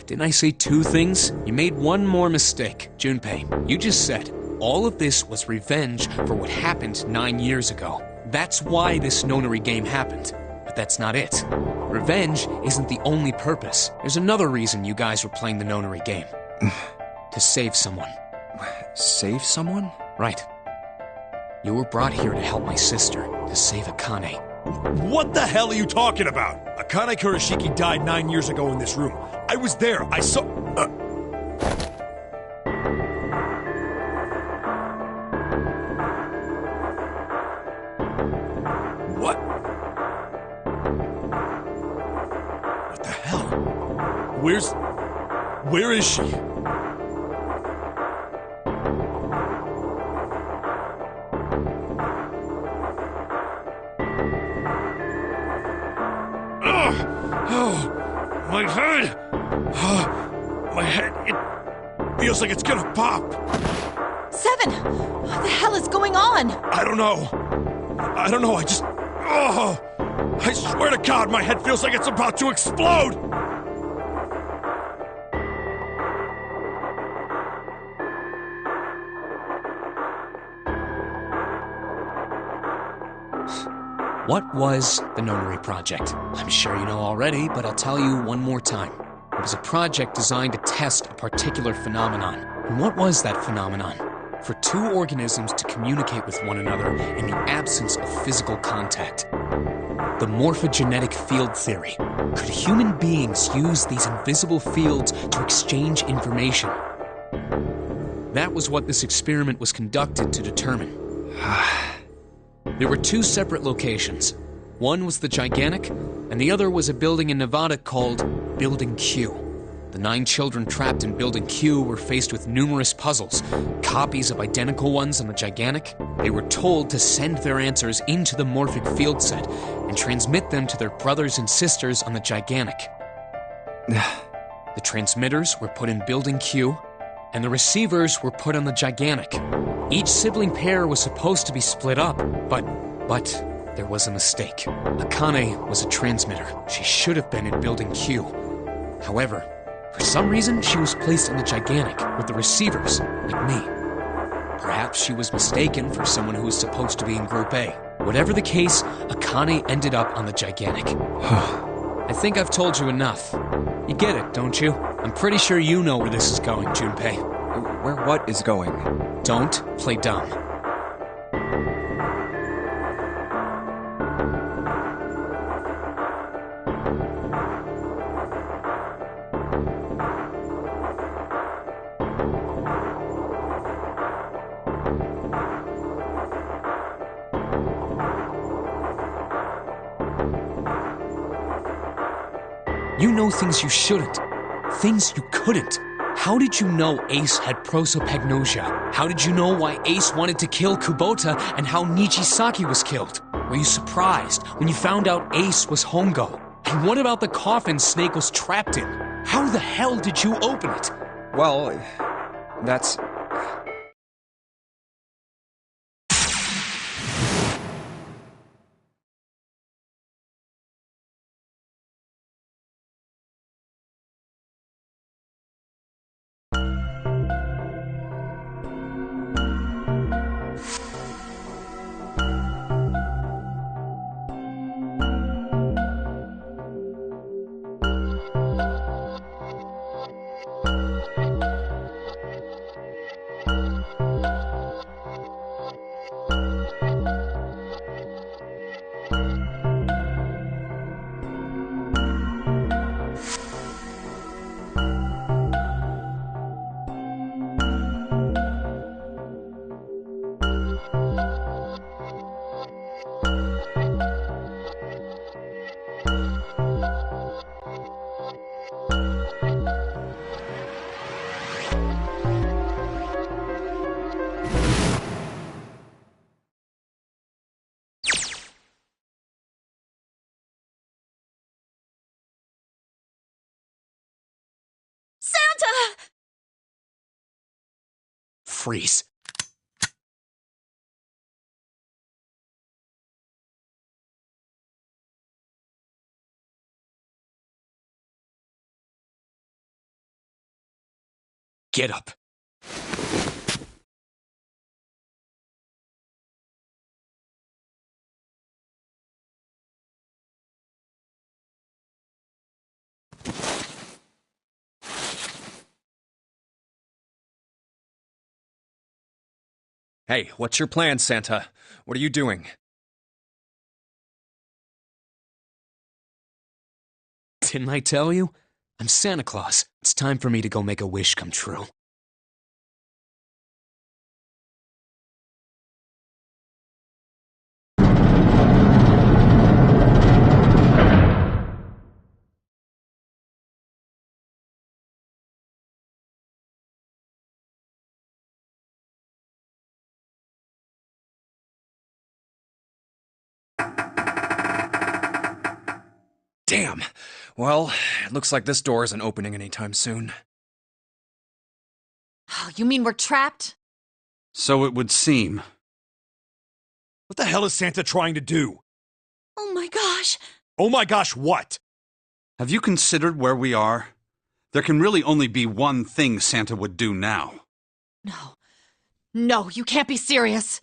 Didn't I say 2 things? You made one more mistake. Junpei, you just said all of this was revenge for what happened 9 years ago. That's why this Nonary game happened. But that's not it. Revenge isn't the only purpose. There's another reason you guys were playing the Nonary game. To save someone. Save someone? Right. You were brought here to help my sister, to save Akane. What the hell are you talking about? Akane Kurashiki died 9 years ago in this room. I was there. I saw... What? What the hell? Where is she? My head! My head, it feels like it's gonna pop! 7! What the hell is going on? I don't know, I just... Oh! I swear to God, my head feels like it's about to explode! What was the Nonary Project? I'm sure you know already, but I'll tell you one more time. It was a project designed to test a particular phenomenon. And what was that phenomenon? For two organisms to communicate with one another in the absence of physical contact. The morphogenetic field theory. Could human beings use these invisible fields to exchange information? That was what this experiment was conducted to determine. There were two separate locations. One was the Gigantic, and the other was a building in Nevada called Building Q. The 9 children trapped in Building Q were faced with numerous puzzles, copies of identical ones on the Gigantic. They were told to send their answers into the morphic field set and transmit them to their brothers and sisters on the Gigantic. The transmitters were put in Building Q, and the receivers were put on the Gigantic. Each sibling pair was supposed to be split up, but there was a mistake. Akane was a transmitter. She should have been in Building Q. However, for some reason, she was placed on the Gigantic with the receivers, like me. Perhaps she was mistaken for someone who was supposed to be in Group A. Whatever the case, Akane ended up on the Gigantic. I think I've told you enough. You get it, don't you? I'm pretty sure you know where this is going, Junpei. Where what is going? Don't play dumb. You know things you shouldn't. Things you couldn't. How did you know Ace had prosopagnosia? How did you know why Ace wanted to kill Kubota and how Nichisaki was killed? Were you surprised when you found out Ace was Hongo? And what about the coffin Snake was trapped in? How the hell did you open it? Well, that's... Freeze. Get up. Hey, what's your plan, Santa? What are you doing? Didn't I tell you? I'm Santa Claus. It's time for me to go make a wish come true. Damn! Well, it looks like this door isn't opening anytime soon. Oh, you mean we're trapped? So it would seem. What the hell is Santa trying to do? Oh my gosh! Oh my gosh, what? Have you considered where we are? There can really only be one thing Santa would do now. No. No, you can't be serious.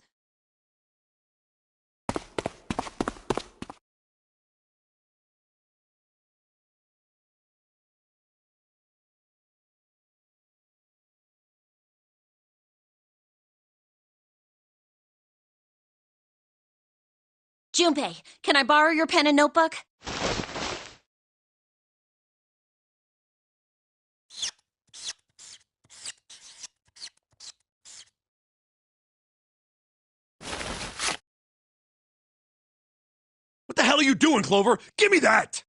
Junpei, can I borrow your pen and notebook? What the hell are you doing, Clover? Give me that!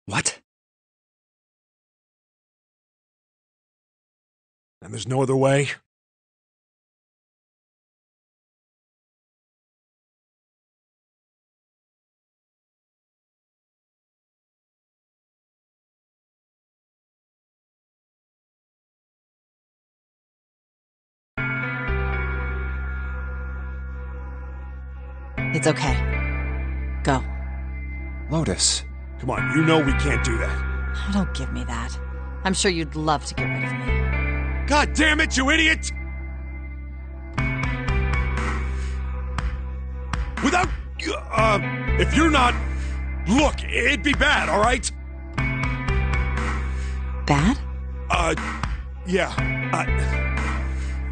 What? And there's no other way? It's okay. Go. Lotus. Come on, you know we can't do that. Oh, don't give me that. I'm sure you'd love to get rid of me. God damn it, you idiot! Without... if you're not... Look, it'd be bad, alright? Bad? Yeah.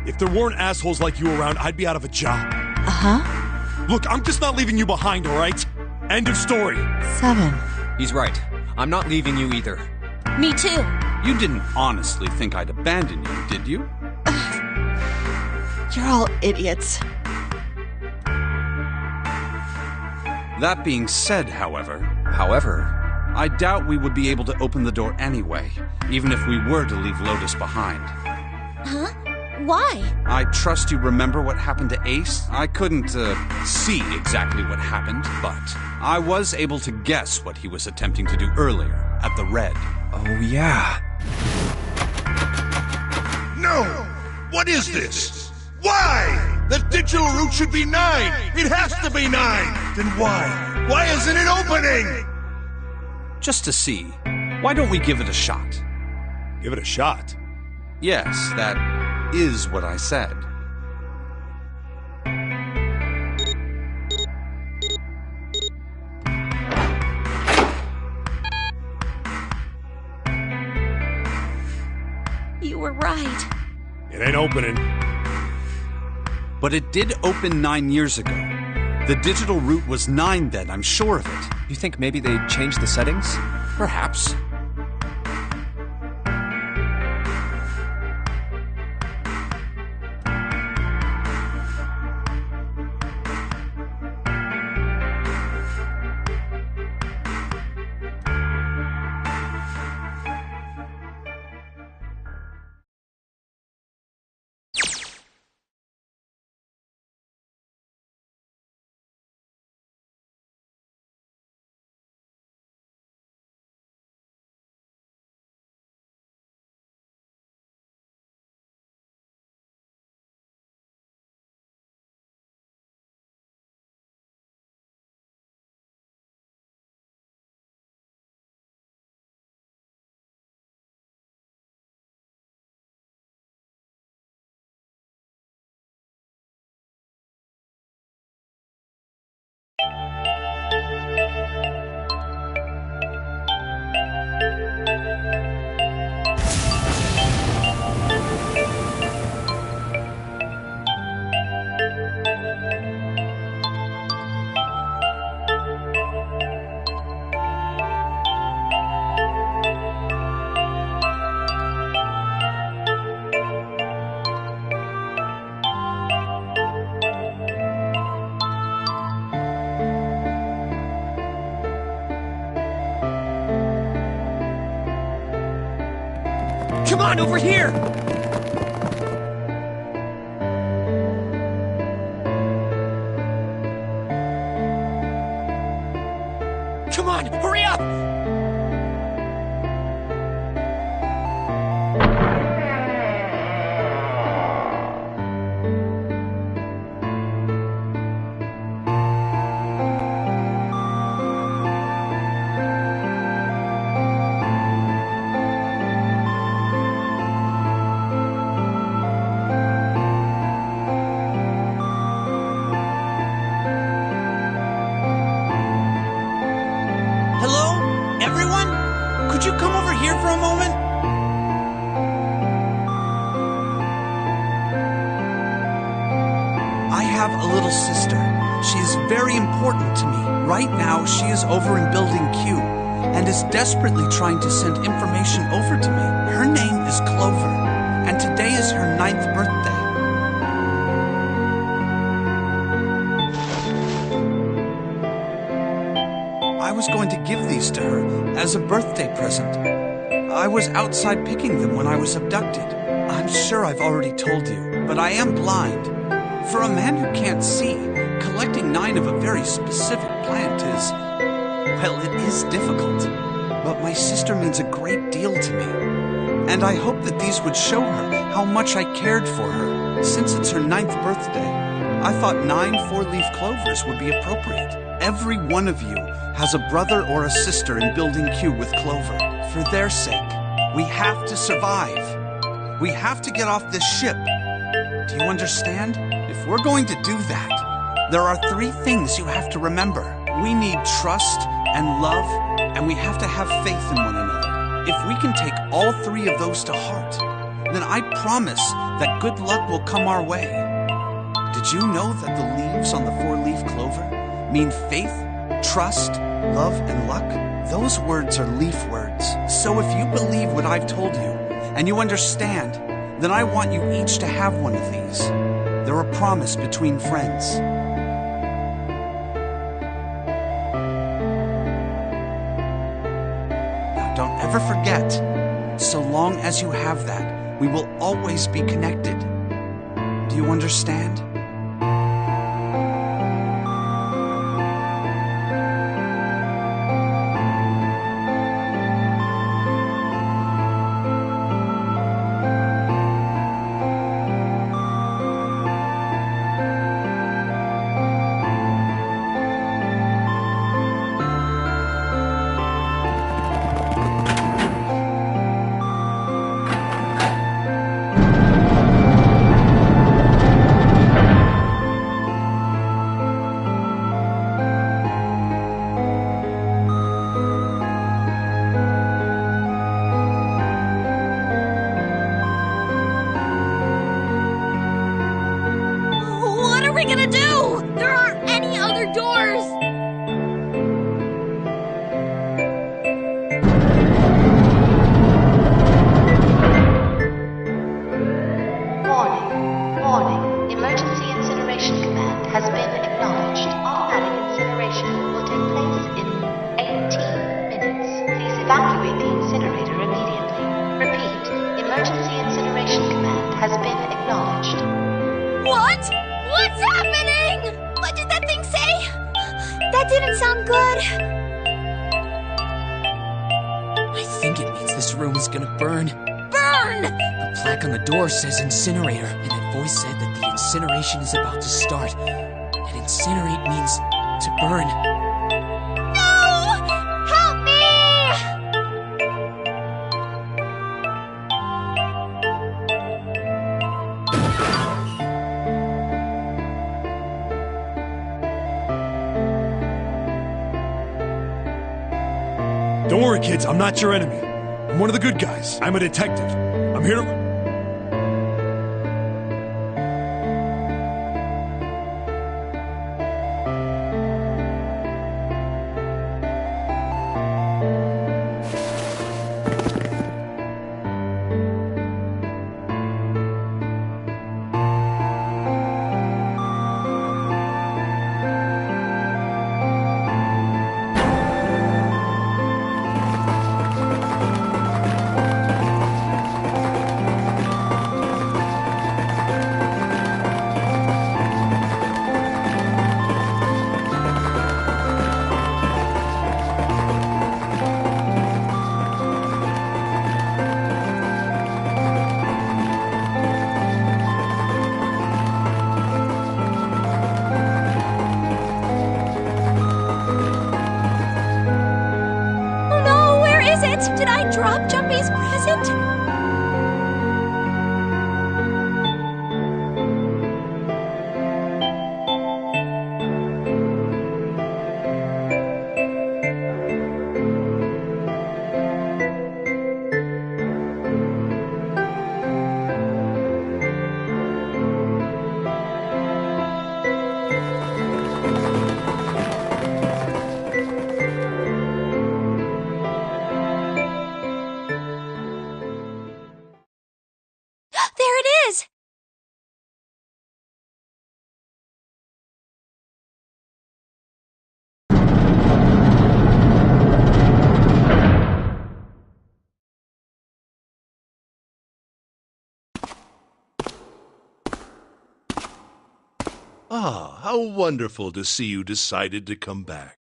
If there weren't assholes like you around, I'd be out of a job. Uh-huh. Look, I'm just not leaving you behind, alright? End of story. 7. He's right. I'm not leaving you either. Me too. You didn't honestly think I'd abandon you, did you? You're all idiots. That being said, however, I doubt we would be able to open the door anyway, even if we were to leave Lotus behind. Huh? Why? I trust you remember what happened to Ace? I couldn't, see exactly what happened, but I was able to guess what he was attempting to do earlier at the Red. Oh, yeah. No! What is this? Why? The digital route should be 9! It has to be 9! Then why? Why isn't it opening? Just to see. Why don't we give it a shot? Give it a shot? Yes, that is what I said. You were right. It ain't opening. But it did open 9 years ago. The digital route was 9 then, I'm sure of it. You think maybe they changed the settings? Perhaps. Come on, over here! Come on, hurry up! a little sister. She is very important to me. Right now, she is over in Building Q and is desperately trying to send information over to me. Her name is Clover, and today is her 9th birthday. I was going to give these to her as a birthday present. I was outside picking them when I was abducted. I'm sure I've already told you, but I am blind. For a man who can't see, collecting 9 of a very specific plant is, well, it is difficult. But my sister means a great deal to me. And I hope that these would show her how much I cared for her. Since it's her 9th birthday, I thought 9 4-leaf clovers would be appropriate. Every one of you has a brother or a sister in Building Q with Clover. For their sake, we have to survive. We have to get off this ship. Do you understand? If we're going to do that, there are 3 things you have to remember. We need trust and love, and we have to have faith in one another. If we can take all 3 of those to heart, then I promise that good luck will come our way. Did you know that the leaves on the 4-leaf clover mean faith, trust, love, and luck? Those words are leaf words. So if you believe what I've told you, and you understand, then I want you each to have one of these. They're a promise between friends. Now don't ever forget, so long as you have that, we will always be connected. Do you understand? Evacuate the incinerator immediately. Repeat, emergency incineration command has been acknowledged. What? What's happening? What did that thing say? That didn't sound good. I think it means this room is gonna burn. Burn! The plaque on the door says incinerator, and that voice said that the incineration is about to start. And incinerate means to burn. Don't worry, kids. I'm not your enemy. I'm one of the good guys. I'm a detective. I'm here to... Ah, how wonderful to see you decided to come back.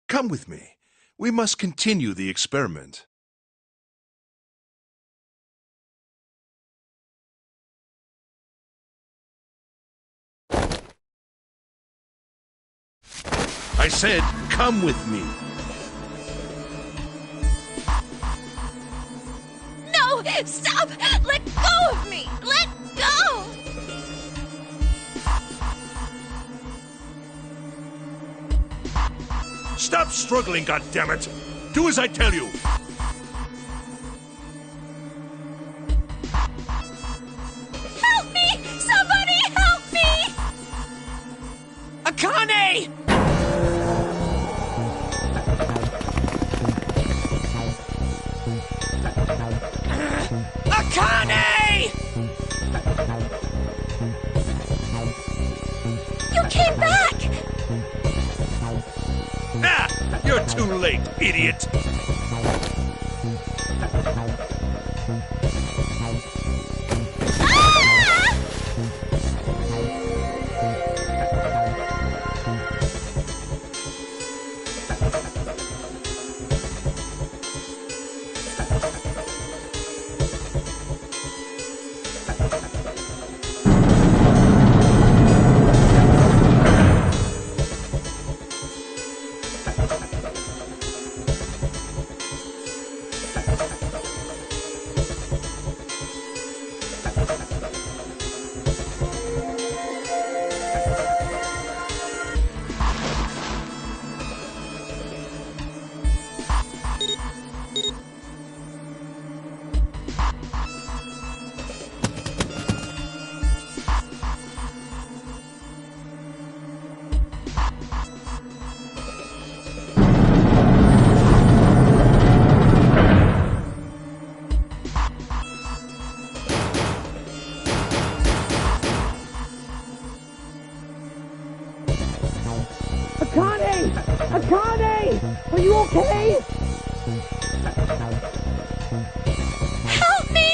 Come with me. We must continue the experiment. I said, come with me. No! Stop! Let go of me! Let go! Stop struggling, goddammit! Do as I tell you! Help me! Somebody help me! Akane! Akane! You came back! Ah! You're too late, idiot! Akane! Akane! Are you okay? Help me!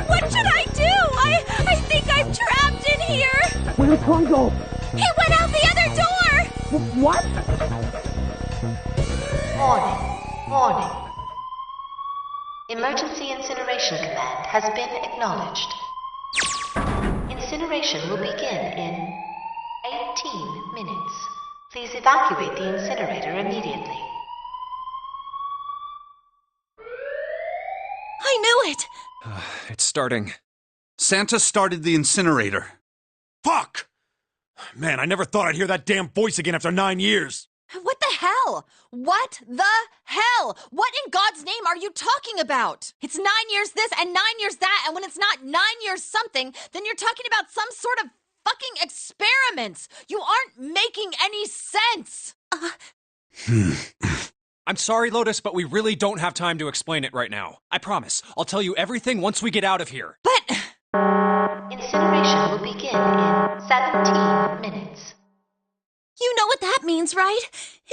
What should I do? I think I'm trapped in here! Where did Kong go? He went out the other door! What? Warning. Emergency Incineration Command has been acknowledged. Incineration will begin in 18 minutes. Please evacuate the incinerator immediately. I knew it! It's starting. Santa started the incinerator. Fuck! Man, I never thought I'd hear that damn voice again after 9 years. What the hell? What the hell? What in God's name are you talking about? It's 9 years this and 9 years that, and when it's not 9 years something, then you're talking about some sort of fucking experiments. You aren't making any sense. I'm sorry, Lotus, but we really don't have time to explain it right now. I promise. I'll tell you everything once we get out of here. But Incineration will begin in 17 minutes. You know what that means, right?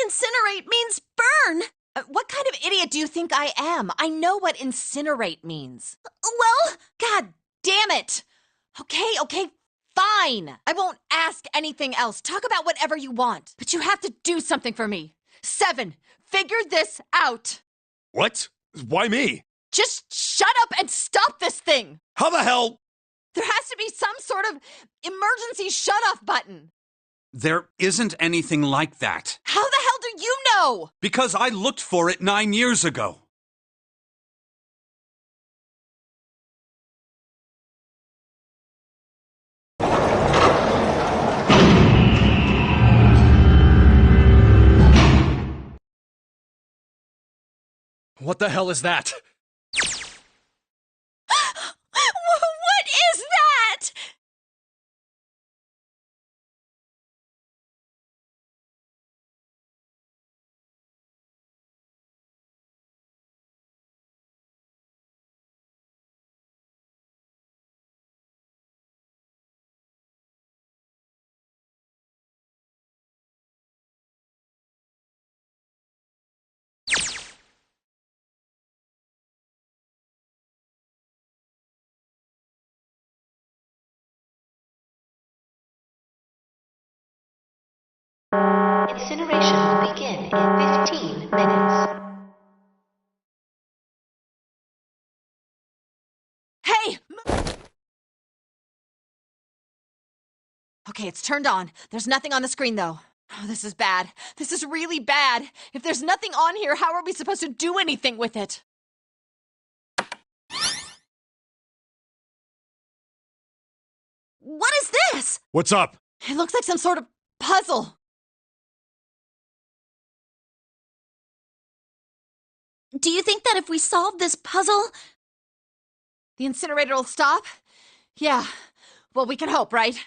Incinerate means burn. What kind of idiot do you think I am? I know what incinerate means. Well, God damn it. Okay, fine. I won't ask anything else. Talk about whatever you want. But you have to do something for me. 7, figure this out. What? Why me? Just shut up and stop this thing. How the hell? There has to be some sort of emergency shut-off button. There isn't anything like that. How the hell do you know? Because I looked for it 9 years ago. What the hell is that? Incineration will begin in 15 minutes. Hey! Okay, it's turned on. There's nothing on the screen, though. Oh, this is bad. This is really bad. If there's nothing on here, how are we supposed to do anything with it? What is this? What's up? It looks like some sort of puzzle. Do you think that if we solve this puzzle, the incinerator will stop? Yeah. Well, we can hope, right?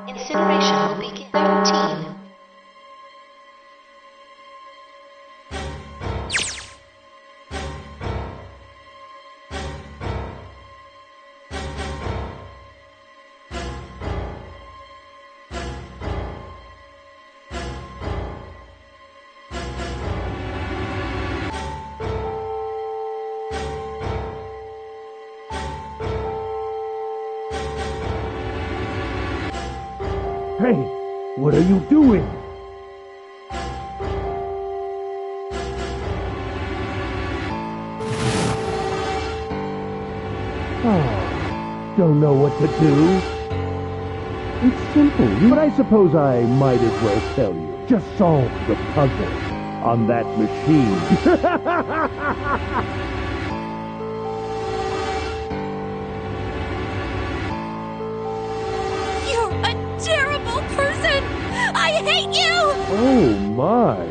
Incineration will begin 13. Hey, what are you doing? Oh, don't know what to do? It's simple, but I suppose I might as well tell you. Just solve the puzzle on that machine. terrible person! I hate you! Oh my!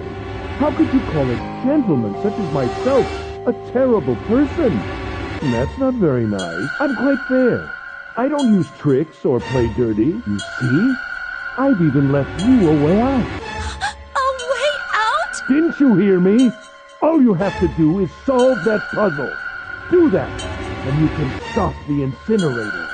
How could you call a gentleman such as myself a terrible person? That's not very nice. I'm quite fair. I don't use tricks or play dirty, you see? I've even left you a way out. A way out? Didn't you hear me? All you have to do is solve that puzzle. Do that, and you can stop the incinerator.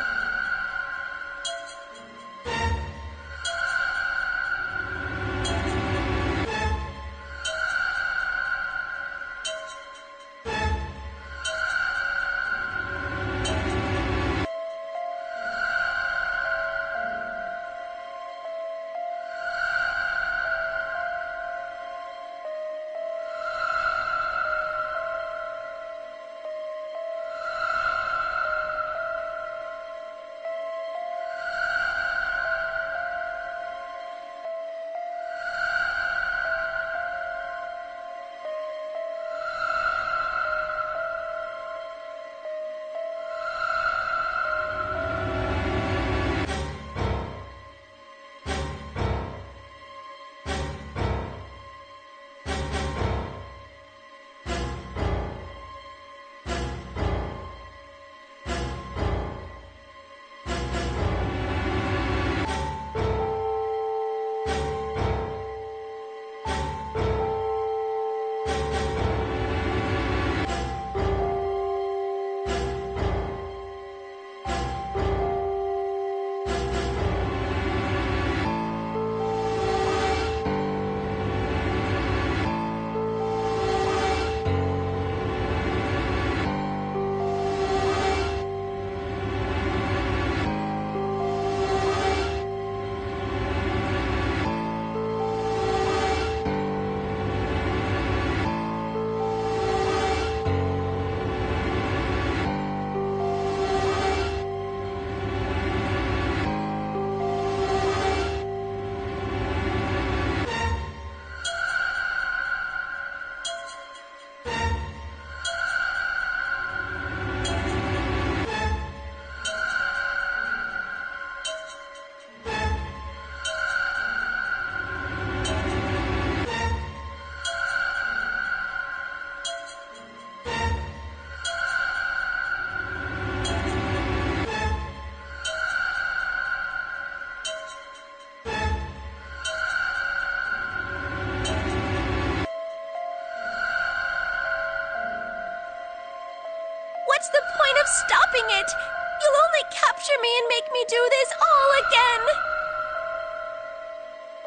What's the point of stopping it? You'll only capture me and make me do this all again.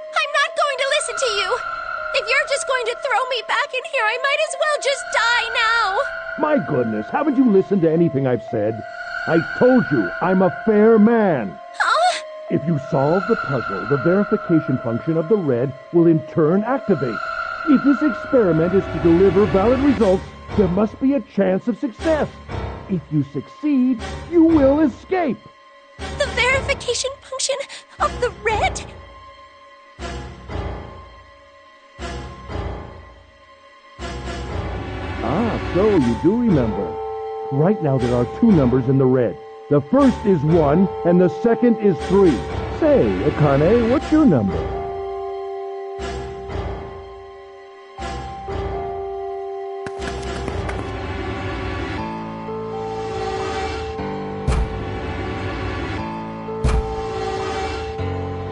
I'm not going to listen to you. If you're just going to throw me back in here, I might as well just die now. My goodness, haven't you listened to anything I've said? I told you, I'm a fair man. Huh? If you solve the puzzle, the verification function of the red will in turn activate. If this experiment is to deliver valid results, there must be a chance of success. If you succeed, you will escape. The verification function of the red? Ah, so you do remember. Right now there are 2 numbers in the red. The first is 1, and the second is 3. Say, Akane, what's your number?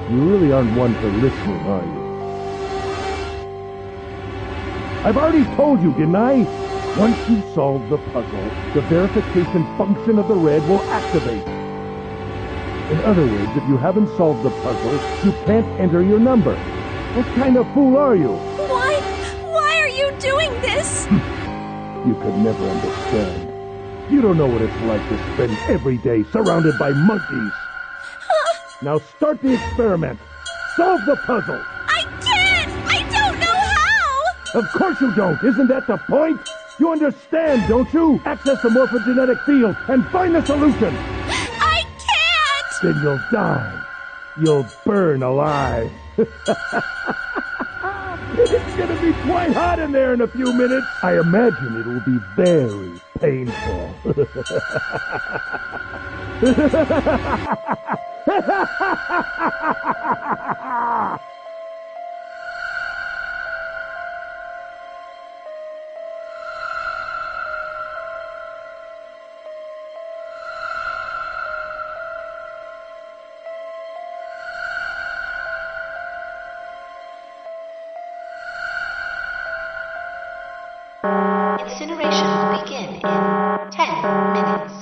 You really aren't one for listening, are you? I've already told you, didn't I? Once you solve the puzzle, the verification function of the red will activate. In other words, if you haven't solved the puzzle, you can't enter your number. What kind of fool are you? Why are you doing this? You could never understand. You don't know what it's like to spend every day surrounded by monkeys. Now start the experiment. Solve the puzzle. I can't! I don't know how! Of course you don't. Isn't that the point? You understand, don't you? Access the morphogenetic field and find the solution. I can't! Then you'll die. You'll burn alive. It's gonna be quite hot in there in a few minutes. I imagine it will be very painful. Incineration will begin in 10 minutes.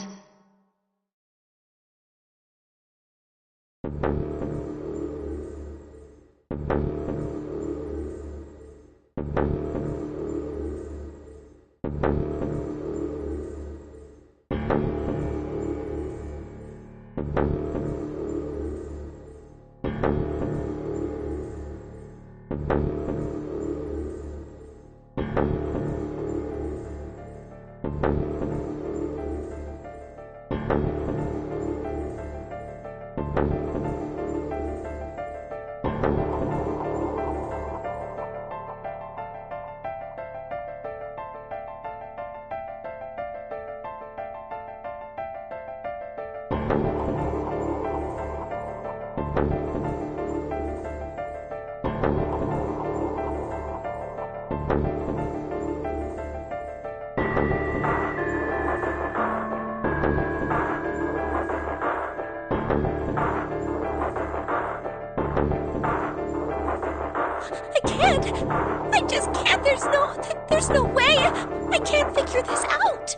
I just can't. There's no way. I can't figure this out.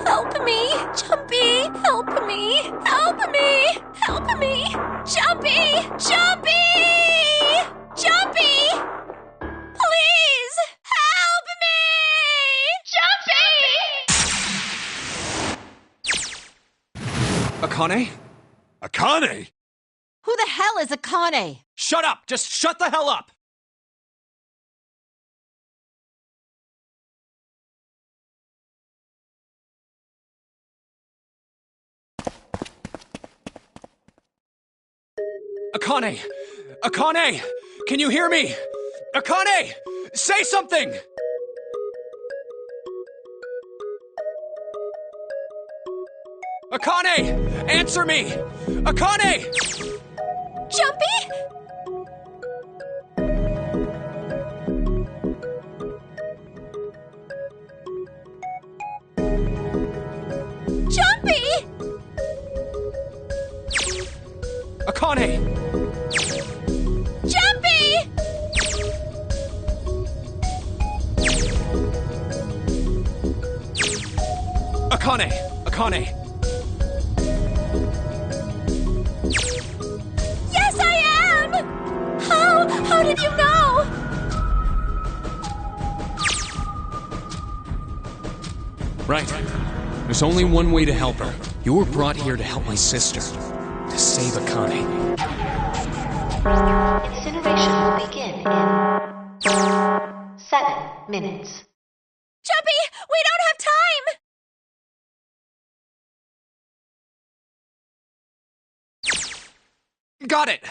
Help me! Jumpy! Help me! Help me! Help me! Jumpy! Jumpy! Jumpy! Please! Help me! Jumpy! Akane? Akane? Who the hell is Akane? Shut up! Just shut the hell up! Akane! Akane! Can you hear me? Akane! Say something! Akane! Answer me! Akane! Jumpy? Jumpy! Akane! Jumpy! Akane! Yes, I am! How did you know? Right. There's only one way to help her. You were brought here to help my sister. To save Akane. Incineration will begin in 7 minutes. Jumpy, we don't have time! Got it!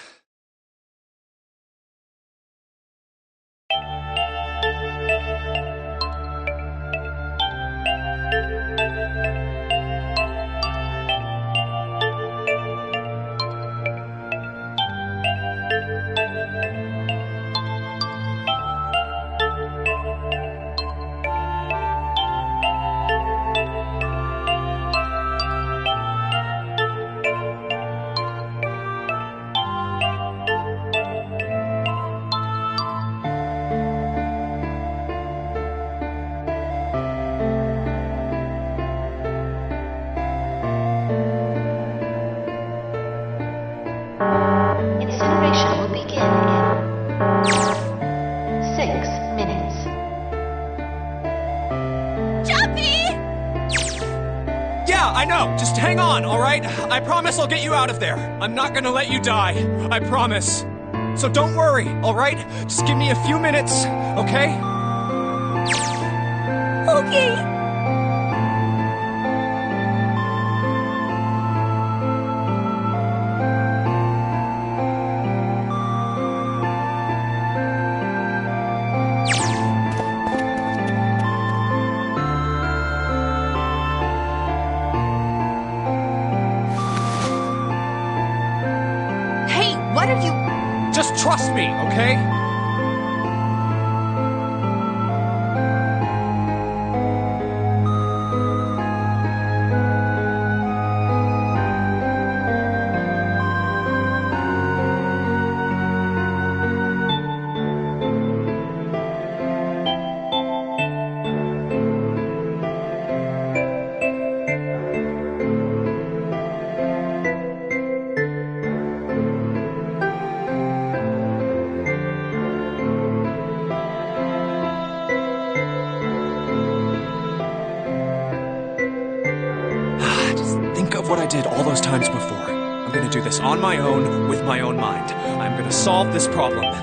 Incineration will begin in 6 minutes. Jumpy! Yeah, I know. Just hang on, alright? I promise I'll get you out of there. I'm not gonna let you die. I promise. So don't worry, alright? Just give me a few minutes, okay? Okay. Hey, what are you... Just trust me, okay? What I did all those times before. I'm gonna do this on my own, with my own mind. I'm gonna solve this problem.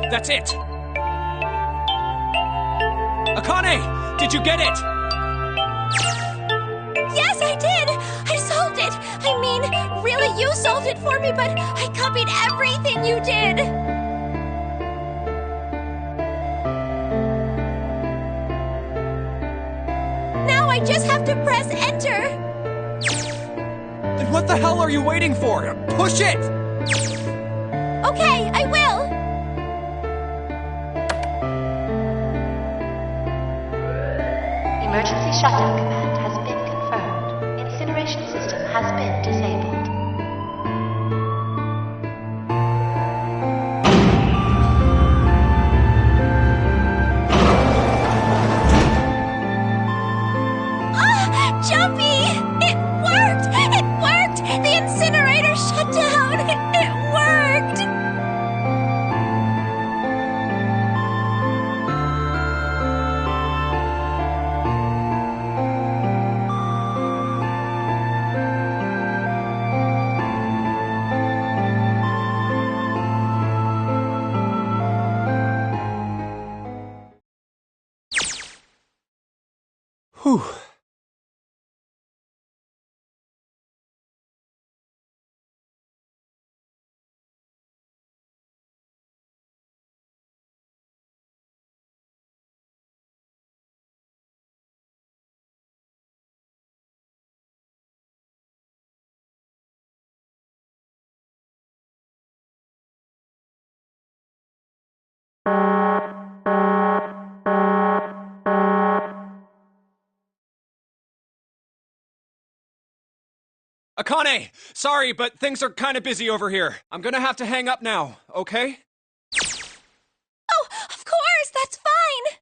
That's it! Akane! Did you get it? Yes, I did! I solved it! I mean, really, you solved it for me, but I copied everything you did! Now I just have to press enter! Then what the hell are you waiting for? Push it! Okay, I will! Emergency shutdown command has been confirmed. Incineration system has been disabled. Jumpy! It worked! It worked! The incinerator shut down! It worked! Whew. Akane! Sorry, but things are kind of busy over here. I'm gonna have to hang up now, okay? Oh, of course! That's fine!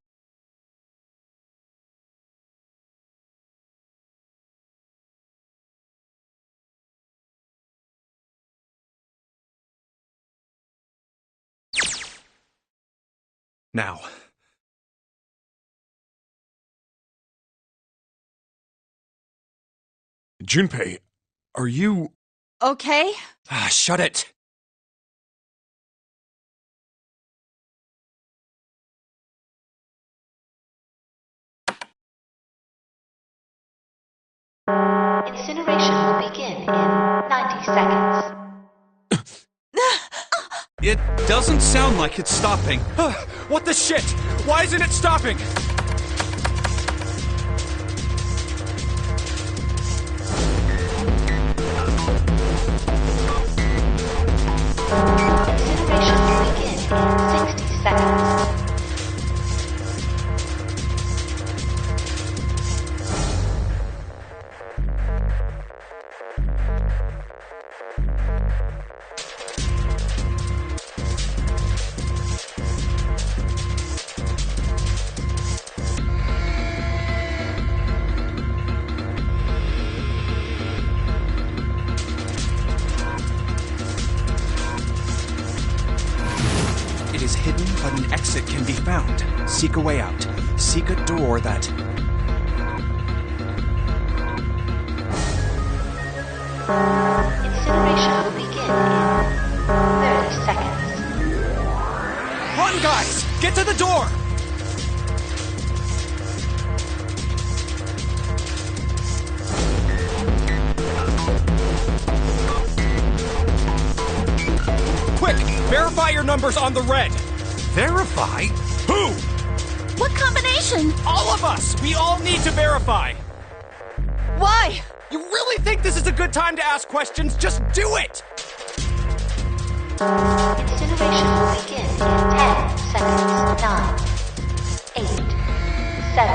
Now. Junpei, are you... Okay? Ah, shut it! Incineration will begin in 90 seconds. It doesn't sound like it's stopping. What the shit? Why isn't it stopping? Incineration will begin in 60 seconds. It is hidden, but an exit can be found. Seek a way out. Seek a door that... Incineration will begin in 30 seconds. Run, guys! Get to the door! Quick! Verify your numbers on the red! Verify? Who? What combination? All of us! We all need to verify! Why? You really think this is a good time to ask questions? Just do it! Incineration will begin in 10 seconds. 9, 8, 7,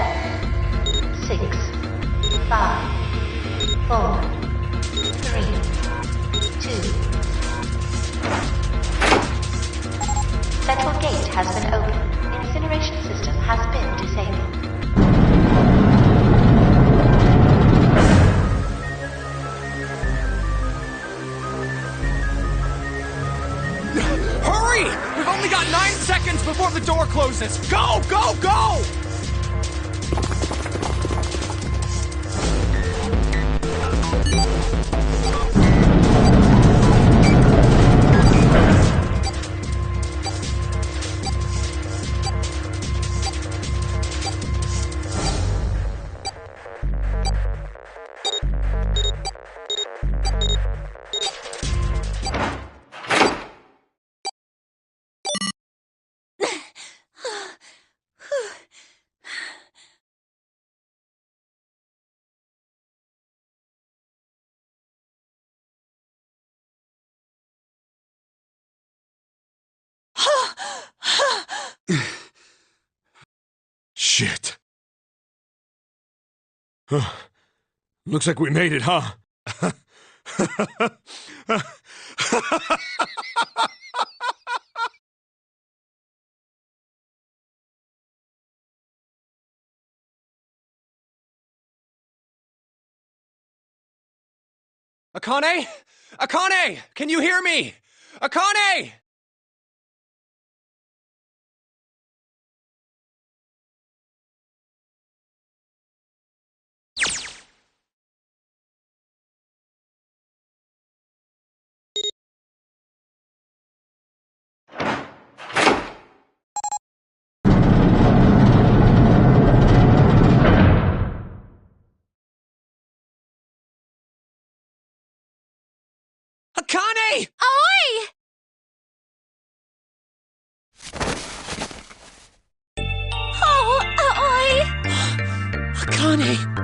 6, 5, 4, 3, 2. Central gate has been opened. Incineration system has been disabled. Hurry! We've only got 9 seconds before the door closes! Go, go, go! Shit. Huh. Looks like we made it, huh? Akane? Akane! Can you hear me? Akane! Akane! Oi! Oh, oi! Akane!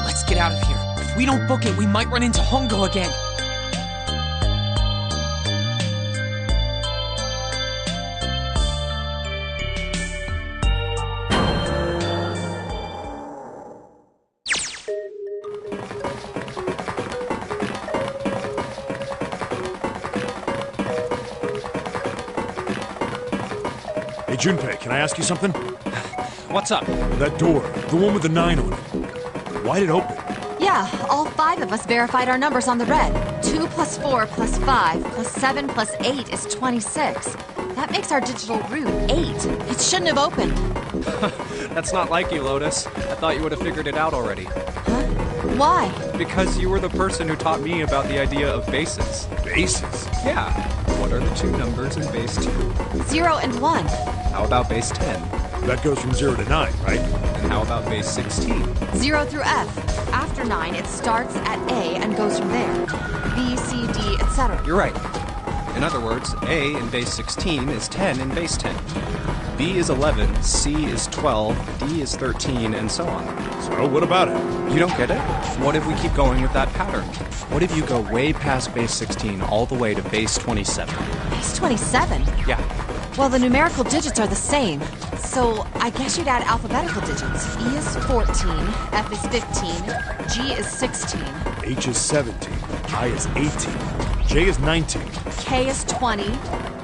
Let's get out of here. If we don't book it, we might run into Hongo again. Hey, Junpei, can I ask you something? What's up? That door, the one with the 9 on it. Why'd it open? Yeah, all 5 of us verified our numbers on the red. 2 plus 4 plus 5 plus 7 plus 8 is 26. That makes our digital route 8. It shouldn't have opened. That's not like you, Lotus. I thought you would have figured it out already. Huh? Why? Because you were the person who taught me about the idea of bases. Bases? Yeah. What are the 2 numbers in base 2? 0 and 1. How about base 10? That goes from 0 to 9, right? And how about base 16? 0 through F. After 9, it starts at A and goes from there. B, C, D, etc. You're right. In other words, A in base 16 is 10 in base 10. B is 11, C is 12, D is 13, and so on. So, what about it? You don't get it? What if we keep going with that pattern? What if you go way past base 16 all the way to base 27? Base 27? Yeah. Well, the numerical digits are the same. So, I guess you'd add alphabetical digits. E is 14, F is 15, G is 16. H is 17, I is 18, J is 19. K is 20,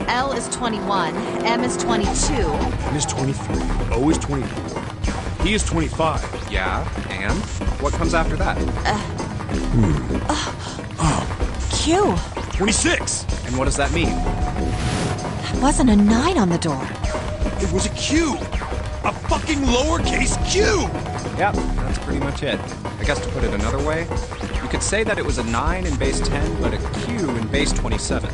L is 21, M is 22. N is 23, O is 24, P is 25. Yeah, and? What comes after that? Q. 26! And what does that mean? There wasn't a 9 on the door. It was a Q! A fucking lowercase Q! Yep, that's pretty much it. I guess to put it another way, you could say that it was a 9 in base 10, but a Q in base 27.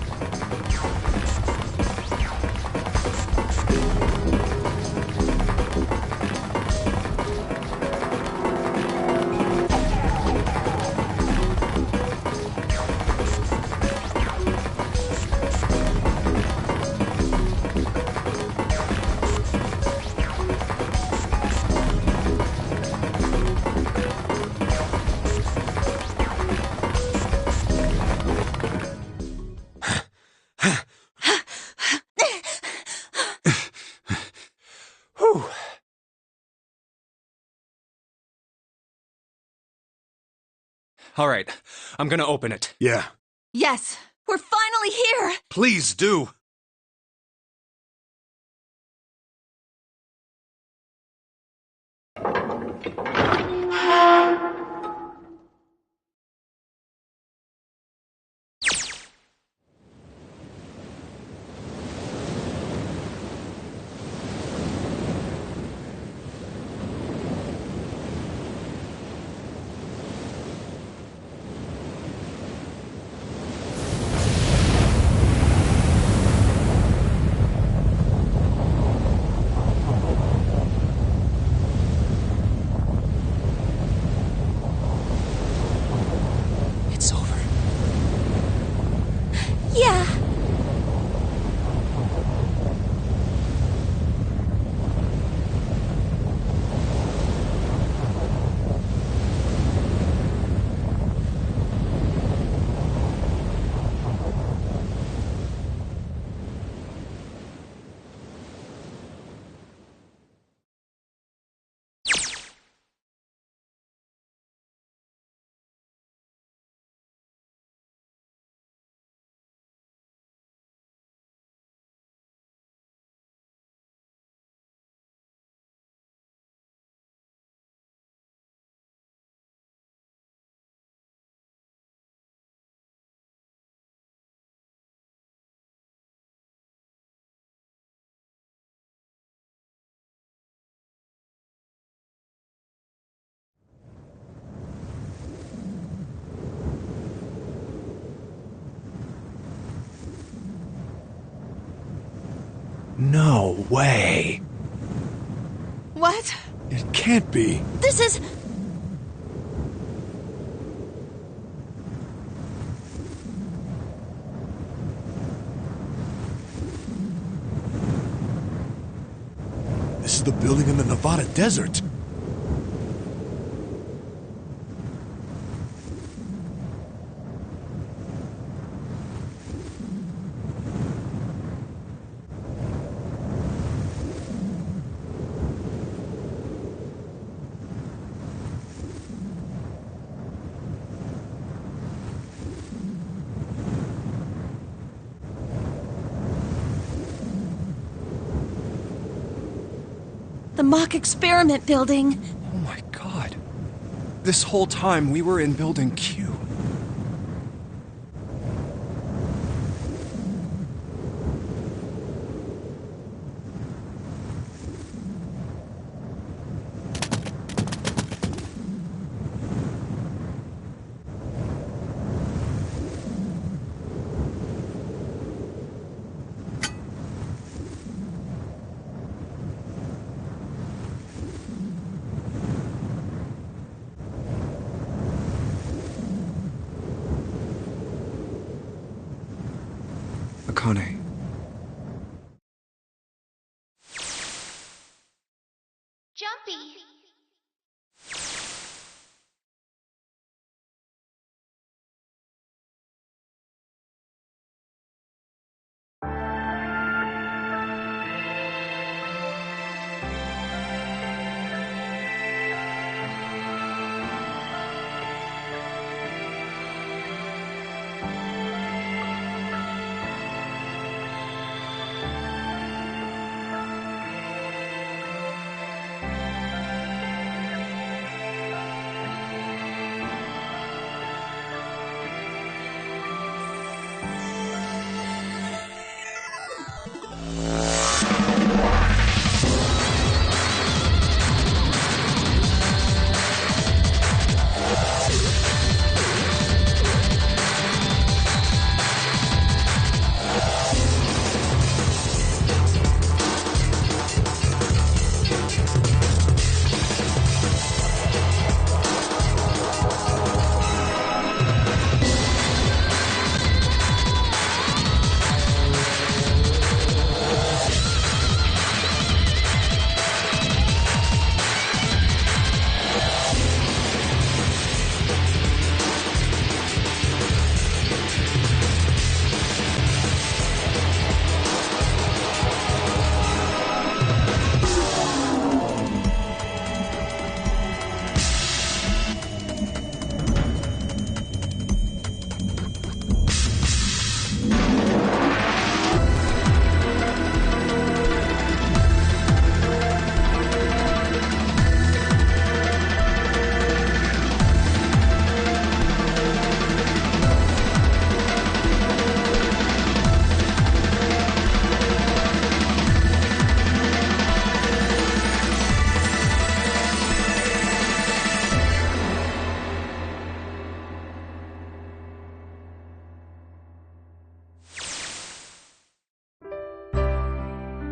All right, I'm gonna open it. Yeah. Yes, we're finally here! Please do! No way. What? It can't be. This is... This is the building in the Nevada desert. the mock experiment building. Oh my god. This whole time we were in Building Q. Akane. Jumpy!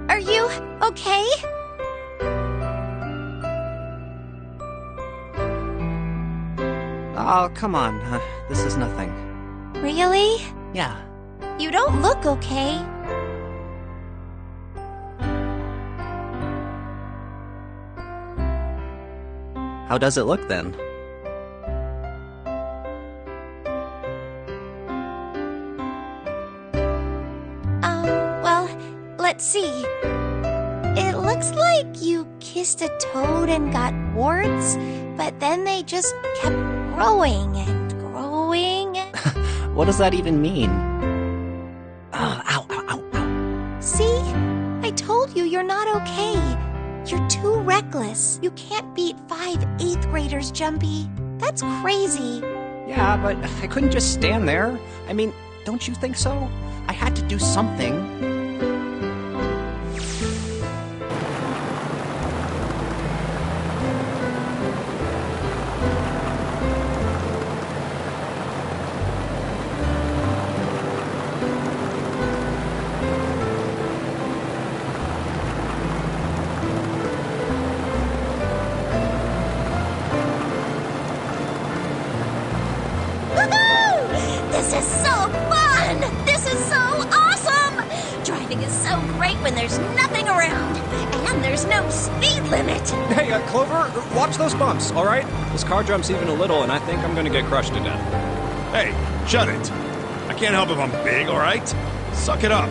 Are you okay? Oh, come on. This is nothing. Really? Yeah. You don't look okay. How does it look then? Well, let's see. It looks like you kissed a toad and got warts, but then they just kept growing and growing. What does that even mean? Oh, ow, ow, ow, ow. See? I told you you're not okay. You're too reckless. You can't beat 5 8th graders, Jumpy. That's crazy. Yeah, but I couldn't just stand there. I mean, don't you think so? I had to do something. This is so fun! This is so awesome! Driving is so great when there's nothing around. And there's no speed limit. Hey, Clover, watch those bumps, all right? This car jumps even a little, and I think I'm gonna get crushed to death. Hey, shut it. I can't help if I'm big, all right? Suck it up.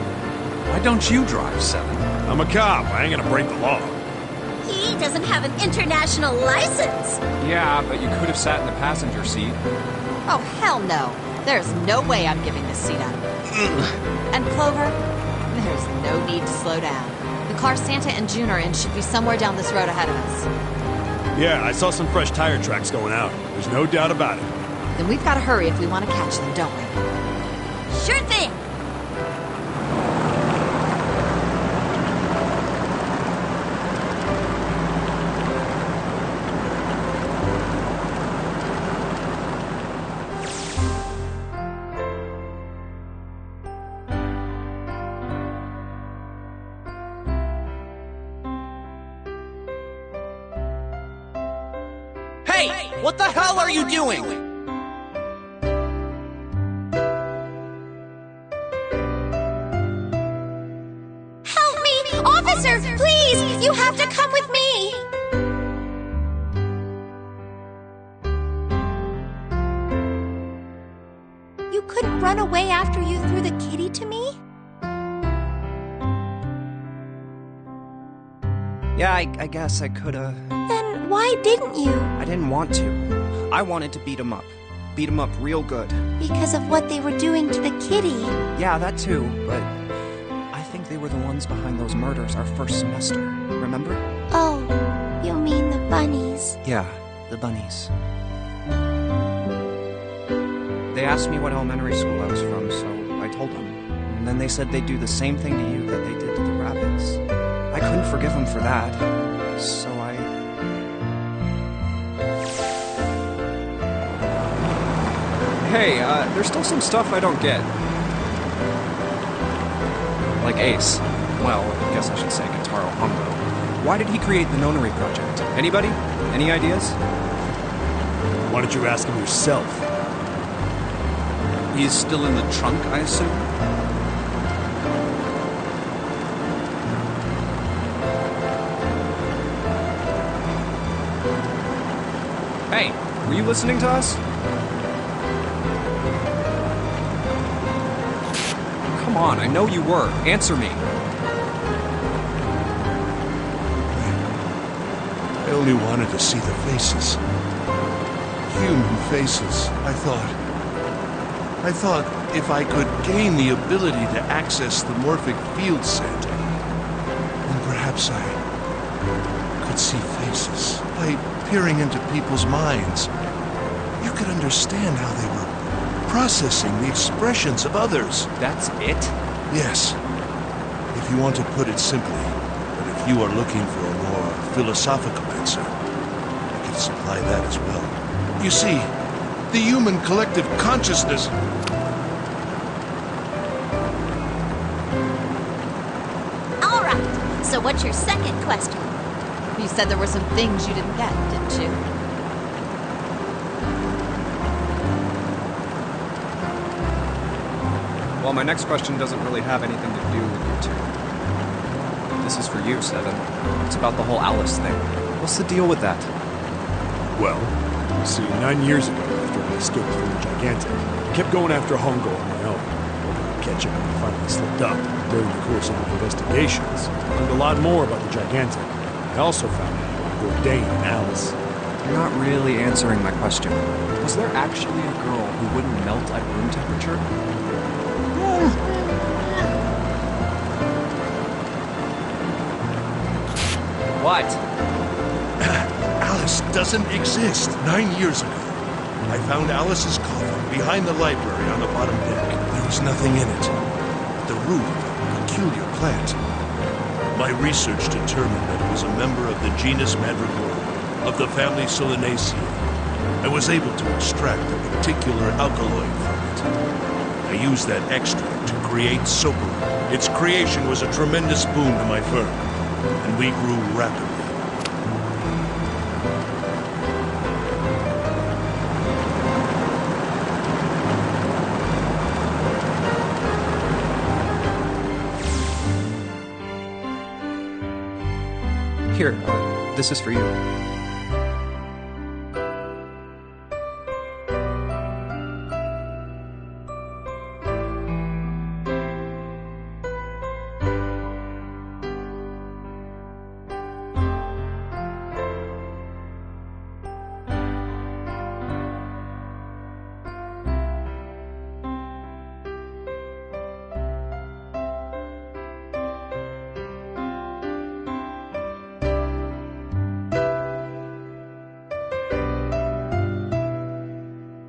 Why don't you drive, Seven? I'm a cop. I ain't gonna break the law. He doesn't have an international license. Yeah, but you could have sat in the passenger seat. Oh, hell no. There's no way I'm giving this seat up. And Clover, there's no need to slow down. The car Santa and June are in should be somewhere down this road ahead of us. Yeah, I saw some fresh tire tracks going out. There's no doubt about it. Then we've got to hurry if we want to catch them, don't we? Sure thing. Hey! What the hell are you doing? Help me! Officer, please! You have to come with me! You couldn't run away after you threw the kitty to me? Yeah, I guess I could've... Then why didn't you? I didn't want to. I wanted to beat him up. Beat him up real good. Because of what they were doing to the kitty. Yeah, that too, but... I think they were the ones behind those murders our first semester. Remember? Oh, you mean the bunnies. Yeah, the bunnies. They asked me what elementary school I was from, so I told them. And then they said they'd do the same thing to you that they did to the rabbits. I couldn't forgive them for that, so I... Hey, there's still some stuff I don't get. Like Ace. Well, I guess I should say Kentaro Hongo. Why did he create the Nonary Project? Anybody? Any ideas? Why don't you ask him yourself? He's still in the trunk, I assume? Hey, were you listening to us? Come on, I know you were. Answer me. I only wanted to see the faces. Human faces, I thought if I could gain the ability to access the morphic field center, then perhaps I could see faces. By peering into people's minds, you could understand how they were processing the expressions of others. That's it? Yes. If you want to put it simply, but if you are looking for a more philosophical answer, I can supply that as well. You see, the human collective consciousness... All right, so what's your second question? You said there were some things you didn't get, didn't you? Well, my next question doesn't really have anything to do with you two. This is for you, Seven. It's about the whole Alice thing. What's the deal with that? Well, you see, 9 years ago, after I escaped from the Gigantic, I kept going after Hongo on my own, hoping to catch him when he finally slipped up. During the course of my investigations, I learned a lot more about the Gigantic. I also found out about Bourdain and Alice. You're not really answering my question. Was there actually a girl who wouldn't melt at room temperature? What? Alice doesn't exist. 9 years ago, I found Alice's coffin behind the library on the bottom deck. There was nothing in it but the root of a peculiar plant. My research determined that it was a member of the genus Mandragora, of the family Solanaceae. I was able to extract a particular alkaloid from it. I used that extract to create Soparu. Its creation was a tremendous boon to my firm, and we grew rapidly. Here, this is for you.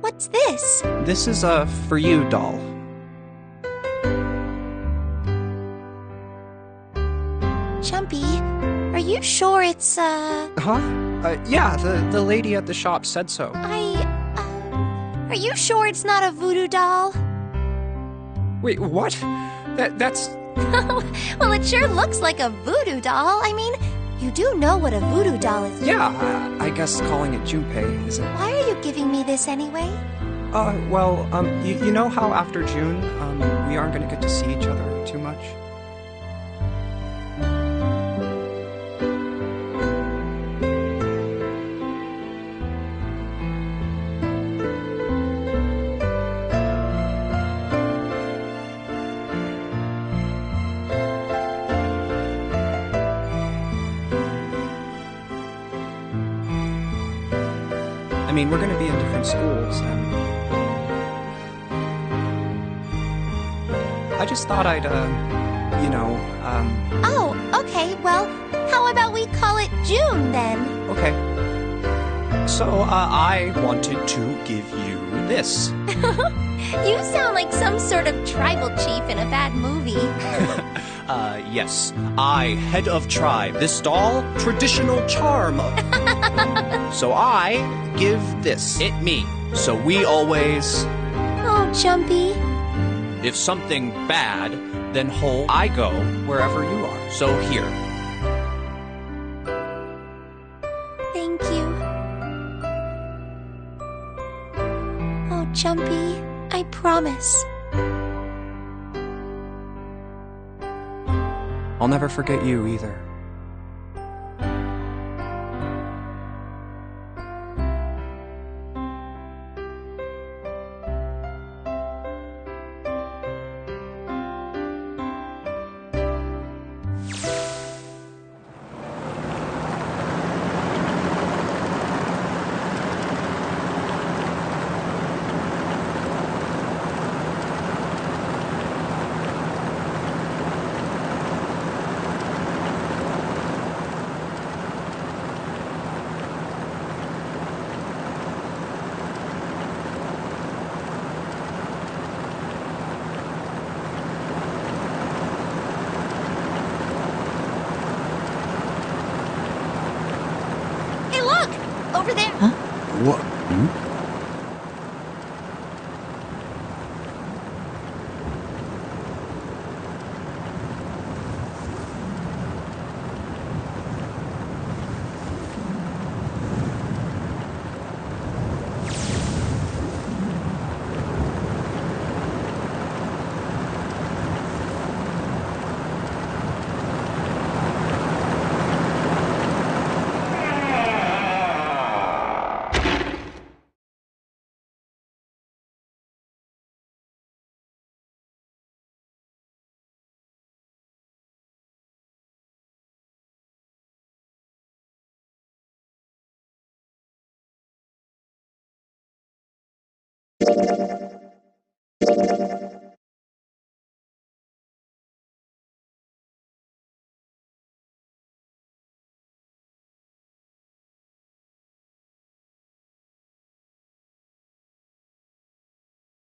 What's this? This is for you, doll. Chumpy, are you sure it's, Huh? Yeah, the lady at the shop said so. Are you sure it's not a voodoo doll? Wait, what? That's... Well, it sure looks like a voodoo doll. I mean, you do know what a voodoo doll is. Yeah, I guess calling it Junpei isn't... Why are you giving me this anyway? Well, you know how after June, we aren't gonna get to see each other too much? I mean, we're gonna be in different schools, and... I just thought I'd, Oh, okay, well, how about we call it June then? Okay. So, I wanted to give you this. You sound like some sort of tribal chief in a bad movie. Yes. I, head of tribe. This doll, traditional charm. So I give this. It me. So we always... Oh, Chumpy. If something bad, then whole I go wherever you are. So here. Thank you. Oh, Chumpy, I promise. I'll never forget you either. Over there. What? Hmm?